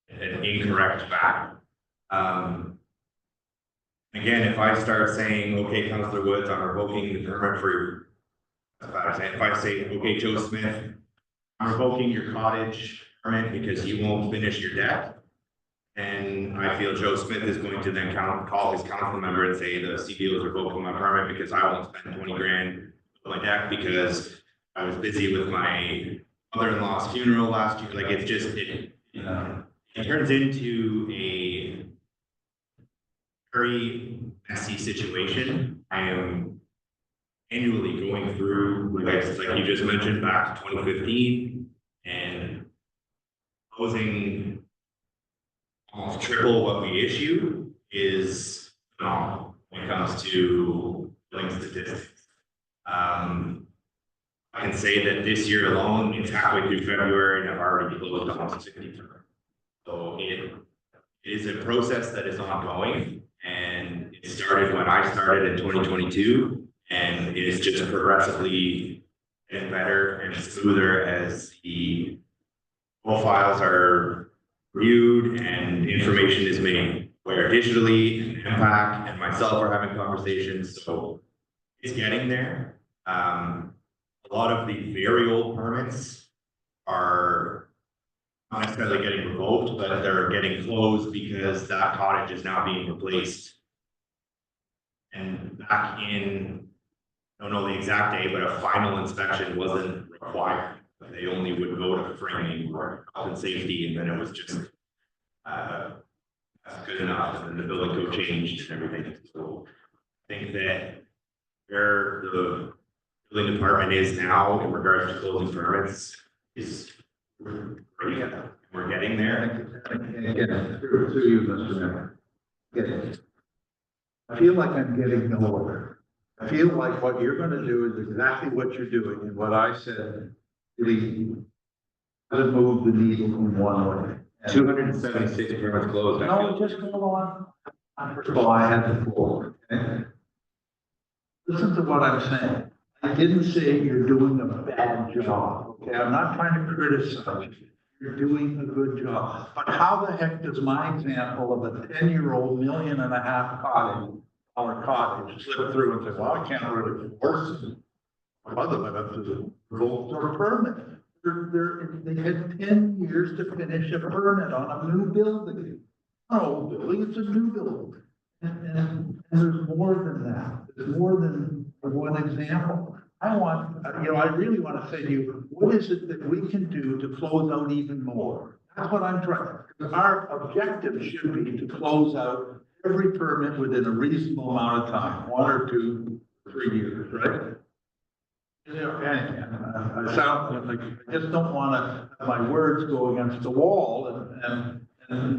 J: an incorrect fact. Again, if I start saying, okay, Councilor Woods, I'm revoking the permit for, if I say, okay, Joe Smith, I'm revoking your cottage permit because you won't finish your deck. And I feel Joe Smith is going to then call his council member and say the CBO is revoking my permit because I won't spend 20 grand on my deck because I was busy with my mother-in-law's funeral last year. Like, it's just, it turns into a very messy situation. I am annually going through, like you just mentioned, back to 2015 and closing almost triple what we issue is phenomenal when it comes to billing statistics. I can say that this year alone, it's halfway through February and I've already closed almost 60 terms. So it is a process that is ongoing, and it started when I started in 2022, and it is just progressively getting better and smoother as the profiles are reviewed and information is made where digitally, and Impact and myself are having conversations, so it's getting there. A lot of the very old permits are not necessarily getting revoked, but they're getting closed because that cottage is now being replaced. And back in, I don't know the exact day, but a final inspection wasn't required. they only would go to framing or health and safety, and then it was just that's good enough, and then the building code changed and everything, so I think that where the building department is now in regards to closing permits is great. We're getting there.
C: Again, through you, Mr. Mayor. Again, I feel like I'm getting nowhere. I feel like what you're gonna do is exactly what you're doing, and what I said, really, doesn't move the needle in one way.
J: 276 permits closed.
C: No, just go on. First of all, I had the floor. Okay? Listen to what I'm saying. I didn't say you're doing a bad job, okay? I'm not trying to criticize you. You're doing a good job. But how the heck does my example of a 10-year-old $1.5 million cottage slip through and say, well, I can't really enforce it? My mother went up to the rules or permit. They had 10 years to finish a permit on a new building. Not an old building, it's a new building. And there's more than that. There's more than one example. I really want to say to you, what is it that we can do to close out even more? That's what I'm trying. Our objective should be to close out every permit within a reasonable amount of time, 1 or 2, 3 years, right? I sound like, I just don't want to have my words go against the wall and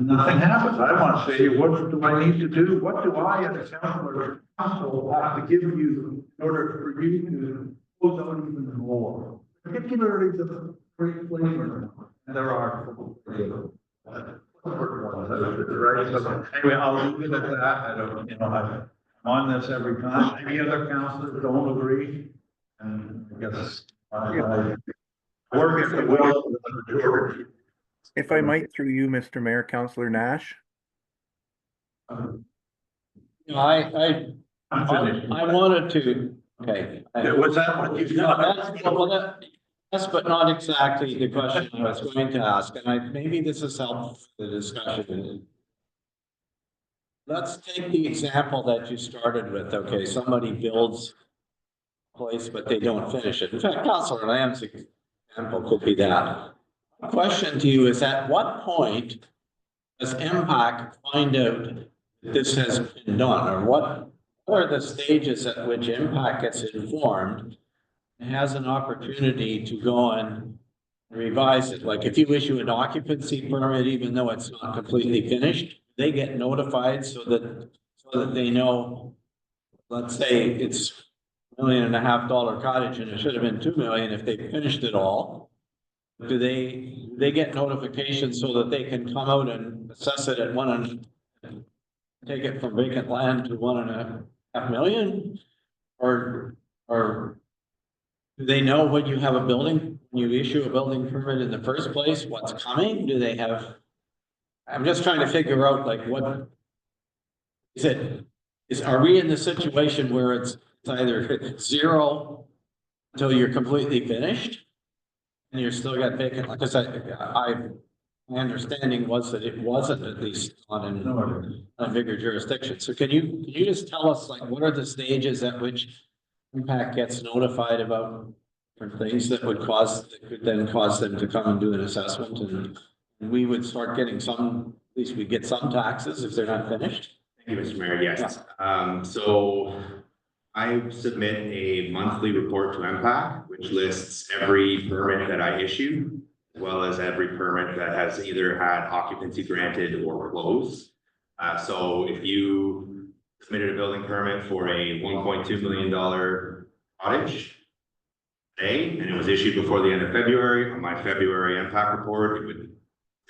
C: nothing happens. I want to say, what do I need to do? What do I as a council have to give you in order for you to close out even more? Particularly the great flavor, and there are. Right, so anyway, I'll leave it at that. I don't, I'm on this every time. Any other councilors don't agree? And I guess I work if the will of the majority.
B: If I might, through you, Mr. Mayor, Councillor Nash.
A: I wanted to, okay.
C: Was that what you thought?
A: Yes, but not exactly the question I was going to ask, and maybe this is helpful for the discussion. Let's take the example that you started with, okay, somebody builds a place, but they don't finish it. In fact, Councillor Lamb's example could be that. The question to you is, at what point does MPAC find out that this has been done, or what are the stages at which MPAC gets informed and has an opportunity to go and revise it? Like if you issue an occupancy permit, even though it's not completely finished, they get notified so that they know, let's say it's $1.5 million cottage and it should have been 2 million if they finished it all. Do they get notification so that they can come out and assess it at 1 and take it from vacant land to 1.5 million? Or do they know when you have a building, when you issue a building permit in the first place, what's coming? Do they have, I'm just trying to figure out like what are we in the situation where it's either 0 until you're completely finished and you're still got vacant, because my understanding was that it wasn't, at least on a bigger jurisdiction. So can you just tell us, like, what are the stages at which MPAC gets notified about different things that could then cause them to come and do an assessment, and we would start getting at least we get some taxes if they're not finished?
J: Thank you, Mr. Mayor. Yes. So I submit a monthly report to MPAC, which lists every permit that I issue, as well as every permit that has either had occupancy granted or closed. So if you submitted a building permit for a $1.2 million cottage today, and it was issued before the end of February, on my February MPAC report, it would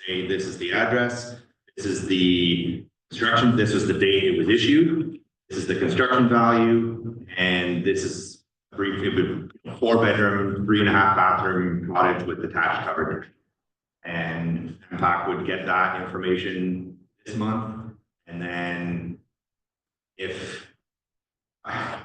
J: say this is the address, this is the construction, this is the date it was issued, this is the construction value, and this is a 4-bedroom, 3.5 bathroom cottage with attached coverage. And MPAC would get that information this month. And then if I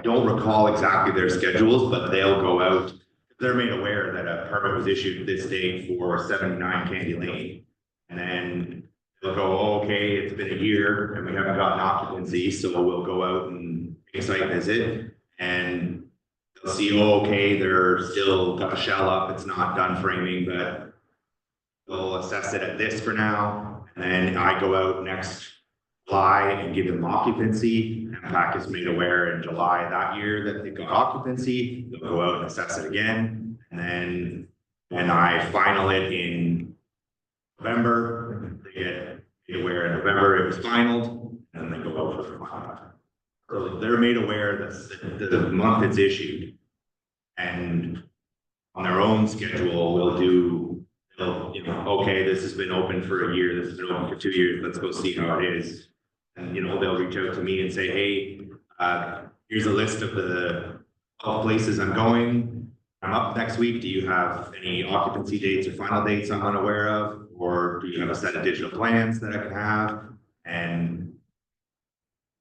J: don't recall exactly their schedules, but they'll go out, they're made aware that a permit was issued this day for 79 Candy Lane. And then they'll go, oh, okay, it's been a year and we haven't gotten occupancy, so we'll go out and take a site visit. And they'll see, oh, okay, they're still got a shell up, it's not done framing, but they'll assess it at this for now, and then I go out next July and give them occupancy. MPAC is made aware in July that year that they've got occupancy, they'll go out and assess it again, and then I final it in November. They get made aware in November it was finalized, and then they go out for the final. So they're made aware that the month it's issued, and on their own schedule, they'll, you know, okay, this has been open for a year, this has been open for 2 years, let's go see how it is. And, you know, they'll reach out to me and say, hey, here's a list of the 12 places I'm going. I'm up next week. Do you have any occupancy dates or final dates I'm unaware of? Or do you have a set of digital plans that I can have? And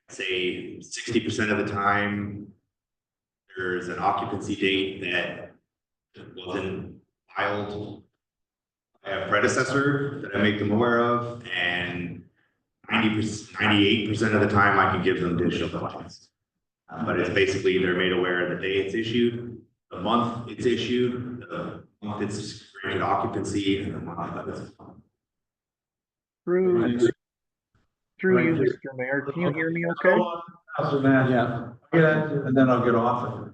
J: say 60% of the time, there's an occupancy date that wasn't filed by a predecessor that I make them aware of, and 98% of the time I can give them digital plans. But it's basically they're made aware the day it's issued, the month it's issued, the month it's granted occupancy, and the month that it's.
B: Through you, Mr. Mayor, can you hear me okay?
C: Councilor Nash,
A: Yeah.
C: and then I'll get off of it.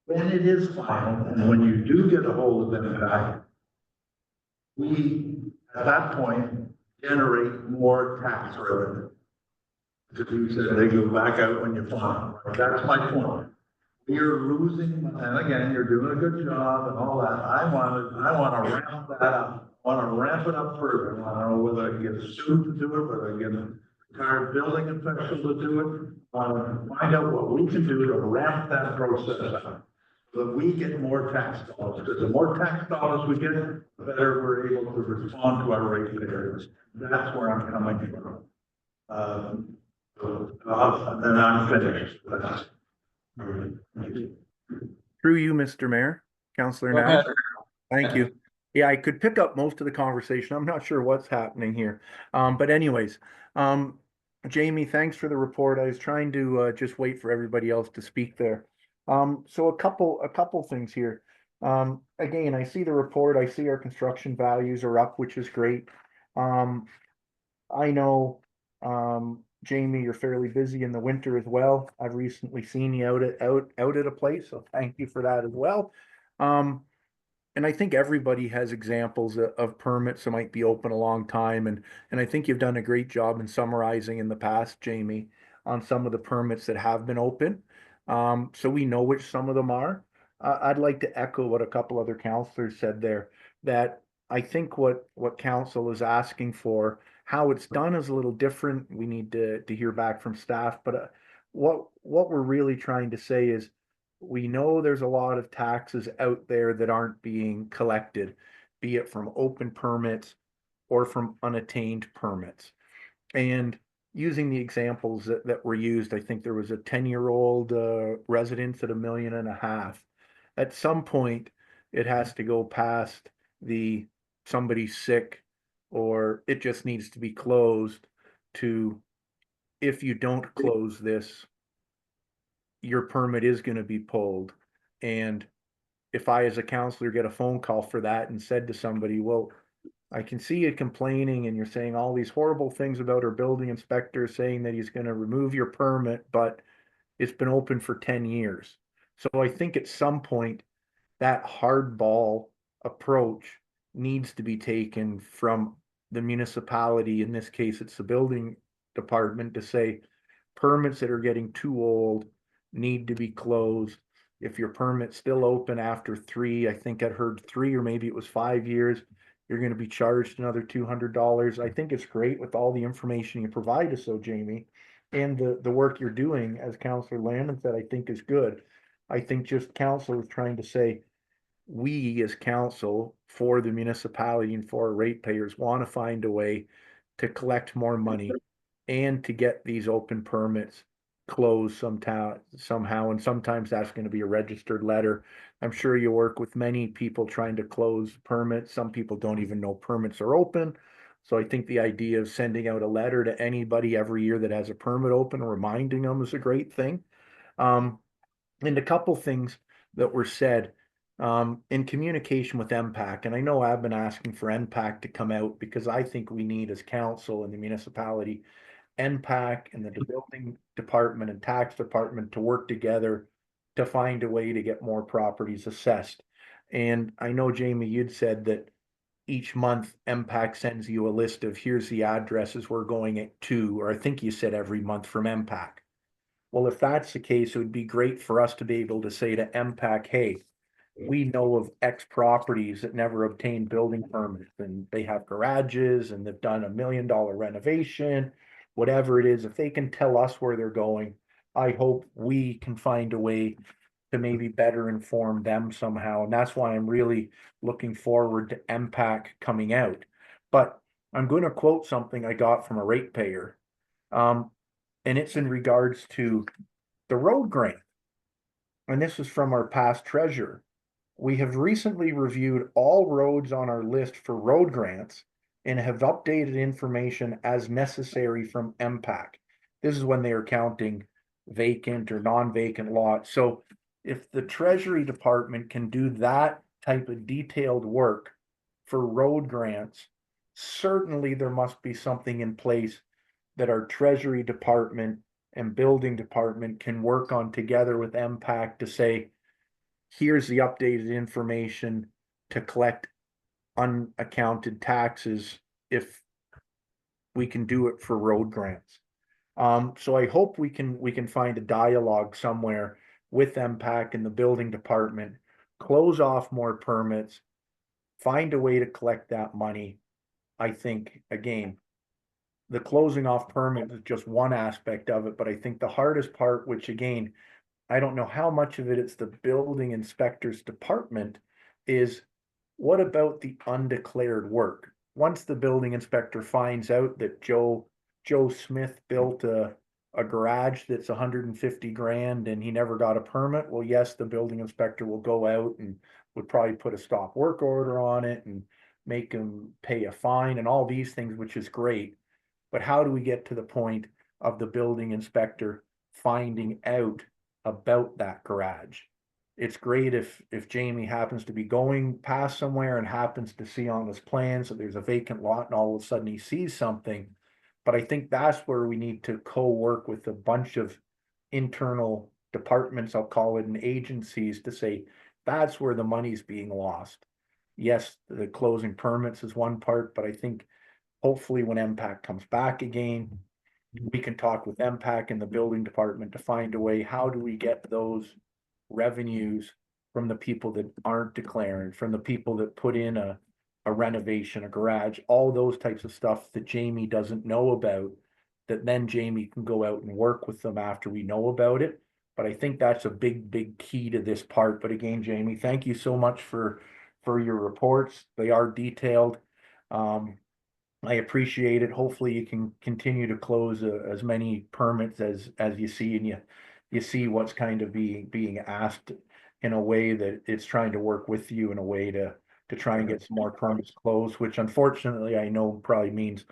C: When it is final, and when you do get a hold of them back, we, at that point, generate more tax revenue. Because you said they go back out when you file, right? That's my point. We are losing, and again, you're doing a good job and all that. I want to ramp that up. I want to ramp it up further. I want to know whether I can get Sue to do it, whether I can get a retired building inspector to do it. I want to find out what we can do to ramp that process up, so that we get more tax dollars. Because the more tax dollars we get, the better we're able to respond to our ratepayers. That's where I'm coming from. Then I'm finished.
B: Through you, Mr. Mayor, Councillor
A: Go
B: Nash.
A: ahead.
B: Thank you. Yeah, I could pick up most of the conversation. I'm not sure what's happening here. But anyways, Jamie, thanks for the report. I was trying to just wait for everybody else to speak there. So a couple things here. Again, I see the report. I see our construction values are up, which is great. I know, Jamie, you're fairly busy in the winter as well. I've recently seen you out at a place, so thank you for that as well. And I think everybody has examples of permits that might be open a long time, and I think you've done a great job in summarizing in the past, Jamie, on some of the permits that have been open. So we know which some of them are. I'd like to echo what a couple other councillors said there, that I think what council is asking for, how it's done is a little different. We need to hear back from staff, but what we're really trying to say is, we know there's a lot of taxes out there that aren't being collected, be it from open permits or from unattained permits. And using the examples that were used, I think there was a 10-year-old residence at $1.5 million. At some point, it has to go past somebody's sick, or it just needs to be closed, to, if you don't close this, your permit is going to be pulled. And if I, as a counselor, get a phone call for that and said to somebody, well, I can see you complaining and you're saying all these horrible things about our building inspector, saying that he's going to remove your permit, but it's been open for 10 years. So I think at some point that hardball approach needs to be taken from the municipality. In this case, it's the building department, to say permits that are getting too old need to be closed. If your permit's still open after 3, I think I heard 3, or maybe it was 5 years, you're going to be charged another $200. I think it's great with all the information you provide us, so Jamie, and the work you're doing, as Councillor Landon said, I think is good. I think just council is trying to say, we as council, for the municipality and for our ratepayers, want to find a way to collect more money and to get these open permits closed somehow, and sometimes that's going to be a registered letter. I'm sure you work with many people trying to close permits. Some people don't even know permits are open. So I think the idea of sending out a letter to anybody every year that has a permit open, reminding them, is a great thing. And a couple things that were said in communication with MPAC, and I know I've been asking for MPAC to come out because I think we need as council and the municipality, MPAC and the building department and tax department to work together to find a way to get more properties assessed. And I know, Jamie, you'd said that each month MPAC sends you a list of here's the addresses we're going to, or I think you said every month from MPAC. Well, if that's the case, it would be great for us to be able to say to MPAC, hey, we know of X properties that never obtained building permits and they have garages and they've done $1 million renovation, whatever it is. If they can tell us where they're going, I hope we can find a way to maybe better inform them somehow. And that's why I'm really looking forward to MPAC coming out. But I'm going to quote something I got from a ratepayer. And it's in regards to the road grant. And this is from our past treasurer. We have recently reviewed all roads on our list for road grants and have updated information as necessary from MPAC. This is when they are counting vacant or non-vacant lots. So if the Treasury Department can do that type of detailed work for road grants, certainly there must be something in place that our Treasury Department and Building Department can work on together with MPAC to say, here's the updated information to collect unaccounted taxes if we can do it for road grants. So I hope we can find a dialogue somewhere with MPAC and the Building Department, close off more permits, find a way to collect that money. I think, again, the closing off permit is just one aspect of it, but I think the hardest part, which again, I don't know how much of it's the building inspector's department, is what about the undeclared work? Once the building inspector finds out that Joe Smith built a garage that's 150 grand and he never got a permit, well, yes, the building inspector will go out and would probably put a stop work order on it and make him pay a fine and all these things, which is great. But how do we get to the point of the building inspector finding out about that garage? It's great if Jamie happens to be going past somewhere and happens to see on his plans that there's a vacant lot and all of a sudden he sees something. But I think that's where we need to co-work with a bunch of internal departments, I'll call it, and agencies to say, that's where the money's being lost. Yes, the closing permits is one part, but I think hopefully when MPAC comes back again, we can talk with MPAC and the building department to find a way, how do we get those revenues from the people that aren't declaring, from the people that put in a renovation, a garage, all those types of stuff that Jamie doesn't know about, that then Jamie can go out and work with them after we know about it. But I think that's a big key to this part. But again, Jamie, thank you so much for your reports. They are detailed. I appreciate it. Hopefully you can continue to close as many permits as you see, and you see what's kind of being asked in a way that it's trying to work with you in a way to try and get some more permits closed, which unfortunately I know probably means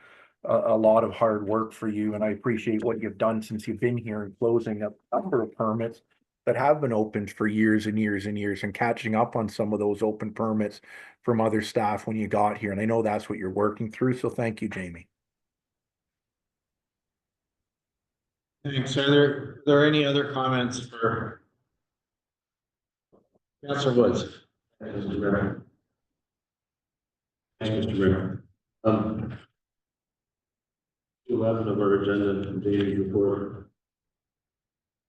B: a lot of hard work for you. And I appreciate what you've done since you've been here and closing up a number of permits that have been opened for years and years and years and catching up on some of those open permits from other staff when you got here. And I know that's what you're working through. So thank you, Jamie.
A: Thanks. Are there any other comments for Councilor Woods?
G: Mr. Mayor. Thank you, Mr. Mayor. 11 of our agenda contains report.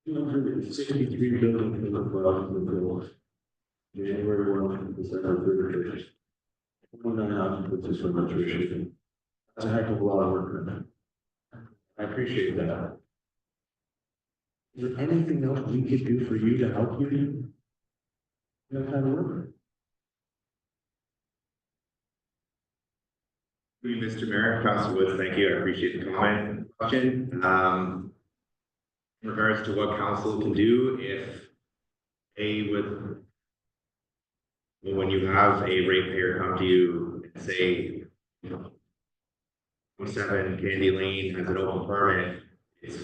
G: 263 buildings in the bill. January 1 to December 31st. 29 occupancies from restoration. That's a heck of a lot of work, man. I appreciate that. Is there anything else we could do for you to help you in that kind of work?
J: Mr. Mayor, Councilor Woods, thank you. I appreciate the comment and question. In regards to what council can do if when you have a ratepayer come to you and say, 7 Candy Lane has an open permit, it's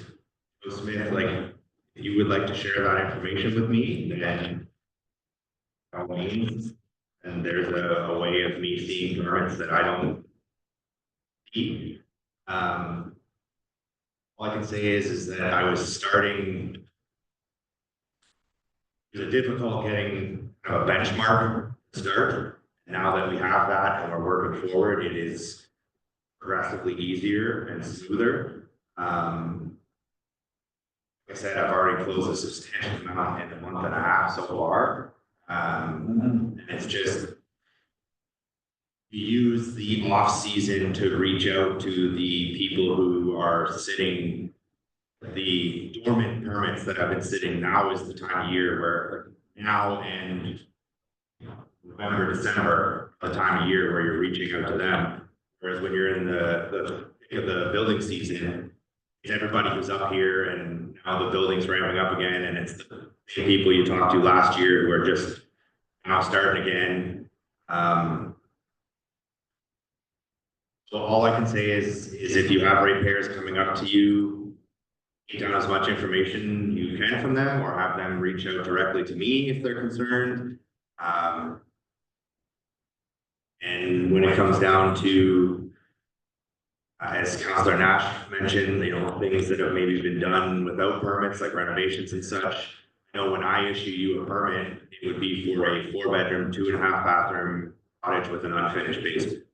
J: Joe Smith, like if you would like to share that information with me, then by all means, and there's a way of me seeing permits that I don't see. All I can say is that I was starting. It was difficult getting a benchmark to start. Now that we have that and we're working forward, it is progressively easier and smoother. Like I said, I've already closed a substantial amount in a month and a half so far. And it's just, we use the off season to reach out to the people who are sitting, the dormant permits that have been sitting. Now is the time of year where now and November, December, the time of year where you're reaching out to them. Whereas when you're in the building season, it's everybody who's up here and now the building's ramping up again, and it's the same people you talked to last year who are just now starting again. So all I can say is if you have ratepayers coming up to you, take down as much information you can from them, or have them reach out directly to me if they're concerned. And when it comes down to, as Councillor Nash mentioned, you know, things that have maybe been done without permits, like renovations and such. I know when I issue you a permit, it would be for a 4-bedroom, 2.5 bathroom cottage with an unfinished basement.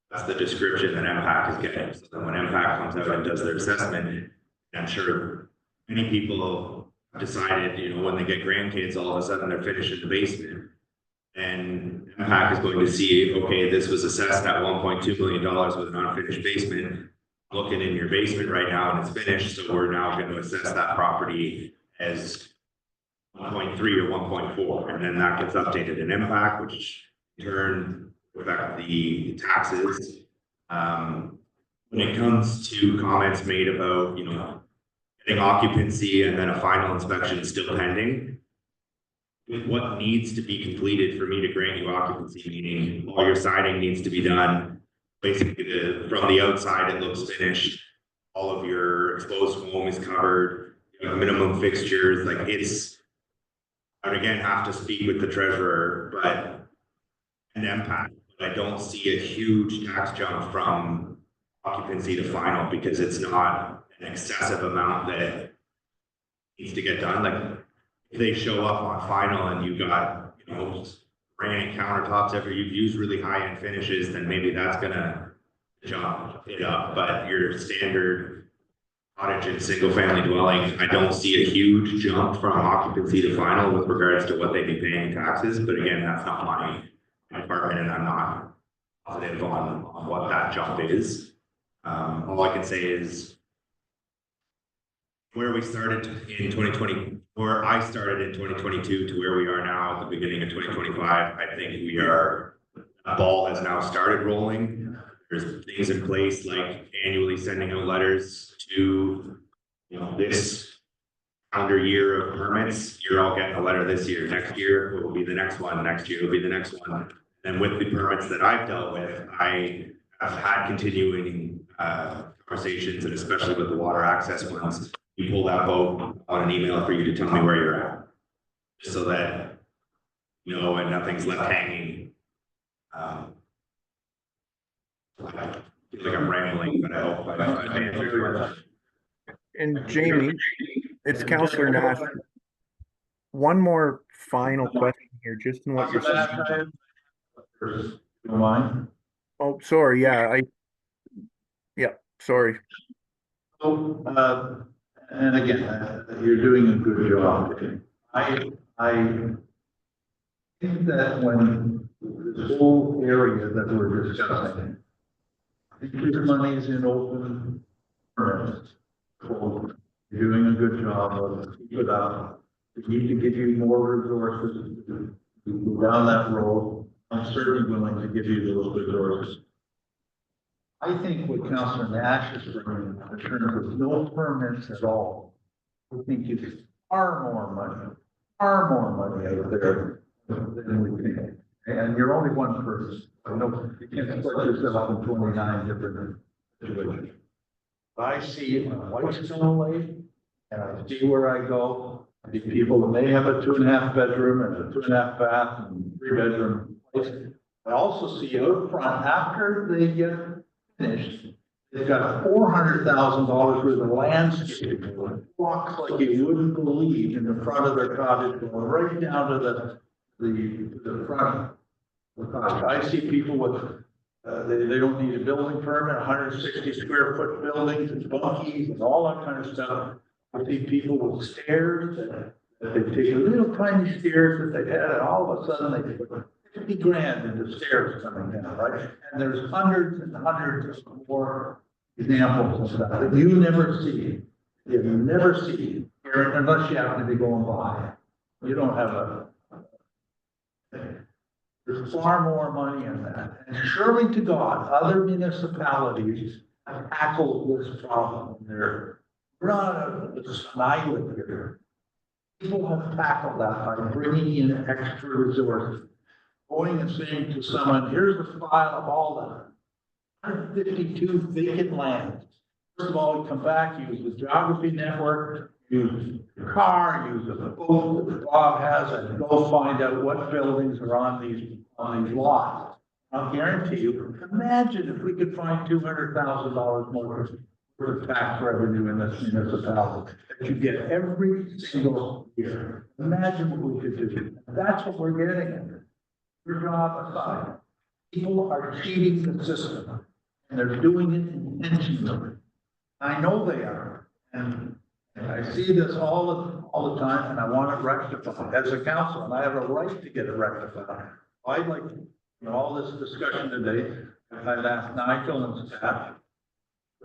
J: That's the description that MPAC is getting. So then when MPAC comes out and does their assessment, I'm sure many people have decided, you know, when they get grandkids, all of a sudden they're finishing the basement. And MPAC is going to see, okay, this was assessed at $1.2 million with an unfinished basement. Looking in your basement right now and it's finished, so we're now going to assess that property as 1.3 or 1.4, and then that gets updated in MPAC, which in turn affect the taxes. When it comes to comments made about, you know, getting occupancy and then a final inspection still pending, with what needs to be completed for me to grant you occupancy, meaning all your siding needs to be done. Basically, from the outside, it looks finished. All of your exposed foam is covered. You have minimum fixtures. Like it's, I would again have to speak with the treasurer, but an MPAC. But I don't see a huge tax jump from occupancy to final because it's not an excessive amount that needs to get done. Like if they show up on final and you got, you know, granite countertops after you've used really high-end finishes, then maybe that's gonna jump it up. But your standard cottage and single-family dwelling, I don't see a huge jump from occupancy to final with regards to what they'd be paying taxes. But again, that's not my department, and I'm not positive on what that jump is. All I can say is where we started in 2020, where I started in 2022 to where we are now at the beginning of 2025, I think we are, a ball has now started rolling. There's things in place like annually sending out letters to, you know, this calendar year of permits. You're all getting a letter this year. Next year will be the next one. Next year will be the next one. And with the permits that I've dealt with, I have had continuing conversations, and especially with the water access ones. You pull that boat on an email for you to tell me where you're at, just so that you know and nothing's left hanging. I feel like I'm rambling, but I hope I answered your question.
B: And Jamie, it's Councillor Nash. One more final question here, just in what you're saying.
C: Don't mind.
B: Oh, sorry, yeah, sorry.
C: So, and again, you're doing a good job. I think that when this whole area that we're discussing, I think this money is in open permits. So you're doing a good job of keep it up. We need to give you more resources to go down that road. I'm certainly willing to give you those resources. I think what Councillor Nash is bringing in terms of no permits at all, I think it's far more money out there than we think. And you're only one person. I know you can't split yourself in 29 different situations. But I see it on Whitestone Lake And I see where I go, I see people that may have a 2.5 bedroom and a 2.5 bath and 3 bedroom place. I also see out front, after they get finished, they've got $400,000 worth of landscaping, walks like you wouldn't believe in the front of their cottage, going right down to the front. I see people with, they don't need a building permit, 160 square foot buildings and bunkies and all that kind of stuff. I see people with stairs, that they take a little tiny stairs that they had, and all of a sudden they put 50 grand into stairs coming down, right? And there's hundreds and hundreds of more examples of that that you never see. You never see here unless you happen to be going by. You don't have a. There's far more money in that. And surely to God, other municipalities have tackled this problem. We're not an island here. People have tackled that by bringing in extra resources. Going and saying to someone, here's the file of all the 152 vacant lands. First of all, we come back, use the geography network, use your car, use the boat that Bob has, and go find out what buildings are on these lots. I'll guarantee you, imagine if we could find $200,000 more for tax revenue in this municipality that you get every single year. Imagine what we could do. That's what we're getting at. Your job aside, people are cheating the system, and they're doing it intentionally. I know they are, and I see this all the time, and I want it rectified as a council, and I have a right to get it rectified. I'd like, all this discussion today, I'd ask Nigel and staff,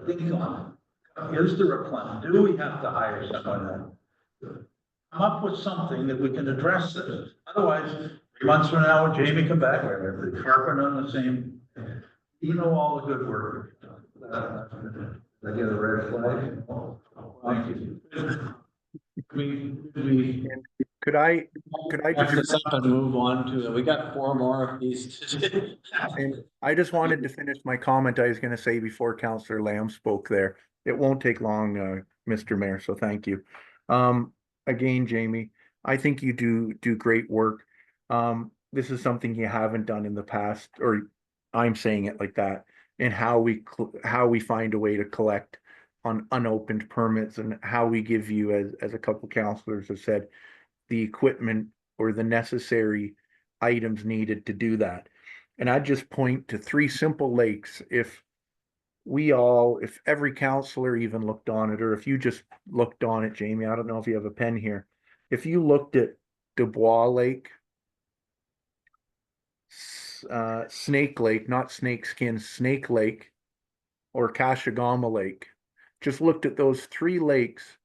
C: think on it. Is there a plan? Do we have to hire someone? Come up with something that we can address this. Otherwise, 3 months from now, when Jamie come back, we're harping on the same. You know all the good work. Did I get a red flag? Thank you.
B: Could I
A: Wrap
B: just,
A: this up and move on to, we got 4 more of these.
B: and I just wanted to finish my comment I was gonna say before Councillor Lamb spoke there. It won't take long, Mr. Mayor, so thank you. Again, Jamie, I think you do great work. This is something you haven't done in the past, or I'm saying it like that, and how we find a way to collect on unopened permits, and how we give you, as a couple councillors have said, the equipment or the necessary items needed to do that. And I'd just point to 3 simple lakes. If every councillor even looked on it, or if you just looked on it, Jamie, I don't know if you have a pen here. If you looked at Dubois Lake, Snake Lake, not Snakeskin, Snake Lake, or Kashagama Lake, just looked at those 3 lakes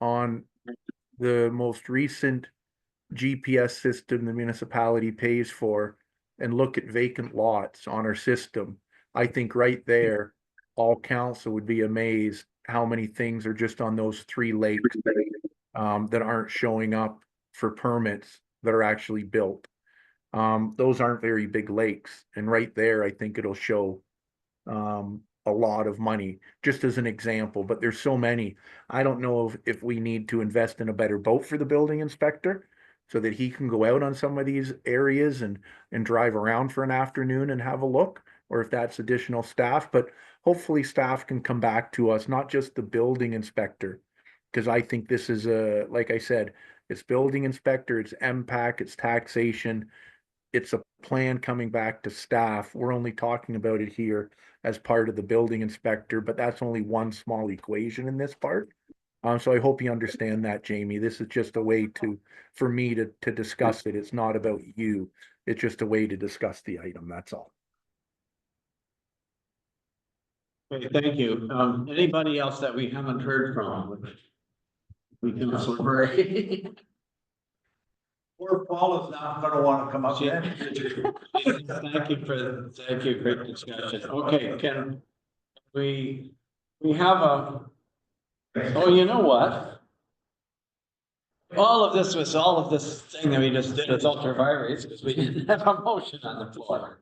B: on the most recent GPS system the municipality pays for, and look at vacant lots on our system, I think right there, all council would be amazed how many things are just on those 3 lakes that aren't showing up for permits that are actually built. Those aren't very big lakes, and right there, I think it'll show a lot of money, just as an example, but there's so many. I don't know if we need to invest in a better boat for the building inspector so that he can go out on some of these areas and drive around for an afternoon and have a look, or if that's additional staff. But hopefully staff can come back to us, not just the building inspector, because I think this is like I said, it's building inspector, it's MPAC, it's taxation, it's a plan coming back to staff. We're only talking about it here as part of the building inspector, but that's only one small equation in this part. So I hope you understand that, Jamie. This is just a way for me to discuss it. It's not about you. It's just a way to discuss the item. That's all.
A: Okay, thank you. Anybody else that we haven't heard from? We can
C: Poor Paul is not gonna wanna come up yet.
A: Thank you for great discussion. Okay, can we have oh, you know what? All of this thing that we just did is ultra vires because we didn't have a motion on the floor.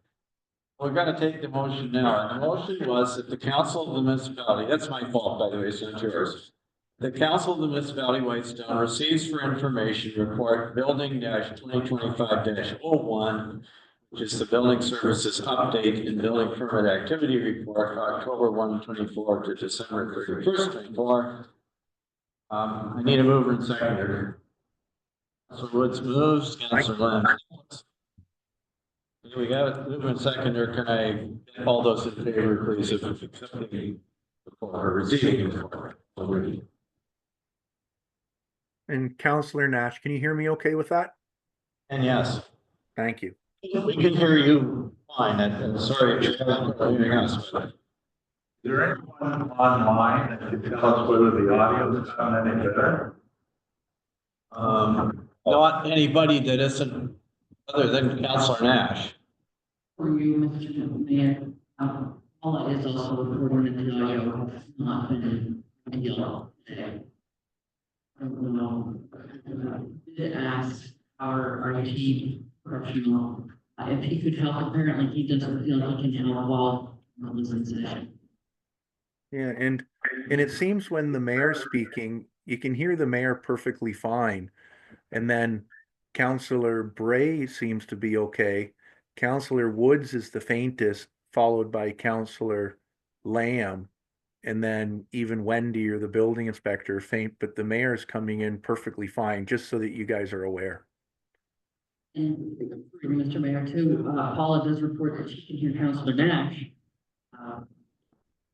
A: We're gonna take the motion now. And the motion was that the council of the municipality, that's my fault, by the way, it's not yours. The Council of the Municipality of Whitestone receives for information report building 2025-01, which is the building services update and building permit activity report, October 1, 24 to December 31st, 24. I need a mover and seconder. Councilor Woods moves, Councilor Lamb. Here we got it, mover and seconder. Can I get all those in favor, please, of accepting the report or receiving the report?
B: And Counselor Nash, can you hear me okay with that?
A: And yes.
B: Thank you.
A: We can hear you fine, and sorry if you're hearing us, but
C: Is there anyone online that can tell us whether the audio is on any better?
A: not anybody that isn't other than Councilor Nash.
E: For you, Mr. Mayor, Paula is also reporting that the audio has not been ideal today. I don't know. Did ask our IT professional if he could help. Apparently, he doesn't feel he can help while on this session.
B: Yeah, and it seems when the mayor's speaking, you can hear the mayor perfectly fine. And then Councillor Bray seems to be okay. Councillor Woods is the faintest, followed by Councillor Lamb. And then even Wendy or the building inspector faint, but the mayor's coming in perfectly fine, just so that you guys are aware.
E: And for Mr. Mayor, too, Paula does report that she can hear Councilor Nash.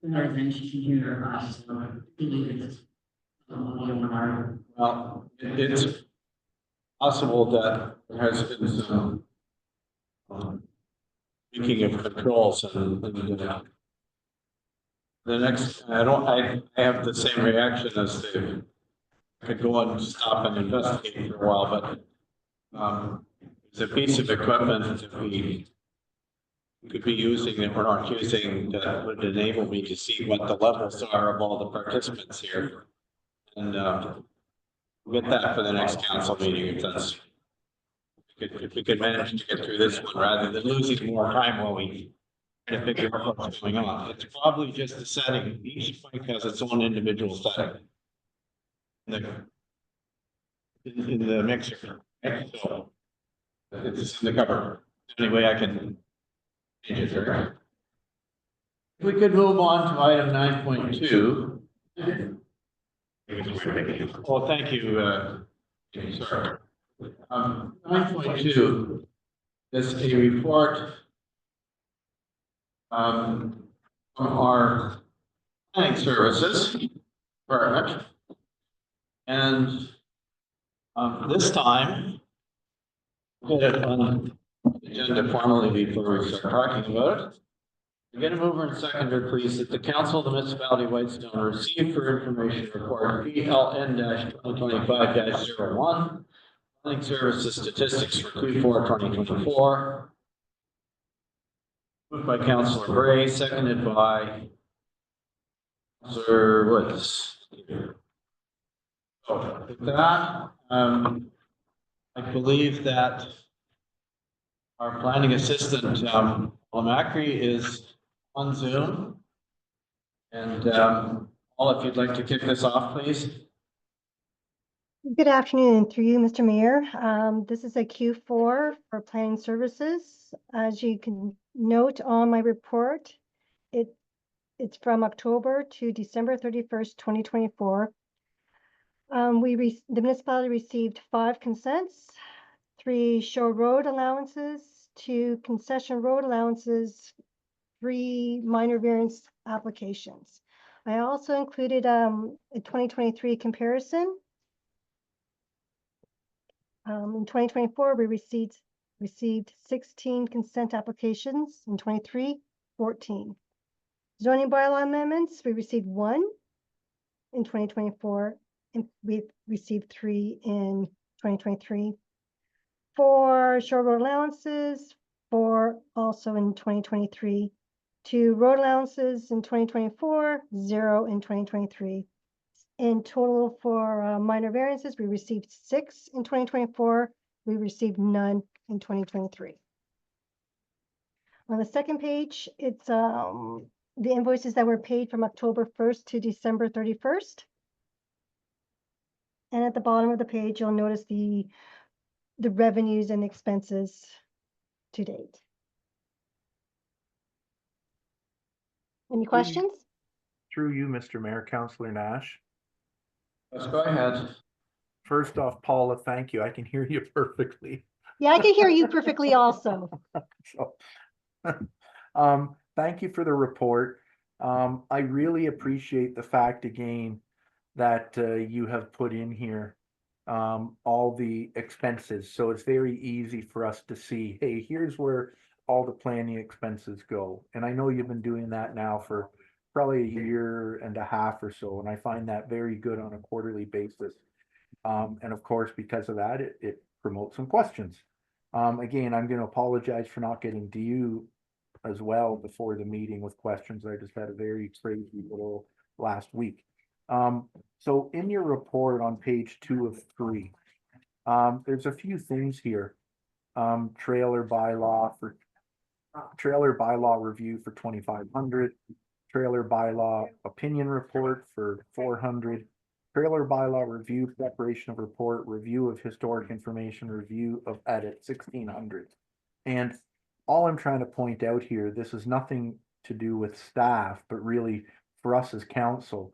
E: Better than she can hear us, so I believe it's audio on our.
A: Well, it's possible that there has been some speaking of controls and the next, I have the same reaction as the, I could go and stop and investigate for a while, but it's a piece of equipment that we could be using that we're not using that would enable me to see what the levels are of all the participants here. And we'll get that for the next council meeting if that's, if we could manage to get through this one rather than losing more time while we try to figure out what's going on. It's probably just the setting. Each mic has its own individual setting. In the mixer, right? So it's in the cover. The only way I can change it there. If we could move on to item 9.2. Well, thank you, sorry. 9.2 is a report from our planning services department. And this time, get it on the agenda formally before we start talking about it. Get a mover and seconder, please, that the Council of the Municipality of Whitestone receive for information report PLN-2025-01, planning services statistics for Q4 2024. Moved by Councilor Bray, seconded by Councilor Woods. So with that, I believe that our planning assistant, Macri, is on Zoom. And Paul, if you'd like to kick this off, please.
K: Good afternoon through you, Mr. Mayor. This is a Q4 for planning services. As you can note on my report, it's from October to December 31st, 2024. The municipality received 5 consents, 3 shore road allowances, 2 concession road allowances, 3 minor variance applications. I also included a 2023 comparison. In 2024, we received 16 consent applications. In 23, 14. Zoning bylaw amendments, we received 1 in 2024, and we received 3 in 2023. 4 shore road allowances, 4 also in 2023. 2 road allowances in 2024, 0 in 2023. In total for minor variances, we received 6 in 2024. We received none in 2023. On the second page, it's the invoices that were paid from October 1st to December 31st. And at the bottom of the page, you'll notice the revenues and expenses to date. Any questions?
B: Through you, Mr. Mayor, Councillor Nash.
A: Let's go ahead.
B: First off, Paula, thank you. I can hear you perfectly.
K: Yeah, I can hear you perfectly also.
B: So, thank you for the report. I really appreciate the fact again that you have put in here all the expenses. So it's very easy for us to see, hey, here's where all the planning expenses go. And I know you've been doing that now for probably a year and a half or so, and I find that very good on a quarterly basis. And of course, because of that, it promotes some questions. Again, I'm going to apologize for not getting to you as well before the meeting with questions. I just had a very crazy little last week. So in your report on page 2 of 3, there's a few things here. Trailer bylaw review for 2,500, trailer bylaw opinion report for 400, trailer bylaw review, preparation of report, review of historic information, review of edit 1,600. And all I'm trying to point out here, this is nothing to do with staff, but really for us as council.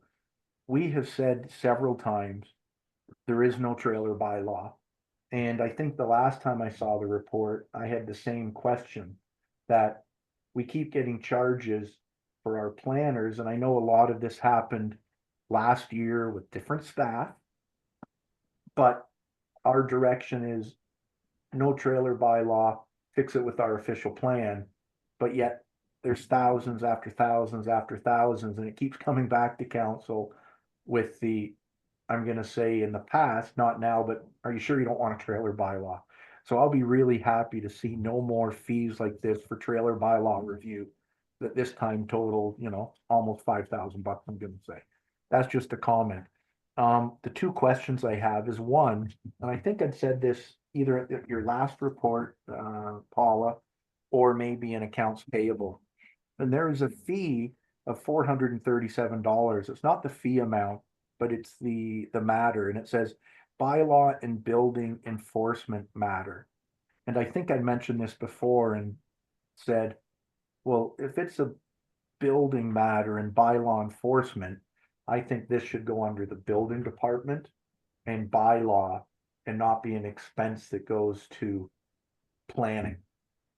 B: We have said several times, there is no trailer bylaw. And I think the last time I saw the report, I had the same question, that we keep getting charges for our planners. And I know a lot of this happened last year with different staff, but our direction is no trailer bylaw, fix it with our official plan. But yet there's thousands after thousands after thousands, and it keeps coming back to council with the, I'm going to say in the past, not now, but are you sure you don't want a trailer bylaw? So I'll be really happy to see no more fees like this for trailer bylaw review, that this time total, almost $5,000, I'm going to say. That's just a comment. The two questions I have is, one, and I think I'd said this either at your last report, Paula, or maybe in accounts payable. And there is a fee of $437. It's not the fee amount, but it's the matter. And it says bylaw and building enforcement matter. And I think I mentioned this before and said, well, if it's a building matter and bylaw enforcement, I think this should go under the building department and bylaw and not be an expense that goes to planning.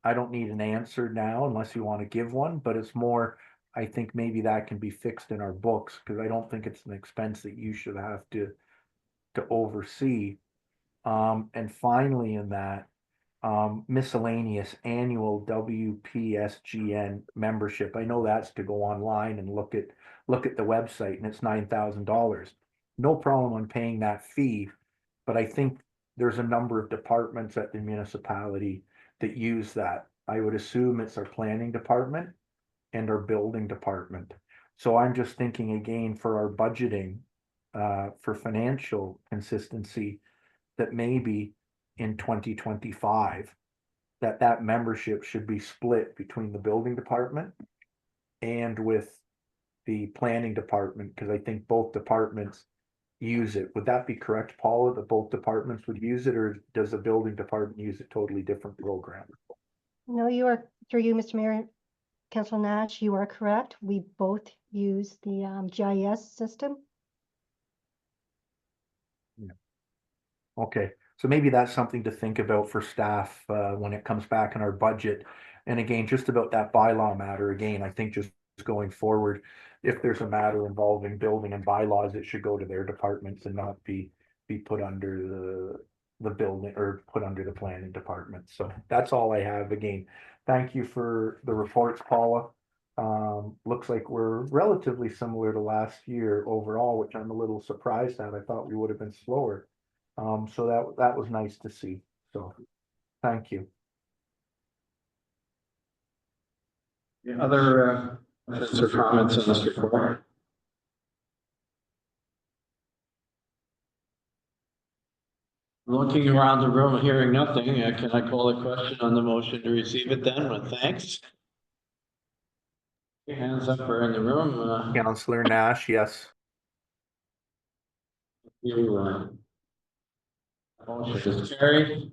B: I don't need an answer now unless you want to give one, but it's more, I think maybe that can be fixed in our books, because I don't think it's an expense that you should have to oversee. And finally in that, miscellaneous annual WPSGN membership. I know that's to go online and look at the website, and it's $9,000. No problem on paying that fee, but I think there's a number of departments at the municipality that use that. I would assume it's our planning department and our building department. So I'm just thinking again for our budgeting, for financial consistency, that maybe in 2025, that membership should be split between the building department and with the planning department, because I think both departments use it. Would that be correct, Paula, that both departments would use it, or does the building department use a totally different program?
K: No, you are, through you, Mr. Mayor, Councilor Nash, you are correct. We both use the GIS system.
B: Yeah. Okay, so maybe that's something to think about for staff when it comes back in our budget. And again, just about that bylaw matter, again, I think just going forward, if there's a matter involving building and bylaws, it should go to their departments and not be put under the building or put under the planning department. So that's all I have. Again, thank you for the reports, Paula. Looks like we're relatively similar to last year overall, which I'm a little surprised at. I thought we would have been slower. So that was nice to see. So thank you.
A: Other questions or comments on this report? Looking around the room, hearing nothing, can I call a question on the motion to receive it then with thanks? Hands up are in the room.
B: Councillor Nash, yes.
A: You Motion is carried.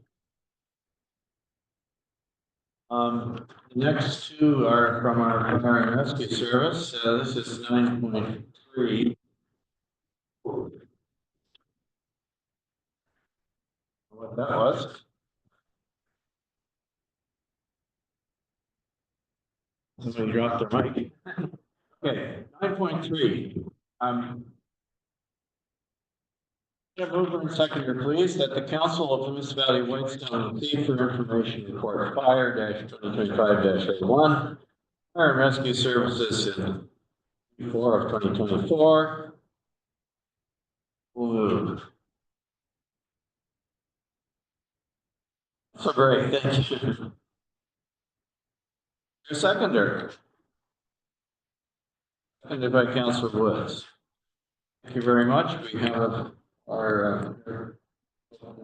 A: The next two are from our fire and rescue service. This is 9.3. What that was. Somebody dropped their mic. Okay, 9.3. Mover and seconder, please, that the council of the municipality of Whitestone receive for information report fire 2025-01, fire and rescue services in Q4 of 2024. Ooh. So great, thank you. Your seconder. Seconded by Councilor Woods. Thank you very much. We have our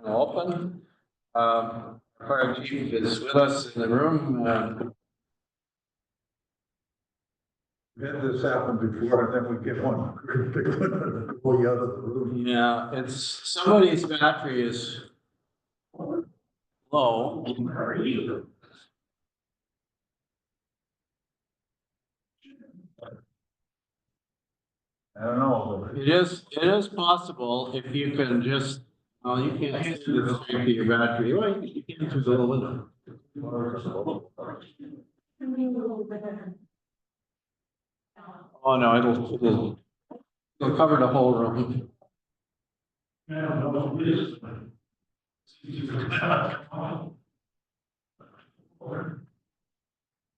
A: open. Fire chief is with us in the room.
C: We've had this happen before, and then we get one, big one, go out of the room.
A: Yeah, it's somebody's battery is low.
C: I don't know.
A: It is possible if you can just, well, you can't see the strength of your battery. Well, you can through the little window. Oh, no, it'll cover the whole room.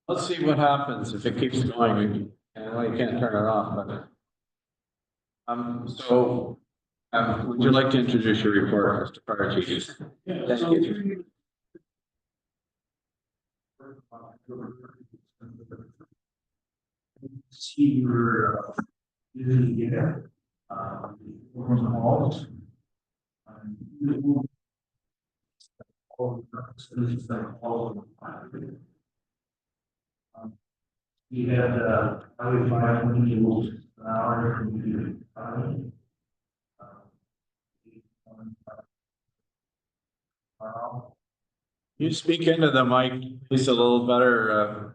A: Let's see what happens if it keeps going. Well, you can't turn it off, but. Would you like to introduce your report, Mr. Fire Chief? Thank you.
J: He had, highway 520 miles an hour from
A: You speak into the mic, please, a little better,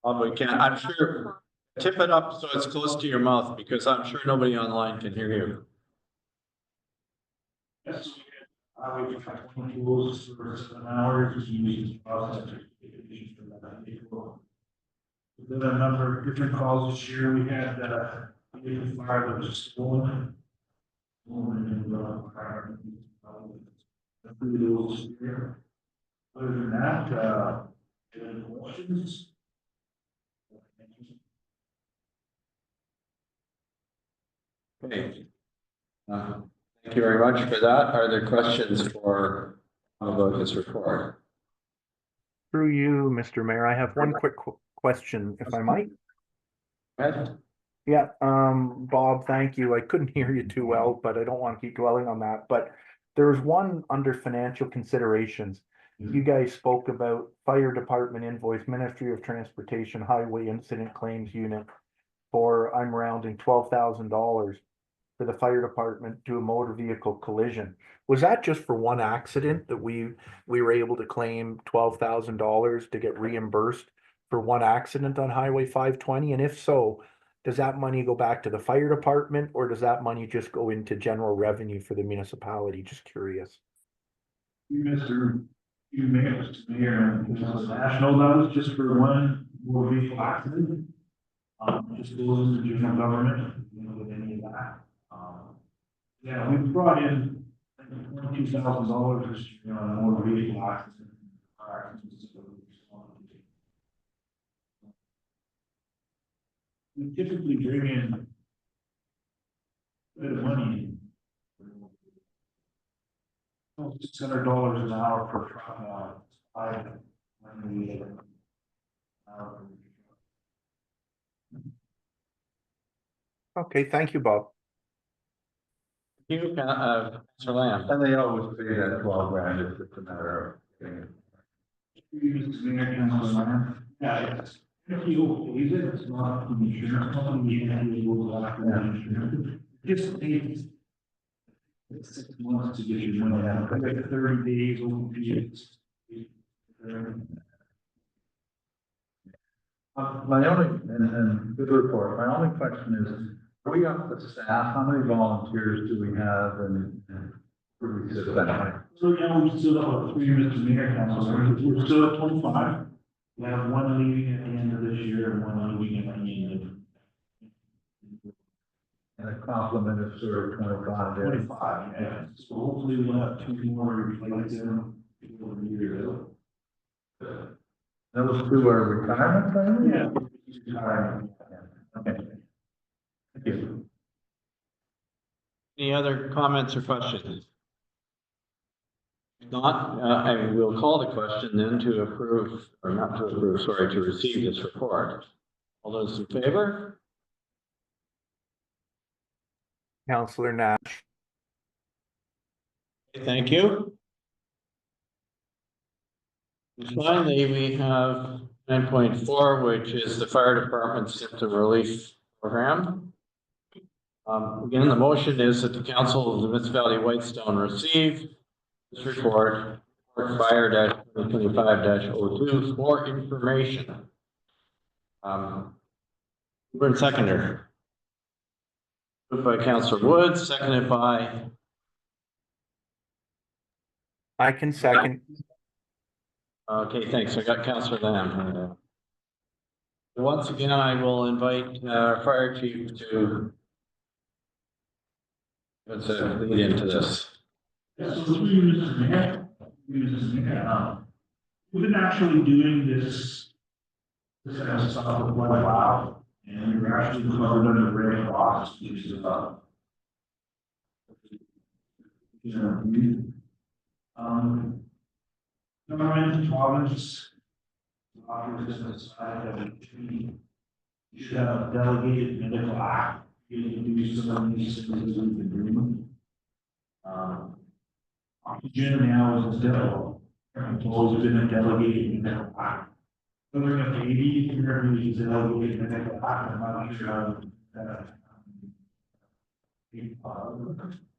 A: we can. I'm sure, tip it up so it's close to your mouth, because I'm sure nobody online can hear you.
J: Yes, highway 520 miles for 7 hours, using process. We did a number of different calls this year. We had, vehicle fire that was stolen. Other than that, any questions?
A: Okay. Thank you very much for that. Are there questions for about this report?
B: Through you, Mr. Mayor, I have one quick question, if I might.
A: Ed?
B: Yeah, Bob, thank you. I couldn't hear you too well, but I don't want to keep dwelling on that. But there was one under financial considerations. You guys spoke about fire department invoice, Ministry of Transportation, Highway Incident Claims Unit for, I'm rounding, $12,000 for the fire department to a motor vehicle collision. Was that just for one accident that we were able to claim $12,000 to get reimbursed for one accident on Highway 520? And if so, does that money go back to the fire department, or does that money just go into general revenue for the municipality? Just curious.
J: Mr. Mayor, national, that was just for one motor vehicle accident. Just goes into general government, with any of that. Yeah, we brought in $22,000 this year on a motor vehicle accident. We typically bring in a bit of money. $600 an hour per truck.
B: Okay, thank you, Bob.
A: You, Mr. Lamb.
C: And they always pay that 12 grand if it's a matter of.
J: Yeah, if you believe it, it's not the insurance company, you will go after the insurance. Just takes
C: It's 6 months to get your money out. I got 30 days over periods. My only, and good report, my only question is, are we up to staff? How many volunteers do we have and where do we sit that?
L: So yeah, we still have 3 Mr. Mayor councilors. We're still at 25. We have 1 leaving at the end of this year and 1 leaving at the end of
C: And a complement of sort of 25 there.
L: 25, yeah. So hopefully we'll have 2 more replace them before the year is out.
C: Those two are retirement, right?
L: Yeah.
C: Retirement. Okay. Thank you.
A: Any other comments or questions? If not, I will call the question then to approve, or not to approve, sorry, to receive this report. All those in favor?
B: Counselor Nash.
A: Thank you. And finally, we have 9.4, which is the fire department symptom relief program. Again, the motion is that the council of the municipality of Whitestone receive this report, fire -2025-02 for information. Mover and seconder. Moved by Councillor Woods, seconded by,
B: I can second.
A: okay, thanks. I got Councillor Lamb. Once again, I will invite our fire chief to let's lead into this.
L: Yeah, so 3 Mr. Mayor, 3 Mr. Mayor, we've been actually doing this kind of stuff for quite a while, and we're actually covered under Red Cross, which is government, province, offers to decide that we should have a delegated medical act, you can do some of these things that we've been doing. Oxygen now is a devil, it's always been a delegated medical act. Whether a baby, apparently is a delegated medical act, I'm not sure how that.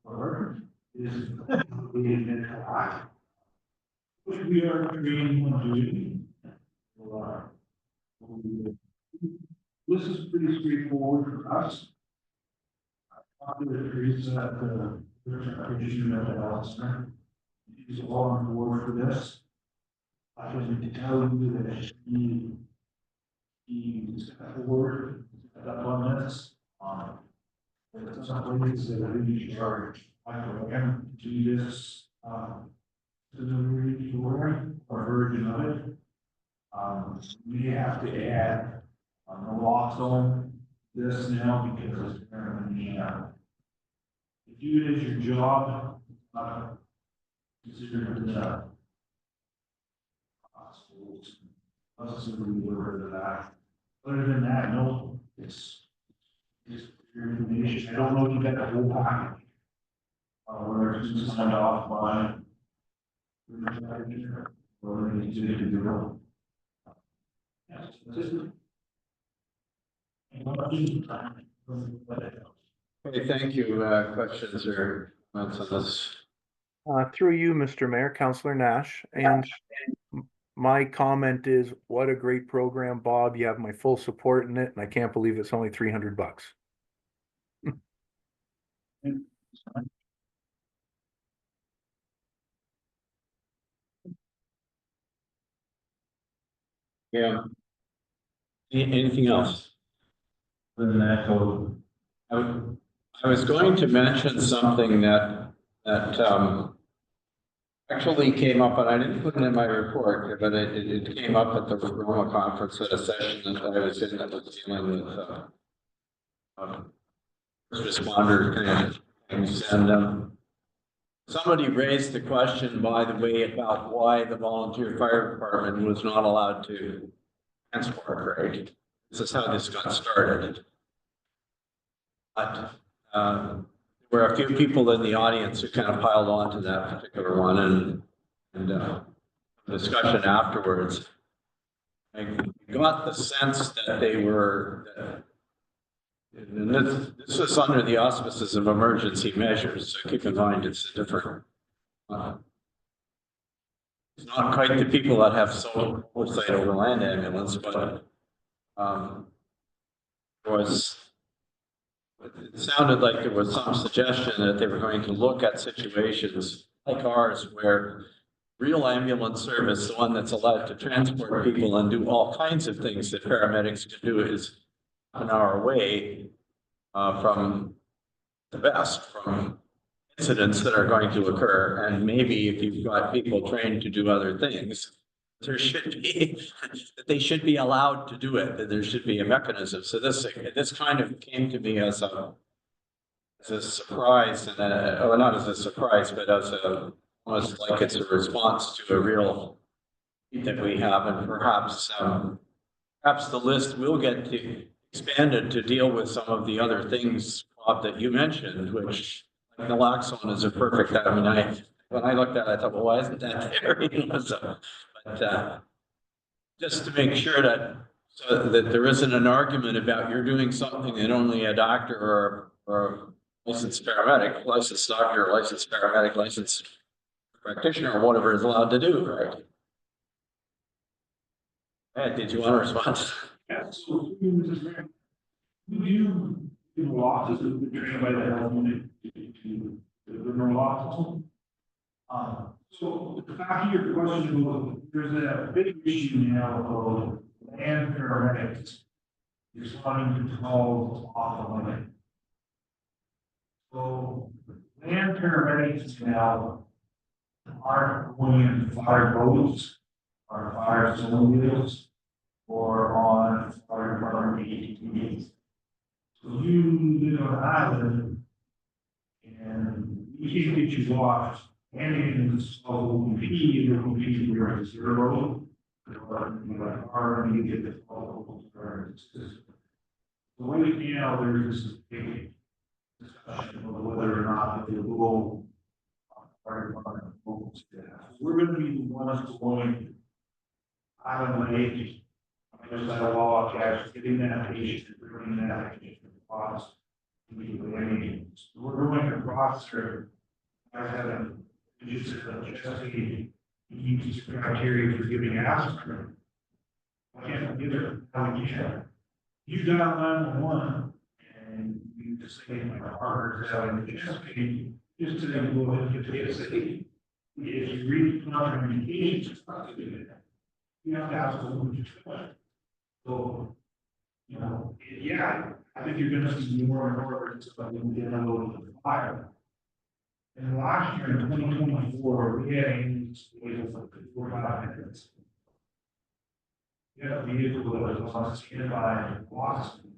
L: Or is a delegated medical act. Which we are training on doing. This is pretty straightforward for us. I talked to Teresa at the Christian Mental Health Center. She's all on board for this. I can tell you that she's forward up on this. There's some places that are in charge. I can do this. Delivery or version of it. We have to add naloxone this now because apparently if you do it as your job, consider the hospitals. Us really aware of that. Other than that, no, it's your information. I don't know if you got the whole package. Where it's signed off by. Or any to do.
A: Okay, thank you. Questions or comments on this?
B: Through you, Mr. Mayor, Counselor Nash, and my comment is, what a great program, Bob. You have my full support in it, and I can't believe it's only $300.
A: Yeah. Anything else?
C: Then that goes.
A: I was going to mention something that actually came up, and I didn't put it in my report, but it came up at the Roma conference at a session that I was in that was dealing with first responder kind of things, and somebody raised the question, by the way, about why the volunteer fire department was not allowed to transport, right? This is how this got started. But there were a few people in the audience who kind of piled on to that particular one, and discussion afterwards. I got the sense that they were, And this is under the auspices of emergency measures, so keep in mind it's a different. It's not quite the people that have sole oversight over land ambulance, but it sounded like there was some suggestion that they were going to look at situations like ours where real ambulance service, the one that's allowed to transport people and do all kinds of things that paramedics can do, is an hour away from the best, from incidents that are going to occur. And maybe if you've got people trained to do other things, there should be, that they should be allowed to do it, that there should be a mechanism. So this kind of came to me as a surprise, and or not as a surprise, but as almost like it's a response to a real need that we have, and perhaps the list will get expanded to deal with some of the other things, Bob, that you mentioned, which like naloxone is a perfect. I mean, when I looked at it, I thought, well, why isn't that there? You know, so, but just to make sure that so that there isn't an argument about you're doing something that only a doctor or licensed paramedic, licensed doctor, licensed paramedic, licensed practitioner, or whatever is allowed to do, right? Ed, did you want to respond?
L: Yeah, so we do losses of the trained by the health unit to deliver losses. So the fact of your question was, there's a big issue now of land paramedics responding to calls off the limit. So land paramedics now aren't going in fire boats or fire snowmobiles or on fire department ATVs. So you live on an island and you can't get you lost and you can install OPP, and OPP where it's zero, or you are and you get the full system. So right now there's this big discussion of whether or not it will go fire department boats. We're going to be the ones going island lake. There's that law of cash, getting that patient, bringing that patient across. We're going across there. I had a just criteria for giving aspirin. I can't give it how we can. You dial 911 and you just say my heart is having a chest pain, just to then go ahead and get the PSA. If you read the contraindications, it's not to do that. You have to ask them to try. So, you know, yeah, I think you're going to see more and more stuff when we get out of the fire. And last year in 2024, we had ambulance for 4 or 5 minutes. We had a vehicle that was on standby in Boston.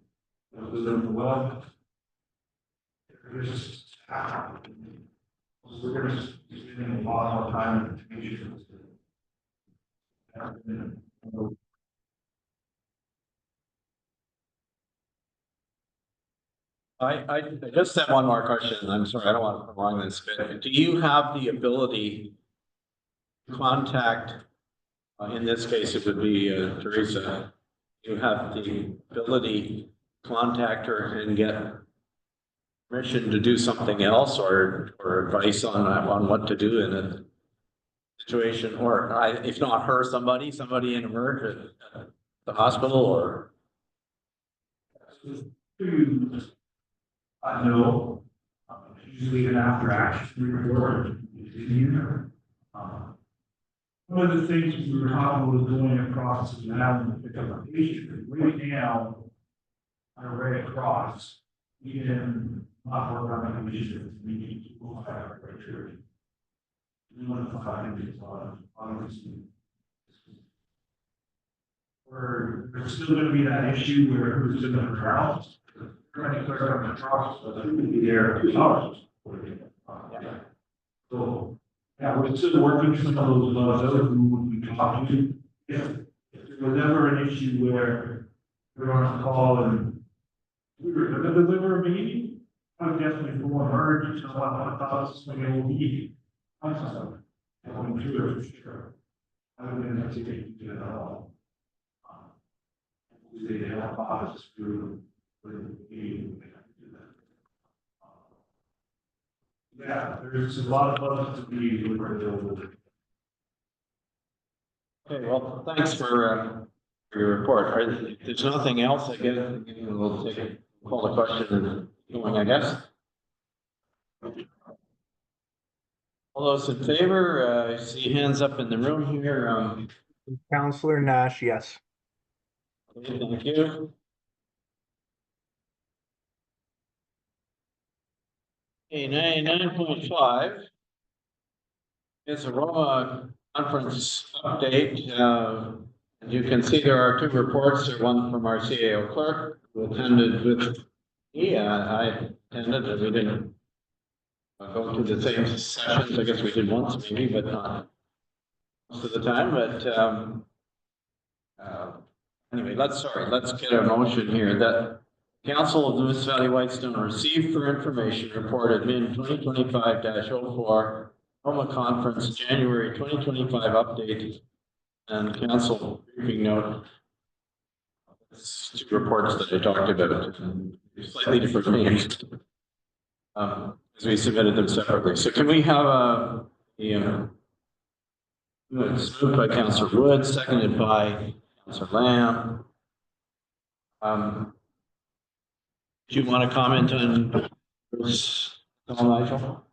L: That was in the well. There's we're going to be spending a lot more time in the future.
A: I just have one more question. I'm sorry, I don't want to prolong this, but do you have the ability to contact, in this case, it would be Teresa, you have the ability to contact her and get permission to do something else or advice on what to do in a situation, or if not her, somebody in emergency at the hospital, or
L: I know, usually an after action report. One of the things we were talking was going across the island to pick up a patient. Right now, on a Red Cross, we can not work on a patient. We need to go fire criteria. We want to find these obviously. There's still going to be that issue where who's in the drought. Trying to clear up the trucks, but they would be there 2 hours. So, yeah, we're still working some of those other who we talked to. If there was ever an issue where we're on a call and we were going to deliver a meeting, I would definitely go on her to tell what thoughts when it will be. I'm sorry. Going through it for sure. I would have been taking to it at all. They help us through Yeah, there's a lot of us to be available.
A: Okay, well, thanks for your report. There's nothing else, I guess, we'll call the question and going, I guess. All those in favor, I see hands up in the room here.
B: Counselor Nash, yes.
A: Okay, thank you. Okay, 9.5 is a Roma conference update. As you can see, there are two reports. There's one from our CAO clerk who attended with me. I attended, and we didn't go to the same sessions. I guess we did once maybe, but not most of the time. But anyway, let's get a motion here that Council of the Moose Valley Whitestone received for information reported Min 2025-04 Roma Conference January 2025 update and council briefing note. It's two reports that I talked about, slightly different names. As we submitted them separately. So can we have it's moved by Councillor Wood, seconded by Councillor Lamb. Do you want to comment on this, Nigel?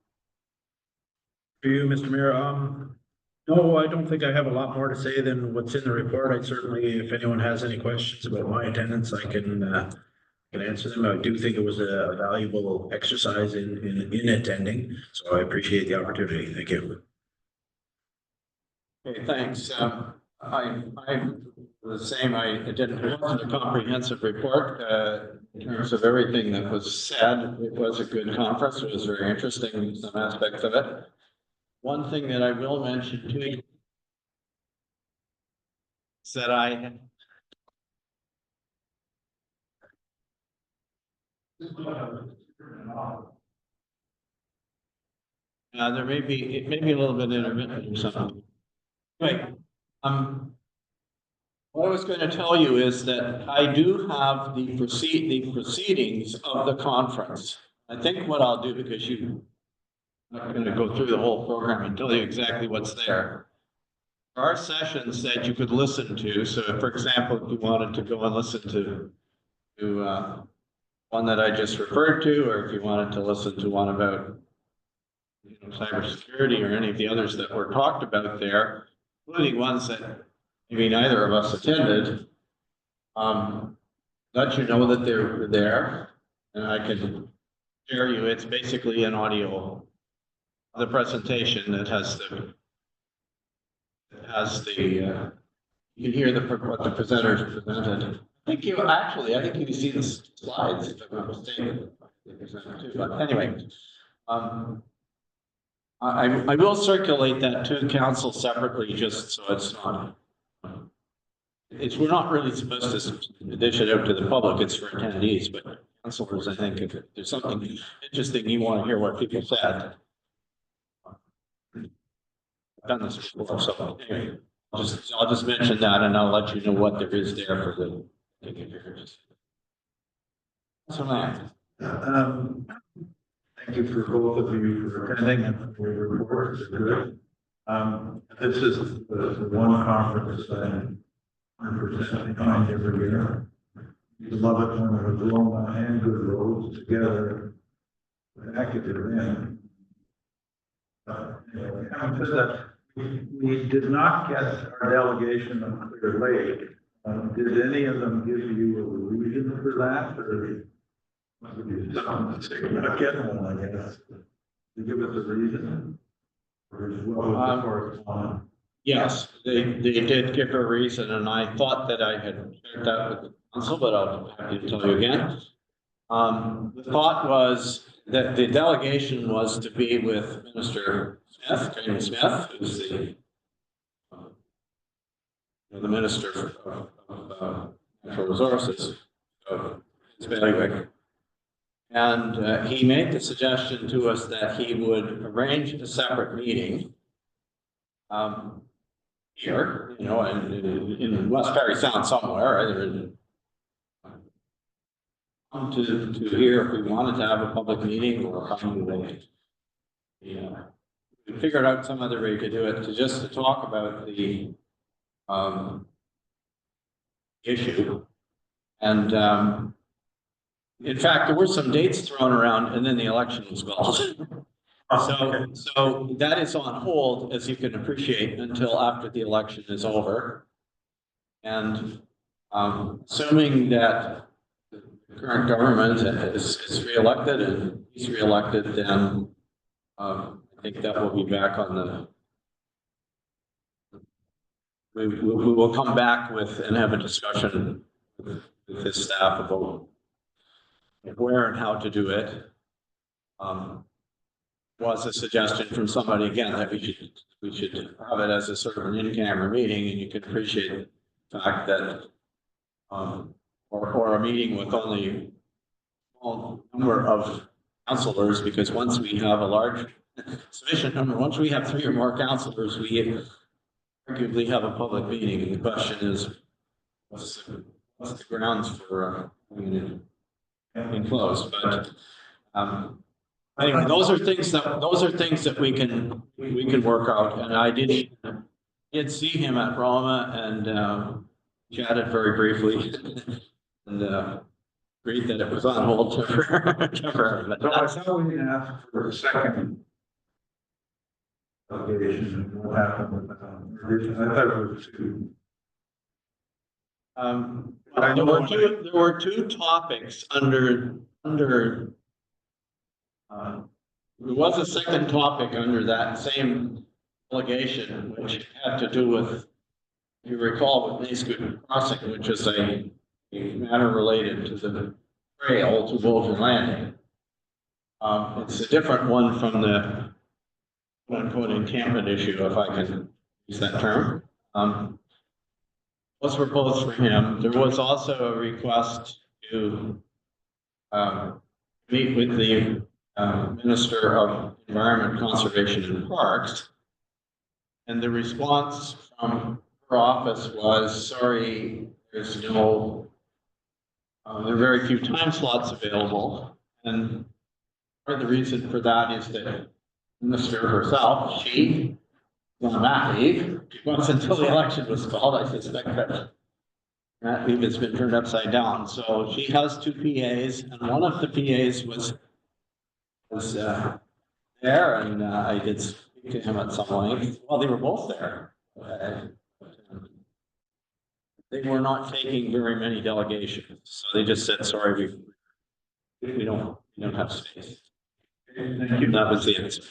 D: For you, Mr. Mayor, no, I don't think I have a lot more to say than what's in the report. I certainly, if anyone has any questions about my attendance, I can answer them. I do think it was a valuable exercise in attending, so I appreciate the opportunity. Thank you.
A: Okay, thanks. I'm the same. It wasn't a comprehensive report in terms of everything that was said. It was a good conference. It was very interesting, some aspects of it. One thing that I will mention to you is that there may be, it may be a little bit intermittent or something. Anyway, what I was going to tell you is that I do have the proceedings of the conference. I think what I'll do, because I'm not going to go through the whole program and tell you exactly what's there. There are sessions that you could listen to. So, for example, if you wanted to go and listen to one that I just referred to, or if you wanted to listen to one about cybersecurity or any of the others that were talked about there, including ones that maybe neither of us attended, let you know that they're there, and I can share you. It's basically an audio, the presentation that has you can hear what the presenters presented. I think you see the slides, if I'm not mistaken. But anyway, I will circulate that to council separately, just so it's not. We're not really supposed to dish it out to the public. It's for attendees, but councilors, I think, if there's something interesting you want to hear what people said. I've done this before, so anyway, I'll just mention that, and I'll let you know what there is there for the. So now,
C: thank you for both of you for attending and for your reports. It's good. This is the one conference that I'm 100% behind every year. You love it when the Roma and Good Roads together. Active in. Anyway, having said that, we did not get our delegation of Clear Lake. Did any of them give you a reason for that, or not getting one, I guess? To give us a reason? Or is what correspondence?
A: Yes, they did give a reason, and I thought that I had shared that with the council, but I'll have to tell you again. The thought was that the delegation was to be with Minister Smith, Jamie Smith, who's the Minister of Natural Resources of Bailiwick. And he made the suggestion to us that he would arrange a separate meeting here, in West Parry Sound somewhere, either in come to here if we wanted to have a public meeting or come to a. Yeah, we figured out some other way to do it, to talk about the, issue. And, in fact, there were some dates thrown around and then the election was called. So that is on hold, as you can appreciate, until after the election is over. And, assuming that the current government is reelected and he's reelected, then, I think that will be back on the. We will come back with and have a discussion with his staff about where and how to do it. Was a suggestion from somebody again that we should have it as a sort of an in-camera meeting, and you can appreciate the fact that or a meeting with only a small number of councilors, because once we have a large sufficient number, once we have 3 or more councilors, we arguably have a public meeting, and the question is what's the grounds for having it enclosed, but anyway, those are things that we can work out, and I did see him at Roma and chatted very briefly and agreed that it was on hold temporarily.
C: So I thought we didn't ask for a second delegation, and what happened with that? I thought it was 2.
A: There were two topics under there was a second topic under that same delegation, which had to do with, if you recall, with Nayscoot Crossing, which is a matter related to the trail to Wolfen Landing. It's a different one from the quote-unquote encampment issue, if I can use that term. Those were both for him. There was also a request to meet with the Minister of Environment, Conservation and Parks. And the response from her office was, sorry, there's no, there are very few time slots available. And part of the reason for that is that the Minister herself, she on mat leave. Once until the election was called, I suspect that mat leave has been turned upside down. So she has 2 PAs, and one of the PAs was there, and I did speak to him at some length. Well, they were both there. They were not taking very many delegations, so they just said, sorry, we don't have space.
C: Thank you.
A: That was the answer.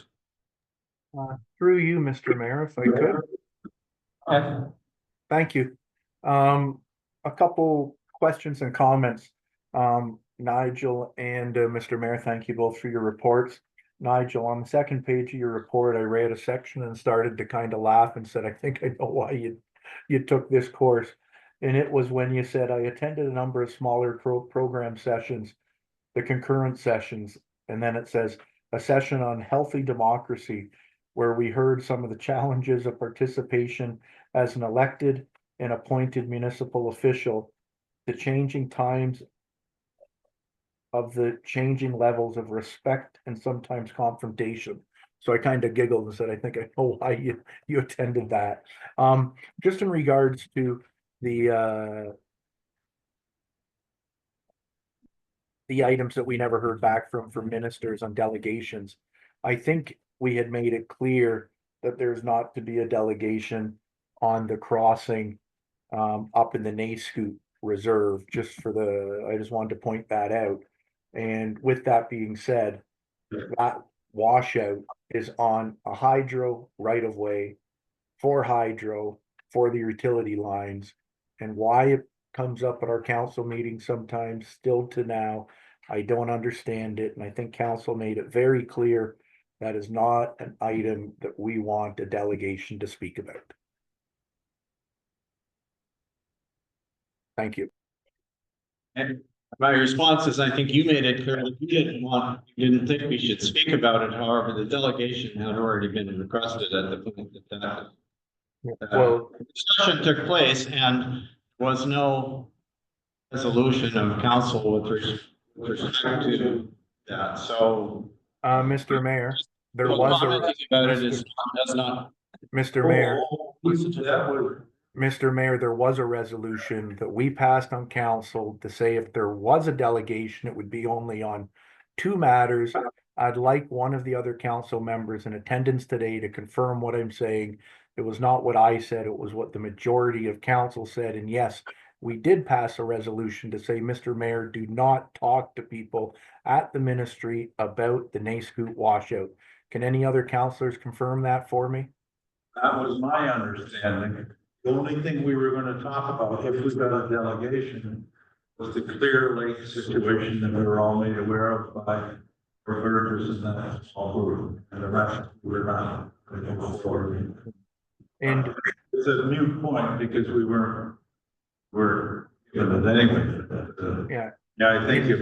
B: Through you, Mr. Mayor, if I could. Thank you. A couple questions and comments. Nigel and Mr. Mayor, thank you both for your reports. Nigel, on the second page of your report, I read a section and started to kind of laugh and said, I think I know why you took this course. And it was when you said, I attended a number of smaller program sessions, the concurrent sessions, and then it says a session on healthy democracy, where we heard some of the challenges of participation as an elected and appointed municipal official, the changing times of the changing levels of respect and sometimes confrontation. So I kind of giggled and said, I think I know why you attended that. Just in regards to the items that we never heard back from ministers on delegations, I think we had made it clear that there's not to be a delegation on the crossing up in the Nayscoot Reserve, I just wanted to point that out. And with that being said, that washout is on a hydro right of way for hydro for the utility lines. And why it comes up at our council meetings sometimes still to now, I don't understand it. And I think council made it very clear that is not an item that we want a delegation to speak about. Thank you.
A: And my response is, I think you made it clear that you didn't think we should speak about it. However, the delegation had already been requested at the point that discussion took place, and was no resolution of council with respect to that, so.
B: Mr. Mayor, there
A: Well,
B: was
A: commenting about it is, does not.
B: Mr. Mayor,
C: That would,
B: Mr. Mayor, there was a resolution that we passed on council to say if there was a delegation, it would be only on two matters. I'd like one of the other council members in attendance today to confirm what I'm saying. It was not what I said, it was what the majority of council said, and yes, we did pass a resolution to say, Mr. Mayor, do not talk to people at the ministry about the Nayscoot washout. Can any other councilors confirm that for me?
C: that was my understanding. The only thing we were gonna talk about, if we got a delegation, was the Clear Lake situation that we were all made aware of by Burgess and that small group, and the rest we're not gonna go forward.
B: And
C: It's a new point because we're given it anyway.
B: yeah,
C: Yeah, I think if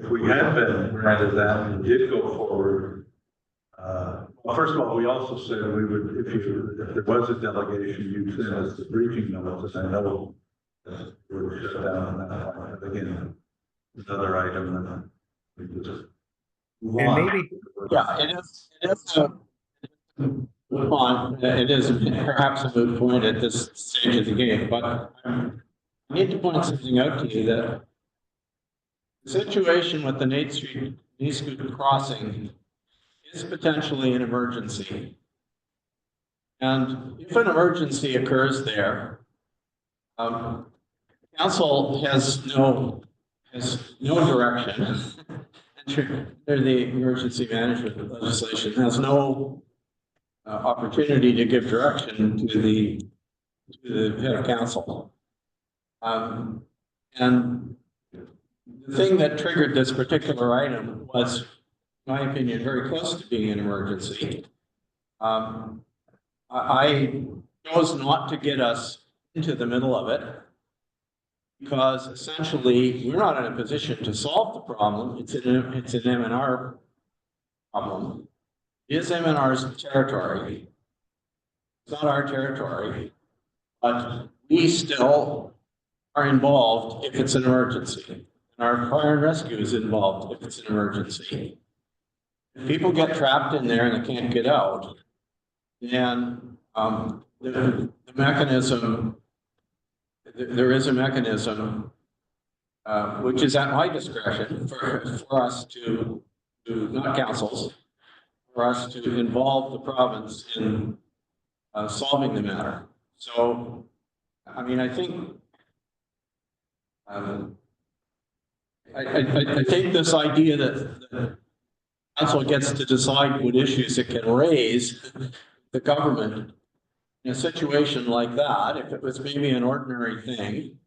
C: we had been granted that and did go forward, well, first of all, we also said we would, if there was a delegation, you'd send us the briefing notes, and I know that we're shut down on that point, but again, another item, and we just. move
B: and
C: on.
B: maybe,
A: Yeah, it is it is perhaps a moot point at this stage of the game, but I need to point something out to you that the situation with the Nayscoot crossing is potentially an emergency. And if an emergency occurs there, council has no direction. Under the emergency management legislation has no opportunity to give direction to the head of council. And the thing that triggered this particular item was, in my opinion, very close to being an emergency. I chose not to get us into the middle of it because essentially we're not in a position to solve the problem. It's an M&R problem. It is M&R's territory. It's not our territory, but we still are involved if it's an emergency. And our fire and rescue is involved if it's an emergency. If people get trapped in there and they can't get out, then the mechanism, there is a mechanism which is at my discretion for us to not councils, for us to involve the province in solving the matter. So, I mean, I think I think this idea that the council gets to decide what issues it can raise the government in a situation like that, if it was maybe an ordinary thing,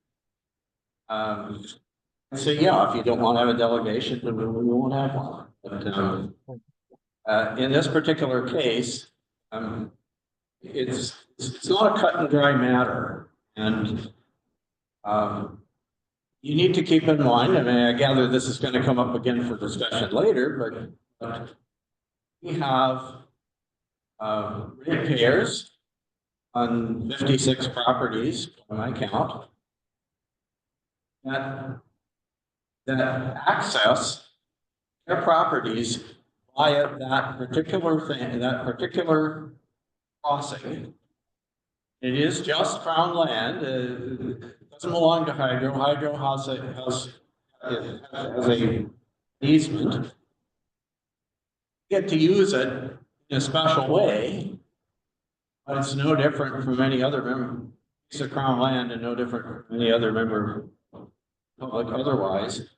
A: say, yeah, if you don't want to have a delegation, then we won't have one. But in this particular case, it's not a cut and dry matter, and you need to keep in mind. I mean, I gather this is going to come up again for discussion later, but we have ratepayers on 56 properties, by my count, that access their properties via that particular thing, that particular crossing. It is just Crown land. It doesn't belong to Hydro. Hydro has a easement. Get to use it in a special way, but it's no different from any other member. It's a Crown land and no different from any other member of public otherwise.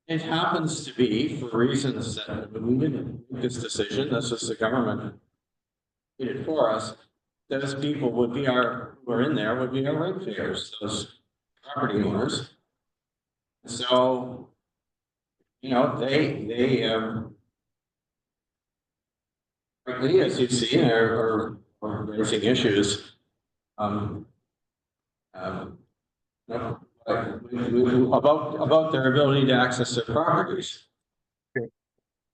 A: It happens to be, for reasons that we didn't make this decision, this is the government did it for us, those people would be who are in there would be our ratepayers, those property owners. So, you know, they frankly, as you've seen, are raising issues. About their ability to access their properties.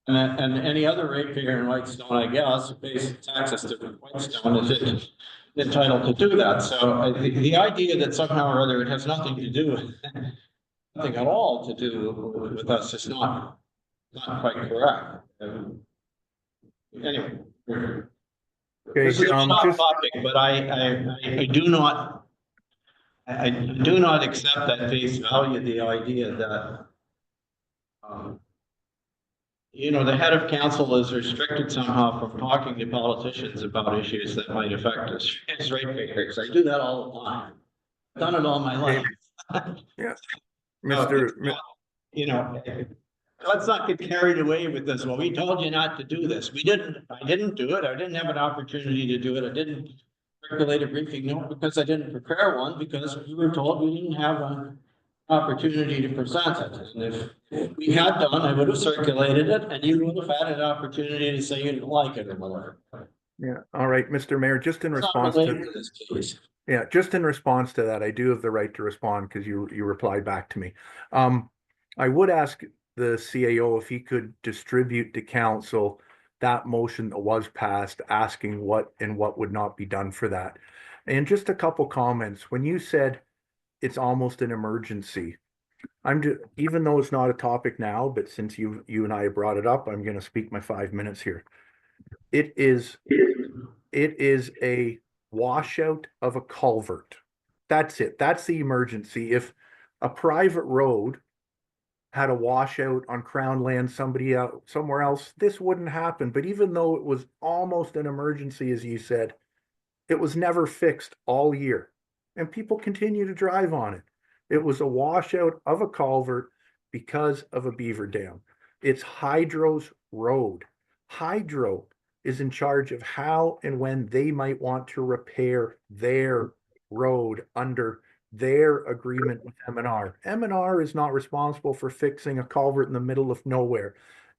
A: And any other ratepayer in Whitestone, I guess, pays taxes to Whitestone is entitled to do that. So the idea that somehow or other it has nothing to do with nothing at all to do with us. It's not quite correct. Anyway.
B: Okay,
A: This is
B: just,
A: not topic, but I do not, I do not accept at face value the idea that, you know, the head of council is restricted somehow from talking to politicians about issues that might affect us as ratepayers. I do that all the time. I've done it all my life.
B: yeah,
A: No,
B: Mr.
A: you know, let's not get carried away with this. Well, we told you not to do this. We didn't, I didn't do it. I didn't have an opportunity to do it. I didn't circulate a briefing note because I didn't prepare one, because we were told we didn't have an opportunity to present it. And if we had done, I would have circulated it and you would have had an opportunity to say you didn't like it or whatever.
B: Yeah, all right, Mr. Mayor, just in
A: It's not
B: response
A: related
B: to,
A: to this case.
B: yeah, just in response to that, I do have the right to respond because you replied back to me. I would ask the CAO if he could distribute to council that motion that was passed, asking what and what would not be done for that. And just a couple comments. When you said it's almost an emergency, even though it's not a topic now, but since you and I brought it up, I'm going to speak my 5 minutes here. It is a washout of a culvert. That's it. That's the emergency. If a private road had a washout on Crown land, somebody out somewhere else, this wouldn't happen. But even though it was almost an emergency, as you said, it was never fixed all year, and people continue to drive on it. It was a washout of a culvert because of a beaver dam. It's Hydro's road. Hydro is in charge of how and when they might want to repair their road under their agreement with M&R. M&R is not responsible for fixing a culvert in the middle of nowhere.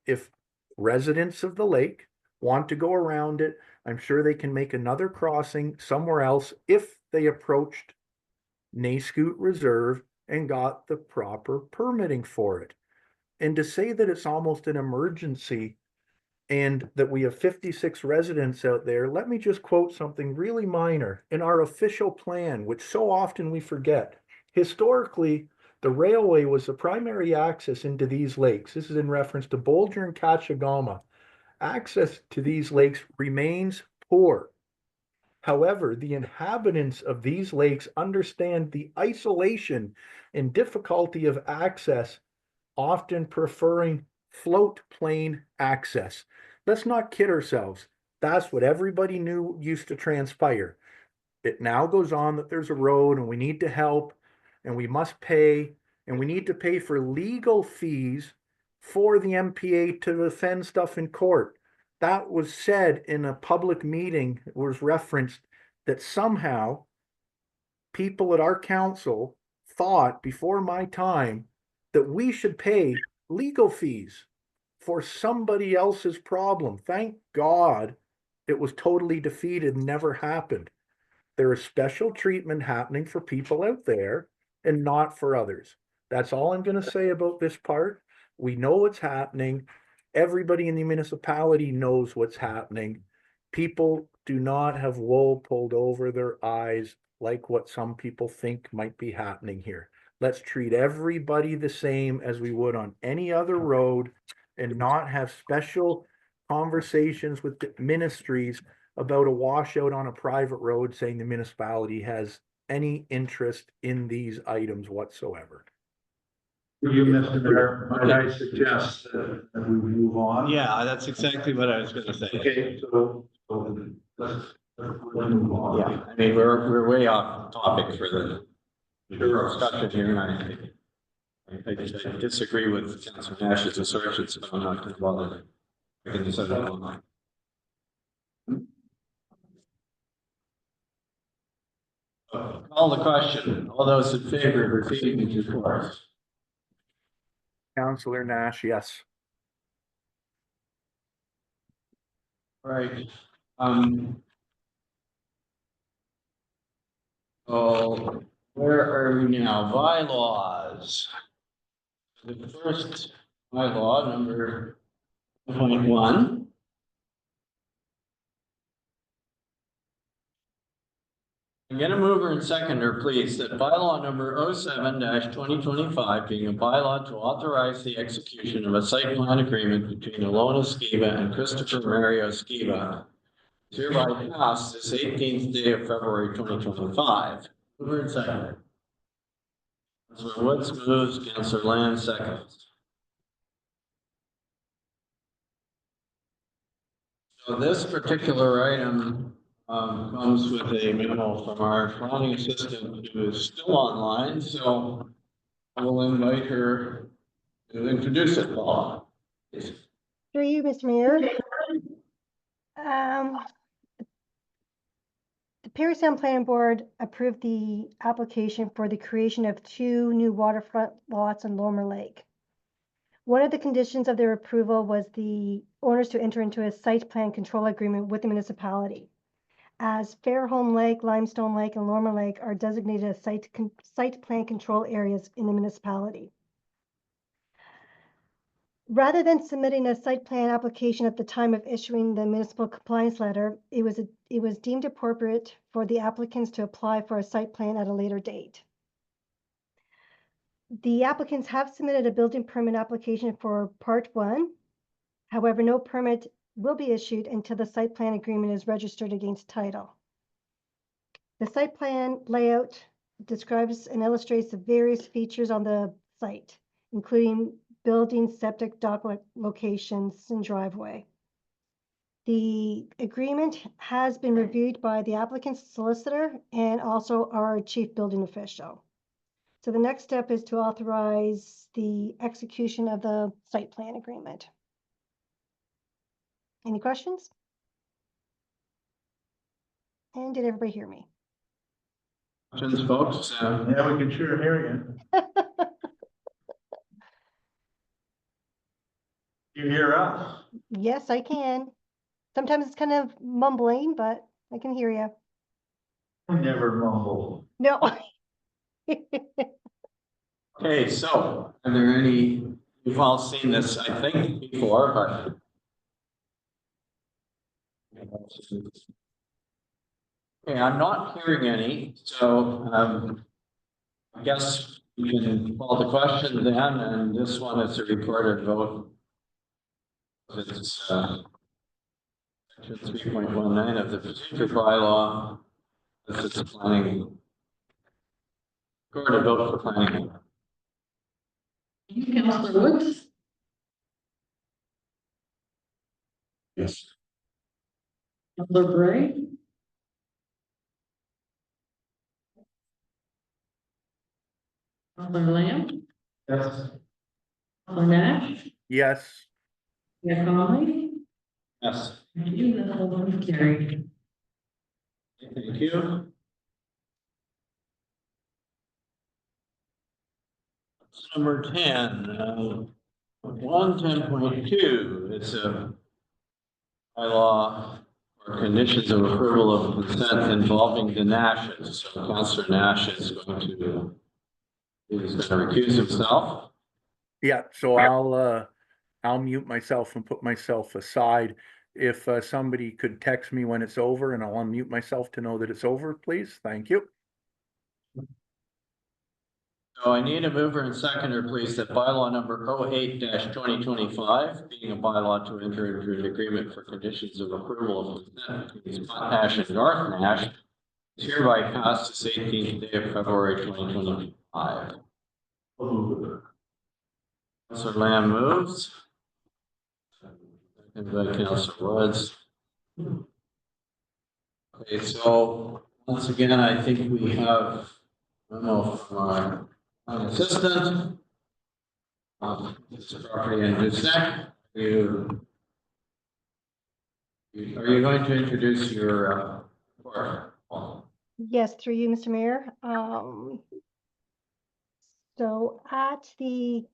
B: If residents of the lake want to go around it, I'm sure they can make another crossing somewhere else if they approached Nayscoot Reserve and got the proper permitting for it. And to say that it's almost an emergency and that we have 56 residents out there, let me just quote something really minor. In our official plan, which so often we forget, historically, the railway was the primary access into these lakes. This is in reference to Bolger and Cachagama. Access to these lakes remains poor. However, the inhabitants of these lakes understand the isolation and difficulty of access, often preferring float plane access. Let's not kid ourselves. That's what everybody knew used to transpire. It now goes on that there's a road and we need to help and we must pay and we need to pay for legal fees for the MPA to defend stuff in court. That was said in a public meeting, was referenced that somehow people at our council thought before my time that we should pay legal fees for somebody else's problem. Thank God it was totally defeated and never happened. There is special treatment happening for people out there and not for others. That's all I'm going to say about this part. We know what's happening. Everybody in the municipality knows what's happening. People do not have wool pulled over their eyes like what some people think might be happening here. Let's treat everybody the same as we would on any other road and not have special conversations with the ministries about a washout on a private road saying the municipality has any interest in these items whatsoever.
C: You, Mr. Mayor, might I suggest that we move on?
A: Yeah, that's exactly what I was gonna say.
C: Okay, so let's move on.
A: Yeah, I mean, we're way off topic for the discussion here, and I disagree with Councilor Nash's assertions, but I'm not gonna bother. I can decide on. Call the question. All those in favor of receiving these reports?
B: Councillor Nash, yes.
A: Right. Oh, where are we now? Bylaws. The first bylaw, number 1.1. get a mover and seconder, please, that bylaw number 07-2025 being a bylaw to authorize the execution of a site plan agreement between Alona Skiba and Christopher Mario Skiba is hereby passed this 18th day of February 2025. Mover and seconder. Councillor Woods moves, Councillor Land seconds. So this particular item comes with a memo from our planning assistant who is still online, so I will invite her to introduce it, Paula.
K: Through you, Mr. Mayor. Um, The Perry Sound Planning Board approved the application for the creation of 2 new waterfront lots on Lomer Lake. One of the conditions of their approval was the owners to enter into a site plan control agreement with the municipality, as Fairholme Lake, Limestone Lake, and Lomer Lake are designated as site plan control areas in the municipality. Rather than submitting a site plan application at the time of issuing the municipal compliance letter, it was deemed appropriate for the applicants to apply for a site plan at a later date. The applicants have submitted a building permit application for Part 1. However, no permit will be issued until the site plan agreement is registered against title. The site plan layout describes and illustrates the various features on the site, including building, septic, dock locations, and driveway. The agreement has been reviewed by the applicant's solicitor and also our chief building official. So the next step is to authorize the execution of the site plan agreement. Any questions? And did everybody hear me?
A: Questions, folks?
C: Yeah, we can sure hear you. You hear us?
K: Yes, I can. Sometimes it's kind of mumbling, but I can hear you.
C: I never mumble.
K: No.
A: Okay, so are there any, you've all seen this, I think, before, but. Okay, I'm not hearing any, so I guess we can call the question then, and this one is a recorded vote. It's section 3.19 of the procedure bylaw. This is the planning. Recorded vote for planning.
E: Councillor Woods,
C: Yes.
E: Councillor Bray, Councillor Lamb,
C: Yes.
E: Councillor Nash,
B: Yes.
E: Mayor Conley.
A: Yes.
E: Thank you, the whole one carried.
A: Thank you. Number 10, 110.2, it's a bylaw or conditions of approval of consent involving the Nashes. So Councillor Nash is going to recuse himself.
B: Yeah, so I'll mute myself and put myself aside. If somebody could text me when it's over and I'll unmute myself to know that it's over, please. Thank you.
A: So I need a mover and seconder, please, that bylaw number 08-2025, being a bylaw to enter into an agreement for conditions of approval of consent between Scott Nash and Garth Nash, is hereby passed this 18th day of February 2025. Councillor Lamb moves. Second by Councillor Woods. Okay, so once again, I think we have a memo from our assistant. This is property in Gooseneck. Are you going to introduce your report?
K: Yes, through you, Mr. Mayor. So at the,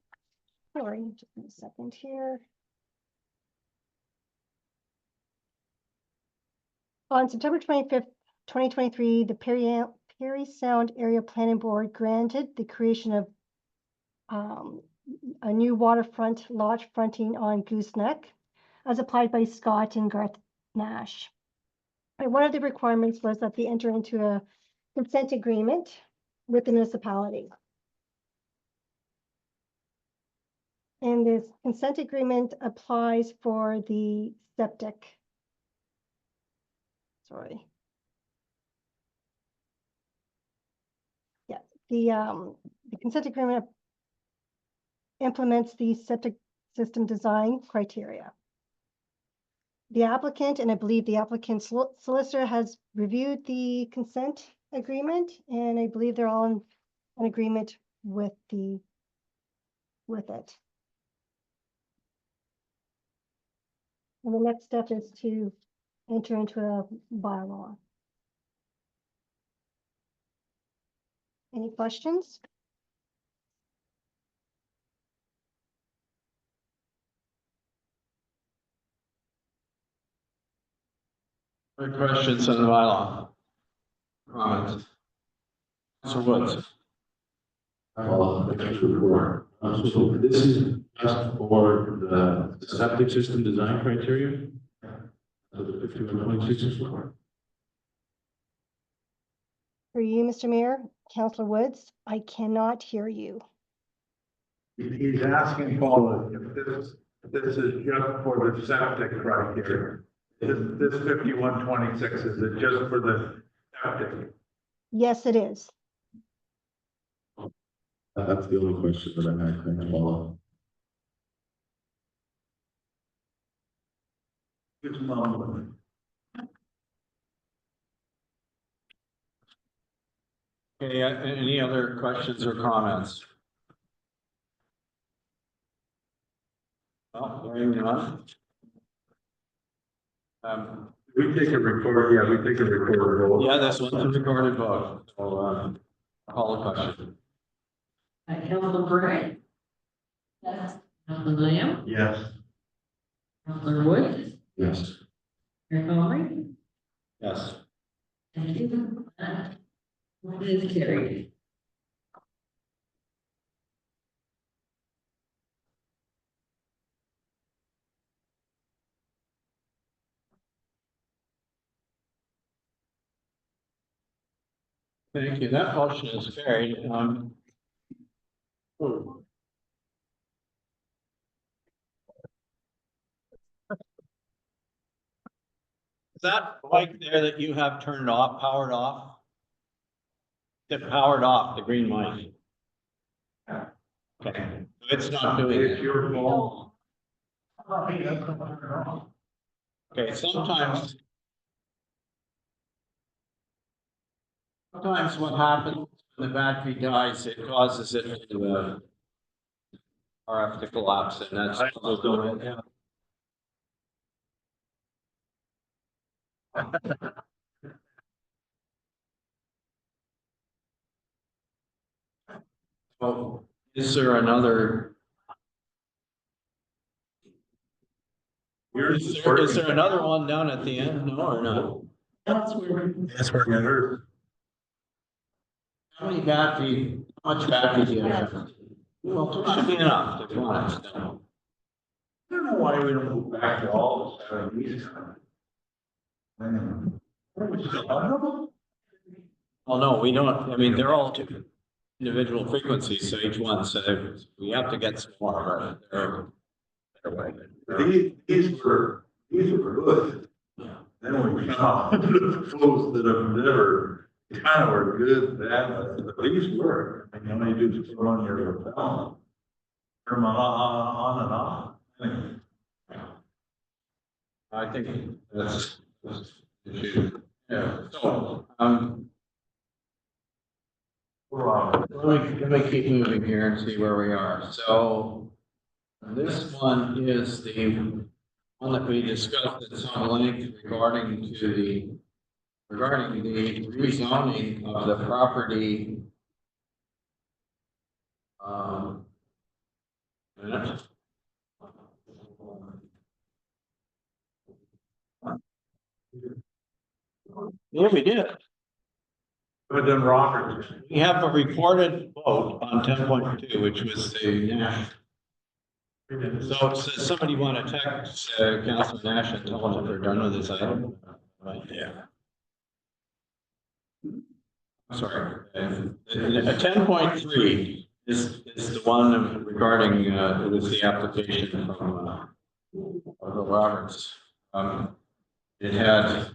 K: sorry, just a second here. On September 25th, 2023, the Perry Sound Area Planning Board granted the creation of a new waterfront lot fronting on Gooseneck, as applied by Scott and Garth Nash. And one of the requirements was that they enter into a consent agreement with the municipality. And this consent agreement applies for the septic. Sorry. Yeah, the consent agreement implements the septic system design criteria. The applicant, and I believe the applicant's solicitor, has reviewed the consent agreement, and I believe they're all in agreement with it. And the next step is to enter into a bylaw. Any questions?
A: Any questions on the bylaw? Comments? Mr. Woods?
G: Thanks for the report. So this is just for the septic system design criteria? So the 5126 is for?
K: For you, Mr. Mayor, Councillor Woods, I cannot hear you.
C: He's asking Paula if this is just for the septic criteria. This 5126, is it just for the septic?
K: Yes, it is.
G: That's the only question that I had. Thanks, Paula.
C: It's mumbling.
A: Okay, any other questions or comments? Well, hearing none.
C: We take a record, yeah, we take a record vote.
A: Yeah, this one's a recorded vote, so, call the question.
E: Councilor Bryant? Yes. Councilor Lamb?
C: Yes.
E: Councilor Woods?
G: Yes.
E: Mayor Conley?
A: Yes.
E: Thank you. Motion is carried.
A: Thank you. That motion is carried. Is that light there that you have turned off, powered off? It powered off, the green light. Okay, it's not doing
C: It's
A: it.
C: your fault.
A: Okay, sometimes what happens when the battery dies, it causes it to RF to collapse, and that's. Yeah. Oh, is there another? Is there another one down at the end? No, or no?
E: That's where.
G: That's where.
A: How much battery do you have? Well, it should be enough to run it.
C: I don't know why we don't go back to all the 70s.
A: Oh, no, we don't. I mean, they're all two individual frequencies, so each one, so we have to get some more, but
C: These were good.
A: Yeah.
C: Then we found those that have never, kind of were good, bad, but these were. I mean, you do just run your lapel. Turn them on and off.
A: I think that's the issue. Yeah, so, let me keep moving here and see where we are. So this one is the one that we discussed at some length regarding the rezoning of the property. Yeah, we did.
C: But then Roberts.
A: We have a recorded vote on 10.2, which was the Nash. So somebody want to text Councilor Nash and tell them if they're done with this item? Right, yeah. sorry, 10.3 is the one regarding, it was the application from, Bill Roberts. It had,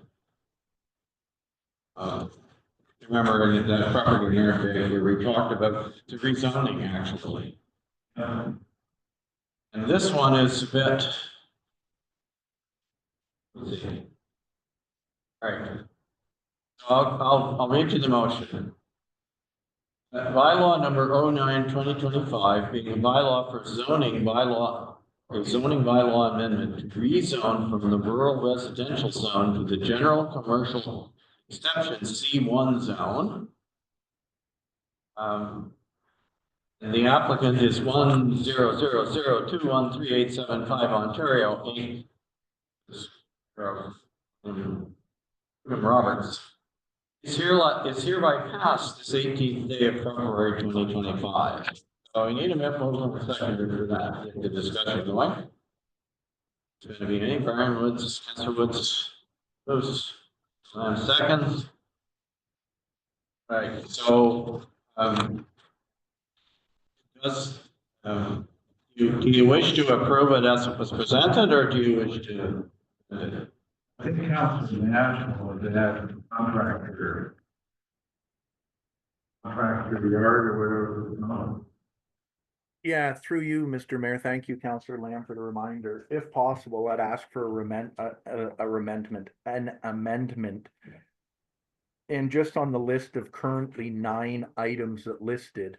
A: remember in that property here, where we talked about the rezoning actually. And this one is a bit. Let's see. All right. I'll read you the motion. Bylaw number 09/2025 being a bylaw for zoning bylaw amendment to rezone from the rural residential zone to the general commercial exception C1 zone. And the applicant is 10002138875 Ontario Inc. Roberts. It's hereby passed this 18th day of February 2025. So we need a motion for seconder for that, the discussion going. It's going to be any Brian Woods, Councillor Woods, Bruce, seconds. Right, so, do you wish to approve it as it was presented, or do you wish to?
L: I think council national that had contractor yard or whatever, no.
B: Yeah, through you, Mr. Mayor. Thank you, Councillor Lamb, for the reminder. If possible, I'd ask for an amendment. And just on the list of currently 9 items that listed,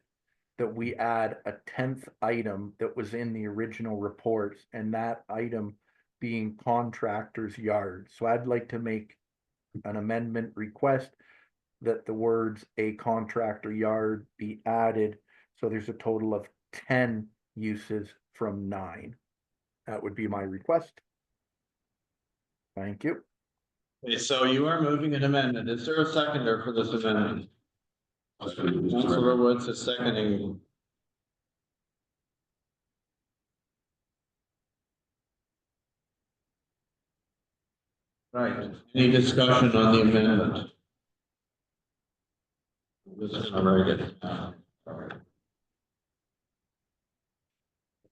B: that we add a 10th item that was in the original reports, and that item being contractor's yard. So I'd like to make an amendment request that the words "a contractor yard" be added. So there's a total of 10 uses from 9. That would be my request. Thank you.
A: Okay, so you are moving an amendment. Is there a seconder for this amendment? Councillor Woods is seconding. Right, any discussion on the amendment? This is not very good.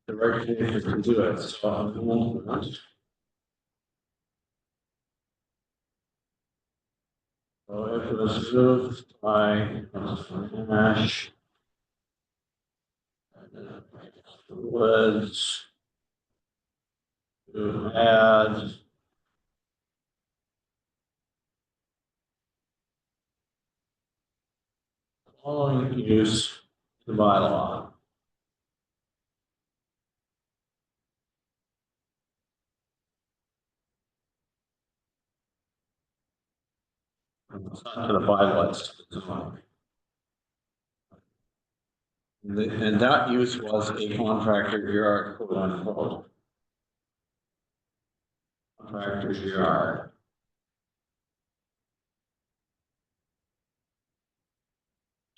A: The right thing to do it, so I'm going to. So it was moved by Nash. Woods. To add. Following use the bylaw. It's not to the bylaws. And that use was a contractor yard, quote unquote. Contractor's yard.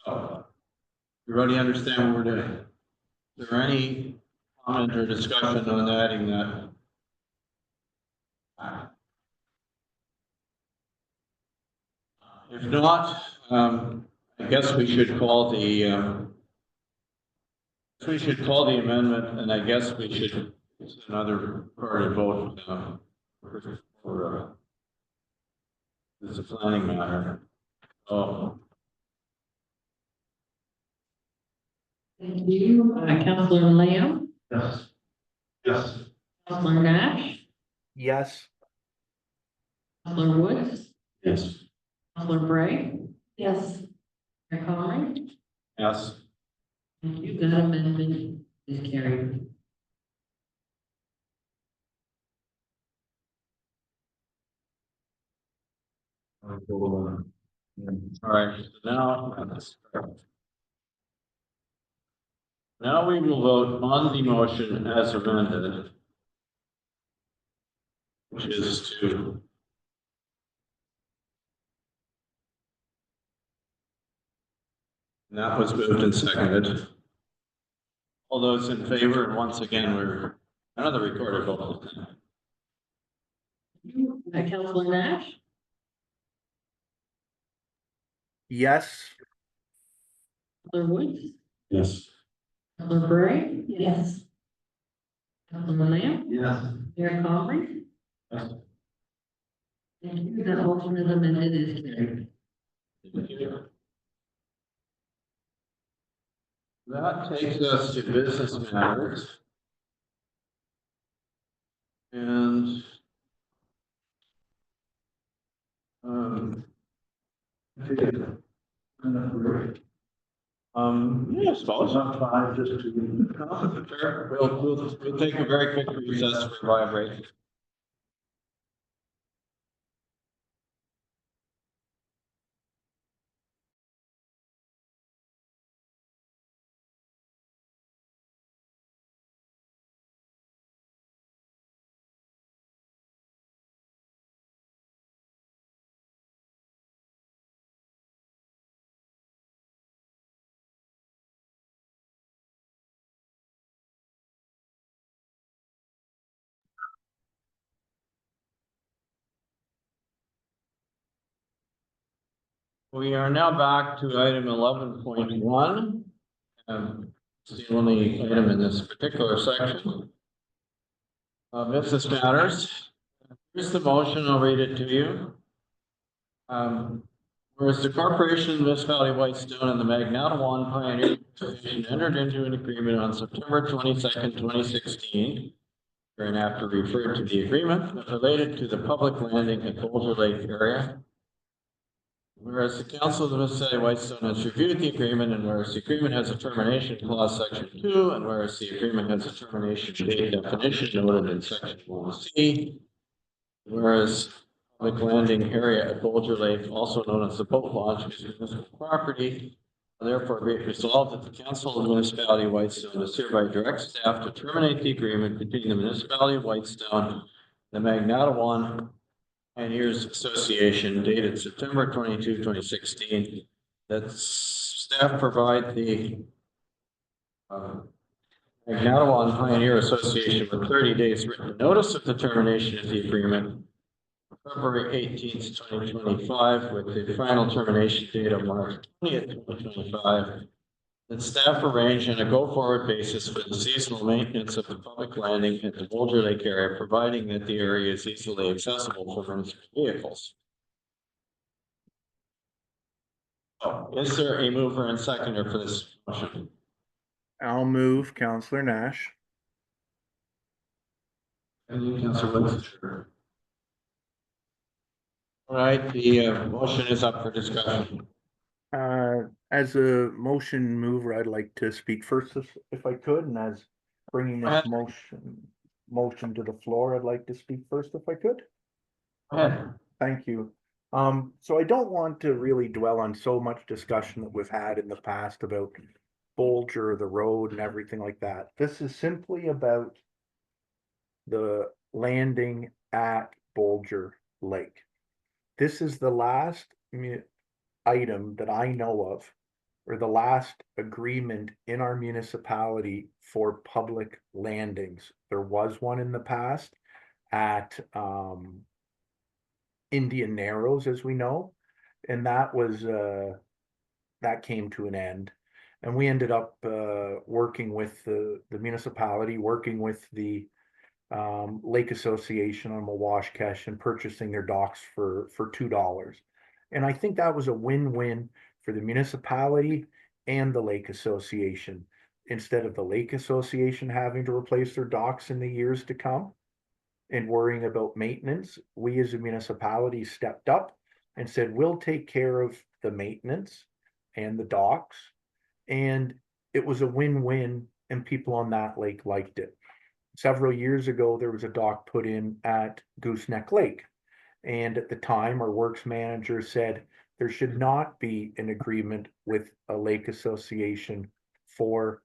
A: So, everybody understand what we're doing? Is there any comment or discussion on adding that? If not, I guess we should call the amendment, and I guess we should, it's another part of vote, for this is a planning matter. Oh.
E: Thank you, Councillor Lamb,
L: Yes. Yes.
E: Councillor Nash,
B: Yes.
E: Councillor Woods,
A: Yes.
E: Councillor Bray. Yes. Mayor Conley.
A: Yes.
E: Thank you, that amendment is carried.
A: All right, now we will vote on the motion as amended, which is to and that was moved and seconded. All those in favor, and once again, we're another recorded vote.
E: Councillor Nash,
B: Yes.
E: Counselor Woods,
D: Yes.
E: Counselor Bray,
F: Yes.
E: Counselor Lamb,
C: Yes.
E: Mayor Conley.
C: Yes.
E: Thank you. That motion is amended is carried.
A: That takes us to business matters. And yeah, I suppose. Sure, we'll take a very quick recess for vibration. We are now back to item 11.1. It's the only item in this particular section. Business matters. Here's the motion, I'll read it to you. Whereas the Corporation of Municipality of Whitestone and the Magnatawan Pioneer Association entered into an agreement on September 22nd, 2016, and after referred to the agreement that related to the public landing at Boulder Lake area. Whereas the Council of the Municipality of Whitestone has reviewed the agreement, and whereas the agreement has a termination clause, section 2, and whereas the agreement has a termination date definition noted in section 1C, whereas public landing area at Boulder Lake, also known as the boat launch, is municipal property. Therefore, be it resolved that the Council of the Municipality of Whitestone does hereby direct staff to terminate the agreement between the Municipality of Whitestone, the Magnatawan Pioneers Association dated September 22, 2016, that staff provide the Magnatawan Pioneer Association with 30 days written notice of the termination of the agreement, February 18th, 2025, with the final termination date of March 20th, 2025. That staff arrange on a go-forward basis for the seasonal maintenance of the public landing at the Boulder Lake area, providing that the area is easily accessible for municipal vehicles. Is there a mover and seconder for this motion?
B: I'll move, Counselor Nash.
A: And Councilor Woods. All right, the motion is up for discussion.
B: As a motion mover, I'd like to speak first if I could, and as bringing this motion to the floor, I'd like to speak first if I could.
A: Go ahead.
B: Thank you. So I don't want to really dwell on so much discussion that we've had in the past about Bolger, the road and everything like that. This is simply about the landing at Bolger Lake. This is the last item that I know of, or the last agreement in our municipality for public landings. There was one in the past at Indian Narrows, as we know, and that was that came to an end. And we ended up working with the municipality, working with the Lake Association on Mawashkesh and purchasing their docks for $2. And I think that was a win-win for the municipality and the Lake Association. Instead of the Lake Association having to replace their docks in the years to come and worrying about maintenance, we as a municipality stepped up and said, we'll take care of the maintenance and the docks. And it was a win-win, and people on that lake liked it. Several years ago, there was a dock put in at Gooseneck Lake. And at the time, our works manager said there should not be an agreement with a lake association for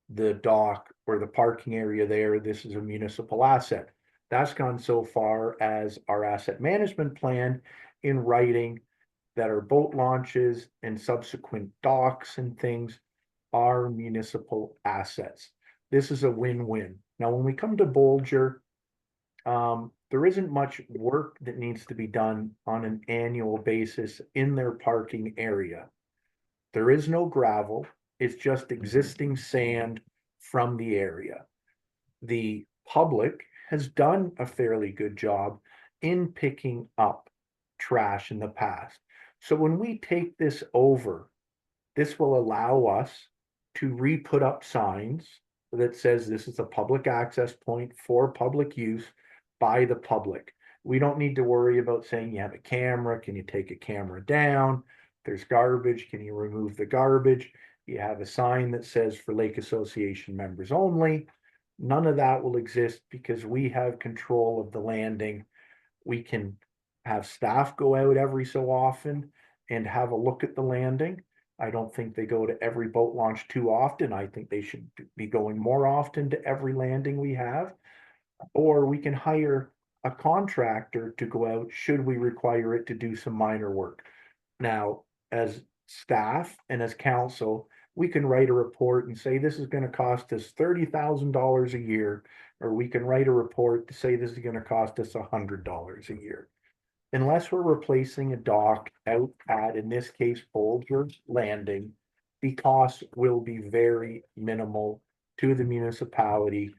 B: the dock or the parking area there. This is a municipal asset. That's gone so far as our asset management plan in writing that our boat launches and subsequent docks and things are municipal assets. This is a win-win. Now, when we come to Bolger, there isn't much work that needs to be done on an annual basis in their parking area. There is no gravel, it's just existing sand from the area. The public has done a fairly good job in picking up trash in the past. So when we take this over, this will allow us to re-put up signs that says this is a public access point for public use by the public. We don't need to worry about saying you have a camera, can you take a camera down? There's garbage, can you remove the garbage? You have a sign that says for Lake Association members only. None of that will exist because we have control of the landing. We can have staff go out every so often and have a look at the landing. I don't think they go to every boat launch too often. I think they should be going more often to every landing we have. Or we can hire a contractor to go out should we require it to do some minor work. Now, as staff and as council, we can write a report and say this is going to cost us $30,000 a year, or we can write a report to say this is going to cost us $100 a year. Unless we're replacing a dock out at, in this case, Bolger Landing, the cost will be very minimal to the municipality.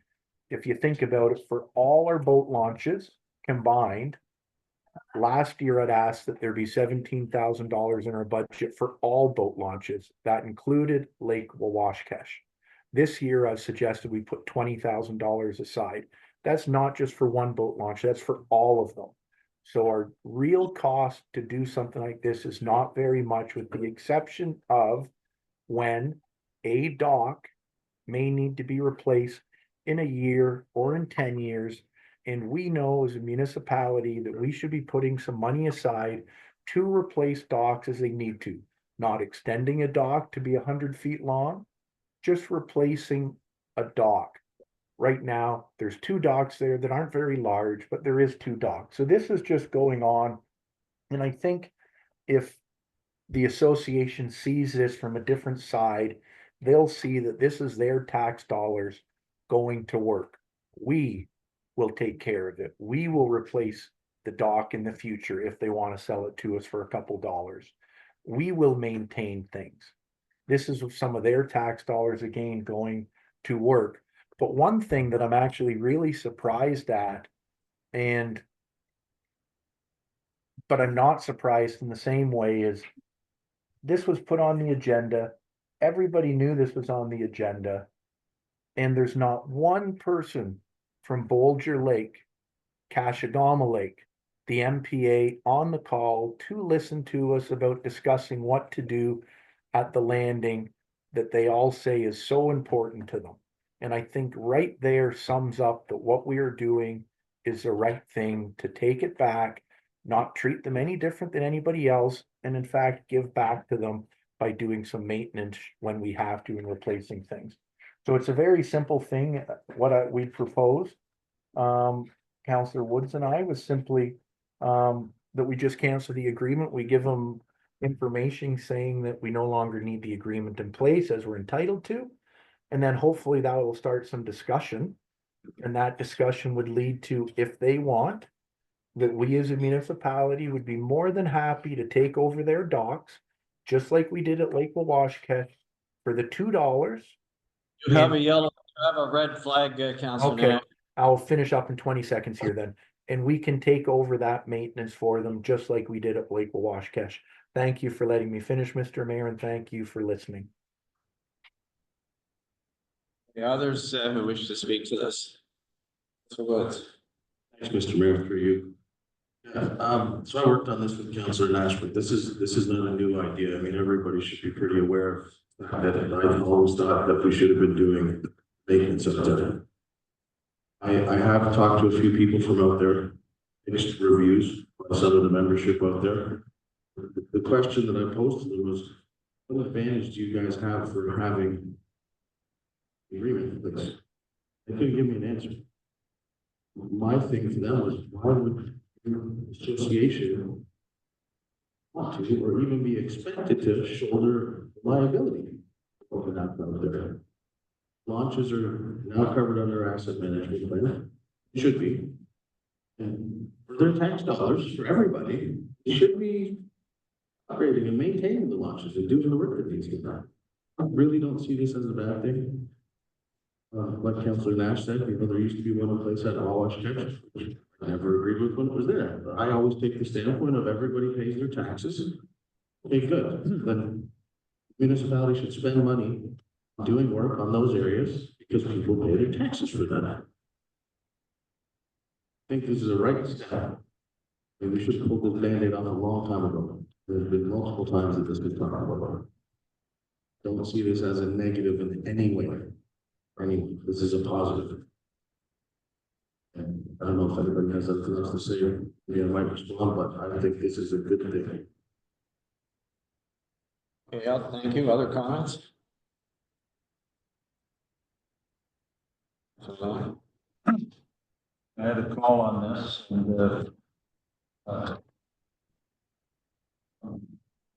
B: If you think about it, for all our boat launches combined, last year I'd asked that there be $17,000 in our budget for all boat launches. That included Lake Wawashkesh. This year I've suggested we put $20,000 aside. That's not just for one boat launch, that's for all of them. So our real cost to do something like this is not very much, with the exception of when a dock may need to be replaced in a year or in 10 years. And we know as a municipality that we should be putting some money aside to replace docks as they need to, not extending a dock to be 100 feet long, just replacing a dock. Right now, there's 2 docks there that aren't very large, but there is 2 docks. So this is just going on. And I think if the association sees this from a different side, they'll see that this is their tax dollars going to work. We will take care of it. We will replace the dock in the future if they want to sell it to us for a couple dollars. We will maintain things. This is some of their tax dollars again going to work. But one thing that I'm actually really surprised at, but I'm not surprised in the same way, is this was put on the agenda. Everybody knew this was on the agenda. And there's not one person from Bolger Lake, Cashagama Lake, the MPA on the call to listen to us about discussing what to do at the landing that they all say is so important to them. And I think right there sums up that what we are doing is the right thing, to take it back, not treat them any different than anybody else, and in fact, give back to them by doing some maintenance when we have to and replacing things. So it's a very simple thing. What we proposed, Councillor Woods and I, was simply that we just cancel the agreement. We give them information saying that we no longer need the agreement in place as we're entitled to. And then hopefully that will start some discussion. And that discussion would lead to, if they want, that we as a municipality would be more than happy to take over their docks, just like we did at Lake Wawashkesh, for the $2.
A: You have a red flag, Councillor.
B: Okay, I'll finish up in 20 seconds here then. And we can take over that maintenance for them, just like we did at Lake Wawashkesh. Thank you for letting me finish, Mr. Mayor, and thank you for listening.
A: The others who wish to speak to this? So good.
G: Thanks, Mr. Mayor, for you. Yeah, so I worked on this with Councillor Nash, but this is not a new idea. I mean, everybody should be pretty aware of that. I've always thought that we should have been doing maintenance up there. I have talked to a few people from out there, mixed reviews by some of the membership out there. The question that I posed to them was, what advantage do you guys have for having agreement with this? They couldn't give me an answer. My thing for them was, why would your association want to, or even be expected to, shoulder liability over that out there? Launches are now covered under asset management plan. Should be. And for their tax dollars, for everybody, they should be upgrading and maintaining the launches and doing the work that needs to be done. I really don't see this as a bad thing. Like Councillor Nash said, there used to be one place at Wawash, Texas, which I never agreed with when it was there. But I always take the standpoint of everybody pays their taxes. Okay, good. Then municipality should spend money doing work on those areas because people pay their taxes for that. I think this is a right step. And we should have pulled the Band-Aid off a long time ago. There's been multiple times that this has been talked about. Don't see this as a negative in any way. Anyway, this is a positive. And I don't know if anybody has anything else to say. Yeah, I might respond, but I think this is a good thing.
A: Okay, thank you. Other comments? So,
C: I had a call on this and,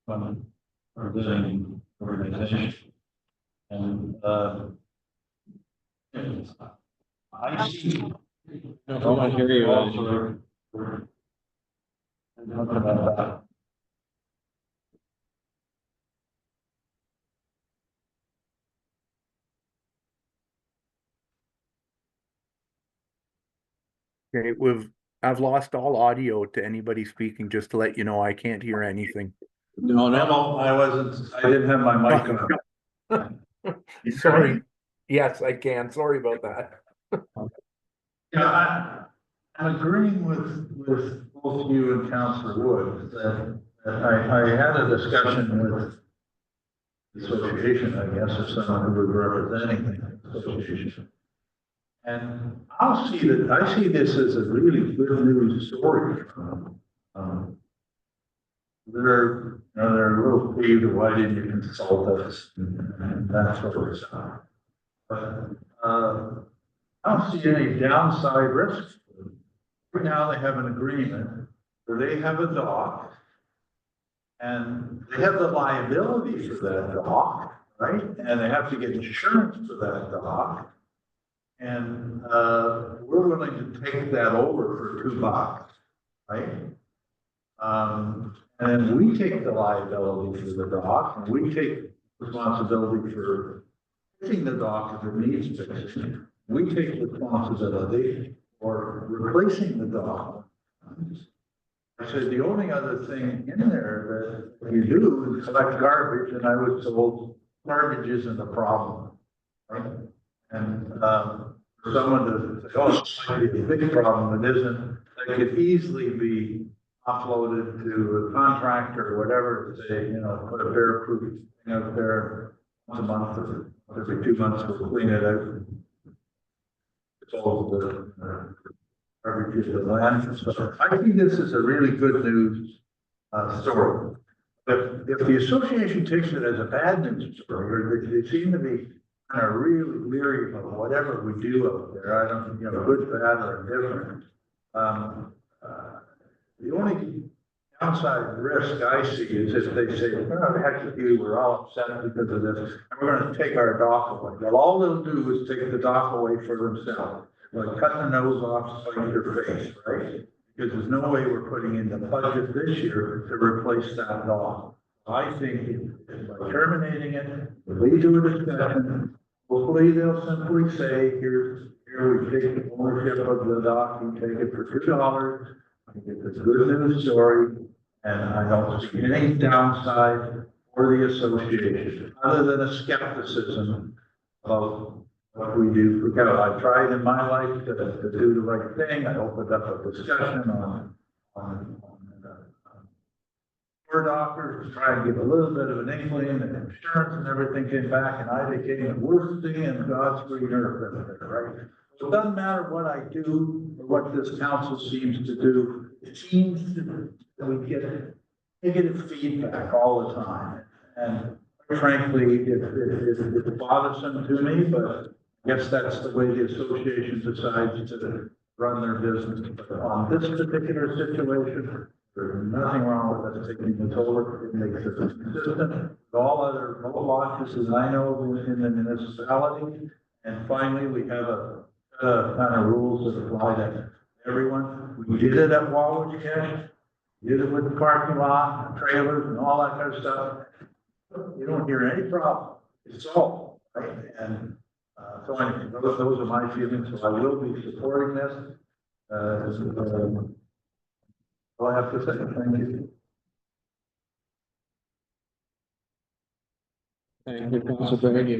C: from our visiting organization. And, I see.
A: no, we don't hear you.
C: Talking about that.
B: Okay, I've lost all audio to anybody speaking, just to let you know, I can't hear anything.
A: No,
C: No, I didn't have my mic on.
B: Sorry. Yes, I can. Sorry about that.
C: Yeah, I'm agreeing with both you and Councillor Wood that I had a discussion with the association, I guess, or someone who was representing the association. And I see this as a really good news story. They're a little peeved, why didn't you consult us and that sort of stuff. But, I don't see any downside risks. Right now, they have an agreement where they have a dock and they have the liability for that dock, right? And they have to get insurance for that dock. And, we're willing to take that over for $2, right? And then we take the liability for the dock and we take responsibility for fixing the dock if it needs fixing. We take responsibility for replacing the dock. I said, the only other thing in there that we do is collect garbage, and I was told garbage isn't a problem, right? And, for someone to say, oh, it might be a big problem, it isn't, that could easily be offloaded to a contractor or whatever, to say, put a bear proof thing out there once a month or every 2 months, we'll clean it out. It's all the garbage to the land. So I think this is a really good news story. If the association takes it as a bad news story, or they seem to be kind of really leery about whatever we do out there, I don't, good, bad, or indifferent. The only downside risk I see is if they say, oh, heck with you, we're all upset because of this, and we're going to take our dock away. Well, all they'll do is take the dock away for themselves, like cut their nose off, spite their face, right? Because there's no way we're putting in the budget this year to replace that dock. I think by terminating it, we lead to a discussion. Hopefully they'll simply say, here we take ownership of the dock, you take it for $2. It's a good news story, and I don't see any downside for the association, other than a skepticism of what we do for cattle. I've tried in my life to do the right thing. I opened up a discussion on doctors, to try and give a little bit of an inkling, and insurance and everything came back, and I became the worst thing in God's green earth, right? So it doesn't matter what I do or what this council seems to do. It seems that we get negative feedback all the time. And frankly, it's bothersome to me, but I guess that's the way the association decides to run their business. But on this particular situation, there's nothing wrong with us taking this over. It makes it consistent with all other local offices I know in the municipality. And finally, we have a kind of rules that apply to everyone. We did it at Walwood Cache, did it with the parking lot, and trailers and all that kind of stuff. You don't hear any problem. It's all, right? And, so anyway, those are my feelings, so I will be supporting this. All I have to say, thank you.
A: Thank you, Councilor Brady.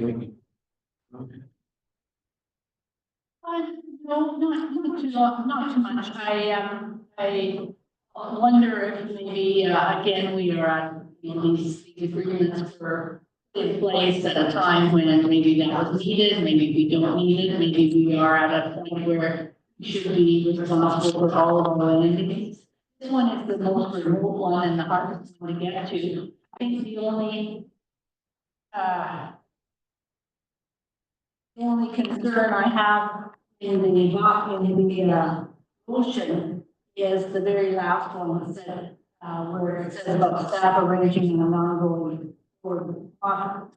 F: No, not too much. I wonder if maybe, again, we are at, these agreements for in place at a time when maybe that was needed, maybe we don't need it, maybe we are at a point where we should be responsible for all of our landings. This one is the most remote one and the hardest one to get to. I think the only concern I have in the motion is the very last one that said, where it says about staff arranging an ongoing on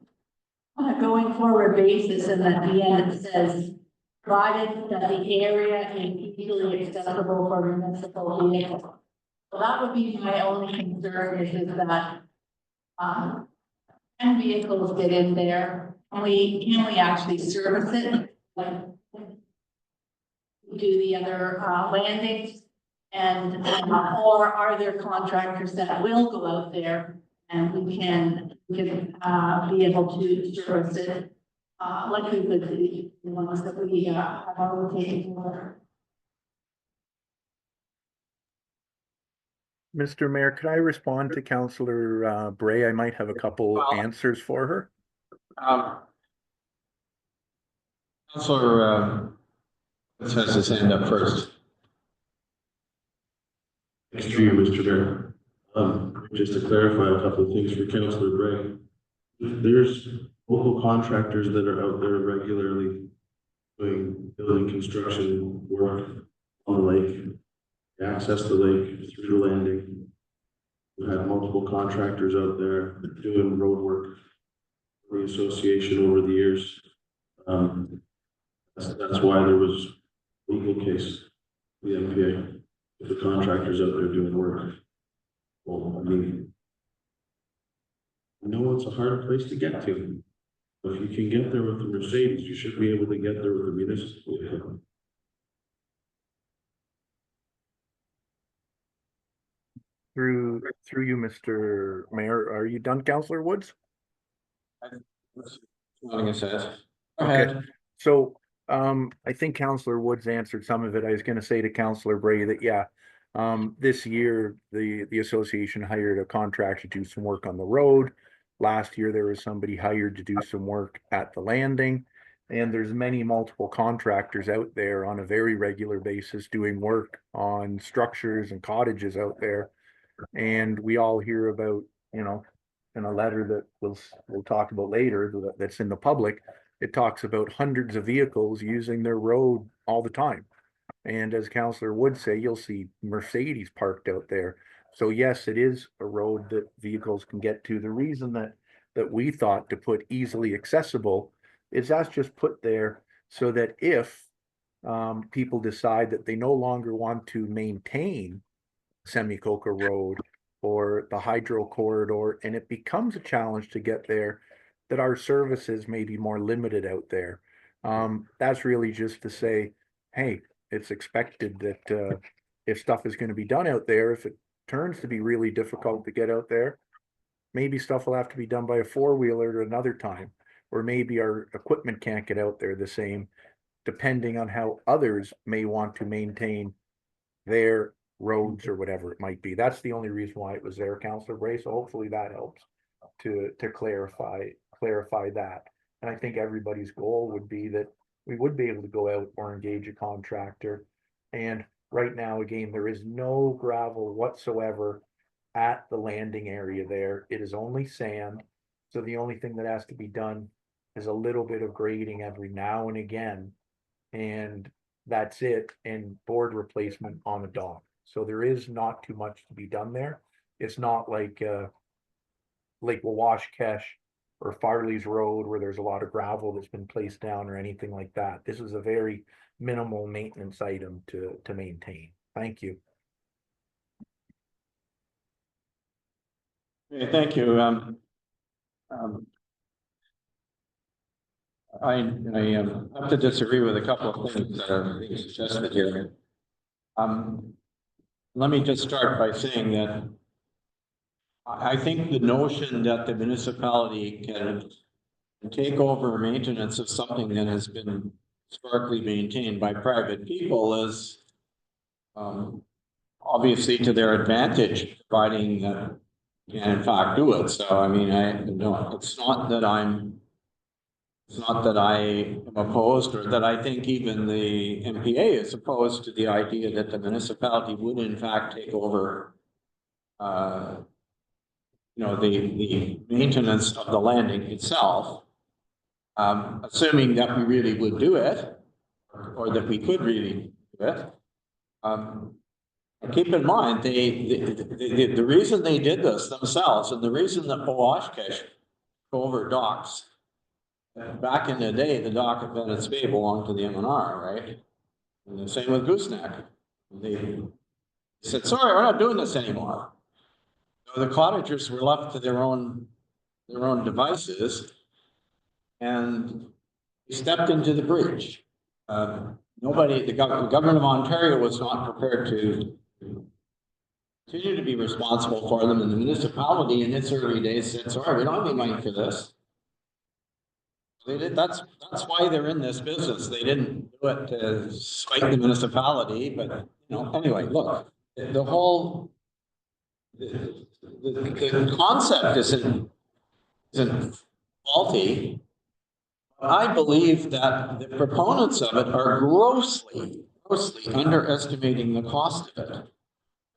F: a going forward basis, and at the end it says, provided that the area is easily accessible for municipal vehicles. So that would be my only concern is that, 10 vehicles get in there, can we actually service it? Like, do the other, landings? And, or are there contractors that will go out there and we can be able to service it? Like we would the ones that we, have already taken over.
B: Mr. Mayor, could I respond to Councillor Bray? I might have a couple
A: Well-
B: answers for her.
A: Councilor, has his hand up first.
G: Thanks to you, Mr. Mayor. Just to clarify a couple of things for Councillor Bray. There's local contractors that are out there regularly doing building construction work on the lake, access the lake through the landing. We've had multiple contractors out there doing road work for the association over the years. That's why there was a legal case, the MPA, with the contractors out there doing work. Well, I mean, I know it's a hard place to get to. If you can get there with the Mercedes, you should be able to get there with the municipal vehicle.
B: Through you, Mr. Mayor, are you done, Councillor Woods?
A: Nodding his head. Go
B: Okay.
A: ahead.
B: So, I think Councillor Woods answered some of it. I was gonna say to Councillor Bray that, yeah, this year, the association hired a contractor to do some work on the road. Last year, there was somebody hired to do some work at the landing. And there's multiple contractors out there on a very regular basis doing work on structures and cottages out there. And we all hear about, in a letter that we'll talk about later, that's in the public, it talks about hundreds of vehicles using their road all the time. And as Councillor would say, you'll see Mercedes parked out there. So yes, it is a road that vehicles can get to. The reason that we thought to put easily accessible is that's just put there so that if people decide that they no longer want to maintain Semi-Coca Road or the hydro corridor, and it becomes a challenge to get there, that our services may be more limited out there. That's really just to say, hey, it's expected that if stuff is going to be done out there, if it turns to be really difficult to get out there, maybe stuff will have to be done by a four-wheeler at another time, or maybe our equipment can't get out there the same, depending on how others may want to maintain their roads or whatever it might be. That's the only reason why it was there, Councillor Bray. So hopefully that helps to clarify that. And I think everybody's goal would be that we would be able to go out or engage a contractor. And right now, again, there is no gravel whatsoever at the landing area there. It is only sand. So the only thing that has to be done is a little bit of grading every now and again. And that's it, and board replacement on the dock. So there is not too much to be done there. It's not like Lake Wawash-Kesh or Farley's Road where there's a lot of gravel that's been placed down or anything like that. This is a very minimal maintenance item to maintain. Thank you.
A: Okay, thank you. I have to disagree with a couple of things that are being suggested here. Let me just start by saying that I think the notion that the municipality can take over maintenance of something that has been historically maintained by private people is obviously to their advantage, providing that you can in fact do it. So I mean, it's not that I am opposed, or that I think even the MPA is opposed to the idea that the municipality would in fact take over the maintenance of the landing itself, assuming that we really would do it, or that we could really do it. Keep in mind, the reason they did this themselves, and the reason that Oashkosh over docks, back in the day, the dock at Bennett's Bay belonged to the MNR, right? And the same with Gooseneck. They said, sorry, we're not doing this anymore. So the cottagers were left to their own devices, and we stepped into the breach. The government of Ontario was not prepared to continue to be responsible for them, and the municipality in its early days said, sorry, we don't have any money for this. They did, that's why they're in this business. They didn't do it to spite the municipality, but anyway, look, the whole the concept isn't faulty. I believe that the proponents of it are grossly underestimating the cost of it.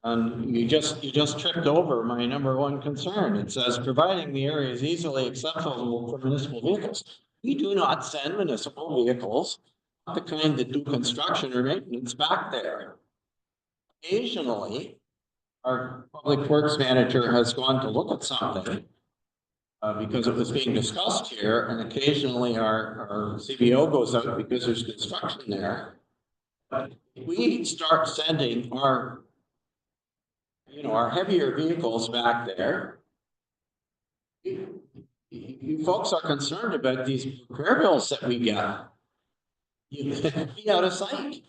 A: And you just tripped over my number one concern. It says providing the area is easily accessible for municipal vehicles. We do not send municipal vehicles, not the kind that do construction or maintenance, back there. Occasionally, our public works manager has gone to look at something because it was being discussed here, and occasionally our CBO goes out because there's construction there. But if we start sending our heavier vehicles back there, you folks are concerned about these repair bills that we get. You be out of sight.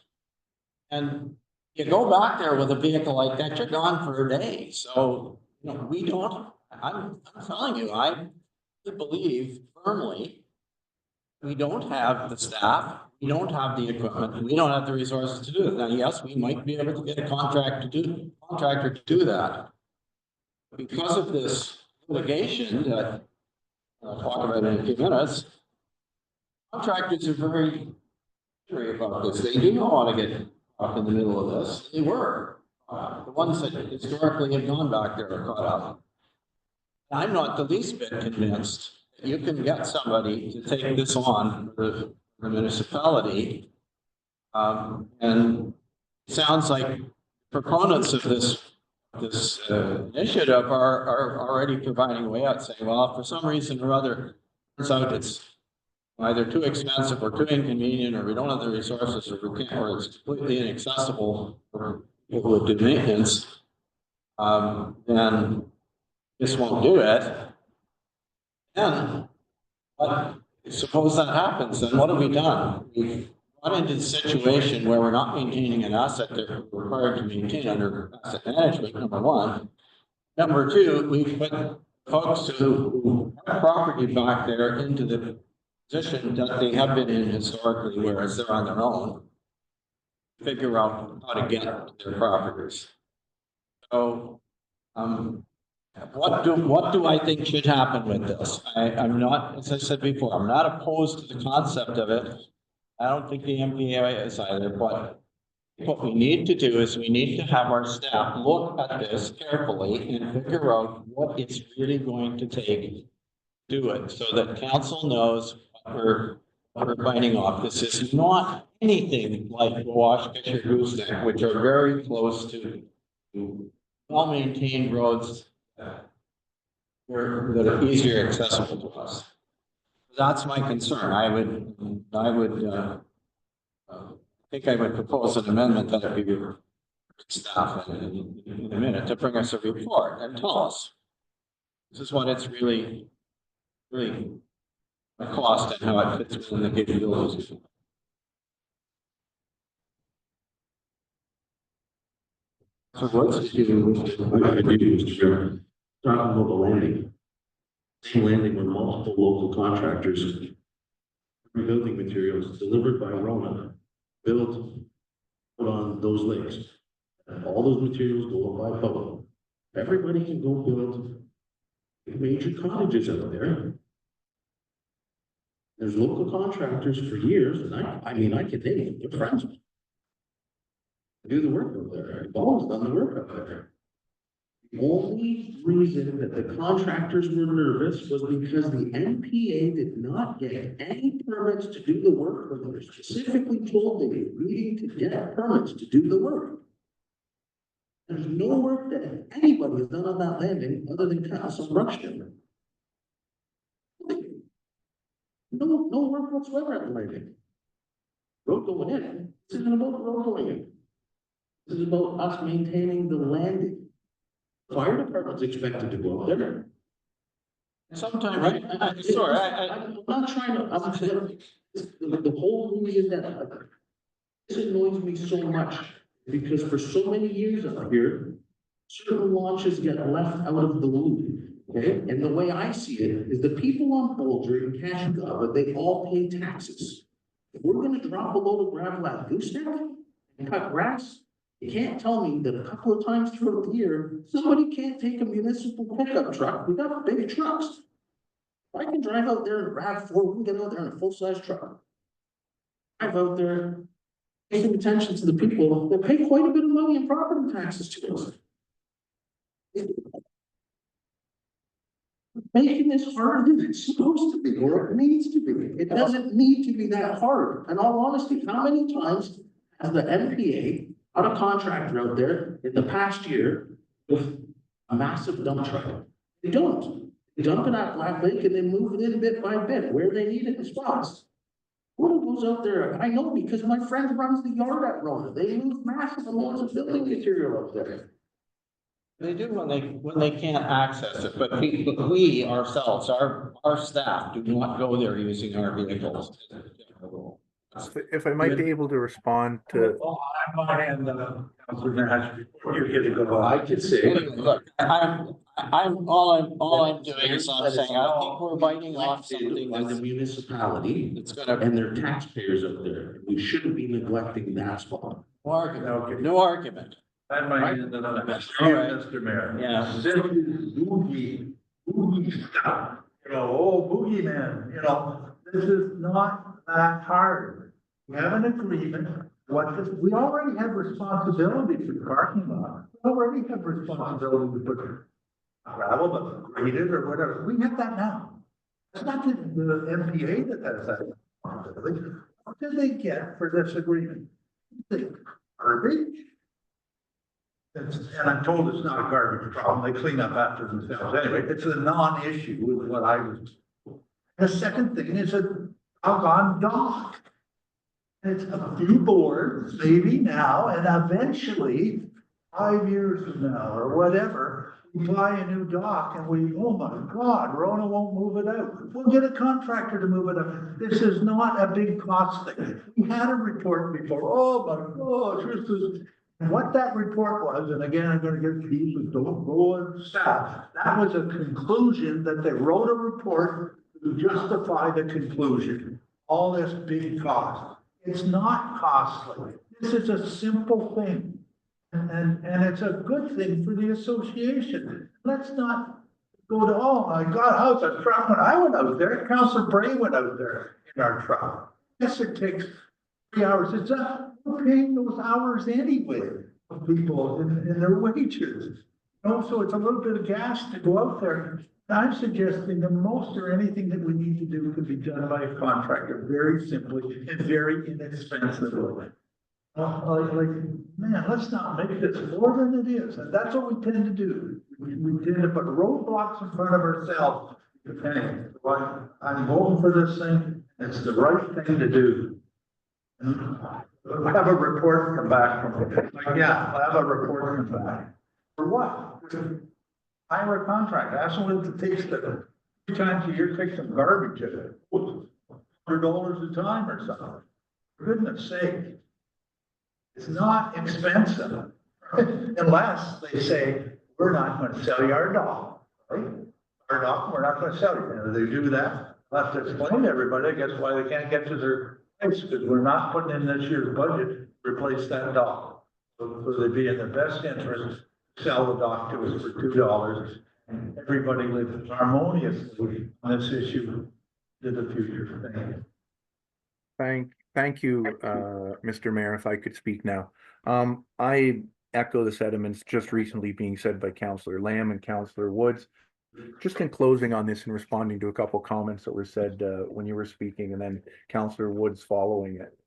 A: And you go back there with a vehicle like that, you're gone for a day. So, we don't, I'm telling you, I believe firmly we don't have the staff, we don't have the equipment, we don't have the resources to do it. Now, yes, we might be able to get a contractor to do that. Because of this litigation that I'll talk about in a few minutes, contractors are very angry about this. They do not want to get up in the middle of this. They were. The ones that historically have gone back there are caught up. I'm not the least bit convinced that you can get somebody to take this on for the municipality. And it sounds like proponents of this initiative are already providing a way out, saying, well, if for some reason or other, turns out it's either too expensive or too inconvenient, or we don't have the resources, or we can't, or it's completely inaccessible for people who do maintenance, then just won't do it. And but suppose that happens, then what have we done? We've got into the situation where we're not maintaining an asset that we're required to maintain under asset management, number one. Number two, we've put folks who have property back there into the position that they have been in historically, whereas they're on their own, figure out how to get their properties. So, what do I think should happen with this? I'm not, as I said before, I'm not opposed to the concept of it. I don't think the MPA is either, but what we need to do is we need to have our staff look at this carefully and figure out what it's really going to take to do it, so that council knows what we're biting off. This is not anything like Oashkosh or Gooseneck, which are very close to well-maintained roads that are easier accessible to us. That's my concern. I think I would propose an amendment that it be staff in a minute to bring us a report and tell us. This is what it's really a cost and how it fits within the capabilities. So what's the
G: Talking about the landing. Same landing where multiple local contractors rebuilding materials delivered by Rona, built, put on those lakes. And all those materials go up by boat. Everybody can go build major cottages out there. There's local contractors for years, and I mean, I can name them, they're friends. Do the work out there. I've always done the work out there. The only reason that the contractors were nervous was because the NPA did not get any permits to do the work, when they were specifically told they were needing to get permits to do the work. There's no work that anybody has done on that landing other than kind of some brush timber. No work whatsoever at the landing. Road going in, this isn't about the road going in. This is about us maintaining the landing. Fire department's expected to go out there.
A: Sometime, right? Sorry,
G: I'm not trying to, the whole reason that, this annoys me so much, because for so many years up here, certain launches get left out of the loop, okay? And the way I see it is the people on Bolger and Cashagaba, they all pay taxes. If we're gonna drop a load of gravel at Gooseneck and cut grass, you can't tell me that a couple of times throughout the year, somebody can't take a municipal pickup truck. We got big trucks. I can drive out there and RAV4, we can get out there in a full-size truck. Drive out there, paying attention to the people that pay quite a bit of money in property taxes to us. Making this harder than it's supposed to be, or it needs to be. It doesn't need to be that hard. In all honesty, how many times has the NPA got a contractor out there in the past year with a massive dump truck? They don't. They dump it at Black Lake and then move it in bit by bit where they need it in spots. Rona goes out there, I know because my friend runs the yard at Rona. They move massive amounts of building material out there.
A: They do when they can't access it, but we ourselves, our staff do not go there using our vehicles.
B: If I might be able to respond to,
C: I might end up, Councilor Nash, before you get to go.
G: I could say.
A: Anyway, look, all I'm doing is I'm saying, I think we're biting off something
G: By the
A: that's
G: municipality
A: it's gonna,
G: and their taxpayers out there. We shouldn't be neglecting that spot.
A: no argument,
C: Okay.
A: no argument.
C: That might end up,
A: All right.
C: Mr. Mayor.
A: Yeah.
C: This is boogie stuff, boogie man, this is not that hard. We have an agreement, we already have responsibility for the parking lot. We already have responsibility to put gravel, but grade it or whatever, we have that now. It's not the MPA that has that responsibility. What did they get for this agreement? Garbage? And I'm told it's not a garbage problem, they clean up after themselves anyway, it's a non-issue with what I was. The second thing is a doggone dock. It's a few boards, maybe now, and eventually, 5 years from now, or whatever, we buy a new dock and we, oh my God, Rona won't move it out. We'll get a contractor to move it out. This is not a big cost thing. We had a report before, oh my gosh, this is. And what that report was, and again, I'm gonna get people, don't go and staff, that was a conclusion that they wrote a report to justify the conclusion. All this big cost. It's not costly. This is a simple thing. And it's a good thing for the association. Let's not go to, oh my God, how's a truck? When I went out there, Councilor Bray went out there in our truck. Yes, it takes 3 hours. It's we're paying those hours anyway of people in their wages. So it's a little bit of gas to go out there. I'm suggesting the most or anything that we need to do could be done by a contractor, very simply and very inexpensively. Man, let's not make this more than it is, and that's what we tend to do. We tend to put roadblocks in front of ourselves. Anyway, I'm voting for this thing, it's the right thing to do. have a report come back from, like, yeah, I'll have a report come back. For what? Hire a contract, ask them what it takes to, 3 times a year, take some garbage at it. $100 a time or something. For goodness sake. It's not expensive, unless they say, we're not gonna sell you our dog, right? Our dog, we're not gonna sell you. And if they do that, I'll have to explain to everybody, I guess, why they can't get to their place, because we're not putting in this year's budget to replace that dog. So they'd be in their best interest, to sell the dog to us for $2, and everybody lives harmoniously on this issue to the future.
B: Thank you, Mr. Mayor, if I could speak now. I echo the sentiments just recently being said by Councillor Lamb and Councillor Woods. Just in closing on this and responding to a couple comments that were said when you were speaking, and then Councillor Woods following it.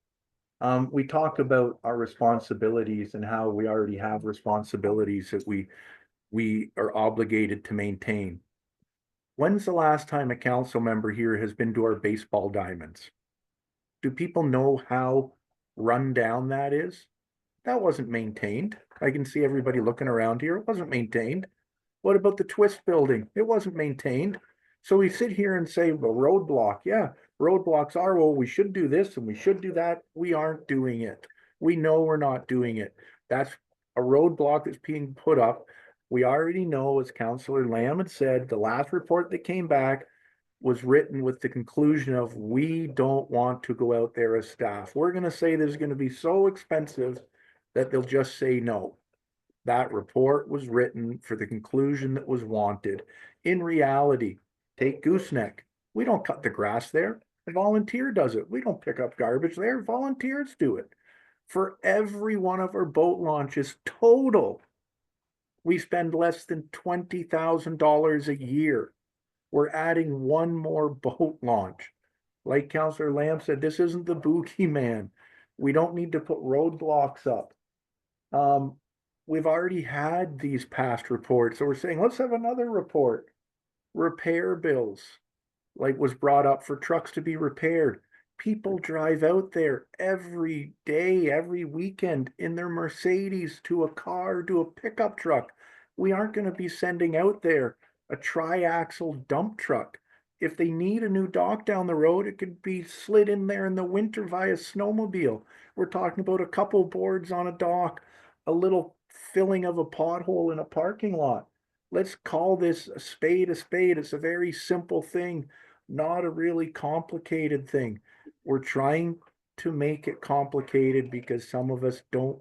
B: We talk about our responsibilities and how we already have responsibilities that we are obligated to maintain. When's the last time a council member here has been to our baseball diamonds? Do people know how run down that is? That wasn't maintained. I can see everybody looking around here. It wasn't maintained. What about the Twist building? It wasn't maintained. So we sit here and say, well, roadblock. Yeah, roadblocks are, well, we should do this and we should do that. We aren't doing it. We know we're not doing it. That's a roadblock that's being put up. We already know, as Councillor Lamb had said, the last report that came back was written with the conclusion of, we don't want to go out there as staff. We're going to say this is going to be so expensive that they'll just say no. That report was written for the conclusion that was wanted. In reality, take Gooseneck. We don't cut the grass there. A volunteer does it. We don't pick up garbage there. Volunteers do it. For every one of our boat launches total, we spend less than $20,000 a year. We're adding one more boat launch. Like Councillor Lamb said, this isn't the boogeyman. We don't need to put roadblocks up. We've already had these past reports, so we're saying, let's have another report. Repair bills, like was brought up for trucks to be repaired. People drive out there every day, every weekend in their Mercedes to a car, to a pickup truck. We aren't going to be sending out there a tri-axle dump truck. If they need a new dock down the road, it could be slid in there in the winter via snowmobile. We're talking about a couple boards on a dock, a little filling of a pothole in a parking lot. Let's call this a spade a spade. It's a very simple thing, not a really complicated thing. We're trying to make it complicated because some of us don't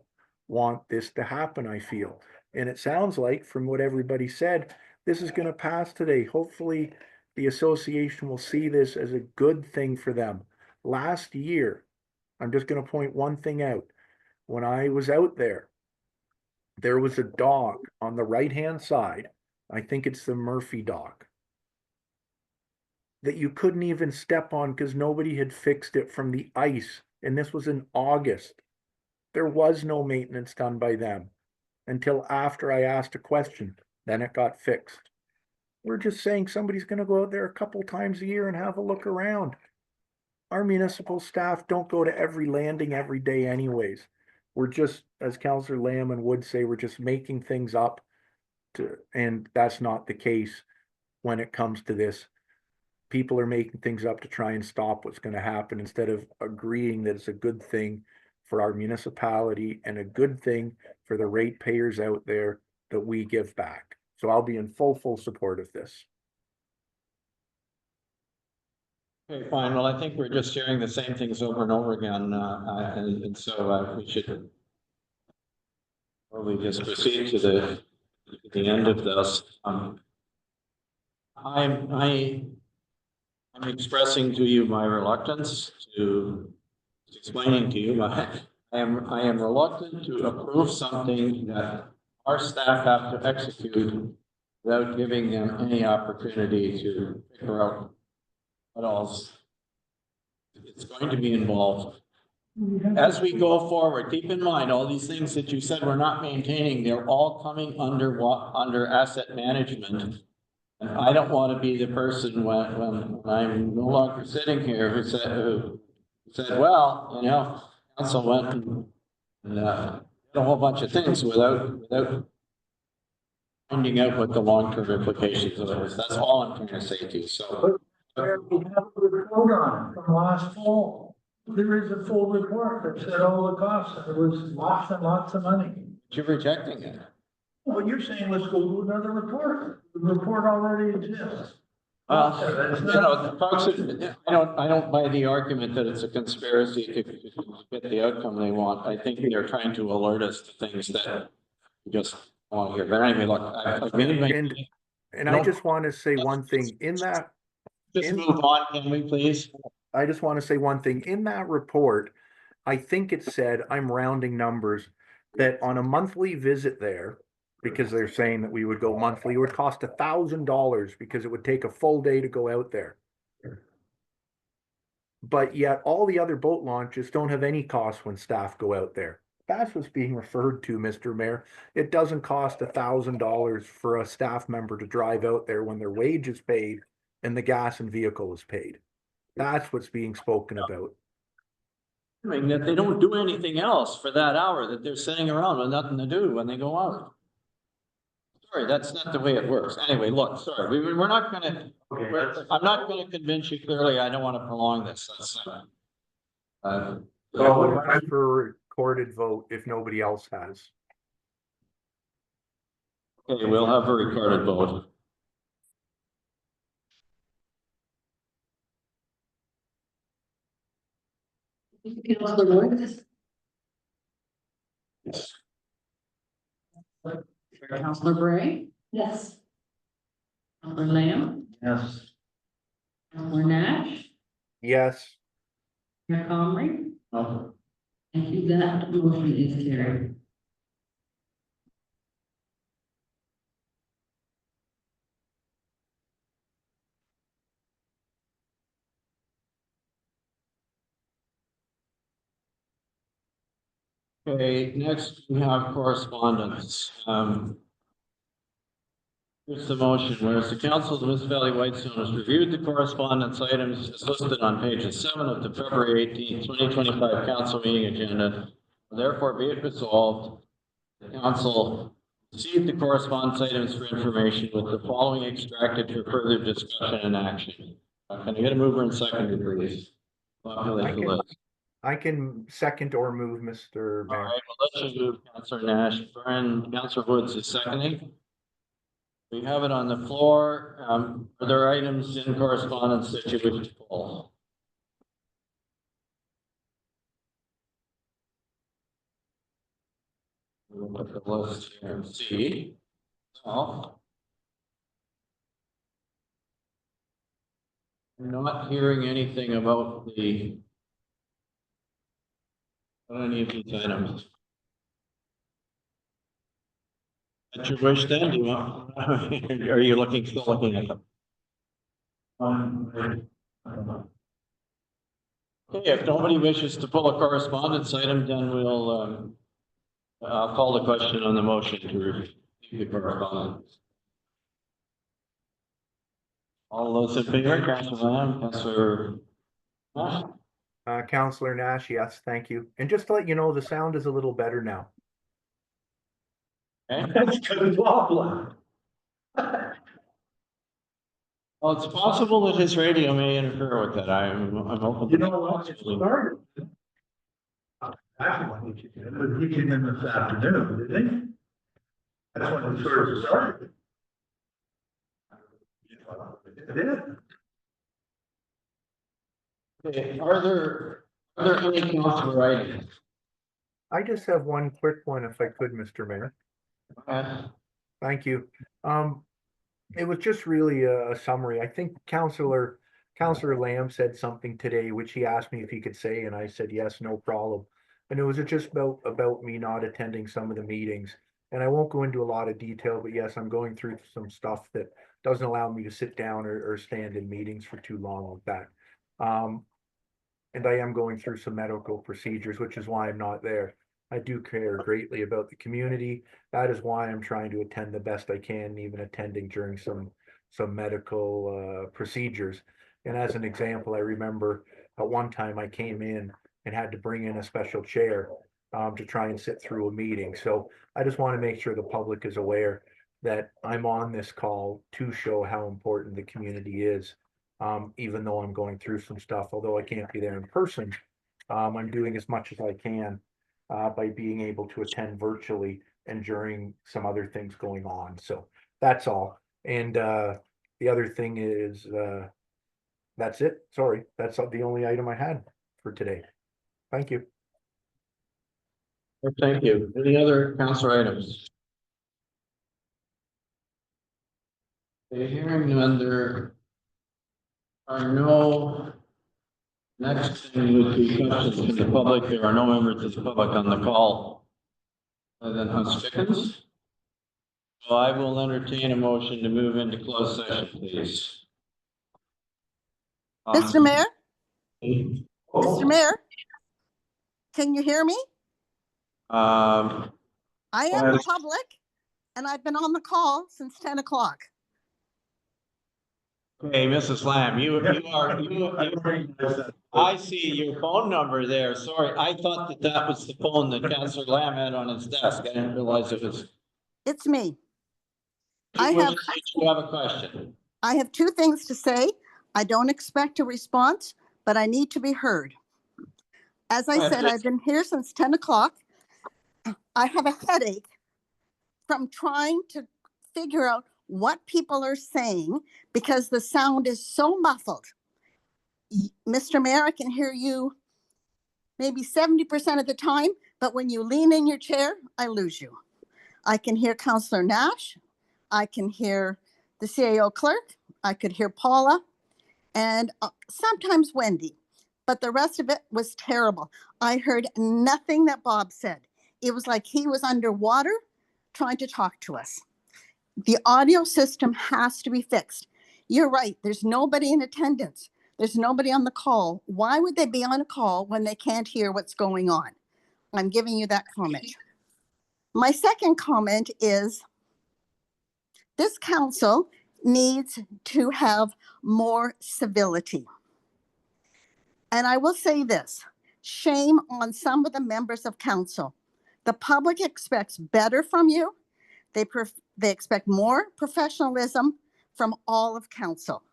B: want this to happen, I feel. And it sounds like, from what everybody said, this is going to pass today. Hopefully the association will see this as a good thing for them. Last year, I'm just going to point one thing out. When I was out there, there was a dock on the right-hand side. I think it's the Murphy dock, that you couldn't even step on because nobody had fixed it from the ice. And this was in August. There was no maintenance done by them until after I asked a question. Then it got fixed. We're just saying somebody's going to go out there a couple times a year and have a look around. Our municipal staff don't go to every landing every day anyways. We're just, as Councillor Lamb and Wood say, we're just making things up and that's not the case when it comes to this. People are making things up to try and stop what's going to happen instead of agreeing that it's a good thing for our municipality and a good thing for the ratepayers out there that we give back. So I'll be in full support of this.
A: Okay, fine. Well, I think we're just hearing the same things over and over again, and so we should probably just proceed to the end of this. I'm expressing to you my reluctance to explaining to you. I am reluctant to approve something that our staff have to execute without giving them any opportunity to figure out what else it's going to be involved. As we go forward, keep in mind, all these things that you said we're not maintaining, they're all coming under asset management. And I don't want to be the person when I'm no longer sitting here who said, well, you know, council went and did a whole bunch of things without finding out what the long-term implications of it is. That's all I'm trying to say to you, so.
L: We have a report on it from last fall. There is a full report that said all the costs, and it was lots and lots of money.
A: You're rejecting it.
L: Well, you're saying let's go do another report. The report already exists.
A: Well, you know, the folks, I don't buy the argument that it's a conspiracy to get the outcome they want. I think they're trying to alert us to things that we just want to hear. But anyway, look, I've made my.
B: And I just want to say one thing in that.
A: Just move on, can we please?
B: I just want to say one thing. In that report, I think it said, I'm rounding numbers, that on a monthly visit there, because they're saying that we would go monthly, it would cost $1,000 because it would take a full day to go out there. But yet all the other boat launches don't have any cost when staff go out there. That's what's being referred to, Mr. Mayor. It doesn't cost $1,000 for a staff member to drive out there when their wage is paid and the gas and vehicle is paid. That's what's being spoken about.
A: I mean, that they don't do anything else for that hour, that they're sitting around with nothing to do when they go out. Sorry, that's not the way it works. Anyway, look, sorry, we're not gonna, I'm not gonna convince you clearly. I don't want to prolong this. That's,
B: So I'm for a recorded vote if nobody else has.
A: okay, we'll have a recorded vote.
E: Councillor Woods? Councillor Bray?
F: Yes.
E: Councillor Lamb?
C: Yes.
E: Councillor Nash?
B: Yes.
E: Mayor Comrie?
A: No.
E: Thank you, that motion is carried.
A: Okay, next we have correspondence. Here's the motion, whereas the council of the Miss Valley Whitestone has reviewed the correspondence items as listed on pages 7 of the February 18, 2025 council meeting agenda. Therefore be it resolved, the council received the correspondence items for information with the following extracted for further discussion and action. Can I get a mover and seconder, please? Populate the list.
B: I can second or move, Mr.
A: All
B: Mayor.
A: right, well, let's move Councillor Nash. Councillor Woods is seconding. We have it on the floor. Are there items in correspondence that you wish to pull? We'll put the list here and see. So. I'm not hearing anything about any of these items. At your wish then, do you want, are you still looking at them? Okay, if nobody wishes to pull a correspondence item, then we'll, I'll call the question on the motion to review the correspondence. All those in favor, Councillor Lamb, Councillor Nash?
B: Councillor Nash, yes, thank you. And just to let you know, the sound is a little better now.
A: Okay.
C: That's good problem.
A: Well, it's possible that his radio may interfere with that. I'm open.
C: You know what, it started. That's when he came in, but he came in this afternoon, didn't he? That's when it sort of started. It did.
A: Okay, are there any councillor items?
B: I just have one quick one if I could, Mr. Mayor. Thank you. It was just really a summary. I think Councillor Lamb said something today, which he asked me if he could say, and I said, yes, no problem. And it was just about me not attending some of the meetings. And I won't go into a lot of detail, but yes, I'm going through some stuff that doesn't allow me to sit down or stand in meetings for too long like that. And I am going through some medical procedures, which is why I'm not there. I do care greatly about the community. That is why I'm trying to attend the best I can, even attending during some medical procedures. And as an example, I remember at one time I came in and had to bring in a special chair to try and sit through a meeting. So I just want to make sure the public is aware that I'm on this call to show how important the community is. Even though I'm going through some stuff, although I can't be there in person, I'm doing as much as I can by being able to attend virtually and during some other things going on. So that's all. And the other thing is, that's it. Sorry, that's the only item I had for today. Thank you.
A: Thank you. Any other council items? The hearing none, there are no. Next thing would be questions from the public. There are no members of the public on the call other than Huss Chickens. So I will entertain a motion to move into closed session, please.
M: Mr. Mayor,
A: Oh.
M: Mr. Mayor, can you hear me?
A: Um,
M: I am the public and I've been on the call since 10 o'clock.
A: okay, Mrs. Lamb, you I see your phone number there. Sorry, I thought that was the phone that Councillor Lamb had on his desk. I didn't realize it was.
M: It's me.
A: You have a question.
M: I have two things to say. I don't expect a response, but I need to be heard. As I said, I've been here since 10 o'clock. I have a headache from trying to figure out what people are saying because the sound is so muffled. Mr. Mayor, I can hear you maybe 70% of the time, but when you lean in your chair, I lose you. I can hear Councillor Nash. I can hear the CAO clerk. I could hear Paula and sometimes Wendy, but the rest of it was terrible. I heard nothing that Bob said. It was like he was underwater trying to talk to us. The audio system has to be fixed. You're right. There's nobody in attendance. There's nobody on the call. Why would they be on a call when they can't hear what's going on? I'm giving you that comment. My second comment is this council needs to have more civility. And I will say this, shame on some of the members of council. The public expects better from you. They expect more professionalism from all of council.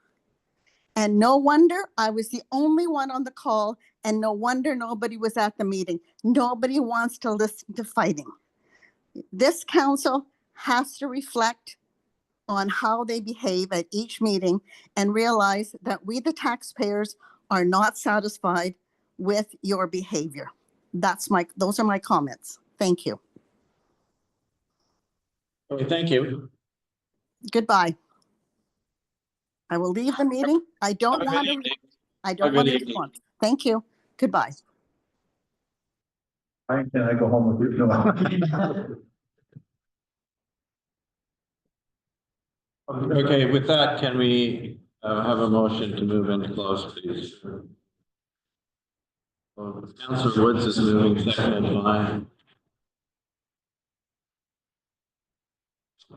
M: And no wonder I was the only one on the call, and no wonder nobody was at the meeting. Nobody wants to listen to fighting. This council has to reflect on how they behave at each meeting and realize that we, the taxpayers, are not satisfied with your behavior. Those are my comments. Thank you.
A: Okay, thank you.
M: Goodbye. I will leave the meeting. I don't want to respond. Thank you. Goodbye.
C: Can I go home with you? No.
A: Okay, with that, can we have a motion to move into close, please? Councillor Woods is moving, seconded by.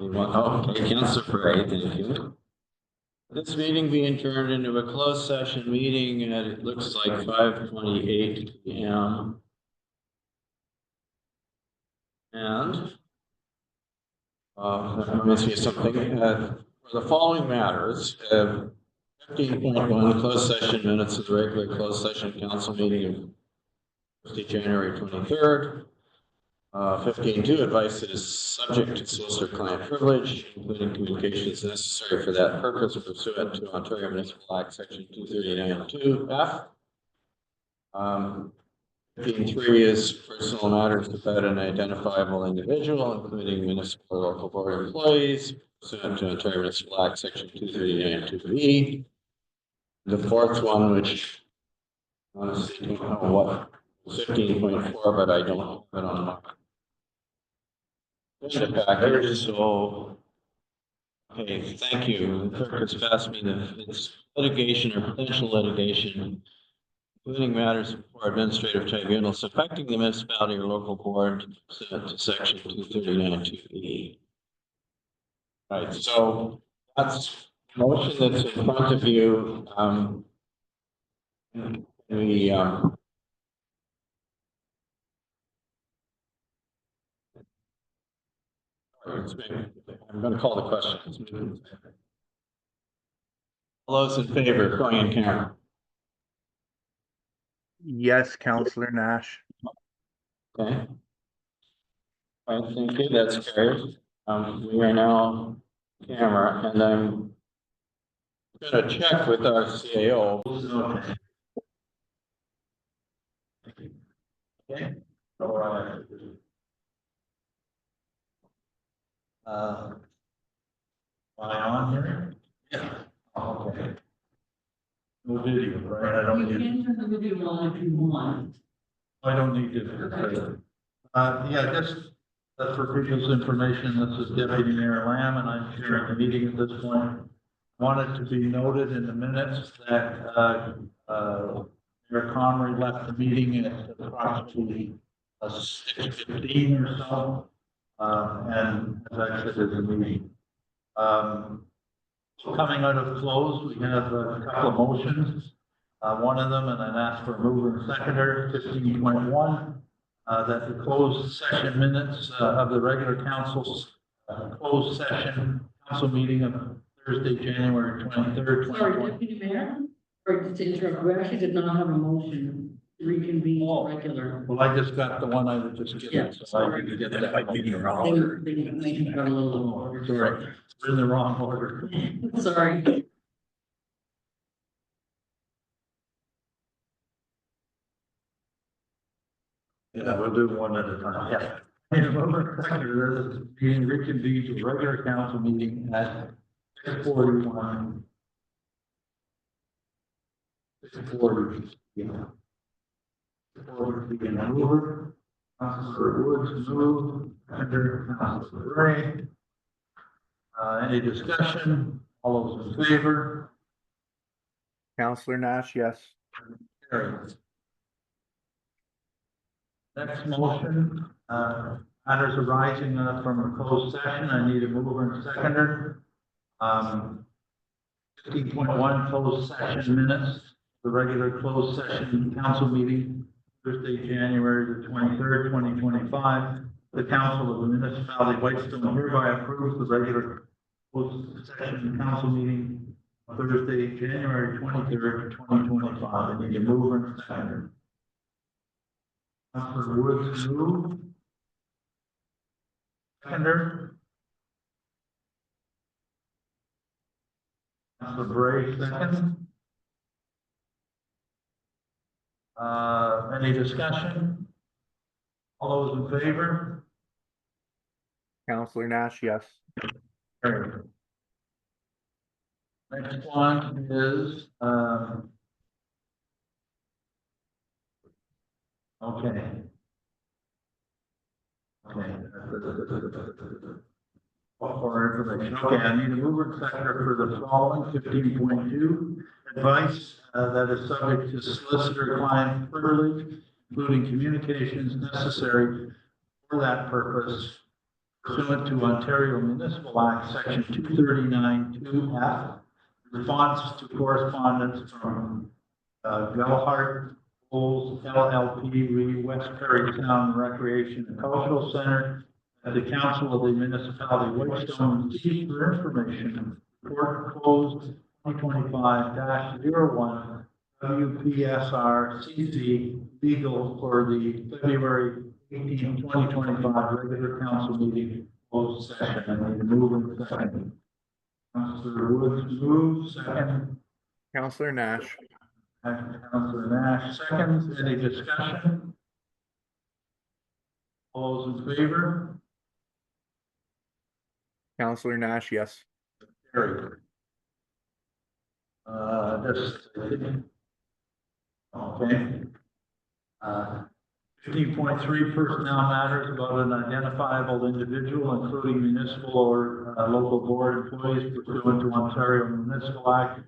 A: Okay, Councillor Perret, thank you. This meeting being turned into a closed session meeting at, it looks like 5:28 p.m. And let me see something. For the following matters, 15.1 closed session minutes of the regular closed session council meeting of January 23rd. 15.2 advice that is subject to solicitor-client privilege, including communications necessary for that purpose pursuant to Ontario Municipal Act Section 239(2)(f). 15.3 is personal matters about an identifiable individual, including municipal or local board employees, pursuant to Ontario Municipal Act Section 239(2)(b). The fourth one, which honestly don't know what 15.4, but I don't have it on my package, so okay, thank you. The clerk has passed me it's litigation or potential litigation, including matters before administrative tribunals affecting the municipality or local board pursuant to section 239(2)(e). Right, so that's the motion that's in front of you. We I'm gonna call the question. All those in favor, going in camera?
B: Yes, Counselor Nash.
A: Okay. All right, thank you, that's carried. We are now camera, and I'm gonna check with our CAO. Okay. All right. Am I on here? Yeah. Okay. No video, right? I
E: You
A: don't need,
E: can turn the video on if you want.
C: I don't need to. Yeah, just, for people's information, this is Deputy Mayor Lamb, and I'm chairing the meeting at this point. Wanted to be noted in the minutes that, Mayor Connery left the meeting at approximately 6:15 or so, and has exited the meeting. Coming out of close, we have a couple of motions. One of them, and I'd ask for a mover and seconder, 15.1, that the closed session minutes of the regular council's closed session council meeting of Thursday, January 23rd,
E: Sorry,
C: 2020.
E: Deputy Mayor, or to interrupt, we actually did not have a motion to reconvene
C: Oh.
E: regular.
C: Well, I just got the one I was just
E: Yeah,
C: given, so I didn't get that.
E: They got a little order.
C: Sorry, we're in the wrong order.
E: Sorry.
C: Yeah, we'll do one at a time. Yeah. Being reconvened to regular council meeting at 6:41. 6:40. Yeah. 6:40, begin mover. Councilor Woods move, under Councilor Ray. Any discussion? All those in favor?
B: Counselor Nash, yes.
C: Carried. Next motion, matters arising from a closed session. I need a mover and seconder. 15.1 closed session minutes, the regular closed session council meeting, Thursday, January the 23rd, 2025. The council of the municipality of Whitestone hereby approves the regular closed session council meeting on Thursday, January 23rd, 2025. I need a mover and seconder. Councilor Woods move. Seconder. Councilor Bray second. Any discussion? All those in favor?
B: Counselor Nash, yes.
C: Carried. Next one is, okay. Okay. For information, okay, I need a mover and seconder for the following 15.2 advice that is subject to solicitor-client privilege, including communications necessary for that purpose pursuant to Ontario Municipal Act, Section 239(2)(f), response to correspondence from Gelhart Bowles LLP, West Perry Town Recreation and Cultural Center, the Council of the Municipality of Whitestone received for information, report closed 2025-01, WPSR CC legal for the February 18, 2025 regular council meeting closed session. I need a mover and second. Councilor Woods moves, second.
B: Counselor Nash.
C: Councilor Nash seconds. Any discussion? All those in favor?
B: Counselor Nash, yes.
C: Carried. Okay. 15.3 personnel matters about an identifiable individual, including municipal or local board employees pursuant to Ontario Municipal Act,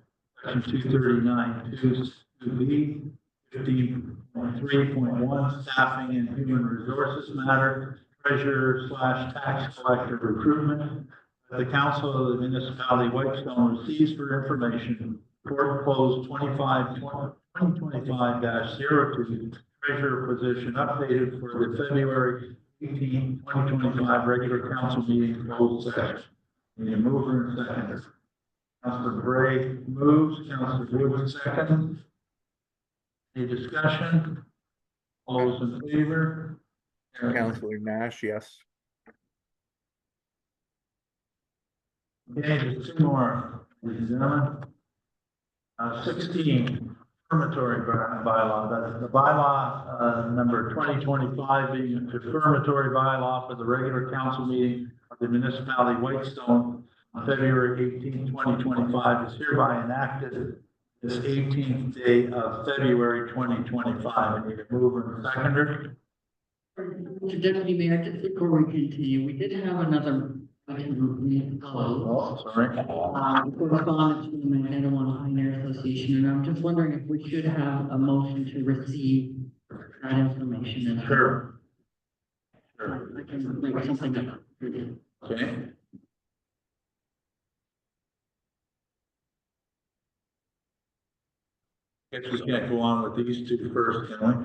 C: Section 239(2)(b). 15.3.1 staffing and human resources matter, treasurer/tax collector recruitment. The Council of the Municipality of Whitestone receives for information report closed 2025-02 treasurer position updated for the February 2025 regular council meeting closed session. Need a mover and seconder. Councilor Bray moves, Councilor Wood seconds. Any discussion? All those in favor?
B: Counselor Nash, yes.
C: Okay, there's two more, ladies and gentlemen. 16, confirmatory bylaw, that's the bylaw, number 2025 being a confirmatory bylaw for the regular council meeting of the municipality of Whitestone on February 18, 2025 is hereby enacted this 18th day of February 2025. I need a mover and seconder.
E: Mr. Deputy Mayor, just before we continue, we did have another item we need to follow.
C: Oh, sorry.
E: Correspondence from the Manitowoc Pioneer Association, and I'm just wondering if we should have a motion to receive that information. as-
C: Sure.
E: I can make something up.
C: Okay. Guess we can't go on with these two first, can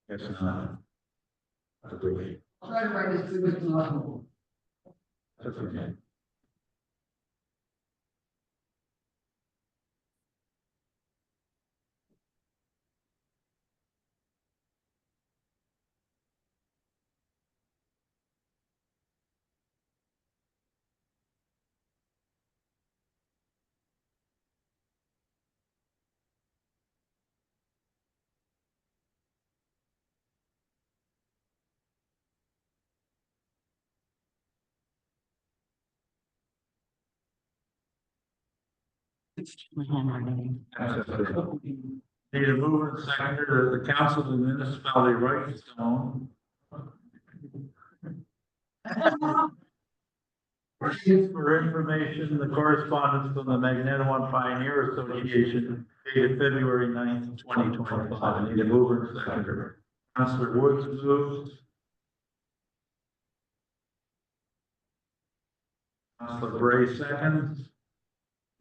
C: we? Guess not. That's okay.
E: I'll try to write as quick as possible.
C: That's okay.
E: My handwriting.
C: Need a mover and seconder that the council of the municipality of Whitestone receives for information the correspondence from the Magnetawan Pioneer Association dated February 9th, 2025. I need a mover and seconder. Councilor Woods moves. Councilor Bray seconds.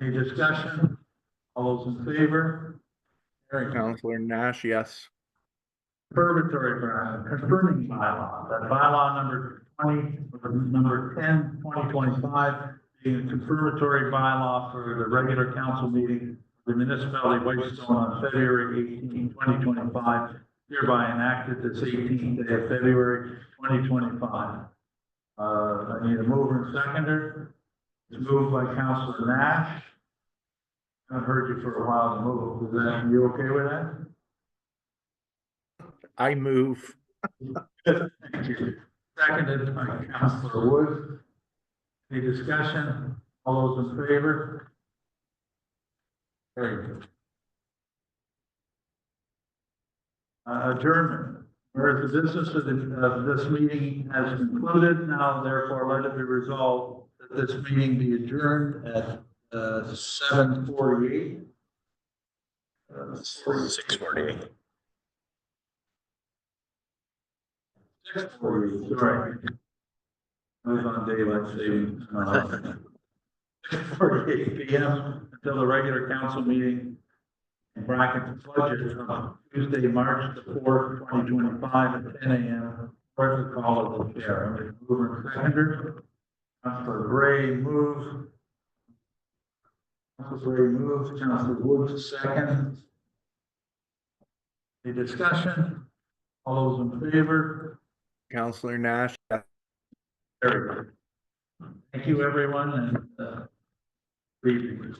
C: Any discussion? All those in favor? Carried.
B: Counselor Nash, yes.
C: Confirmatory bylaw, confirming bylaw, that bylaw number 20, or number 10, 2025, being a confirmatory bylaw for the regular council meeting, of the municipality of Whitestone on February 18, 2025, hereby enacted this 18th day of February 2025. I need a mover and seconder. It's moved by Councilor Nash. I've heard you for a while to move. Is that, you okay with that?
B: I move.
C: Thank you. Seconded by Councilor Wood. Any discussion? All those in favor? Very good. Adjournment. Whereas the business of this meeting has concluded, now therefore let it be resolved that this meeting be adjourned at 7:48.
D: 6:48.
C: 6:48, sorry. I was on daylight saving. 6:48 PM until the regular council meeting, in brackets, budget, on Tuesday, March the 4th, 2025 at 10 AM. First call of the chair. I'm going to move and seconder. Councilor Bray moves. Councilor Bray moves. Councilor Woods second. Any discussion? All those in favor?
B: Counselor Nash, yes.
C: Very good. Thank you, everyone, and, good evening.